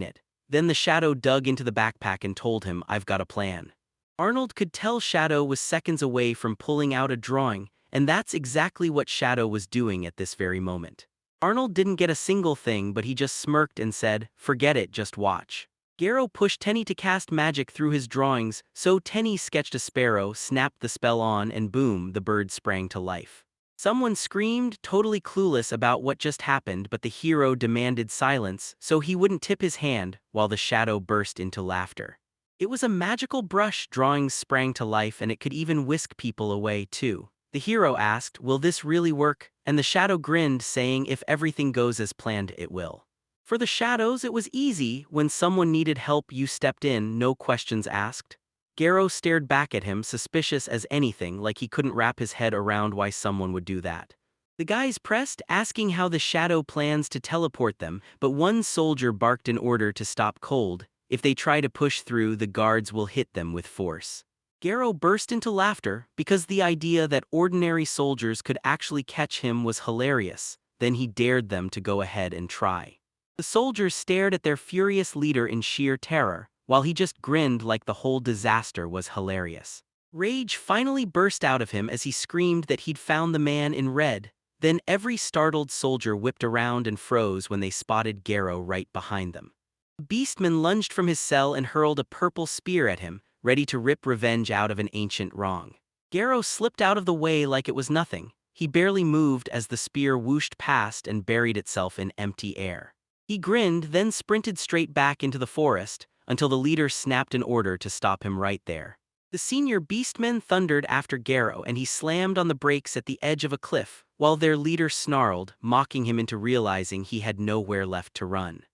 it. Then the Shadow dug into the backpack and told him, "I've got a plan." Arnold could tell Shadow was seconds away from pulling out a drawing, and that's exactly what Shadow was doing at this very moment. Arnold didn't get a single thing, but he just smirked and said, "Forget it, just watch." Garrow pushed Tenny to cast magic through his drawings, so Tenny sketched a sparrow, snapped the spell on, and boom, the bird sprang to life. Someone screamed, totally clueless about what just happened, but the hero demanded silence so he wouldn't tip his hand, while the Shadow burst into laughter. It was a magical brush, drawings sprang to life, and it could even whisk people away too. The hero asked, "Will this really work?" And the Shadow grinned, saying, "If everything goes as planned, it will." For the Shadows, it was easy. When someone needed help, you stepped in, no questions asked. Garrow stared back at him, suspicious as anything, like he couldn't wrap his head around why someone would do that. The guys pressed, asking how the Shadow plans to teleport them, but one soldier barked an order to stop cold. If they try to push through, the guards will hit them with force. Garrow burst into laughter, because the idea that ordinary soldiers could actually catch him was hilarious. Then he dared them to go ahead and try. The soldiers stared at their furious leader in sheer terror, while he just grinned like the whole disaster was hilarious. Rage finally burst out of him as he screamed that he'd found the man in red. Then every startled soldier whipped around and froze when they spotted Garrow right behind them. The beastman lunged from his cell and hurled a purple spear at him, ready to rip revenge out of an ancient wrong. Garrow slipped out of the way like it was nothing. He barely moved as the spear whooshed past and buried itself in empty air. He grinned, then sprinted straight back into the forest, until the leader snapped an order to stop him right there. The senior beastmen thundered after Garrow, and he slammed on the brakes at the edge of a cliff, while their leader snarled, mocking him into realizing he had nowhere left to run.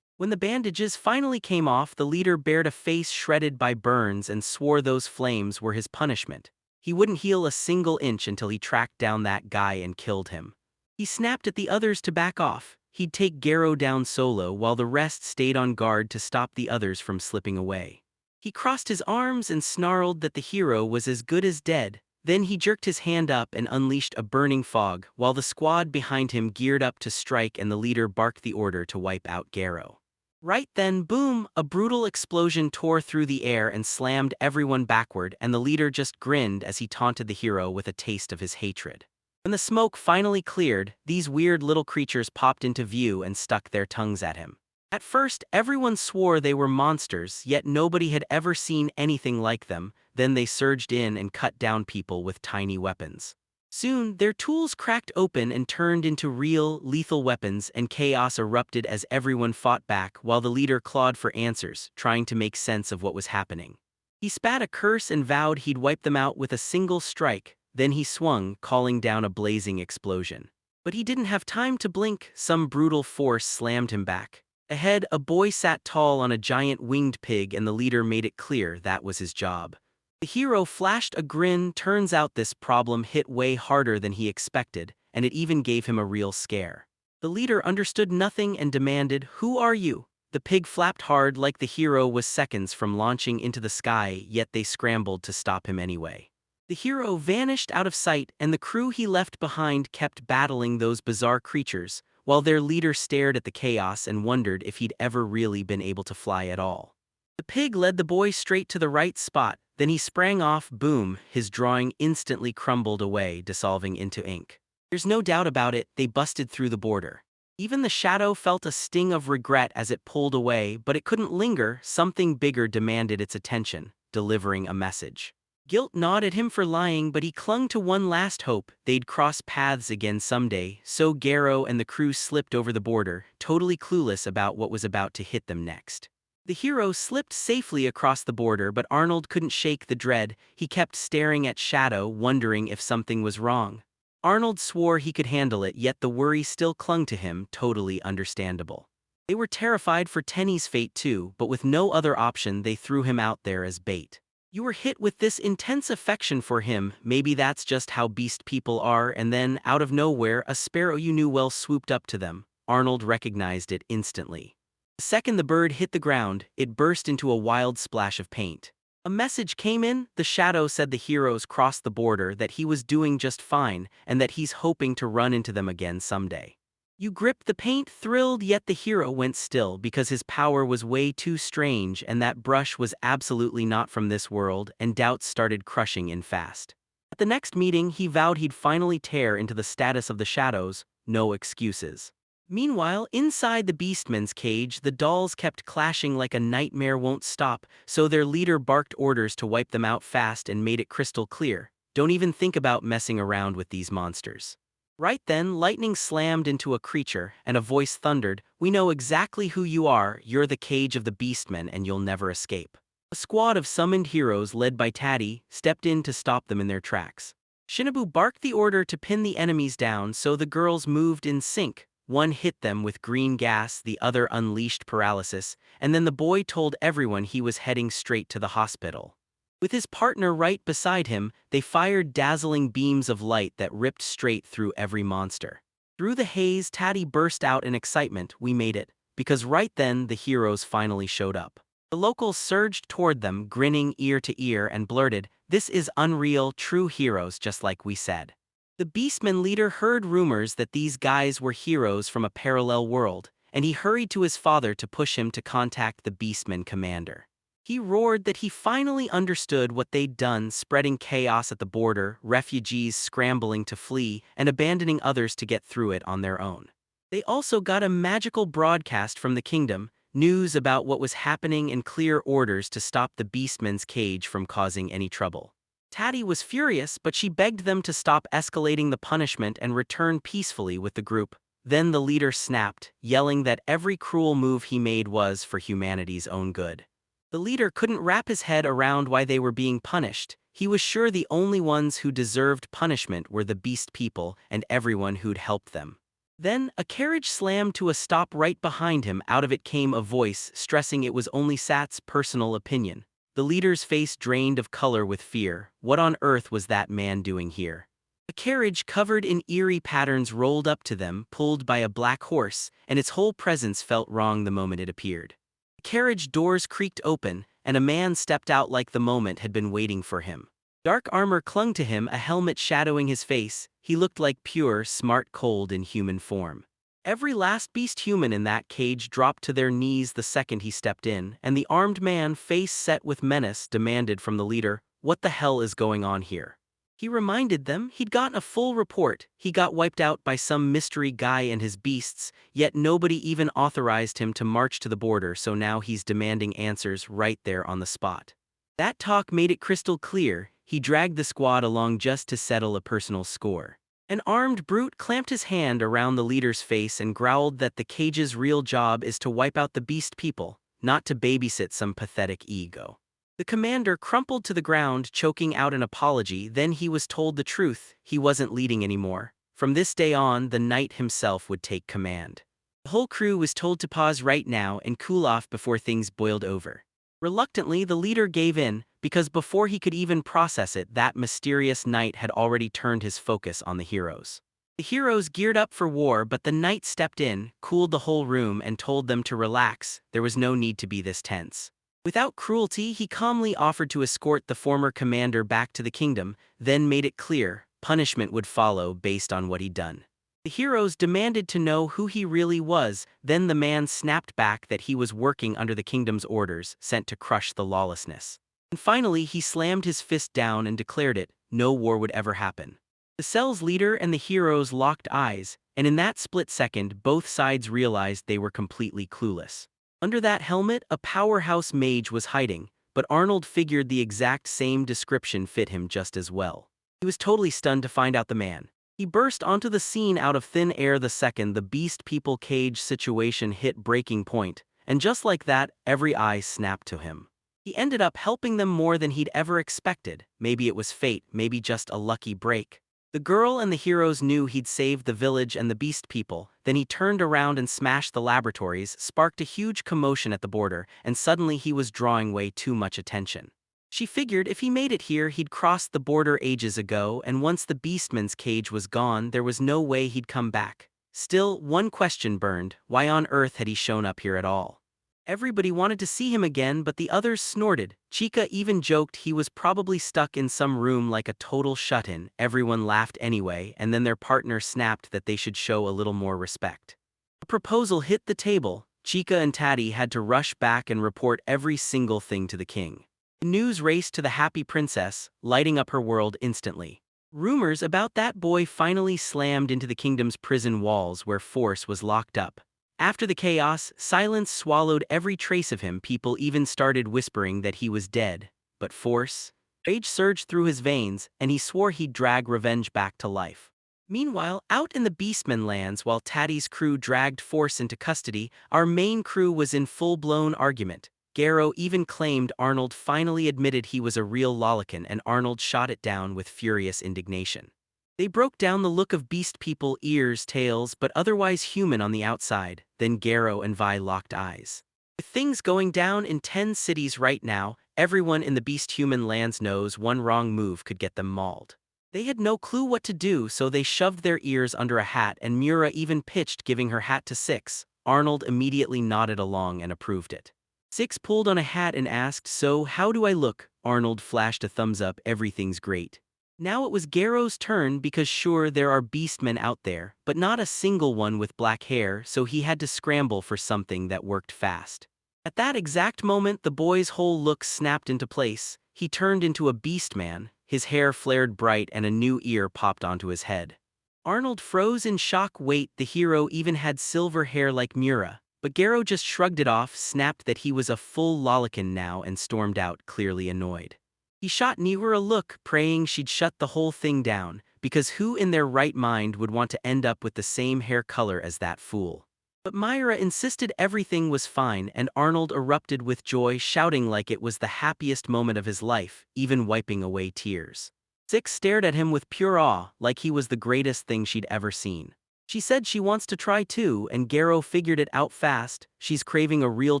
When the bandages finally came off, the leader bared a face shredded by burns and swore those flames were his punishment. He wouldn't heal a single inch until he tracked down that guy and killed him. He snapped at the others to back off. He'd take Garrow down solo while the rest stayed on guard to stop the others from slipping away. He crossed his arms and snarled that the hero was as good as dead. Then he jerked his hand up and unleashed a burning fog, while the squad behind him geared up to strike and the leader barked the order to wipe out Garrow. Right then, boom, a brutal explosion tore through the air and slammed everyone backward, and the leader just grinned as he taunted the hero with a taste of his hatred. When the smoke finally cleared, these weird little creatures popped into view and stuck their tongues at him. At first, everyone swore they were monsters, yet nobody had ever seen anything like them. Then they surged in and cut down people with tiny weapons. Soon, their tools cracked open and turned into real, lethal weapons, and chaos erupted as everyone fought back while the leader clawed for answers, trying to make sense of what was happening. He spat a curse and vowed he'd wipe them out with a single strike. Then he swung, calling down a blazing explosion. But he didn't have time to blink. Some brutal force slammed him back. Ahead, a boy sat tall on a giant winged pig, and the leader made it clear that was his job. The hero flashed a grin. Turns out this problem hit way harder than he expected, and it even gave him a real scare. The leader understood nothing and demanded, "Who are you?" The pig flapped hard like the hero was seconds from launching into the sky, yet they scrambled to stop him anyway. The hero vanished out of sight, and the crew he left behind kept battling those bizarre creatures, while their leader stared at the chaos and wondered if he'd ever really been able to fly at all. The pig led the boy straight to the right spot, then he sprang off. Boom, his drawing instantly crumbled away, dissolving into ink. There's no doubt about it, they busted through the border. Even the Shadow felt a sting of regret as it pulled away, but it couldn't linger. Something bigger demanded its attention, delivering a message. Guilt gnawed at him for lying, but he clung to one last hope: they'd cross paths again someday. So Garrow and the crew slipped over the border, totally clueless about what was about to hit them next. The hero slipped safely across the border, but Arnold couldn't shake the dread. He kept staring at Shadow, wondering if something was wrong. Arnold swore he could handle it, yet the worry still clung to him, totally understandable. They were terrified for Tenny's fate too, but with no other option they threw him out there as bait. You were hit with this intense affection for him, maybe that's just how beast people are, and then, out of nowhere, a sparrow you knew well swooped up to them. Arnold recognized it instantly. The The second the bird hit the ground, it burst into a wild splash of paint. A message came in. The shadow said the heroes crossed the border, that he was doing just fine, and that he's hoping to run into them again someday. You gripped the paint, thrilled, yet the hero went still because his power was way too strange and that brush was absolutely not from this world, and doubts started crushing in fast. At the next meeting, he vowed he'd finally tear into the status of the shadows, no excuses. Meanwhile, inside the Beastman's cage, the dolls kept clashing like a nightmare won't stop, so their leader barked orders to wipe them out fast and made it crystal clear: don't even think about messing around with these monsters. Right then, lightning slammed into a creature, and a voice thundered, "We know exactly who you are. You're the cage of the Beastmen, and you'll never escape." A squad of summoned heroes led by Taddy stepped in to stop them in their tracks. Shinobu barked the order to pin the enemies down, so the girls moved in sync. One hit them with green gas, the other unleashed paralysis, and then the boy told everyone he was heading straight to the hospital. With his partner right beside him, they fired dazzling beams of light that ripped straight through every monster. Through the haze, Taddy burst out in excitement. "We made it," because right then the heroes finally showed up. The locals surged toward them, grinning ear to ear, and blurted, "This is unreal, true heroes just like we said." The Beastman leader heard rumors that these guys were heroes from a parallel world, and he hurried to his father to push him to contact the Beastman commander. He roared that he finally understood what they'd done, spreading chaos at the border, refugees scrambling to flee, and abandoning others to get through it on their own. They also got a magical broadcast from the kingdom, news about what was happening and clear orders to stop the Beastman's cage from causing any trouble. Taddy was furious, but she begged them to stop escalating the punishment and return peacefully with the group. Then the leader snapped, yelling that every cruel move he made was for humanity's own good. The leader couldn't wrap his head around why they were being punished. He was sure the only ones who deserved punishment were the beast people and everyone who'd helped them. Then, a carriage slammed to a stop right behind him. Out of it came a voice, stressing it was only Sat's personal opinion. The leader's face drained of color with fear. What on earth was that man doing here? A carriage covered in eerie patterns rolled up to them, pulled by a black horse, and its whole presence felt wrong the moment it appeared. Carriage doors creaked open, and a man stepped out like the moment had been waiting for him. Dark armor clung to him, a helmet shadowing his face. He looked like pure, smart cold in human form. Every last beast human in that cage dropped to their knees the second he stepped in, and the armed man, face set with menace, demanded from the leader, "What the hell is going on here?" He reminded them he'd gotten a full report. He got wiped out by some mystery guy and his beasts, yet nobody even authorized him to march to the border, so now he's demanding answers right there on the spot. That talk made it crystal clear. He dragged the squad along just to settle a personal score. An armed brute clamped his hand around the leader's face and growled that the cage's real job is to wipe out the beast people, not to babysit some pathetic ego. The commander crumpled to the ground, choking out an apology. Then he was told the truth: he wasn't leading anymore. From this day on, the knight himself would take command. The whole crew was told to pause right now and cool off before things boiled over. Reluctantly, the leader gave in, because before he could even process it, that mysterious knight had already turned his focus on the heroes. The heroes geared up for war, but the knight stepped in, cooled the whole room, and told them to relax. There was no need to be this tense. Without cruelty, he calmly offered to escort the former commander back to the kingdom, then made it clear punishment would follow based on what he'd done. The heroes demanded to know who he really was. Then the man snapped back that he was working under the kingdom's orders, sent to crush the lawlessness. And finally, he slammed his fist down and declared it: no war would ever happen. The cell's leader and the heroes locked eyes, and in that split second, both sides realized they were completely clueless. Under that helmet, a powerhouse mage was hiding, but Arnold figured the exact same description fit him just as well. He was totally stunned to find out the man. He burst onto the scene out of thin air the second the beast people cage situation hit breaking point, and just like that, every eye snapped to him. He ended up helping them more than he'd ever expected. Maybe it was fate, maybe just a lucky break. The girl and the heroes knew he'd saved the village and the beast people. Then he turned around and smashed the laboratories, sparked a huge commotion at the border, and suddenly he was drawing way too much attention. She figured if he made it here, he'd crossed the border ages ago, and once the Beastman's cage was gone, there was no way he'd come back. Still, one question burned: why on earth had he shown up here at all? Everybody wanted to see him again, but the others snorted. Chika even joked he was probably stuck in some room like a total shut-in. Everyone laughed anyway, and then their partner snapped that they should show a little more respect. The proposal hit the table. Chika and Taddy had to rush back and report every single thing to the king. The news raced to the happy princess, lighting up her world instantly. Rumors about that boy finally slammed into the kingdom's prison walls where Force was locked up. After the chaos, silence swallowed every trace of him. People even started whispering that he was dead. But rage surged through his veins, and he swore he'd drag revenge back to life. Meanwhile, out in the Beastman lands, while Taddy's crew dragged Force into custody, our main crew was in full-blown argument. Garo even claimed Arnold finally admitted he was a real lolicon, and Arnold shot it down with furious indignation. They broke down the look of beast people, ears, tails, but otherwise human on the outside. Then Garo and Vi locked eyes. With things going down in 10 cities right now, everyone in the beast-human lands knows one wrong move could get them mauled. They had no clue what to do, so they shoved their ears under a hat, and Mura even pitched giving her hat to Six. Arnold immediately nodded along and approved it. Six pulled on a hat and asked, "So, how do I look?" Arnold flashed a thumbs up. "Everything's great." Now it was Garo's turn, because sure, there are beastmen out there, but not a single one with black hair, so he had to scramble for something that worked fast. At that exact moment, the boy's whole look snapped into place. He turned into a beastman, his hair flared bright and a new ear popped onto his head. Arnold froze in shock. Wait, the hero even had silver hair like Mura. But Garo just shrugged it off, snapped that he was a full lolicon now, and stormed out, clearly annoyed. He shot Niwa a look, praying she'd shut the whole thing down, because who in their right mind would want to end up with the same hair color as that fool? But Myra insisted everything was fine, and Arnold erupted with joy, shouting like it was the happiest moment of his life, even wiping away tears. Six stared at him with pure awe, like he was the greatest thing she'd ever seen. She said she wants to try too, and Garo figured it out fast. She's craving a real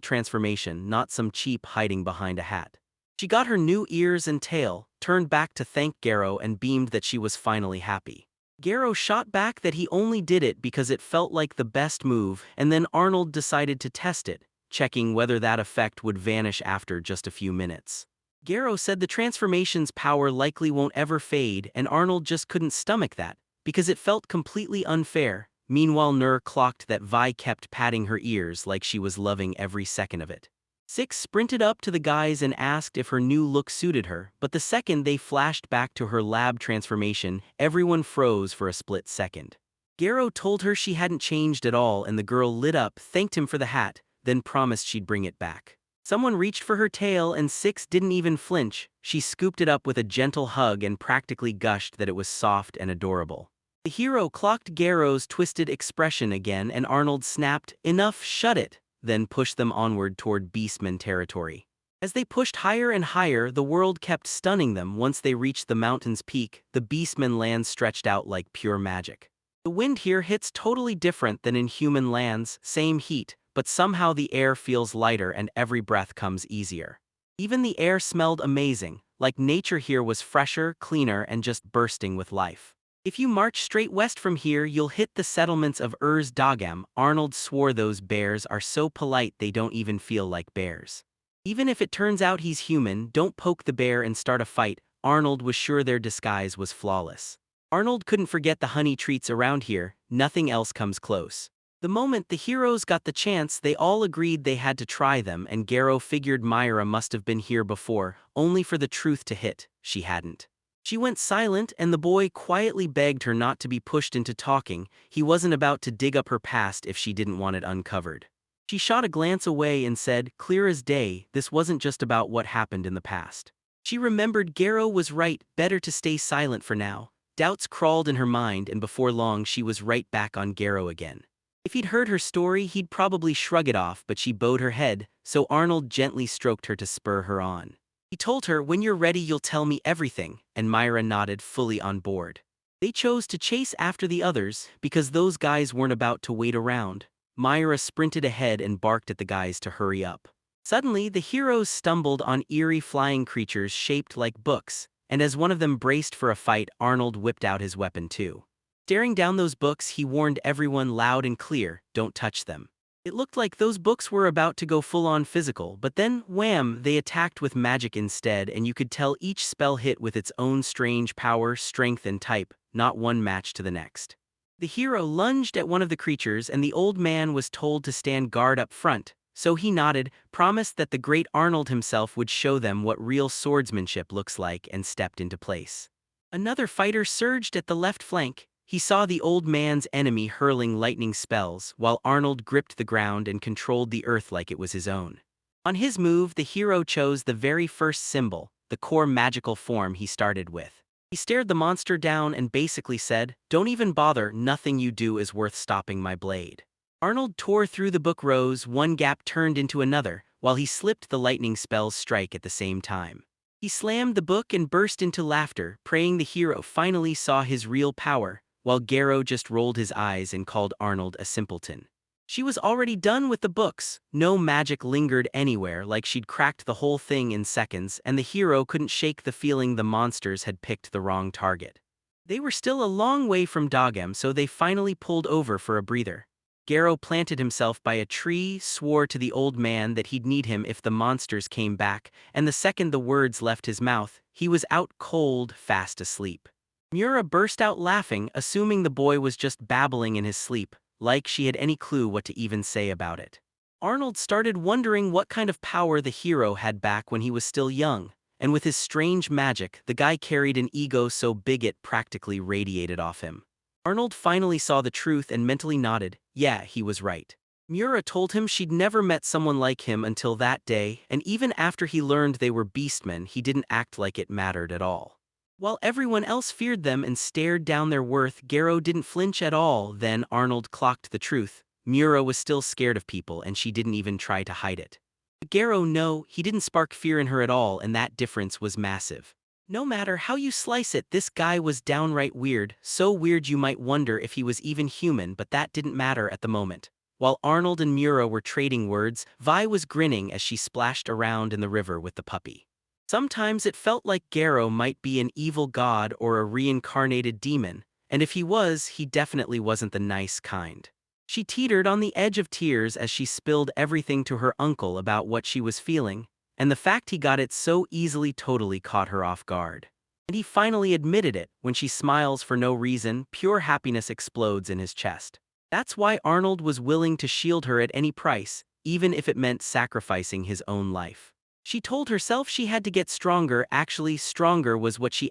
transformation, not some cheap hiding behind a hat. She got her new ears and tail, turned back to thank Garo, and beamed that she was finally happy. Garo shot back that he only did it because it felt like the best move, and then Arnold decided to test it, checking whether that effect would vanish after just a few minutes. Garo said the transformation's power likely won't ever fade, and Arnold just couldn't stomach that, because it felt completely unfair. Meanwhile, Nur clocked that Vi kept patting her ears like she was loving every second of it. Six sprinted up to the guys and asked if her new look suited her, but the second they flashed back to her lab transformation, everyone froze for a split second. Garo told her she hadn't changed at all, and the girl lit up, thanked him for the hat, then promised she'd bring it back. Someone reached for her tail, and Six didn't even flinch. She scooped it up with a gentle hug and practically gushed that it was soft and adorable. The hero clocked Garo's twisted expression again, and Arnold snapped, "Enough, shut it," then pushed them onward toward Beastman territory. As they pushed higher and higher, the world kept stunning them. Once they reached the mountain's peak, the Beastman lands stretched out like pure magic. The wind here hits totally different than in human lands, same heat, but somehow the air feels lighter and every breath comes easier. Even the air smelled amazing, like nature here was fresher, cleaner, and just bursting with life. If you march straight west from here, you'll hit the settlements of Dagam. Arnold swore those bears are so polite they don't even feel like bears. Even if it turns out he's human, don't poke the bear and start a fight. Arnold was sure their disguise was flawless. Arnold couldn't forget the honey treats around here, nothing else comes close. The moment the heroes got the chance, they all agreed they had to try them, and Garo figured Myra must have been here before, only for the truth to hit. She hadn't. She went silent, and the boy quietly begged her not to be pushed into talking. He wasn't about to dig up her past if she didn't want it uncovered. She shot a glance away and said, clear as day, this wasn't just about what happened in the past. She remembered Garo was right, better to stay silent for now. Doubts crawled in her mind, and before long she was right back on Garo again. If he'd heard her story, he'd probably shrug it off, but she bowed her head, so Arnold gently stroked her to spur her on. He told her, when you're ready you'll tell me everything, and Myra nodded, fully on board. They chose to chase after the others, because those guys weren't about to wait around. Myra sprinted ahead and barked at the guys to hurry up. Suddenly, the heroes stumbled on eerie flying creatures shaped like books, and as one of them braced for a fight, Arnold whipped out his weapon too. Staring down those books, he warned everyone loud and clear, don't touch them. It looked like those books were about to go full-on physical, but then, wham, they attacked with magic instead, and you could tell each spell hit with its own strange power, strength, and type, not one match to the next. The hero lunged at one of the creatures, and the old man was told to stand guard up front, so he nodded, promised that the great Arnold himself would show them what real swordsmanship looks like, and stepped into place. Another fighter surged at the left flank. He saw the old man's enemy hurling lightning spells, while Arnold gripped the ground and controlled the earth like it was his own. On his move, the hero chose the very first symbol, the core magical form he started with. He stared the monster down and basically said, "Don't even bother, nothing you do is worth stopping my blade." Arnold tore through the book rows, one gap turned into another, while he slipped the lightning spell's strike at the same time. He slammed the book and burst into laughter, praying the hero finally saw his real power, while Garo just rolled his eyes and called Arnold a simpleton. She was already done with the books, no magic lingered anywhere, like she'd cracked the whole thing in seconds, and the hero couldn't shake the feeling the monsters had picked the wrong target. They were still a long way from Dogem, so they finally pulled over for a breather. Garo planted himself by a tree, swore to the old man that he'd need him if the monsters came back, and the second the words left his mouth, he was out cold, fast asleep. Mura burst out laughing, assuming the boy was just babbling in his sleep, like she had any clue what to even say about it. Arnold started wondering what kind of power the hero had back when he was still young, and with his strange magic, the guy carried an ego so big it practically radiated off him. Arnold finally saw the truth and mentally nodded. Yeah, he was right. Mura told him she'd never met someone like him until that day, and even after he learned they were beastmen, he didn't act like it mattered at all. While everyone else feared them and stared down their worth, Garo didn't flinch at all. Then Arnold clocked the truth. Mura was still scared of people, and she didn't even try to hide it. But Garo, no, he didn't spark fear in her at all, and that difference was massive. No matter how you slice it, this guy was downright weird, so weird you might wonder if he was even human, but that didn't matter at the moment. While Arnold and Mura were trading words, Vi was grinning as she splashed around in the river with the puppy. Sometimes it felt like Garo might be an evil god or a reincarnated demon, and if he was, he definitely wasn't the nice kind. She teetered on the edge of tears as she spilled everything to her uncle about what she was feeling, and the fact he got it so easily totally caught her off guard. And he finally admitted it. When she smiles for no reason, pure happiness explodes in his chest. That's why Arnold was willing to shield her at any price, even if it meant sacrificing his own life. She told herself she had to get stronger. Actually, stronger was what she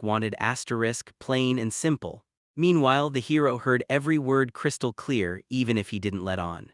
wanted, plain and simple. Meanwhile, the hero heard every word crystal clear, even if he didn't let on.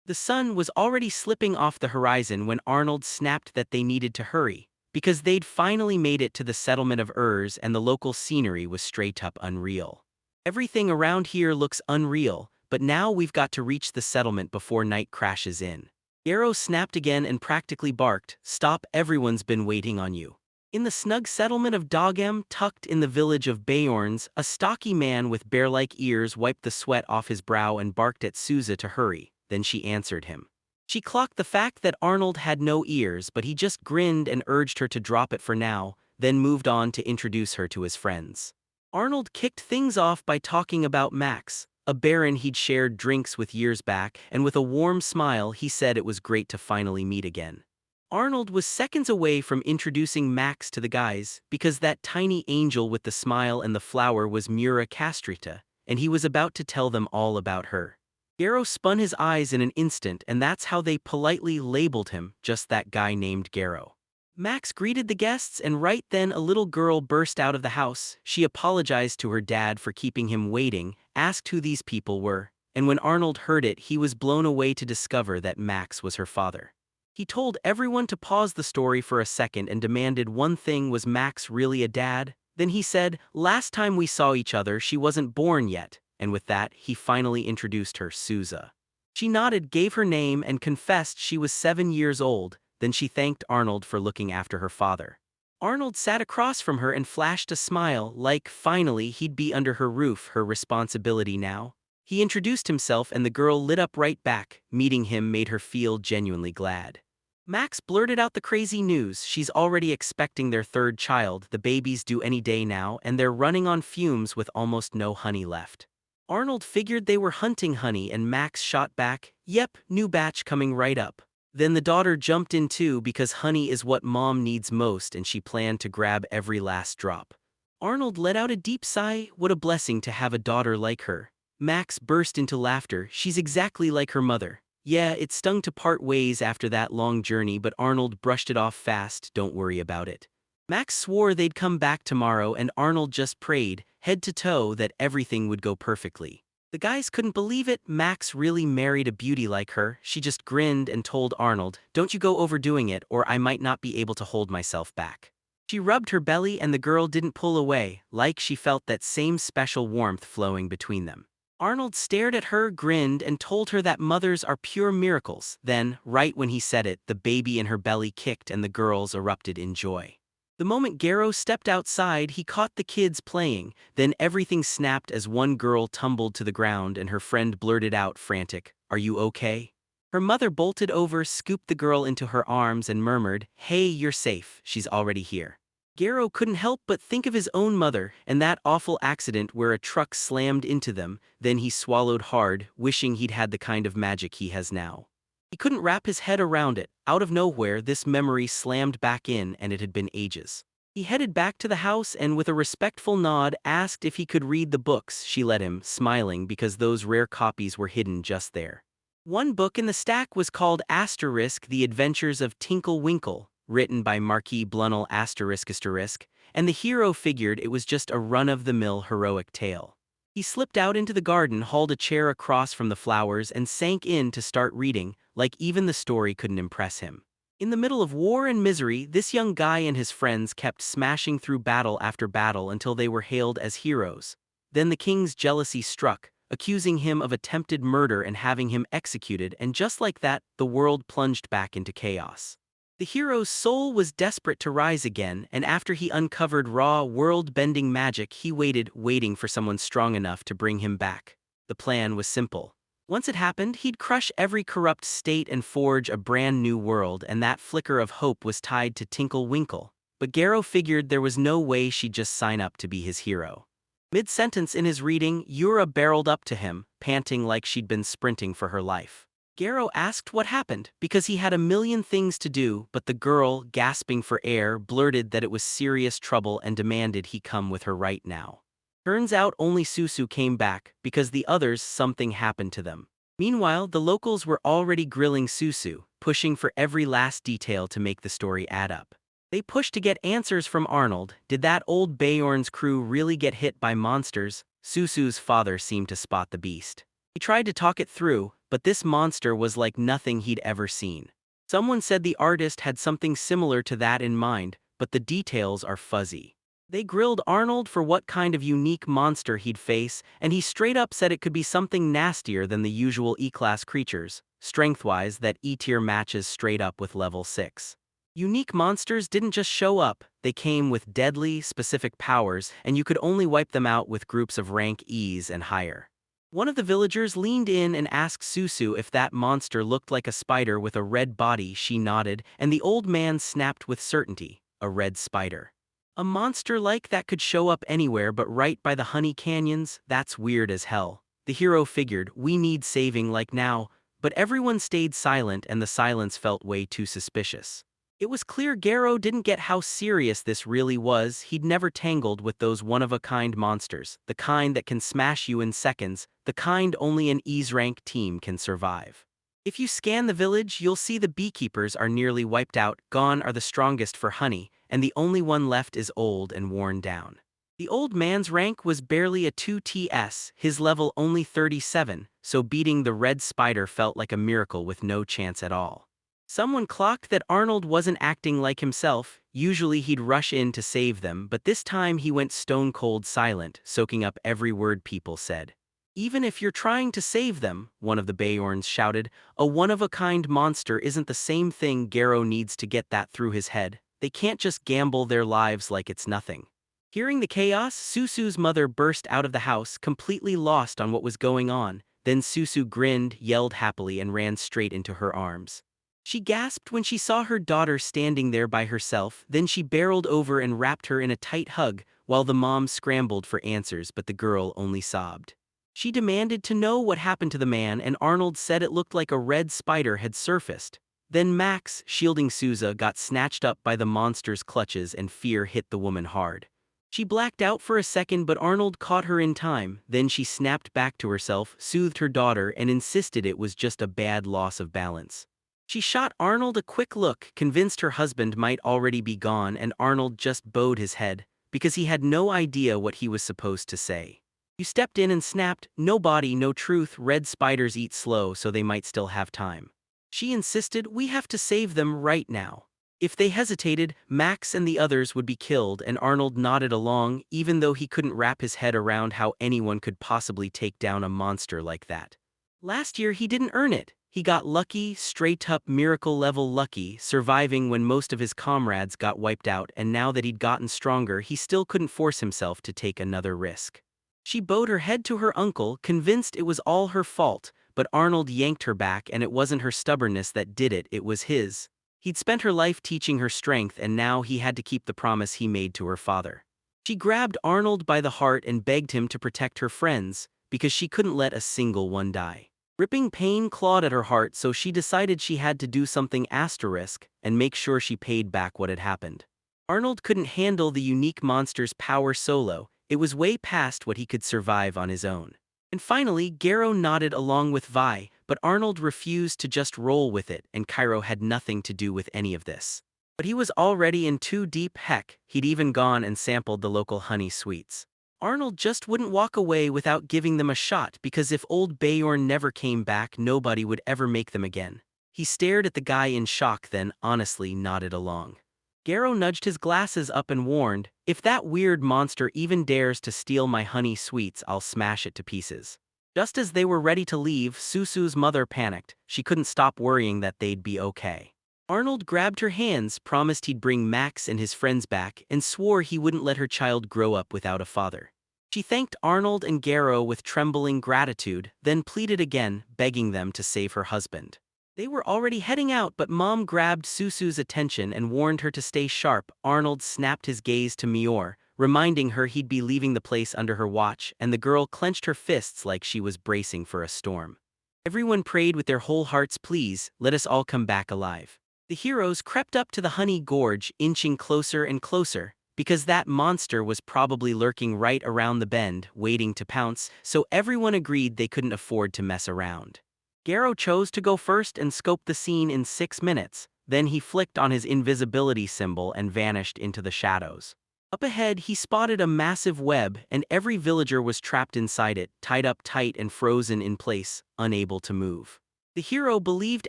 The sun was already slipping off the horizon when Arnold snapped that they needed to hurry, because they'd finally made it to the settlement of Urs, and the local scenery was straight up unreal. Everything around here looks unreal, but now we've got to reach the settlement before night crashes in. Garo snapped again and practically barked, "Stop, everyone's been waiting on you." In the snug settlement of Dogem, tucked in the village of Beorns, a stocky man with bear-like ears wiped the sweat off his brow and barked at Souza to hurry. Then she answered him. She clocked the fact that Arnold had no ears, but he just grinned and urged her to drop it for now, then moved on to introduce her to his friends. Arnold kicked things off by talking about Max, a baron he'd shared drinks with years back, and with a warm smile he said it was great to finally meet again. Arnold was seconds away from introducing Max to the guys, because that tiny angel with the smile and the flower was Mura Castrita, and he was about to tell them all about her. Garo spun his eyes in an instant, and that's how they politely labeled him, just that guy named Garo. Max greeted the guests, and right then a little girl burst out of the house. She apologized to her dad for keeping him waiting, asked who these people were, and when Arnold heard it, he was blown away to discover that Max was her father. He told everyone to pause the story for a second and demanded one thing: was Max really a dad? Then he said, "Last time we saw each other, she wasn't born yet." And with that, he finally introduced her, Souza. She nodded, gave her name, and confessed she was 7 years old. Then she thanked Arnold for looking after her father. Arnold sat across from her and flashed a smile, like finally he'd be under her roof, her responsibility now. He introduced himself, and the girl lit up right back. Meeting him made her feel genuinely glad. Max blurted out the crazy news: she's already expecting their third child, the baby's due any day now, and they're running on fumes with almost no honey left. Arnold figured they were hunting honey and Max shot back, "Yep, new batch coming right up." Then the daughter jumped in too because honey is what mom needs most and she planned to grab every last drop. Arnold let out a deep sigh. What a blessing to have a daughter like her. Max burst into laughter. She's exactly like her mother. Yeah, it stung to part ways after that long journey, but Arnold brushed it off fast. Don't worry about it. Max swore they'd come back tomorrow and Arnold just prayed, head to toe, that everything would go perfectly. The guys couldn't believe it. Max really married a beauty like her. She just grinned and told Arnold, "Don't you go overdoing it or I might not be able to hold myself back." She rubbed her belly and the girl didn't pull away, like she felt that same special warmth flowing between them. Arnold stared at her, grinned, and told her that mothers are pure miracles. Then, right when he said it, the baby in her belly kicked and the girls erupted in joy. The moment Garrow stepped outside, he caught the kids playing, then everything snapped as one girl tumbled to the ground and her friend blurted out, frantic, "Are you okay?" Her mother bolted over, scooped the girl into her arms and murmured, "Hey, you're safe, she's already here." Garrow couldn't help but think of his own mother and that awful accident where a truck slammed into them. Then he swallowed hard, wishing he'd had the kind of magic he has now. He couldn't wrap his head around it. Out of nowhere, this memory slammed back in and it had been ages. He headed back to the house and with a respectful nod asked if he could read the books. She let him, smiling because those rare copies were hidden just there. One book in the stack was called Asterisk, The Adventures of Tinkle Winkle, written by Marquis Blunell ***, and the hero figured it was just a run-of-the-mill heroic tale. He slipped out into the garden, hauled a chair across from the flowers, and sank in to start reading, like even the story couldn't impress him. In the middle of war and misery, this young guy and his friends kept smashing through battle after battle until they were hailed as heroes. Then the king's jealousy struck, accusing him of attempted murder and having him executed, and just like that, the world plunged back into chaos. The hero's soul was desperate to rise again, and after he uncovered raw, world-bending magic, he waiting for someone strong enough to bring him back. The plan was simple. Once it happened, he'd crush every corrupt state and forge a brand new world, and that flicker of hope was tied to Tinkle Winkle. But Garrow figured there was no way she'd just sign up to be his hero. Mid-sentence in his reading, Yura barreled up to him, panting like she'd been sprinting for her life. Garrow asked what happened, because he had a million things to do, but the girl, gasping for air, blurted that it was serious trouble and demanded he come with her right now. Turns out only Susu came back, because the others, something happened to them. Meanwhile, the locals were already grilling Susu, pushing for every last detail to make the story add up. They pushed to get answers from Arnold. Did that old Bayorn's crew really get hit by monsters? Susu's father seemed to spot the beast. He tried to talk it through, but this monster was like nothing he'd ever seen. Someone said the artist had something similar to that in mind, but the details are fuzzy. They grilled Arnold for what kind of unique monster he'd face, and he straight up said it could be something nastier than the usual E-class creatures. Strength-wise, that E-tier matches straight up with level 6. Unique monsters didn't just show up, they came with deadly, specific powers, and you could only wipe them out with groups of rank E's and higher. One of the villagers leaned in and asked Susu if that monster looked like a spider with a red body. She nodded, and the old man snapped with certainty, a red spider. A monster like that could show up anywhere but right by the honey canyons? That's weird as hell. The hero figured, we need saving like now, but everyone stayed silent and the silence felt way too suspicious. It was clear Garrow didn't get how serious this really was. He'd never tangled with those one-of-a-kind monsters, the kind that can smash you in seconds, the kind only an E's-rank team can survive. If you scan the village, you'll see the beekeepers are nearly wiped out, gone are the strongest for honey, and the only one left is old and worn down. The old man's rank was barely a 2TS, his level only 37, so beating the red spider felt like a miracle with no chance at all. Someone clocked that Arnold wasn't acting like himself. Usually he'd rush in to save them, but this time he went stone-cold silent, soaking up every word people said. Even if you're trying to save them, one of the Bayorns shouted, a one-of-a-kind monster isn't the same thing. Garrow needs to get that through his head. They can't just gamble their lives like it's nothing. Hearing the chaos, Susu's mother burst out of the house, completely lost on what was going on. Then Susu grinned, yelled happily, and ran straight into her arms. She gasped when she saw her daughter standing there by herself, then she barreled over and wrapped her in a tight hug, while the mom scrambled for answers but the girl only sobbed. She demanded to know what happened to the man, and Arnold said it looked like a red spider had surfaced. Then Max, shielding Souza, got snatched up by the monster's clutches and fear hit the woman hard. She blacked out for a second, but Arnold caught her in time. Then she snapped back to herself, soothed her daughter, and insisted it was just a bad loss of balance. She shot Arnold a quick look, convinced her husband might already be gone, and Arnold just bowed his head, because he had no idea what he was supposed to say. You stepped in and snapped, "No body, no truth, red spiders eat slow so they might still have time." She insisted, "We have to save them right now." If they hesitated, Max and the others would be killed, and Arnold nodded along, even though he couldn't wrap his head around how anyone could possibly take down a monster like that. Last year he didn't earn it. He got lucky, straight-up miracle-level lucky, surviving when most of his comrades got wiped out, and now that he'd gotten stronger, he still couldn't force himself to take another risk. She bowed her head to her uncle, convinced it was all her fault, but Arnold yanked her back, and it wasn't her stubbornness that did it, it was his. He'd spent her life teaching her strength, and now he had to keep the promise he made to her father. She grabbed Arnold by the heart and begged him to protect her friends, because she couldn't let a single one die. Ripping pain clawed at her heart, so she decided she had to do something asterisk and make sure she paid back what had happened. Arnold couldn't handle the unique monster's power solo. It was way past what he could survive on his own. And finally, Garo nodded along with Vi, but Arnold refused to just roll with it, and Cairo had nothing to do with any of this. But he was already in too deep. Heck, he'd even gone and sampled the local honey sweets. Arnold just wouldn't walk away without giving them a shot, because if old Bayorn never came back, nobody would ever make them again. He stared at the guy in shock, then honestly nodded along. Garo nudged his glasses up and warned, "If that weird monster even dares to steal my honey sweets, I'll smash it to pieces." Just as they were ready to leave, Susu's mother panicked. She couldn't stop worrying that they'd be okay. Arnold grabbed her hands, promised he'd bring Max and his friends back, and swore he wouldn't let her child grow up without a father. She thanked Arnold and Garo with trembling gratitude, then pleaded again, begging them to save her husband. They were already heading out, but Mom grabbed Susu's attention and warned her to stay sharp. Arnold snapped his gaze to Mior, reminding her he'd be leaving the place under her watch, and the girl clenched her fists like she was bracing for a storm. Everyone prayed with their whole hearts, "Please, let us all come back alive." The heroes crept up to the honey gorge, inching closer and closer, because that monster was probably lurking right around the bend, waiting to pounce, so everyone agreed they couldn't afford to mess around. Garo chose to go first and scoped the scene in 6 minutes, then he flicked on his invisibility symbol and vanished into the shadows. Up ahead he spotted a massive web, and every villager was trapped inside it, tied up tight and frozen in place, unable to move. The hero believed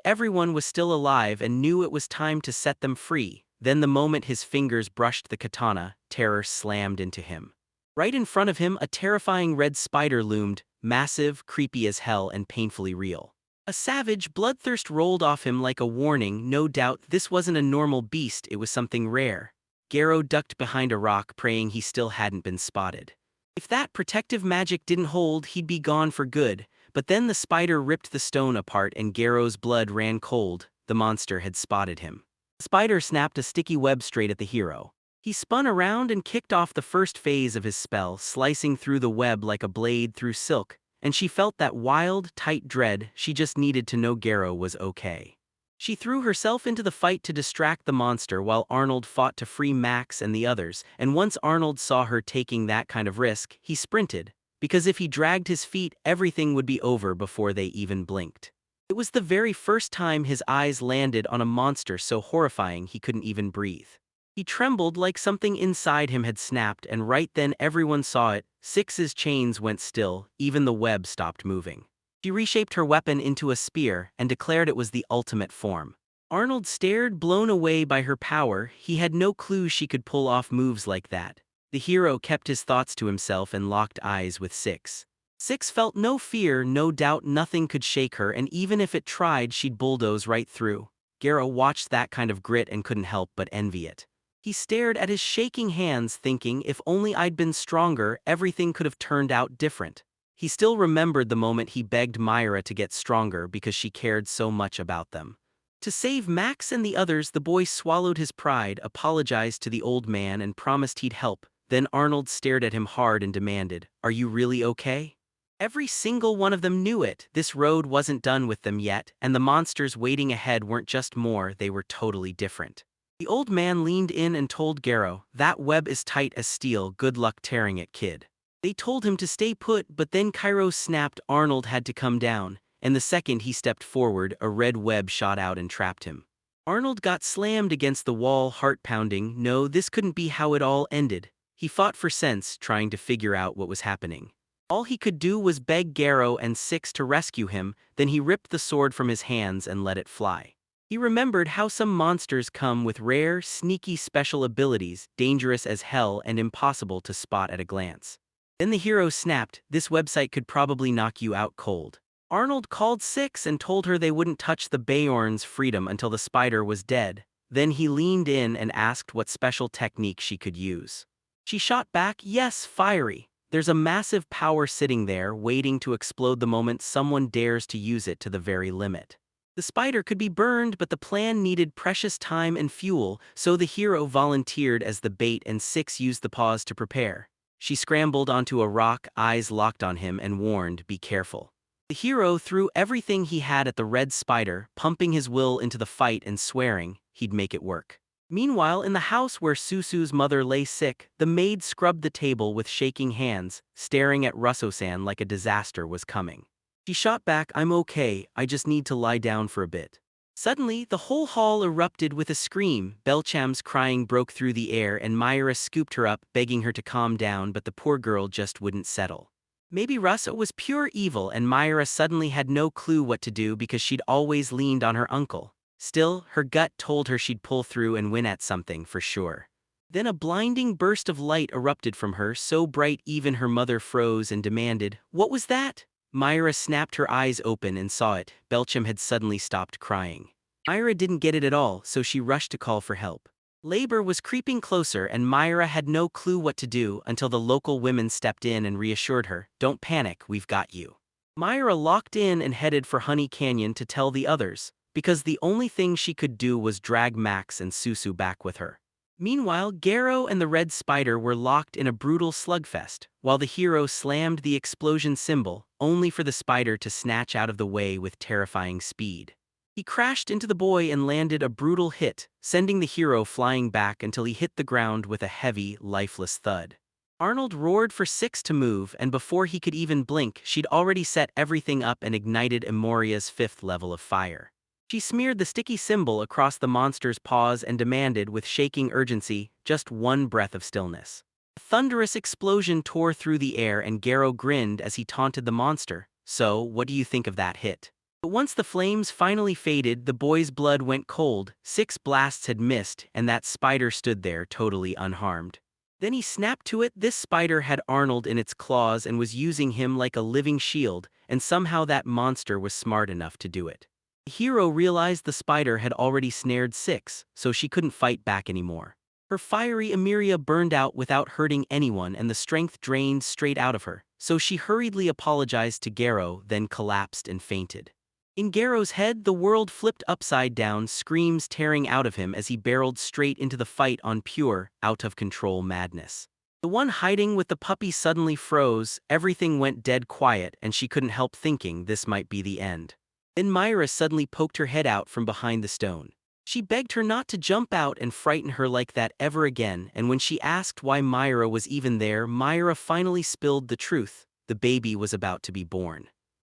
everyone was still alive and knew it was time to set them free. Then the moment his fingers brushed the katana, terror slammed into him. Right in front of him, a terrifying red spider loomed, massive, creepy as hell, and painfully real. A savage bloodthirst rolled off him like a warning. No doubt this wasn't a normal beast, it was something rare. Garo ducked behind a rock, praying he still hadn't been spotted. If that protective magic didn't hold, he'd be gone for good. But then the spider ripped the stone apart and Garo's blood ran cold. The monster had spotted him. The spider snapped a sticky web straight at the hero. He spun around and kicked off the first phase of his spell, slicing through the web like a blade through silk, and she felt that wild, tight dread. She just needed to know Garo was okay. She threw herself into the fight to distract the monster while Arnold fought to free Max and the others, and once Arnold saw her taking that kind of risk, he sprinted, because if he dragged his feet, everything would be over before they even blinked. It was the very first time his eyes landed on a monster so horrifying he couldn't even breathe. He trembled like something inside him had snapped, and right then everyone saw it. Six's chains went still, even the web stopped moving. She reshaped her weapon into a spear and declared it was the ultimate form. Arnold stared, blown away by her power. He had no clue she could pull off moves like that. The hero kept his thoughts to himself and locked eyes with Six. Six felt no fear, no doubt nothing could shake her, and even if it tried, she'd bulldoze right through. Garo watched that kind of grit and couldn't help but envy it. He stared at his shaking hands, thinking, if only I'd been stronger, everything could have turned out different. He still remembered the moment he begged Myra to get stronger because she cared so much about them. To save Max and the others, the boy swallowed his pride, apologized to the old man, and promised he'd help. Then Arnold stared at him hard and demanded, "Are you really okay?" Every single one of them knew it. This road wasn't done with them yet, and the monsters waiting ahead weren't just more, they were totally different. The old man leaned in and told Garo, "That web is tight as steel, good luck tearing it, kid." They told him to stay put, but then Kairos snapped. Arnold had to come down, and the second he stepped forward, a red web shot out and trapped him. Arnold got slammed against the wall, heart pounding. No, this couldn't be how it all ended. He fought for sense, trying to figure out what was happening. All he could do was beg Garo and Six to rescue him, then he ripped the sword from his hands and let it fly. He remembered how some monsters come with rare, sneaky special abilities, dangerous as hell and impossible to spot at a glance. Then the hero snapped, "This website could probably knock you out cold." Arnold called Six and told her they wouldn't touch the Bayorn's freedom until the spider was dead. Then he leaned in and asked what special technique she could use. She shot back, "Yes, fiery. There's a massive power sitting there, waiting to explode the moment someone dares to use it to the very limit." The spider could be burned, but the plan needed precious time and fuel, so the hero volunteered as the bait and Six used the pause to prepare. She scrambled onto a rock, eyes locked on him, and warned, "Be careful." The hero threw everything he had at the red spider, pumping his will into the fight and swearing he'd make it work. Meanwhile, in the house where Susu's mother lay sick, the maid scrubbed the table with shaking hands, staring at Russo-san like a disaster was coming. She shot back, "I'm okay, I just need to lie down for a bit." Suddenly, the whole hall erupted with a scream. Belcham's crying broke through the air and Myra scooped her up, begging her to calm down, but the poor girl just wouldn't settle. Maybe Russo was pure evil and Myra suddenly had no clue what to do because she'd always leaned on her uncle. Still, her gut told her she'd pull through and win at something for sure. Then a blinding burst of light erupted from her, so bright even her mother froze and demanded, "What was that?" Myra snapped her eyes open and saw it. Belcham had suddenly stopped crying. Myra didn't get it at all, so she rushed to call for help. Labor was creeping closer and Myra had no clue what to do until the local women stepped in and reassured her, "Don't panic, we've got you." Myra locked in and headed for Honey Canyon to tell the others, because the only thing she could do was drag Max and Susu back with her. Meanwhile, Garo and the red spider were locked in a brutal slugfest, while the hero slammed the explosion symbol, only for the spider to snatch out of the way with terrifying speed. He crashed into the boy and landed a brutal hit, sending the hero flying back until he hit the ground with a heavy, lifeless thud. Arnold roared for Six to move, and before he could even blink, she'd already set everything up and ignited Emoria's 5th level of fire. She smeared the sticky symbol across the monster's paws and demanded with shaking urgency, "Just one breath of stillness." A thunderous explosion tore through the air and Garo grinned as he taunted the monster, "So, what do you think of that hit?" But once the flames finally faded, the boy's blood went cold. 6 blasts had missed, and that spider stood there totally unharmed. Then he snapped to it. This spider had Arnold in its claws and was using him like a living shield, and somehow that monster was smart enough to do it. The hero realized the spider had already snared 6, so she couldn't fight back anymore. Her fiery Emeria burned out without hurting anyone and the strength drained straight out of her, so she hurriedly apologized to Garo, then collapsed and fainted. In Garo's head, the world flipped upside down, screams tearing out of him as he barreled straight into the fight on pure, out-of-control madness. The one hiding with the puppy suddenly froze, everything went dead quiet, and she couldn't help thinking this might be the end. Then Myra suddenly poked her head out from behind the stone. She begged her not to jump out and frighten her like that ever again, and when she asked why Myra was even there, Myra finally spilled the truth. The baby was about to be born.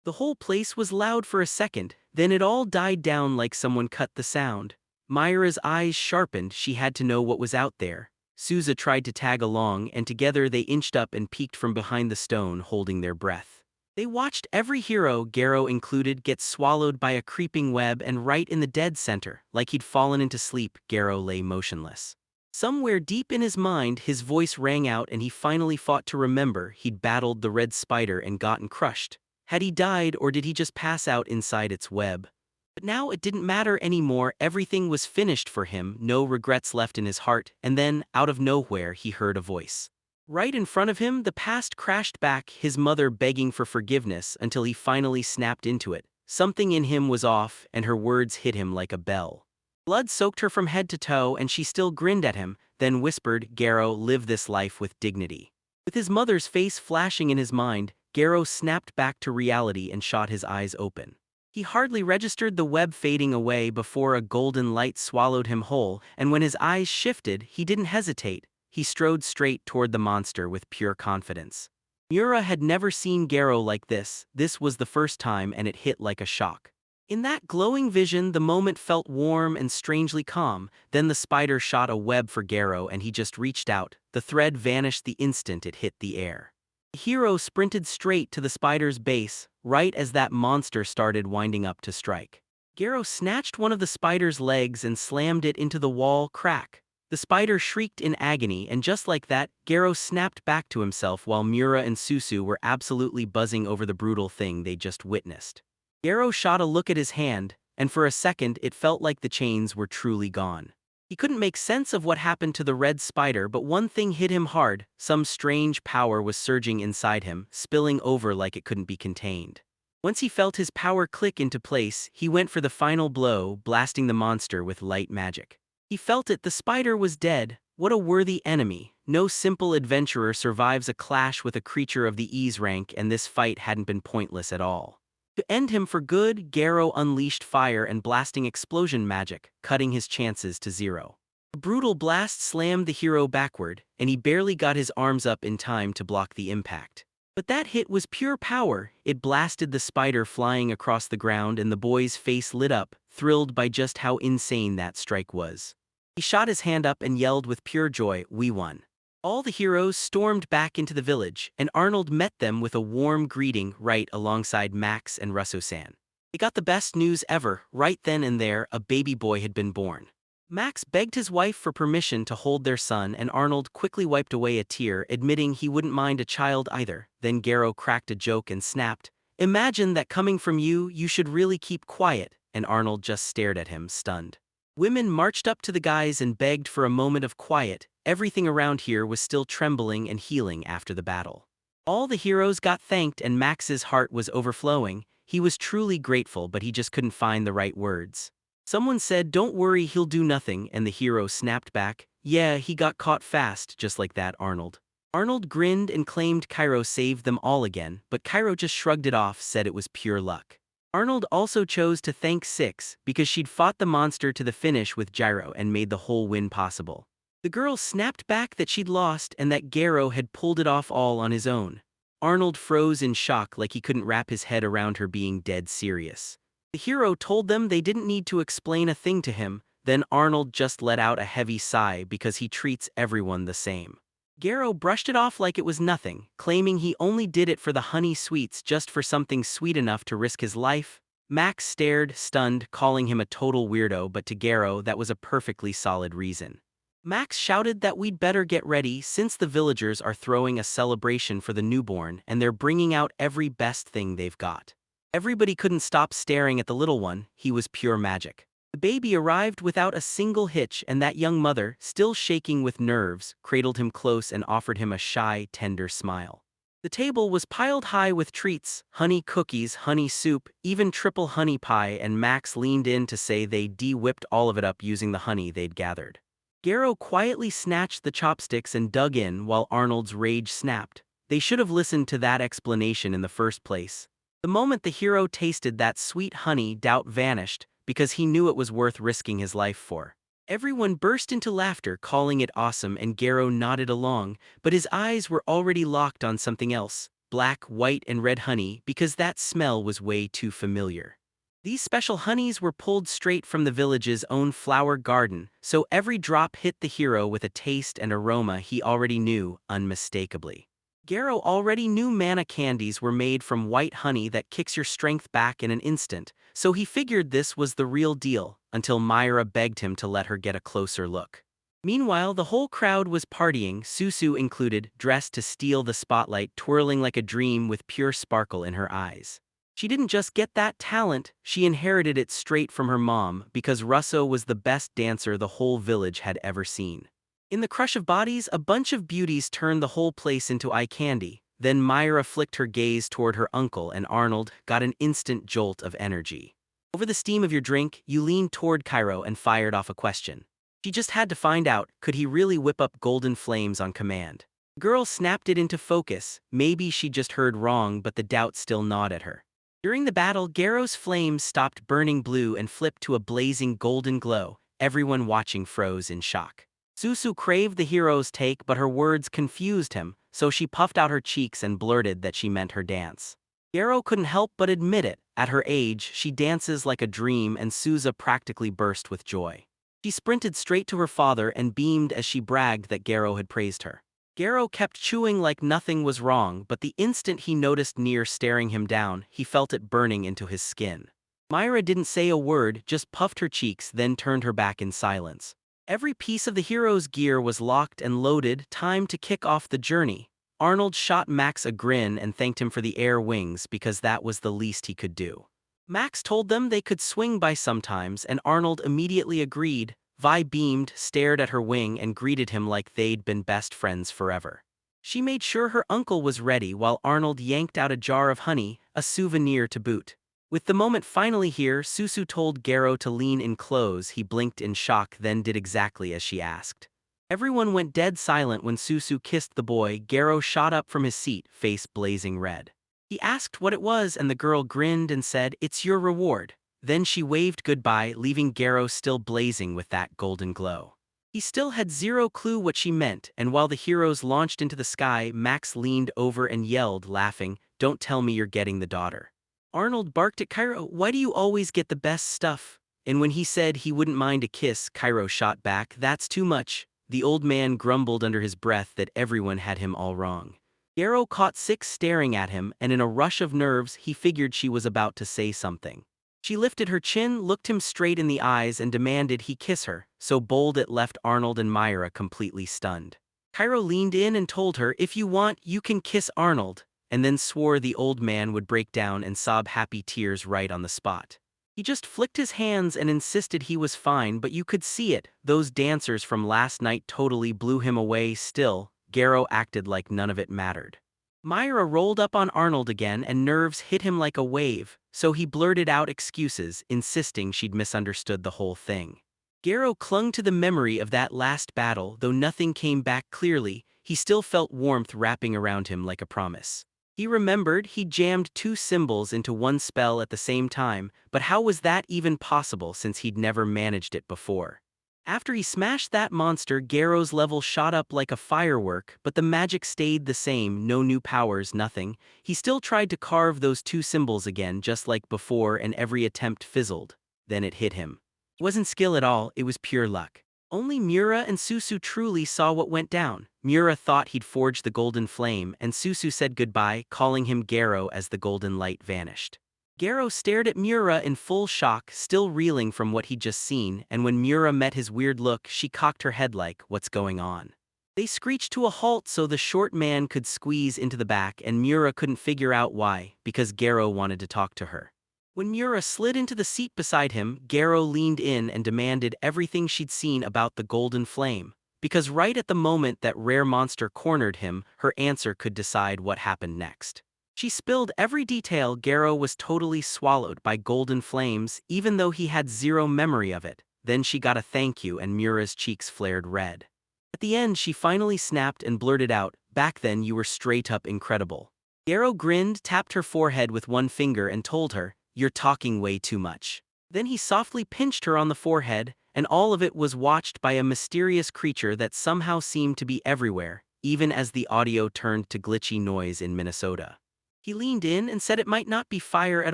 The whole place was loud for a second, then it all died down like someone cut the sound. Myra's eyes sharpened, she had to know what was out there. Souza tried to tag along, and together they inched up and peeked from behind the stone, holding their breath. They watched every hero, Garo included, get swallowed by a creeping web, and right in the dead center, like he'd fallen into sleep, Garo lay motionless. Somewhere deep in his mind, his voice rang out and he finally fought to remember he'd battled the red spider and gotten crushed. Had he died, or did he just pass out inside its web? But now it didn't matter anymore, everything was finished for him, no regrets left in his heart, and then, out of nowhere, he heard a voice. Right in front of him, the past crashed back, his mother begging for forgiveness until he finally snapped into it. Something in him was off, and her words hit him like a bell. Blood soaked her from head to toe, and she still grinned at him, then whispered, "Garo, live this life with dignity." With his mother's face flashing in his mind, Garo snapped back to reality and shot his eyes open. He hardly registered the web fading away before a golden light swallowed him whole, and when his eyes shifted, he didn't hesitate. He strode straight toward the monster with pure confidence. Miura had never seen Garo like this. This was the first time, and it hit like a shock. In that glowing vision, the moment felt warm and strangely calm. Then the spider shot a web for Garo and he just reached out. The thread vanished the instant it hit the air. The hero sprinted straight to the spider's base, right as that monster started winding up to strike. Garo snatched one of the spider's legs and slammed it into the wall. Crack. The spider shrieked in agony, and just like that, Garo snapped back to himself while Miura and Susu were absolutely buzzing over the brutal thing they just witnessed. Garo shot a look at his hand, and for a second it felt like the chains were truly gone. He couldn't make sense of what happened to the red spider, but one thing hit him hard: some strange power was surging inside him, spilling over like it couldn't be contained. Once he felt his power click into place, he went for the final blow, blasting the monster with light magic. He felt it, the spider was dead. What a worthy enemy. No simple adventurer survives a clash with a creature of the Ease rank, and this fight hadn't been pointless at all. To end him for good, Garo unleashed fire and blasting explosion magic, cutting his chances to zero. A brutal blast slammed the hero backward, and he barely got his arms up in time to block the impact. But that hit was pure power. It blasted the spider flying across the ground, and the boy's face lit up, thrilled by just how insane that strike was. He shot his hand up and yelled with pure joy, "We won." All the heroes stormed back into the village, and Arnold met them with a warm greeting right alongside Max and Russo-san. They got the best news ever. Right then and there, a baby boy had been born. Max begged his wife for permission to hold their son, and Arnold quickly wiped away a tear, admitting he wouldn't mind a child either. Then Garo cracked a joke and snapped, "Imagine that coming from you, you should really keep quiet," and Arnold just stared at him, stunned. Women marched up to the guys and begged for a moment of quiet. Everything around here was still trembling and healing after the battle. All the heroes got thanked, and Max's heart was overflowing. He was truly grateful, but he just couldn't find the right words. Someone said, "Don't worry, he'll do nothing," and the hero snapped back, "Yeah, he got caught fast, just like that, Arnold." Arnold grinned and claimed Cairo saved them all again, but Cairo just shrugged it off, said it was pure luck. Arnold also chose to thank Six because she'd fought the monster to the finish with Gyro and made the whole win possible. The girl snapped back that she'd lost and that Garo had pulled it off all on his own. Arnold froze in shock, like he couldn't wrap his head around her being dead serious. The hero told them they didn't need to explain a thing to him. Then Arnold just let out a heavy sigh because he treats everyone the same. Garo brushed it off like it was nothing, claiming he only did it for the honey sweets, just for something sweet enough to risk his life. Max stared, stunned, calling him a total weirdo, but to Garo that was a perfectly solid reason. Max shouted that we'd better get ready since the villagers are throwing a celebration for the newborn and they're bringing out every best thing they've got. Everybody couldn't stop staring at the little one. He was pure magic. The baby arrived without a single hitch, and that young mother, still shaking with nerves, cradled him close and offered him a shy, tender smile. The table was piled high with treats: honey cookies, honey soup, even triple honey pie, and Max leaned in to say they de-whipped all of it up using the honey they'd gathered. Garo quietly snatched the chopsticks and dug in while Arnold's rage snapped. They should have listened to that explanation in the first place. The moment the hero tasted that sweet honey, doubt vanished, because he knew it was worth risking his life for. Everyone burst into laughter, calling it awesome, and Garo nodded along, but his eyes were already locked on something else: black, white, and red honey, because that smell was way too familiar. These special honeys were pulled straight from the village's own flower garden, so every drop hit the hero with a taste and aroma he already knew unmistakably. Garo already knew manna candies were made from white honey that kicks your strength back in an instant, so he figured this was the real deal, until Myra begged him to let her get a closer look. Meanwhile, the whole crowd was partying, Susu included, dressed to steal the spotlight, twirling like a dream with pure sparkle in her eyes. She didn't just get that talent, she inherited it straight from her mom, because Russo was the best dancer the whole village had ever seen. In the crush of bodies, a bunch of beauties turned the whole place into eye candy. Then Myra flicked her gaze toward her uncle, and Arnold got an instant jolt of energy. Over the steam of your drink, you leaned toward Cairo and fired off a question. She just had to find out, could he really whip up golden flames on command? The girl snapped it into focus. Maybe she just heard wrong, but the doubt still gnawed at her. During the battle, Garo's flames stopped burning blue and flipped to a blazing golden glow. Everyone watching froze in shock. Susu craved the hero's take, but her words confused him, so she puffed out her cheeks and blurted that she meant her dance. Garo couldn't help but admit it. At her age, she dances like a dream, and Souza practically burst with joy. She sprinted straight to her father and beamed as she bragged that Garo had praised her. Garo kept chewing like nothing was wrong, but the instant he noticed Nier staring him down, he felt it burning into his skin. Myra didn't say a word, just puffed her cheeks, then turned her back in silence. Every piece of the hero's gear was locked and loaded, time to kick off the journey. Arnold shot Max a grin and thanked him for the air wings because that was the least he could do. Max told them they could swing by sometimes, and Arnold immediately agreed. Vi beamed, stared at her wing, and greeted him like they'd been best friends forever. She made sure her uncle was ready while Arnold yanked out a jar of honey, a souvenir to boot. With the moment finally here, Susu told Garo to lean in close. He blinked in shock, then did exactly as she asked. Everyone went dead silent when Susu kissed the boy. Garo shot up from his seat, face blazing red. He asked what it was, and the girl grinned and said, "It's your reward." Then she waved goodbye, leaving Garo still blazing with that golden glow. He still had zero clue what she meant, and while the heroes launched into the sky, Max leaned over and yelled, laughing, "Don't tell me you're getting the daughter." Arnold barked at Cairo, "Why do you always get the best stuff?" And when he said he wouldn't mind a kiss, Cairo shot back, "That's too much." The old man grumbled under his breath that everyone had him all wrong. Garo caught Six staring at him, and in a rush of nerves, he figured she was about to say something. She lifted her chin, looked him straight in the eyes, and demanded he kiss her, so bold it left Arnold and Myra completely stunned. Cairo leaned in and told her, "If you want, you can kiss Arnold," and then swore the old man would break down and sob happy tears right on the spot. He just flicked his hands and insisted he was fine, but you could see it. Those dancers from last night totally blew him away. Still, Garo acted like none of it mattered. Myra rolled up on Arnold again, and nerves hit him like a wave, so he blurted out excuses, insisting she'd misunderstood the whole thing. Garo clung to the memory of that last battle. Though nothing came back clearly, he still felt warmth wrapping around him like a promise. He remembered he'd jammed two symbols into one spell at the same time, but how was that even possible since he'd never managed it before? After he smashed that monster, Garo's level shot up like a firework, but the magic stayed the same, no new powers, nothing. He still tried to carve those two symbols again just like before, and every attempt fizzled. Then it hit him. It wasn't skill at all, it was pure luck. Only Mura and Susu truly saw what went down. Mura thought he'd forged the golden flame, and Susu said goodbye, calling him Garo as the golden light vanished. Garo stared at Mura in full shock, still reeling from what he'd just seen, and when Mura met his weird look, she cocked her head like, "What's going on?" They screeched to a halt so the short man could squeeze into the back, and Mura couldn't figure out why, because Garo wanted to talk to her. When Mura slid into the seat beside him, Garo leaned in and demanded everything she'd seen about the golden flame, because right at the moment that rare monster cornered him, her answer could decide what happened next. She spilled every detail. Garo was totally swallowed by golden flames, even though he had zero memory of it. Then she got a thank you, and Mura's cheeks flared red. At the end, she finally snapped and blurted out, "Back then you were straight up incredible." Garo grinned, tapped her forehead with one finger, and told her, "You're talking way too much." Then he softly pinched her on the forehead, and all of it was watched by a mysterious creature that somehow seemed to be everywhere, even as the audio turned to glitchy noise in Minnesota. He leaned in and said it might not be fire at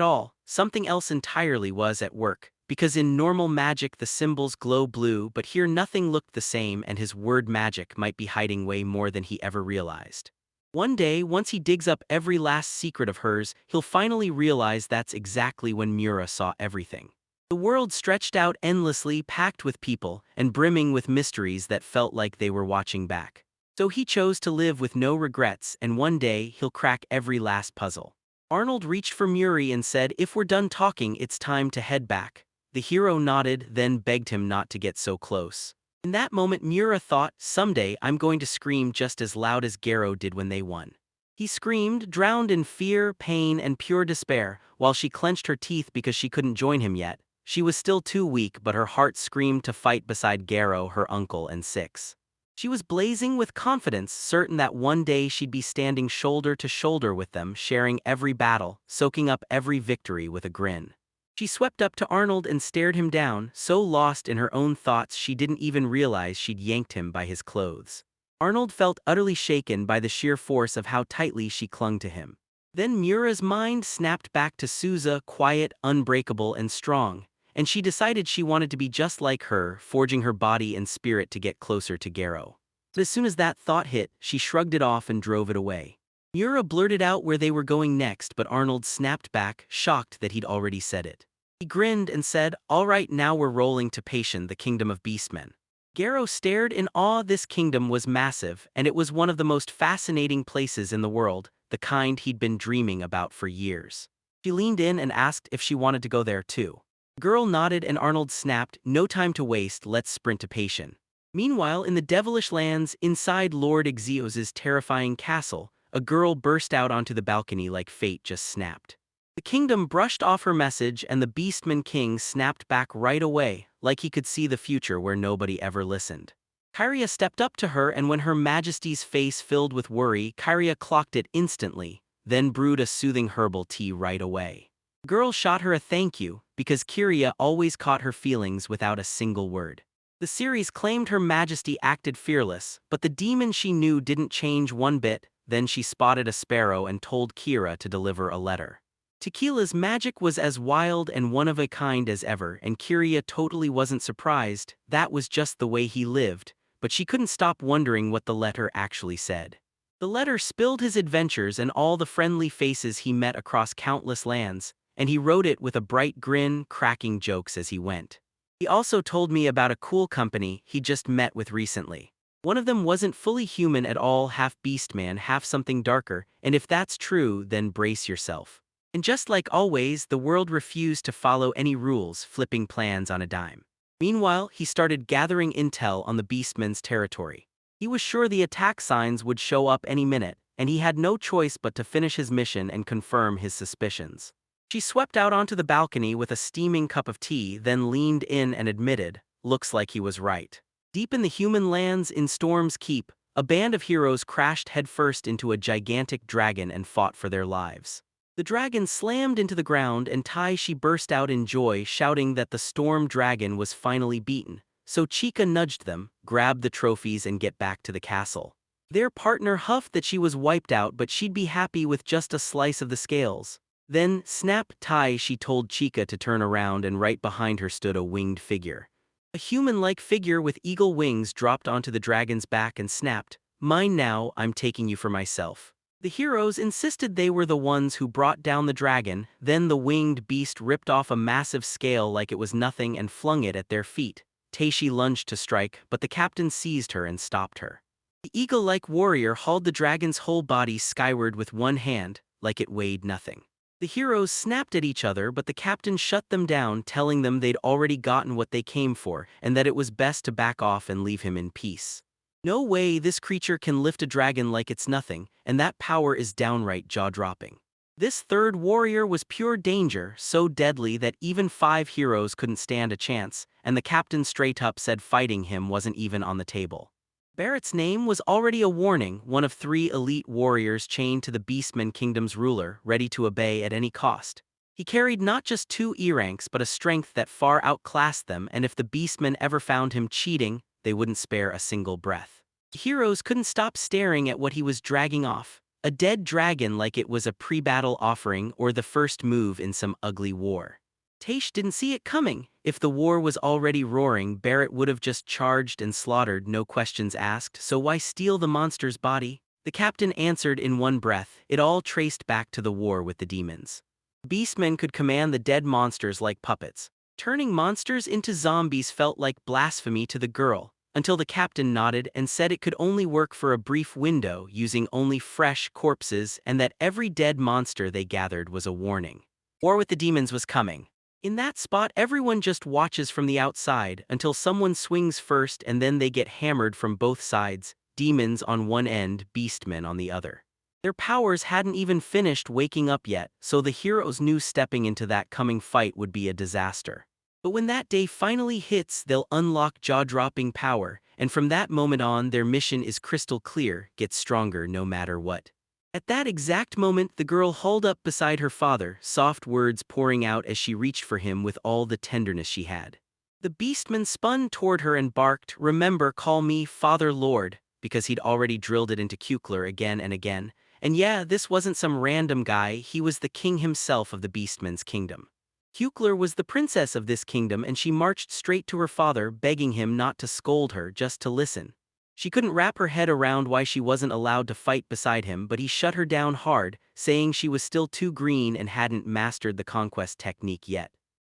all, something else entirely was at work, because in normal magic the symbols glow blue, but here nothing looked the same, and his word magic might be hiding way more than he ever realized. One day, once he digs up every last secret of hers, he'll finally realize that's exactly when Mura saw everything. The world stretched out endlessly, packed with people, and brimming with mysteries that felt like they were watching back. So he chose to live with no regrets, and one day he'll crack every last puzzle. Arnold reached for Muri and said, "If we're done talking, it's time to head back." The hero nodded, then begged him not to get so close. In that moment, Mura thought, "Someday I'm going to scream just as loud as Garo did when they won." He screamed, drowned in fear, pain, and pure despair, while she clenched her teeth because she couldn't join him yet. She was still too weak, but her heart screamed to fight beside Garo, her uncle, and Six. She was blazing with confidence, certain that one day she'd be standing shoulder to shoulder with them, sharing every battle, soaking up every victory with a grin. She swept up to Arnold and stared him down, so lost in her own thoughts she didn't even realize she'd yanked him by his clothes. Arnold felt utterly shaken by the sheer force of how tightly she clung to him. Then Mura's mind snapped back to Souza, quiet, unbreakable, and strong, and she decided she wanted to be just like her, forging her body and spirit to get closer to Garo. But as soon as that thought hit, she shrugged it off and drove it away. Mura blurted out where they were going next, but Arnold snapped back, shocked that he'd already said it. He grinned and said, "All right, now we're rolling to Patian, the kingdom of beastmen." Garo stared in awe. This kingdom was massive, and it was one of the most fascinating places in the world, the kind he'd been dreaming about for years. She leaned in and asked if she wanted to go there too. The girl nodded and Arnold snapped, "No time to waste, let's sprint to Patian." Meanwhile, in the devilish lands, inside Lord Exios's terrifying castle, a girl burst out onto the balcony like fate just snapped. The kingdom brushed off her message and the Beastman King snapped back right away, like he could see the future where nobody ever listened. Kyria stepped up to her, and when Her Majesty's face filled with worry, Kyria clocked it instantly, then brewed a soothing herbal tea right away. The girl shot her a thank you, because Kyria always caught her feelings without a single word. The series claimed Her Majesty acted fearless, but the demon she knew didn't change one bit. Then she spotted a sparrow and told Kira to deliver a letter. Tequila's magic was as wild and one-of-a-kind as ever, and Kyria totally wasn't surprised. That was just the way he lived, but she couldn't stop wondering what the letter actually said. The letter spilled his adventures and all the friendly faces he met across countless lands, and he wrote it with a bright grin, cracking jokes as he went. He also told me about a cool company he just met with recently. One of them wasn't fully human at all, half beastman, half something darker, and if that's true, then brace yourself. And just like always, the world refused to follow any rules, flipping plans on a dime. Meanwhile, he started gathering intel on the Beastmen's territory. He was sure the attack signs would show up any minute, and he had no choice but to finish his mission and confirm his suspicions. She swept out onto the balcony with a steaming cup of tea, then leaned in and admitted, "Looks like he was right." Deep in the human lands in Storm's Keep, a band of heroes crashed headfirst into a gigantic dragon and fought for their lives. The dragon slammed into the ground and Taishi burst out in joy, shouting that the storm dragon was finally beaten, so Chika nudged them, grab the trophies and get back to the castle. Their partner huffed that she was wiped out but she'd be happy with just a slice of the scales. Then, snap, Taishi told Chika to turn around, and right behind her stood a winged figure. A human-like figure with eagle wings dropped onto the dragon's back and snapped, "Mine now, I'm taking you for myself." The heroes insisted they were the ones who brought down the dragon. Then the winged beast ripped off a massive scale like it was nothing and flung it at their feet. Taishi lunged to strike, but the captain seized her and stopped her. The eagle-like warrior hauled the dragon's whole body skyward with one hand, like it weighed nothing. The heroes snapped at each other, but the captain shut them down, telling them they'd already gotten what they came for and that it was best to back off and leave him in peace. No way, this creature can lift a dragon like it's nothing, and that power is downright jaw-dropping. This third warrior was pure danger, so deadly that even 5 heroes couldn't stand a chance, and the captain straight up said fighting him wasn't even on the table. Barrett's name was already a warning, one of 3 elite warriors chained to the Beastman Kingdom's ruler, ready to obey at any cost. He carried not just 2 E ranks but a strength that far outclassed them, and if the Beastmen ever found him cheating, they wouldn't spare a single breath. The heroes couldn't stop staring at what he was dragging off, a dead dragon like it was a pre-battle offering or the first move in some ugly war. Taish didn't see it coming. If the war was already roaring, Barrett would have just charged and slaughtered, no questions asked, so why steal the monster's body? The captain answered in one breath, it all traced back to the war with the demons. Beastmen could command the dead monsters like puppets. Turning monsters into zombies felt like blasphemy to the girl, until the captain nodded and said it could only work for a brief window, using only fresh corpses, and that every dead monster they gathered was a warning. War with the demons was coming. In that spot, everyone just watches from the outside until someone swings first, and then they get hammered from both sides, demons on one end, beastmen on the other. Their powers hadn't even finished waking up yet, so the heroes knew stepping into that coming fight would be a disaster. But when that day finally hits, they'll unlock jaw-dropping power, and from that moment on their mission is crystal clear: get stronger no matter what. At that exact moment the girl hauled up beside her father, soft words pouring out as she reached for him with all the tenderness she had. The beastman spun toward her and barked, "Remember, call me Father Lord," because he'd already drilled it into Kukler again and again. And yeah, this wasn't some random guy, he was the king himself of the beastman's kingdom. Kukler was the princess of this kingdom, and she marched straight to her father, begging him not to scold her, just to listen. She couldn't wrap her head around why she wasn't allowed to fight beside him, but he shut her down hard, saying she was still too green and hadn't mastered the conquest technique yet.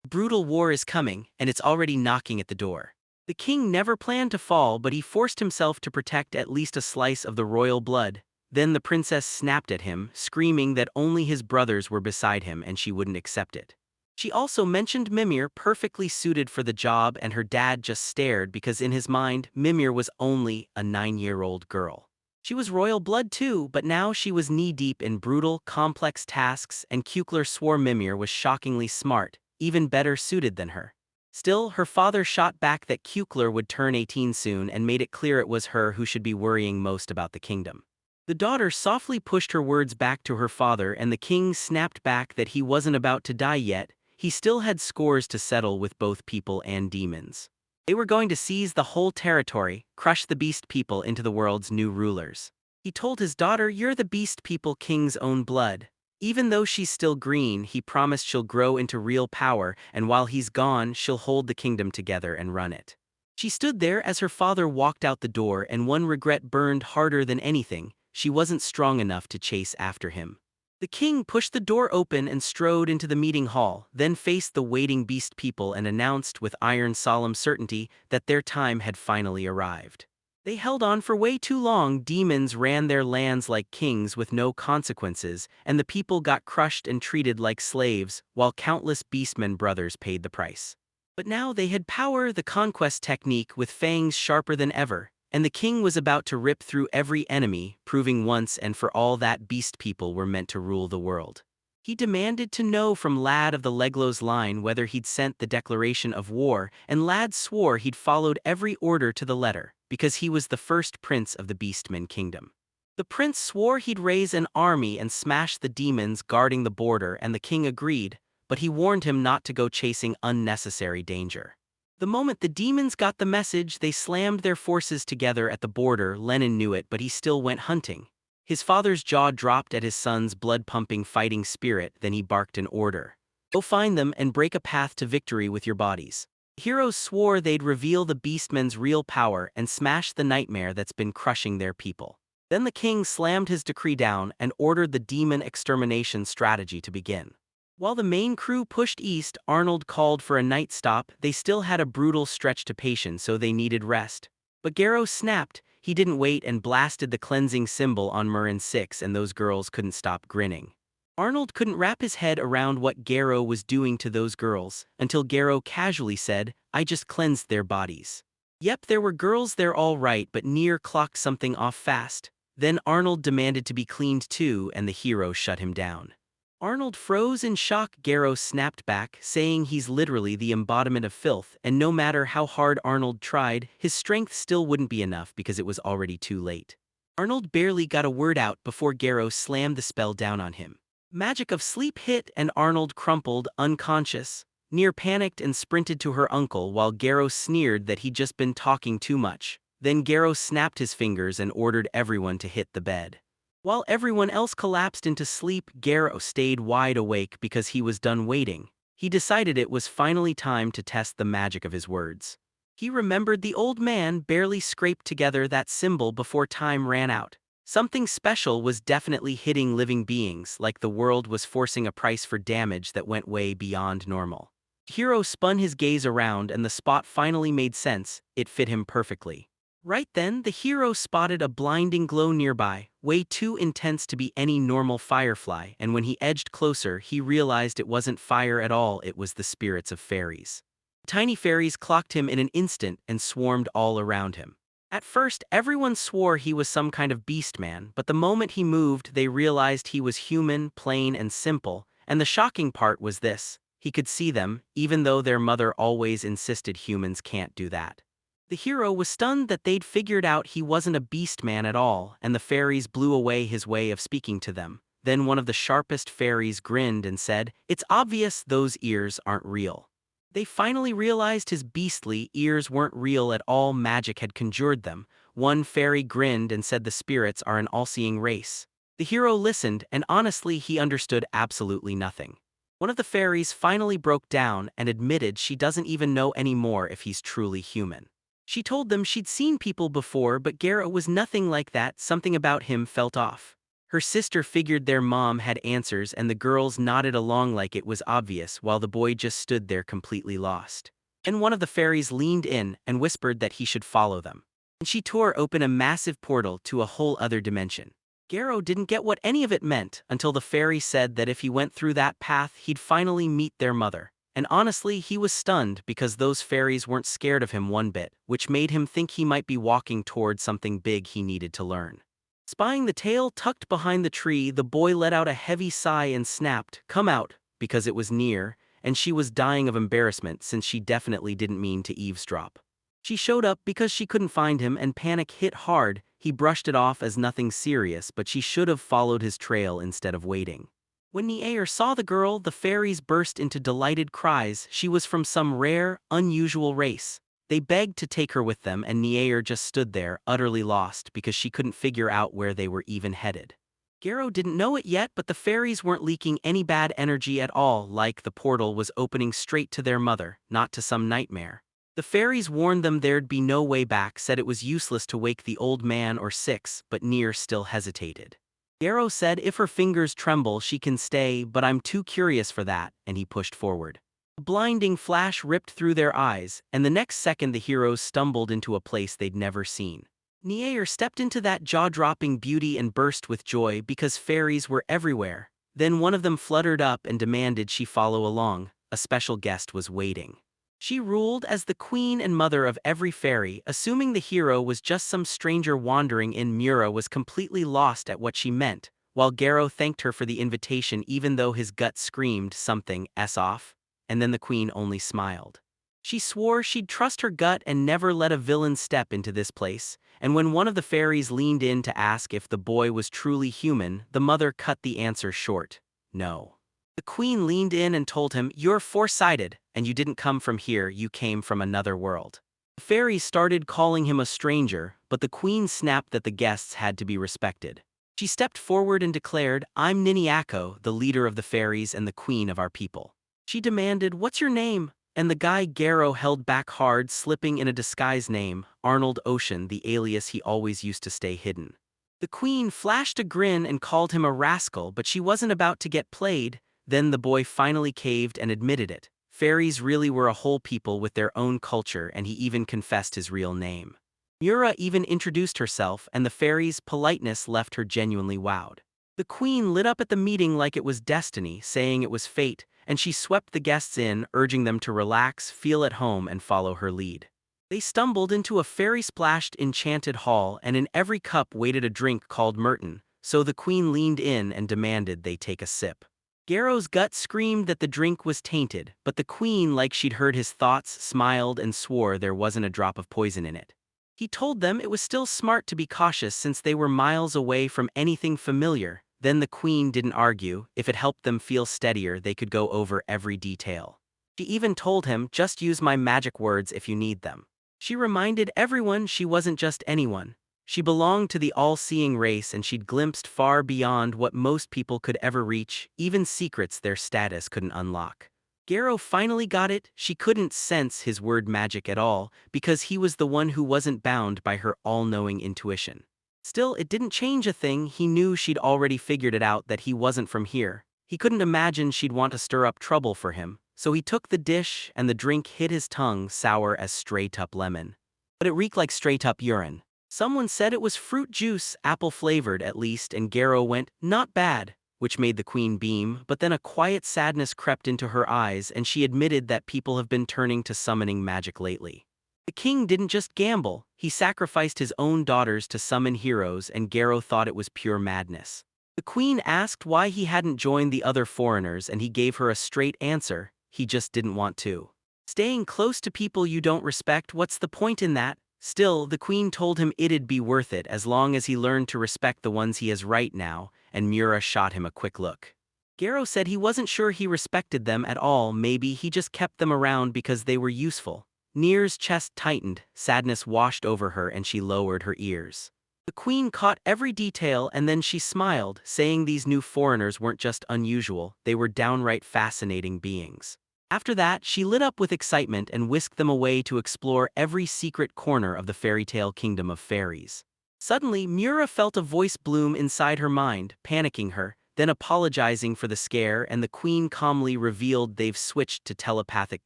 Brutal war is coming, and it's already knocking at the door. The king never planned to fall, but he forced himself to protect at least a slice of the royal blood. Then the princess snapped at him, screaming that only his brothers were beside him and she wouldn't accept it. She also mentioned Mimir, perfectly suited for the job, and her dad just stared because in his mind, Mimir was only a 9-year-old girl. She was royal blood too, but now she was knee-deep in brutal, complex tasks, and Kukler swore Mimir was shockingly smart, even better suited than her. Still, her father shot back that Kukler would turn 18 soon and made it clear it was her who should be worrying most about the kingdom. The daughter softly pushed her words back to her father, and the king snapped back that he wasn't about to die yet. He still had scores to settle with both people and demons. They were going to seize the whole territory, crush the beast people into the world's new rulers. He told his daughter, "You're the beast people king's own blood." Even though she's still green, he promised she'll grow into real power, and while he's gone, she'll hold the kingdom together and run it. She stood there as her father walked out the door, and one regret burned harder than anything: she wasn't strong enough to chase after him. The king pushed the door open and strode into the meeting hall, then faced the waiting beast people and announced with iron solemn certainty that their time had finally arrived. They held on for way too long. Demons ran their lands like kings with no consequences, and the people got crushed and treated like slaves, while countless beastmen brothers paid the price. But now they had power, the conquest technique, with fangs sharper than ever, and the king was about to rip through every enemy, proving once and for all that beast people were meant to rule the world. He demanded to know from Lad of the Leglo's line whether he'd sent the declaration of war, and Lad swore he'd followed every order to the letter, because he was the first prince of the Beastmen kingdom. The prince swore he'd raise an army and smash the demons guarding the border, and the king agreed, but he warned him not to go chasing unnecessary danger. The moment the demons got the message, they slammed their forces together at the border. Lenin knew it, but he still went hunting. His father's jaw dropped at his son's blood-pumping fighting spirit, then he barked an order. "Go find them and break a path to victory with your bodies." Heroes swore they'd reveal the beastmen's real power and smash the nightmare that's been crushing their people. Then the king slammed his decree down and ordered the demon extermination strategy to begin. While the main crew pushed east, Arnold called for a night stop. They still had a brutal stretch to patience, so they needed rest. But Garrow snapped. He didn't wait and blasted the cleansing symbol on Murin 6, and those girls couldn't stop grinning. Arnold couldn't wrap his head around what Garrow was doing to those girls, until Garrow casually said, "I just cleansed their bodies." Yep, there were girls there all right, but Nier clocked something off fast. Then Arnold demanded to be cleaned too, and the hero shut him down. Arnold froze in shock. Garrow snapped back, saying he's literally the embodiment of filth, and no matter how hard Arnold tried, his strength still wouldn't be enough because it was already too late. Arnold barely got a word out before Garrow slammed the spell down on him. Magic of sleep hit, and Arnold crumpled, unconscious. Nier panicked and sprinted to her uncle while Garrow sneered that he'd just been talking too much. Then Garrow snapped his fingers and ordered everyone to hit the bed. While everyone else collapsed into sleep, Garrow stayed wide awake because he was done waiting. He decided it was finally time to test the magic of his words. He remembered the old man barely scraped together that symbol before time ran out. Something special was definitely hitting living beings, like the world was forcing a price for damage that went way beyond normal. Hero spun his gaze around, and the spot finally made sense. It fit him perfectly. Right then, the hero spotted a blinding glow nearby, way too intense to be any normal firefly, and when he edged closer, he realized it wasn't fire at all, it was the spirits of fairies. Tiny fairies clocked him in an instant and swarmed all around him. At first, everyone swore he was some kind of beast man, but the moment he moved, they realized he was human, plain and simple, and the shocking part was this: he could see them, even though their mother always insisted humans can't do that. The hero was stunned that they'd figured out he wasn't a beast man at all, and the fairies blew away his way of speaking to them. Then one of the sharpest fairies grinned and said, "It's obvious those ears aren't real." They finally realized his beastly ears weren't real at all, magic had conjured them. One fairy grinned and said the spirits are an all-seeing race. The hero listened, and honestly he understood absolutely nothing. One of the fairies finally broke down and admitted she doesn't even know anymore if he's truly human. She told them she'd seen people before, but Garrett was nothing like that. Something about him felt off. Her sister figured their mom had answers, and the girls nodded along like it was obvious, while the boy just stood there completely lost. And one of the fairies leaned in and whispered that he should follow them. And she tore open a massive portal to a whole other dimension. Garrow didn't get what any of it meant until the fairy said that if he went through that path he'd finally meet their mother. And honestly, he was stunned because those fairies weren't scared of him one bit, which made him think he might be walking toward something big he needed to learn. Spying the tail tucked behind the tree, the boy let out a heavy sigh and snapped, "Come out," because it was near, and she was dying of embarrassment since she definitely didn't mean to eavesdrop. She showed up because she couldn't find him, and panic hit hard. He brushed it off as nothing serious, but she should have followed his trail instead of waiting. When Nieer saw the girl, the fairies burst into delighted cries. She was from some rare, unusual race. They begged to take her with them, and Nieer just stood there, utterly lost, because she couldn't figure out where they were even headed. Garrow didn't know it yet, but the fairies weren't leaking any bad energy at all, like the portal was opening straight to their mother, not to some nightmare. The fairies warned them there'd be no way back, said it was useless to wake the old man or six, but Nieer still hesitated. Garrow said if her fingers tremble she can stay, but I'm too curious for that, and he pushed forward. A blinding flash ripped through their eyes, and the next second the heroes stumbled into a place they'd never seen. Nieer stepped into that jaw-dropping beauty and burst with joy because fairies were everywhere. Then one of them fluttered up and demanded she follow along. A special guest was waiting. She ruled as the queen and mother of every fairy, assuming the hero was just some stranger wandering in. Mura was completely lost at what she meant, while Garrow thanked her for the invitation even though his gut screamed something off, and then the queen only smiled. She swore she'd trust her gut and never let a villain step into this place, and when one of the fairies leaned in to ask if the boy was truly human, the mother cut the answer short. No. The queen leaned in and told him, "You're foresighted, and you didn't come from here, you came from another world." The fairies started calling him a stranger, but the queen snapped that the guests had to be respected. She stepped forward and declared, "I'm Niniako, the leader of the fairies and the queen of our people." She demanded, "What's your name?" And the guy Garrow held back hard, slipping in a disguise name, Arnold Ocean, the alias he always used to stay hidden. The queen flashed a grin and called him a rascal, but she wasn't about to get played. Then the boy finally caved and admitted it. Fairies really were a whole people with their own culture, and he even confessed his real name. Mura even introduced herself, and the fairies' politeness left her genuinely wowed. The queen lit up at the meeting like it was destiny, saying it was fate, and she swept the guests in, urging them to relax, feel at home, and follow her lead. They stumbled into a fairy-splashed enchanted hall, and in every cup waited a drink called Merton, so the queen leaned in and demanded they take a sip. Garrow's gut screamed that the drink was tainted, but the queen, like she'd heard his thoughts, smiled and swore there wasn't a drop of poison in it. He told them it was still smart to be cautious since they were miles away from anything familiar. Then the queen didn't argue. If it helped them feel steadier, they could go over every detail. She even told him, "Just use my magic words if you need them." She reminded everyone she wasn't just anyone. She belonged to the all-seeing race, and she'd glimpsed far beyond what most people could ever reach, even secrets their status couldn't unlock. Garrow finally got it. She couldn't sense his word magic at all, because he was the one who wasn't bound by her all-knowing intuition. Still, it didn't change a thing. He knew she'd already figured it out that he wasn't from here. He couldn't imagine she'd want to stir up trouble for him, so he took the dish, and the drink hit his tongue, sour as straight-up lemon. But it reeked like straight-up urine. Someone said it was fruit juice, apple-flavored at least, and Garrow went, "Not bad," which made the queen beam, but then a quiet sadness crept into her eyes, and she admitted that people have been turning to summoning magic lately. The king didn't just gamble, he sacrificed his own daughters to summon heroes, and Garrow thought it was pure madness. The queen asked why he hadn't joined the other foreigners, and he gave her a straight answer: he just didn't want to. Staying close to people you don't respect, what's the point in that? Still, the queen told him it'd be worth it as long as he learned to respect the ones he has right now, and Mura shot him a quick look. Garo said he wasn't sure he respected them at all, maybe he just kept them around because they were useful. Nir's chest tightened, sadness washed over her and she lowered her ears. The queen caught every detail and then she smiled, saying these new foreigners weren't just unusual, they were downright fascinating beings. After that, she lit up with excitement and whisked them away to explore every secret corner of the fairy tale kingdom of fairies. Suddenly, Mura felt a voice bloom inside her mind, panicking her, then apologizing for the scare, and the queen calmly revealed they've switched to telepathic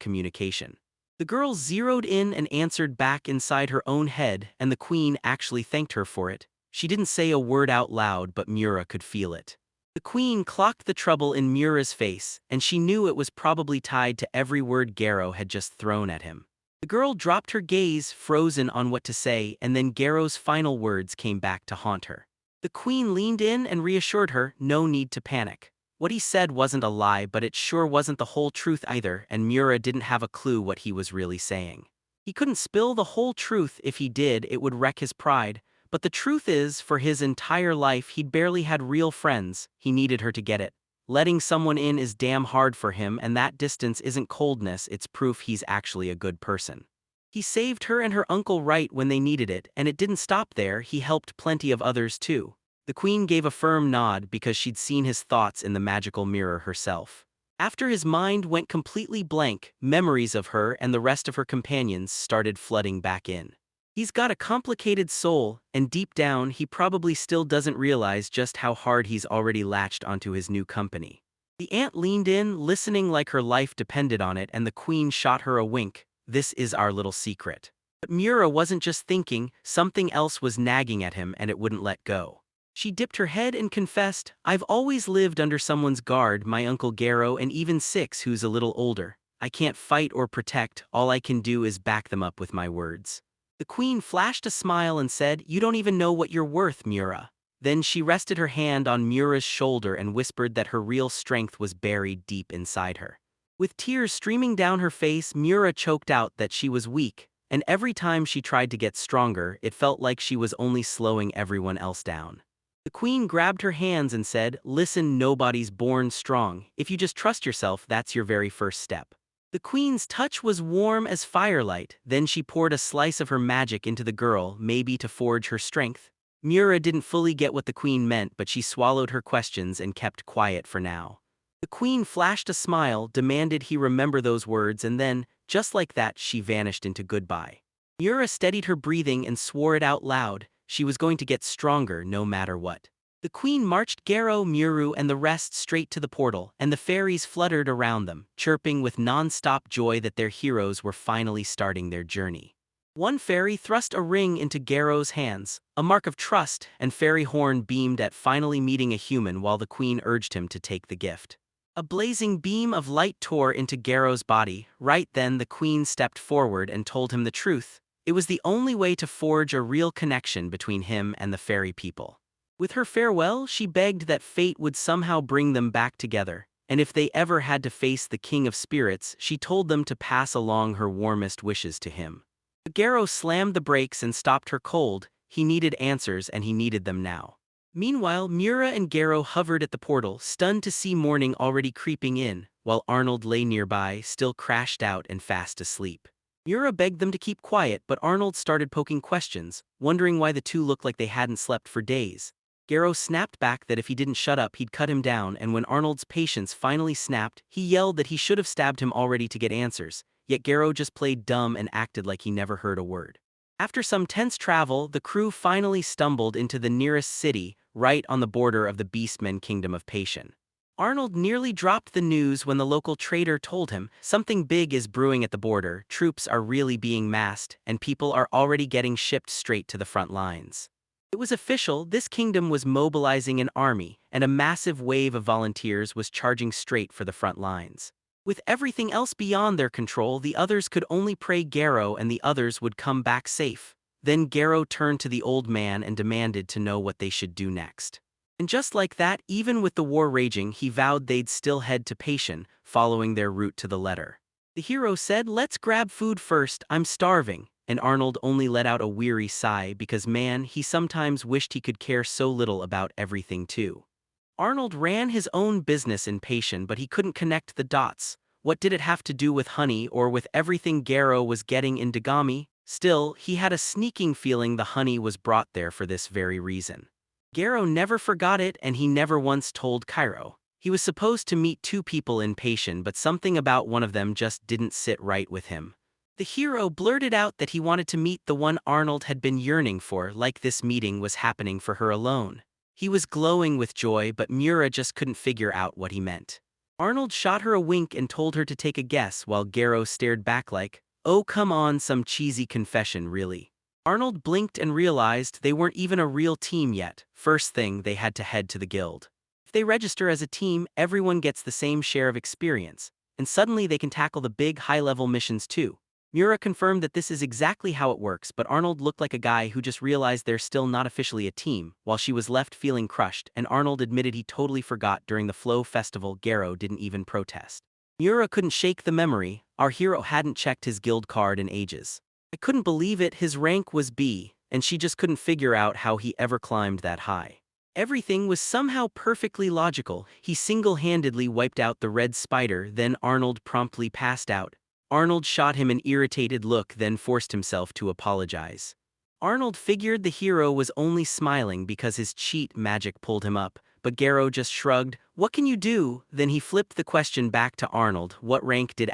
communication. The girl zeroed in and answered back inside her own head, and the queen actually thanked her for it. She didn't say a word out loud, but Mura could feel it. The queen clocked the trouble in Mura's face, and she knew it was probably tied to every word Garo had just thrown at him. The girl dropped her gaze, frozen on what to say, and then Garo's final words came back to haunt her. The queen leaned in and reassured her, no need to panic. What he said wasn't a lie, but it sure wasn't the whole truth either, and Mura didn't have a clue what he was really saying. He couldn't spill the whole truth. If he did, it would wreck his pride. But the truth is, for his entire life he'd barely had real friends. He needed her to get it. Letting someone in is damn hard for him, and that distance isn't coldness, it's proof he's actually a good person. He saved her and her uncle right when they needed it, and it didn't stop there, he helped plenty of others too. The queen gave a firm nod because she'd seen his thoughts in the magical mirror herself. After his mind went completely blank, memories of her and the rest of her companions started flooding back in. He's got a complicated soul, and deep down he probably still doesn't realize just how hard he's already latched onto his new company. The aunt leaned in, listening like her life depended on it, and the queen shot her a wink. This is our little secret. But Mura wasn't just thinking, something else was nagging at him and it wouldn't let go. She dipped her head and confessed, I've always lived under someone's guard, my Uncle Garo and even Six who's a little older. I can't fight or protect, all I can do is back them up with my words. The queen flashed a smile and said, you don't even know what you're worth, Mura. Then she rested her hand on Mura's shoulder and whispered that her real strength was buried deep inside her. With tears streaming down her face, Mura choked out that she was weak, and every time she tried to get stronger, it felt like she was only slowing everyone else down. The queen grabbed her hands and said, listen, nobody's born strong. If you just trust yourself, that's your very first step. The queen's touch was warm as firelight, then she poured a slice of her magic into the girl, maybe to forge her strength. Mura didn't fully get what the queen meant, but she swallowed her questions and kept quiet for now. The queen flashed a smile, demanded he remember those words, and then, just like that, she vanished into goodbye. Mura steadied her breathing and swore it out loud. She was going to get stronger no matter what. The queen marched Garo, Muru, and the rest straight to the portal, and the fairies fluttered around them, chirping with non-stop joy that their heroes were finally starting their journey. One fairy thrust a ring into Garo's hands, a mark of trust, and Fairy Horn beamed at finally meeting a human while the queen urged him to take the gift. A blazing beam of light tore into Garo's body. Right then the queen stepped forward and told him the truth. It was the only way to forge a real connection between him and the fairy people. With her farewell, she begged that fate would somehow bring them back together, and if they ever had to face the King of Spirits, she told them to pass along her warmest wishes to him. Garo slammed the brakes and stopped her cold. He needed answers and he needed them now. Meanwhile, Mura and Garo hovered at the portal, stunned to see morning already creeping in, while Arnold lay nearby, still crashed out and fast asleep. Mura begged them to keep quiet, but Arnold started poking questions, wondering why the two looked like they hadn't slept for days. Garo snapped back that if he didn't shut up he'd cut him down, and when Arnold's patience finally snapped, he yelled that he should have stabbed him already to get answers, yet Garo just played dumb and acted like he never heard a word. After some tense travel, the crew finally stumbled into the nearest city, right on the border of the Beastmen Kingdom of Patian. Arnold nearly dropped the news when the local trader told him something big is brewing at the border, troops are really being massed, and people are already getting shipped straight to the front lines. It was official, this kingdom was mobilizing an army, and a massive wave of volunteers was charging straight for the front lines. With everything else beyond their control, the others could only pray Garo and the others would come back safe. Then Garo turned to the old man and demanded to know what they should do next. And just like that, even with the war raging, he vowed they'd still head to Patian, following their route to the letter. The hero said, let's grab food first, I'm starving. and Arnold only let out a weary sigh because man, he sometimes wished he could care so little about everything too. Arnold ran his own business in Patient, but he couldn't connect the dots. What did it have to do with honey or with everything Garo was getting in Dagami? Still, he had a sneaking feeling the honey was brought there for this very reason. Garo never forgot it, and he never once told Cairo. He was supposed to meet two people in Patient, but something about one of them just didn't sit right with him. The hero blurted out that he wanted to meet the one Arnold had been yearning for, like this meeting was happening for her alone. He was glowing with joy, but Mura just couldn't figure out what he meant. Arnold shot her a wink and told her to take a guess while Garo stared back like, "Oh come on, some cheesy confession really." Arnold blinked and realized they weren't even a real team yet. First thing, they had to head to the guild. If they register as a team, everyone gets the same share of experience, and suddenly they can tackle the big high-level missions too. Mura confirmed that this is exactly how it works, but Arnold looked like a guy who just realized they're still not officially a team, while she was left feeling crushed, and Arnold admitted he totally forgot during the Flow Festival Garo didn't even protest. Mura couldn't shake the memory, our hero hadn't checked his guild card in ages. I couldn't believe it, his rank was B, and she just couldn't figure out how he ever climbed that high. Everything was somehow perfectly logical. He single-handedly wiped out the red spider, then Arnold promptly passed out. Arnold shot him an irritated look, then forced himself to apologize. Arnold figured the hero was only smiling because his cheat magic pulled him up, but Garo just shrugged. "What can you do?" Then he flipped the question back to Arnold. What rank did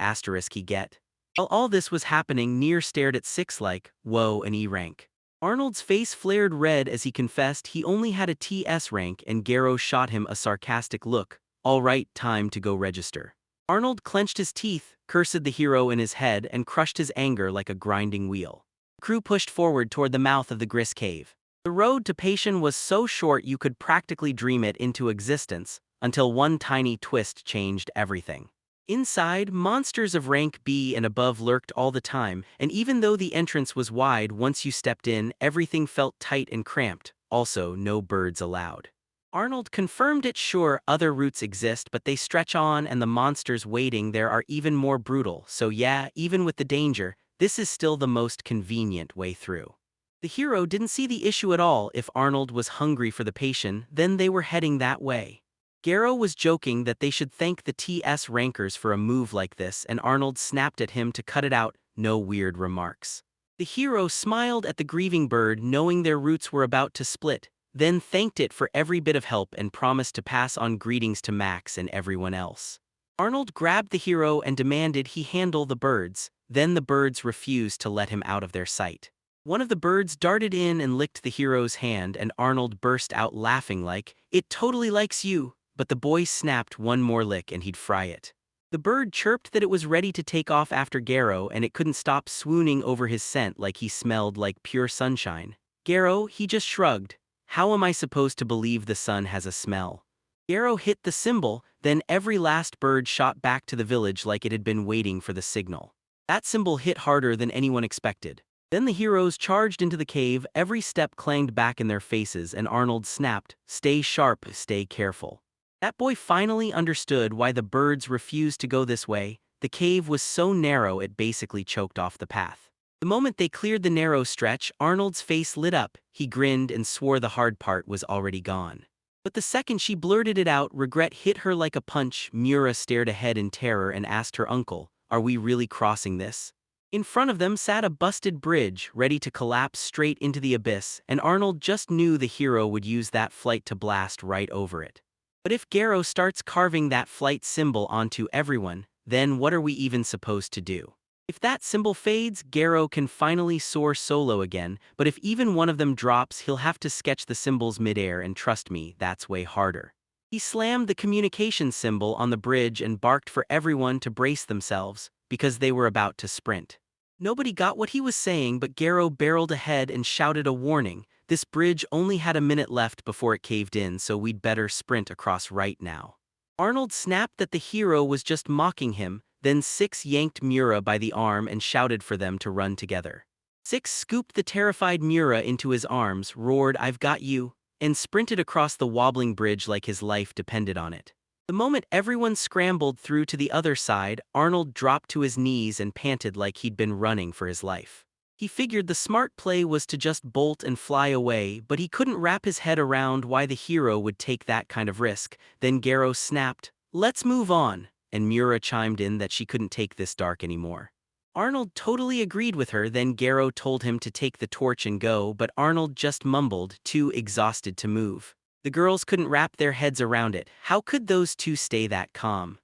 he get? While all this was happening, Nier stared at Six like, whoa, an E rank. Arnold's face flared red as he confessed he only had a TS rank, and Garo shot him a sarcastic look. "All right, time to go register." Arnold clenched his teeth, cursed the hero in his head, and crushed his anger like a grinding wheel. The crew pushed forward toward the mouth of the Gris Cave. The road to Patient was so short you could practically dream it into existence, until one tiny twist changed everything. Inside, monsters of rank B and above lurked all the time, and even though the entrance was wide once you stepped in, everything felt tight and cramped. Also, no birds allowed. Arnold confirmed it. Sure, other routes exist, but they stretch on, and the monsters waiting there are even more brutal, so yeah, even with the danger, this is still the most convenient way through. The hero didn't see the issue at all. If Arnold was hungry for the Patient, then they were heading that way. Garo was joking that they should thank the TS rankers for a move like this, and Arnold snapped at him to cut it out. No weird remarks. The hero smiled at the grieving bird, knowing their routes were about to split, then thanked it for every bit of help and promised to pass on greetings to Max and everyone else. Arnold grabbed the hero and demanded he handle the birds, then the birds refused to let him out of their sight. One of the birds darted in and licked the hero's hand, and Arnold burst out laughing like, "It totally likes you," but the boy snapped one more lick and he'd fry it. The bird chirped that it was ready to take off after Garo, and it couldn't stop swooning over his scent like he smelled like pure sunshine. Garo, he just shrugged. How am I supposed to believe the sun has a smell? Garo hit the symbol, then every last bird shot back to the village like it had been waiting for the signal. That symbol hit harder than anyone expected. Then the heroes charged into the cave, every step clanged back in their faces, and Arnold snapped, "Stay sharp, stay careful." That boy finally understood why the birds refused to go this way. The cave was so narrow it basically choked off the path. The moment they cleared the narrow stretch, Arnold's face lit up. He grinned and swore the hard part was already gone. But the second she blurted it out, regret hit her like a punch. Mura stared ahead in terror and asked her uncle, "Are we really crossing this?" In front of them sat a busted bridge, ready to collapse straight into the abyss, and Arnold just knew the hero would use that flight to blast right over it. But if Garo starts carving that flight symbol onto everyone, then what are we even supposed to do? If that symbol fades, Garo can finally soar solo again, but if even one of them drops, he'll have to sketch the symbols midair, and trust me, that's way harder. He slammed the communication symbol on the bridge and barked for everyone to brace themselves, because they were about to sprint. Nobody got what he was saying, but Garo barreled ahead and shouted a warning. This bridge only had a minute left before it caved in, so we'd better sprint across right now. Arnold snapped that the hero was just mocking him, then Six yanked Mura by the arm and shouted for them to run together. Six scooped the terrified Mura into his arms, roared, "I've got you," and sprinted across the wobbling bridge like his life depended on it. The moment everyone scrambled through to the other side, Arnold dropped to his knees and panted like he'd been running for his life. He figured the smart play was to just bolt and fly away, but he couldn't wrap his head around why the hero would take that kind of risk. Then Garo snapped, "Let's move on," and Mura chimed in that she couldn't take this dark anymore. Arnold totally agreed with her. Then Garo told him to take the torch and go, but Arnold just mumbled, too exhausted to move. The girls couldn't wrap their heads around it. How could those two stay that calm?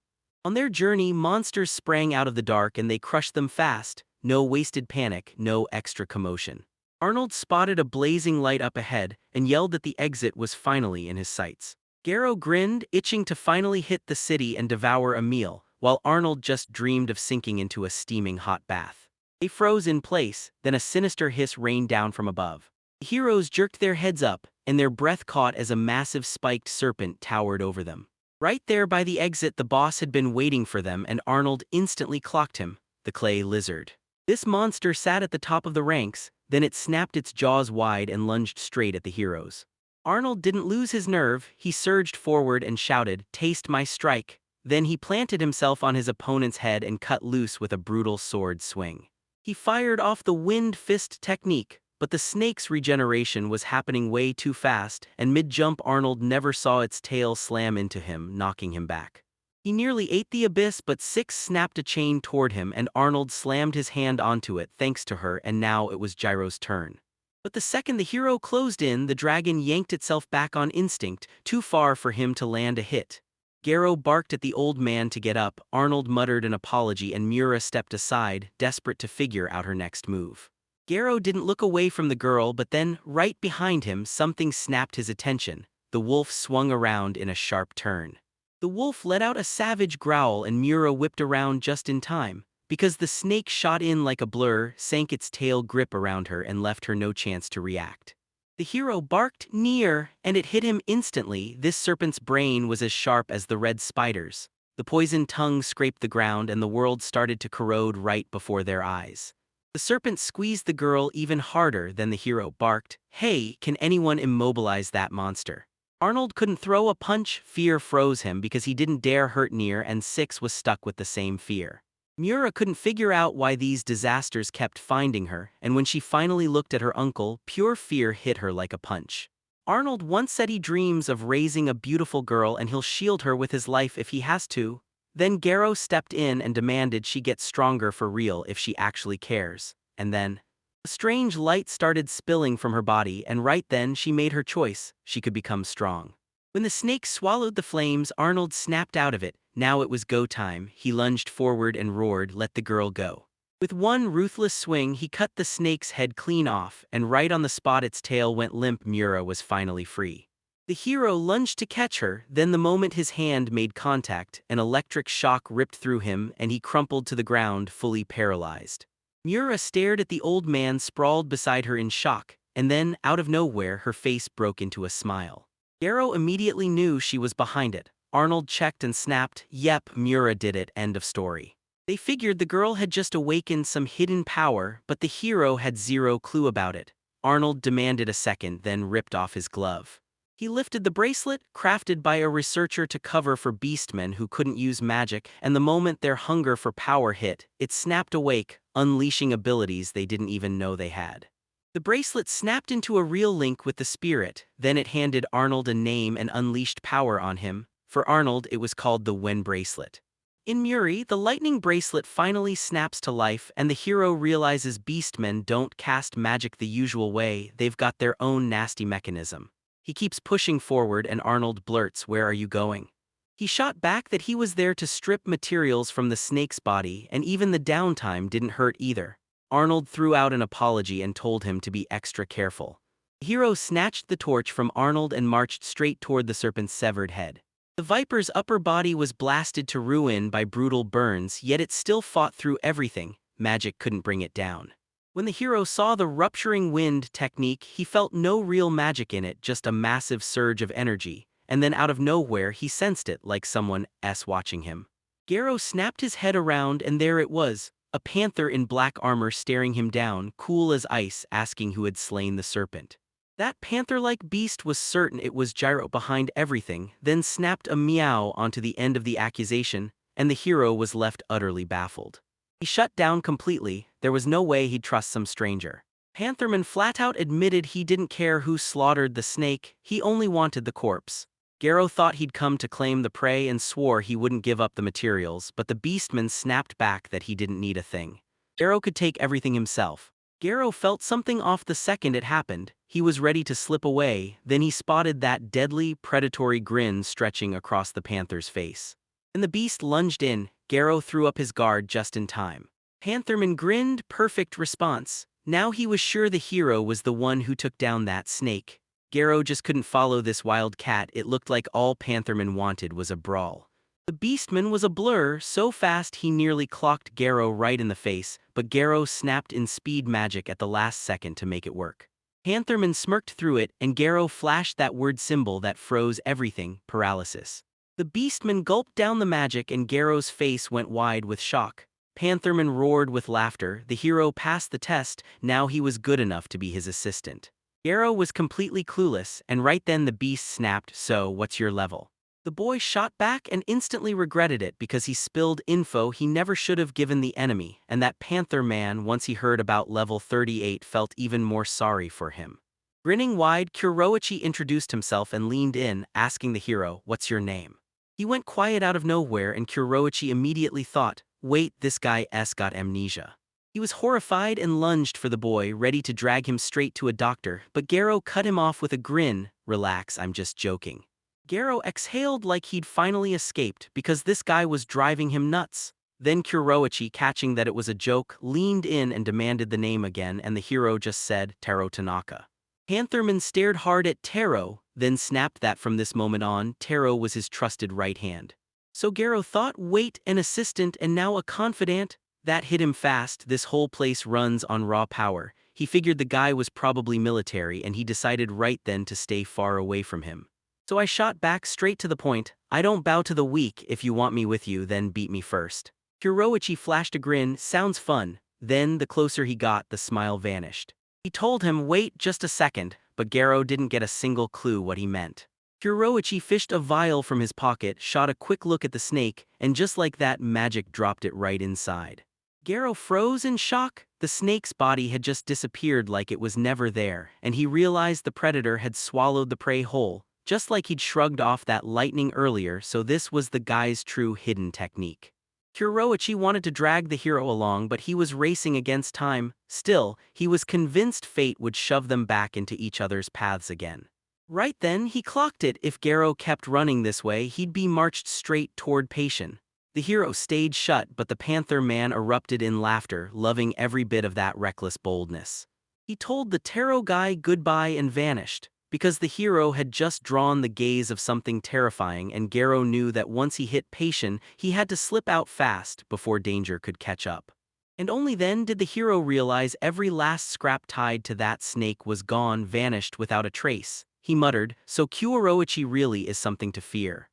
On their journey, monsters sprang out of the dark and they crushed them fast. No wasted panic, no extra commotion. Arnold spotted a blazing light up ahead and yelled that the exit was finally in his sights. Garo grinned, itching to finally hit the city and devour a meal, while Arnold just dreamed of sinking into a steaming hot bath. They froze in place, then a sinister hiss rained down from above. The heroes jerked their heads up, and their breath caught as a massive spiked serpent towered over them. Right there by the exit, the boss had been waiting for them, and Arnold instantly clocked him, the clay lizard. This monster sat at the top of the ranks, then it snapped its jaws wide and lunged straight at the heroes. Arnold didn't lose his nerve. He surged forward and shouted, "Taste my strike." Then he planted himself on his opponent's head and cut loose with a brutal sword swing. He fired off the wind fist technique, but the snake's regeneration was happening way too fast, and mid-jump Arnold never saw its tail slam into him, knocking him back. He nearly ate the abyss, but Six snapped a chain toward him and Arnold slammed his hand onto it thanks to her, and now it was Gyro's turn. But the second the hero closed in, the dragon yanked itself back on instinct, too far for him to land a hit. Garo barked at the old man to get up, Arnold muttered an apology, and Mura stepped aside, desperate to figure out her next move. Garo didn't look away from the girl, but then, right behind him, something snapped his attention. The wolf swung around in a sharp turn. The wolf let out a savage growl and Mura whipped around just in time, because the snake shot in like a blur, sank its tail grip around her and left her no chance to react. The hero barked, "Near," and it hit him instantly. This serpent's brain was as sharp as the red spider's. The poisoned tongue scraped the ground and the world started to corrode right before their eyes. The serpent squeezed the girl even harder. Then the hero barked, "Hey, can anyone immobilize that monster?" Arnold couldn't throw a punch. Fear froze him because he didn't dare hurt Near, and Six was stuck with the same fear. Mura couldn't figure out why these disasters kept finding her, and when she finally looked at her uncle, pure fear hit her like a punch. Arnold once said he dreams of raising a beautiful girl and he'll shield her with his life if he has to. Then Garo stepped in and demanded she get stronger for real if she actually cares. And then a strange light started spilling from her body, and right then she made her choice. She could become strong. When the snake swallowed the flames, Arnold snapped out of it. Now it was go time. He lunged forward and roared, "Let the girl go." With one ruthless swing, he cut the snake's head clean off, and right on the spot its tail went limp. Mura was finally free. The hero lunged to catch her, then the moment his hand made contact, an electric shock ripped through him and he crumpled to the ground, fully paralyzed. Mura stared at the old man sprawled beside her in shock, and then, out of nowhere, her face broke into a smile. Garo immediately knew she was behind it. Arnold checked and snapped, "Yep, Mura did it, end of story." They figured the girl had just awakened some hidden power, but the hero had zero clue about it. Arnold demanded a second, then ripped off his glove. He lifted the bracelet, crafted by a researcher to cover for beastmen who couldn't use magic, and the moment their hunger for power hit, it snapped awake, unleashing abilities they didn't even know they had. The bracelet snapped into a real link with the spirit, then it handed Arnold a name and unleashed power on him. For Arnold, it was called the Wen bracelet. In Muri, the lightning bracelet finally snaps to life, and the hero realizes beastmen don't cast magic the usual way, they've got their own nasty mechanism. He keeps pushing forward and Arnold blurts, "Where are you going?" He shot back that he was there to strip materials from the snake's body, and even the downtime didn't hurt either. Arnold threw out an apology and told him to be extra careful. The hero snatched the torch from Arnold and marched straight toward the serpent's severed head. The viper's upper body was blasted to ruin by brutal burns, yet it still fought through everything. Magic couldn't bring it down. When the hero saw the rupturing wind technique, he felt no real magic in it, just a massive surge of energy, and then out of nowhere he sensed it, like someone else watching him. Garo snapped his head around and there it was, a panther in black armor staring him down, cool as ice, asking who had slain the serpent. That panther-like beast was certain it was Gyro behind everything, then snapped a meow onto the end of the accusation, and the hero was left utterly baffled. He shut down completely. There was no way he'd trust some stranger. Pantherman flat out admitted he didn't care who slaughtered the snake, he only wanted the corpse. Garo thought he'd come to claim the prey and swore he wouldn't give up the materials, but the beastman snapped back that he didn't need a thing. Garo could take everything himself. Garo felt something off the second it happened. He was ready to slip away, then he spotted that deadly, predatory grin stretching across the panther's face. When the beast lunged in, Garo threw up his guard just in time. Pantherman grinned, perfect response. Now he was sure the hero was the one who took down that snake. Garo just couldn't follow this wild cat. It looked like all Pantherman wanted was a brawl. The beastman was a blur, so fast he nearly clocked Garo right in the face, but Garo snapped in speed magic at the last second to make it work. Pantherman smirked through it, and Garo flashed that word symbol that froze everything, paralysis. The beastman gulped down the magic and Garo's face went wide with shock. Pantherman roared with laughter. The hero passed the test, now he was good enough to be his assistant. Garo was completely clueless, and right then the beast snapped, "So, what's your level?" The boy shot back and instantly regretted it because he spilled info he never should have given the enemy, and that panther man, once he heard about level 38, felt even more sorry for him. Grinning wide, Kuroichi introduced himself and leaned in, asking the hero, "What's your name?" He went quiet out of nowhere and Kuroichi immediately thought, "Wait, this guy's got amnesia." He was horrified and lunged for the boy, ready to drag him straight to a doctor, but Garo cut him off with a grin. "Relax, I'm just joking." Garo exhaled like he'd finally escaped because this guy was driving him nuts. Then Kuroichi, catching that it was a joke, leaned in and demanded the name again, and the hero just said, "Taro Tanaka." Pantherman stared hard at Taro, then snapped that from this moment on, Taro was his trusted right hand. So Garo thought, wait, an assistant and now a confidant? That hit him fast. This whole place runs on raw power. He figured the guy was probably military and he decided right then to stay far away from him. So I shot back straight to the point. "I don't bow to the weak. If you want me with you, then beat me first." Kuroichi flashed a grin. "Sounds fun." Then, the closer he got, the smile vanished. He told him, "Wait just a second," but Garo didn't get a single clue what he meant. Kuroichi fished a vial from his pocket, shot a quick look at the snake, and just like that, magic dropped it right inside. Garo froze in shock. The snake's body had just disappeared like it was never there, and he realized the predator had swallowed the prey whole, just like he'd shrugged off that lightning earlier. So this was the guy's true hidden technique. Kuroichi wanted to drag the hero along, but he was racing against time. Still, he was convinced fate would shove them back into each other's paths again. Right then, he clocked it. If Garo kept running this way, he'd be marched straight toward Patient. The hero stayed shut, but the panther man erupted in laughter, loving every bit of that reckless boldness. He told the tarot guy goodbye and vanished, because the hero had just drawn the gaze of something terrifying, and Garo knew that once he hit Patient, he had to slip out fast before danger could catch up. And only then did the hero realize every last scrap tied to that snake was gone, vanished without a trace. He muttered, "So Kuroichi really is something to fear."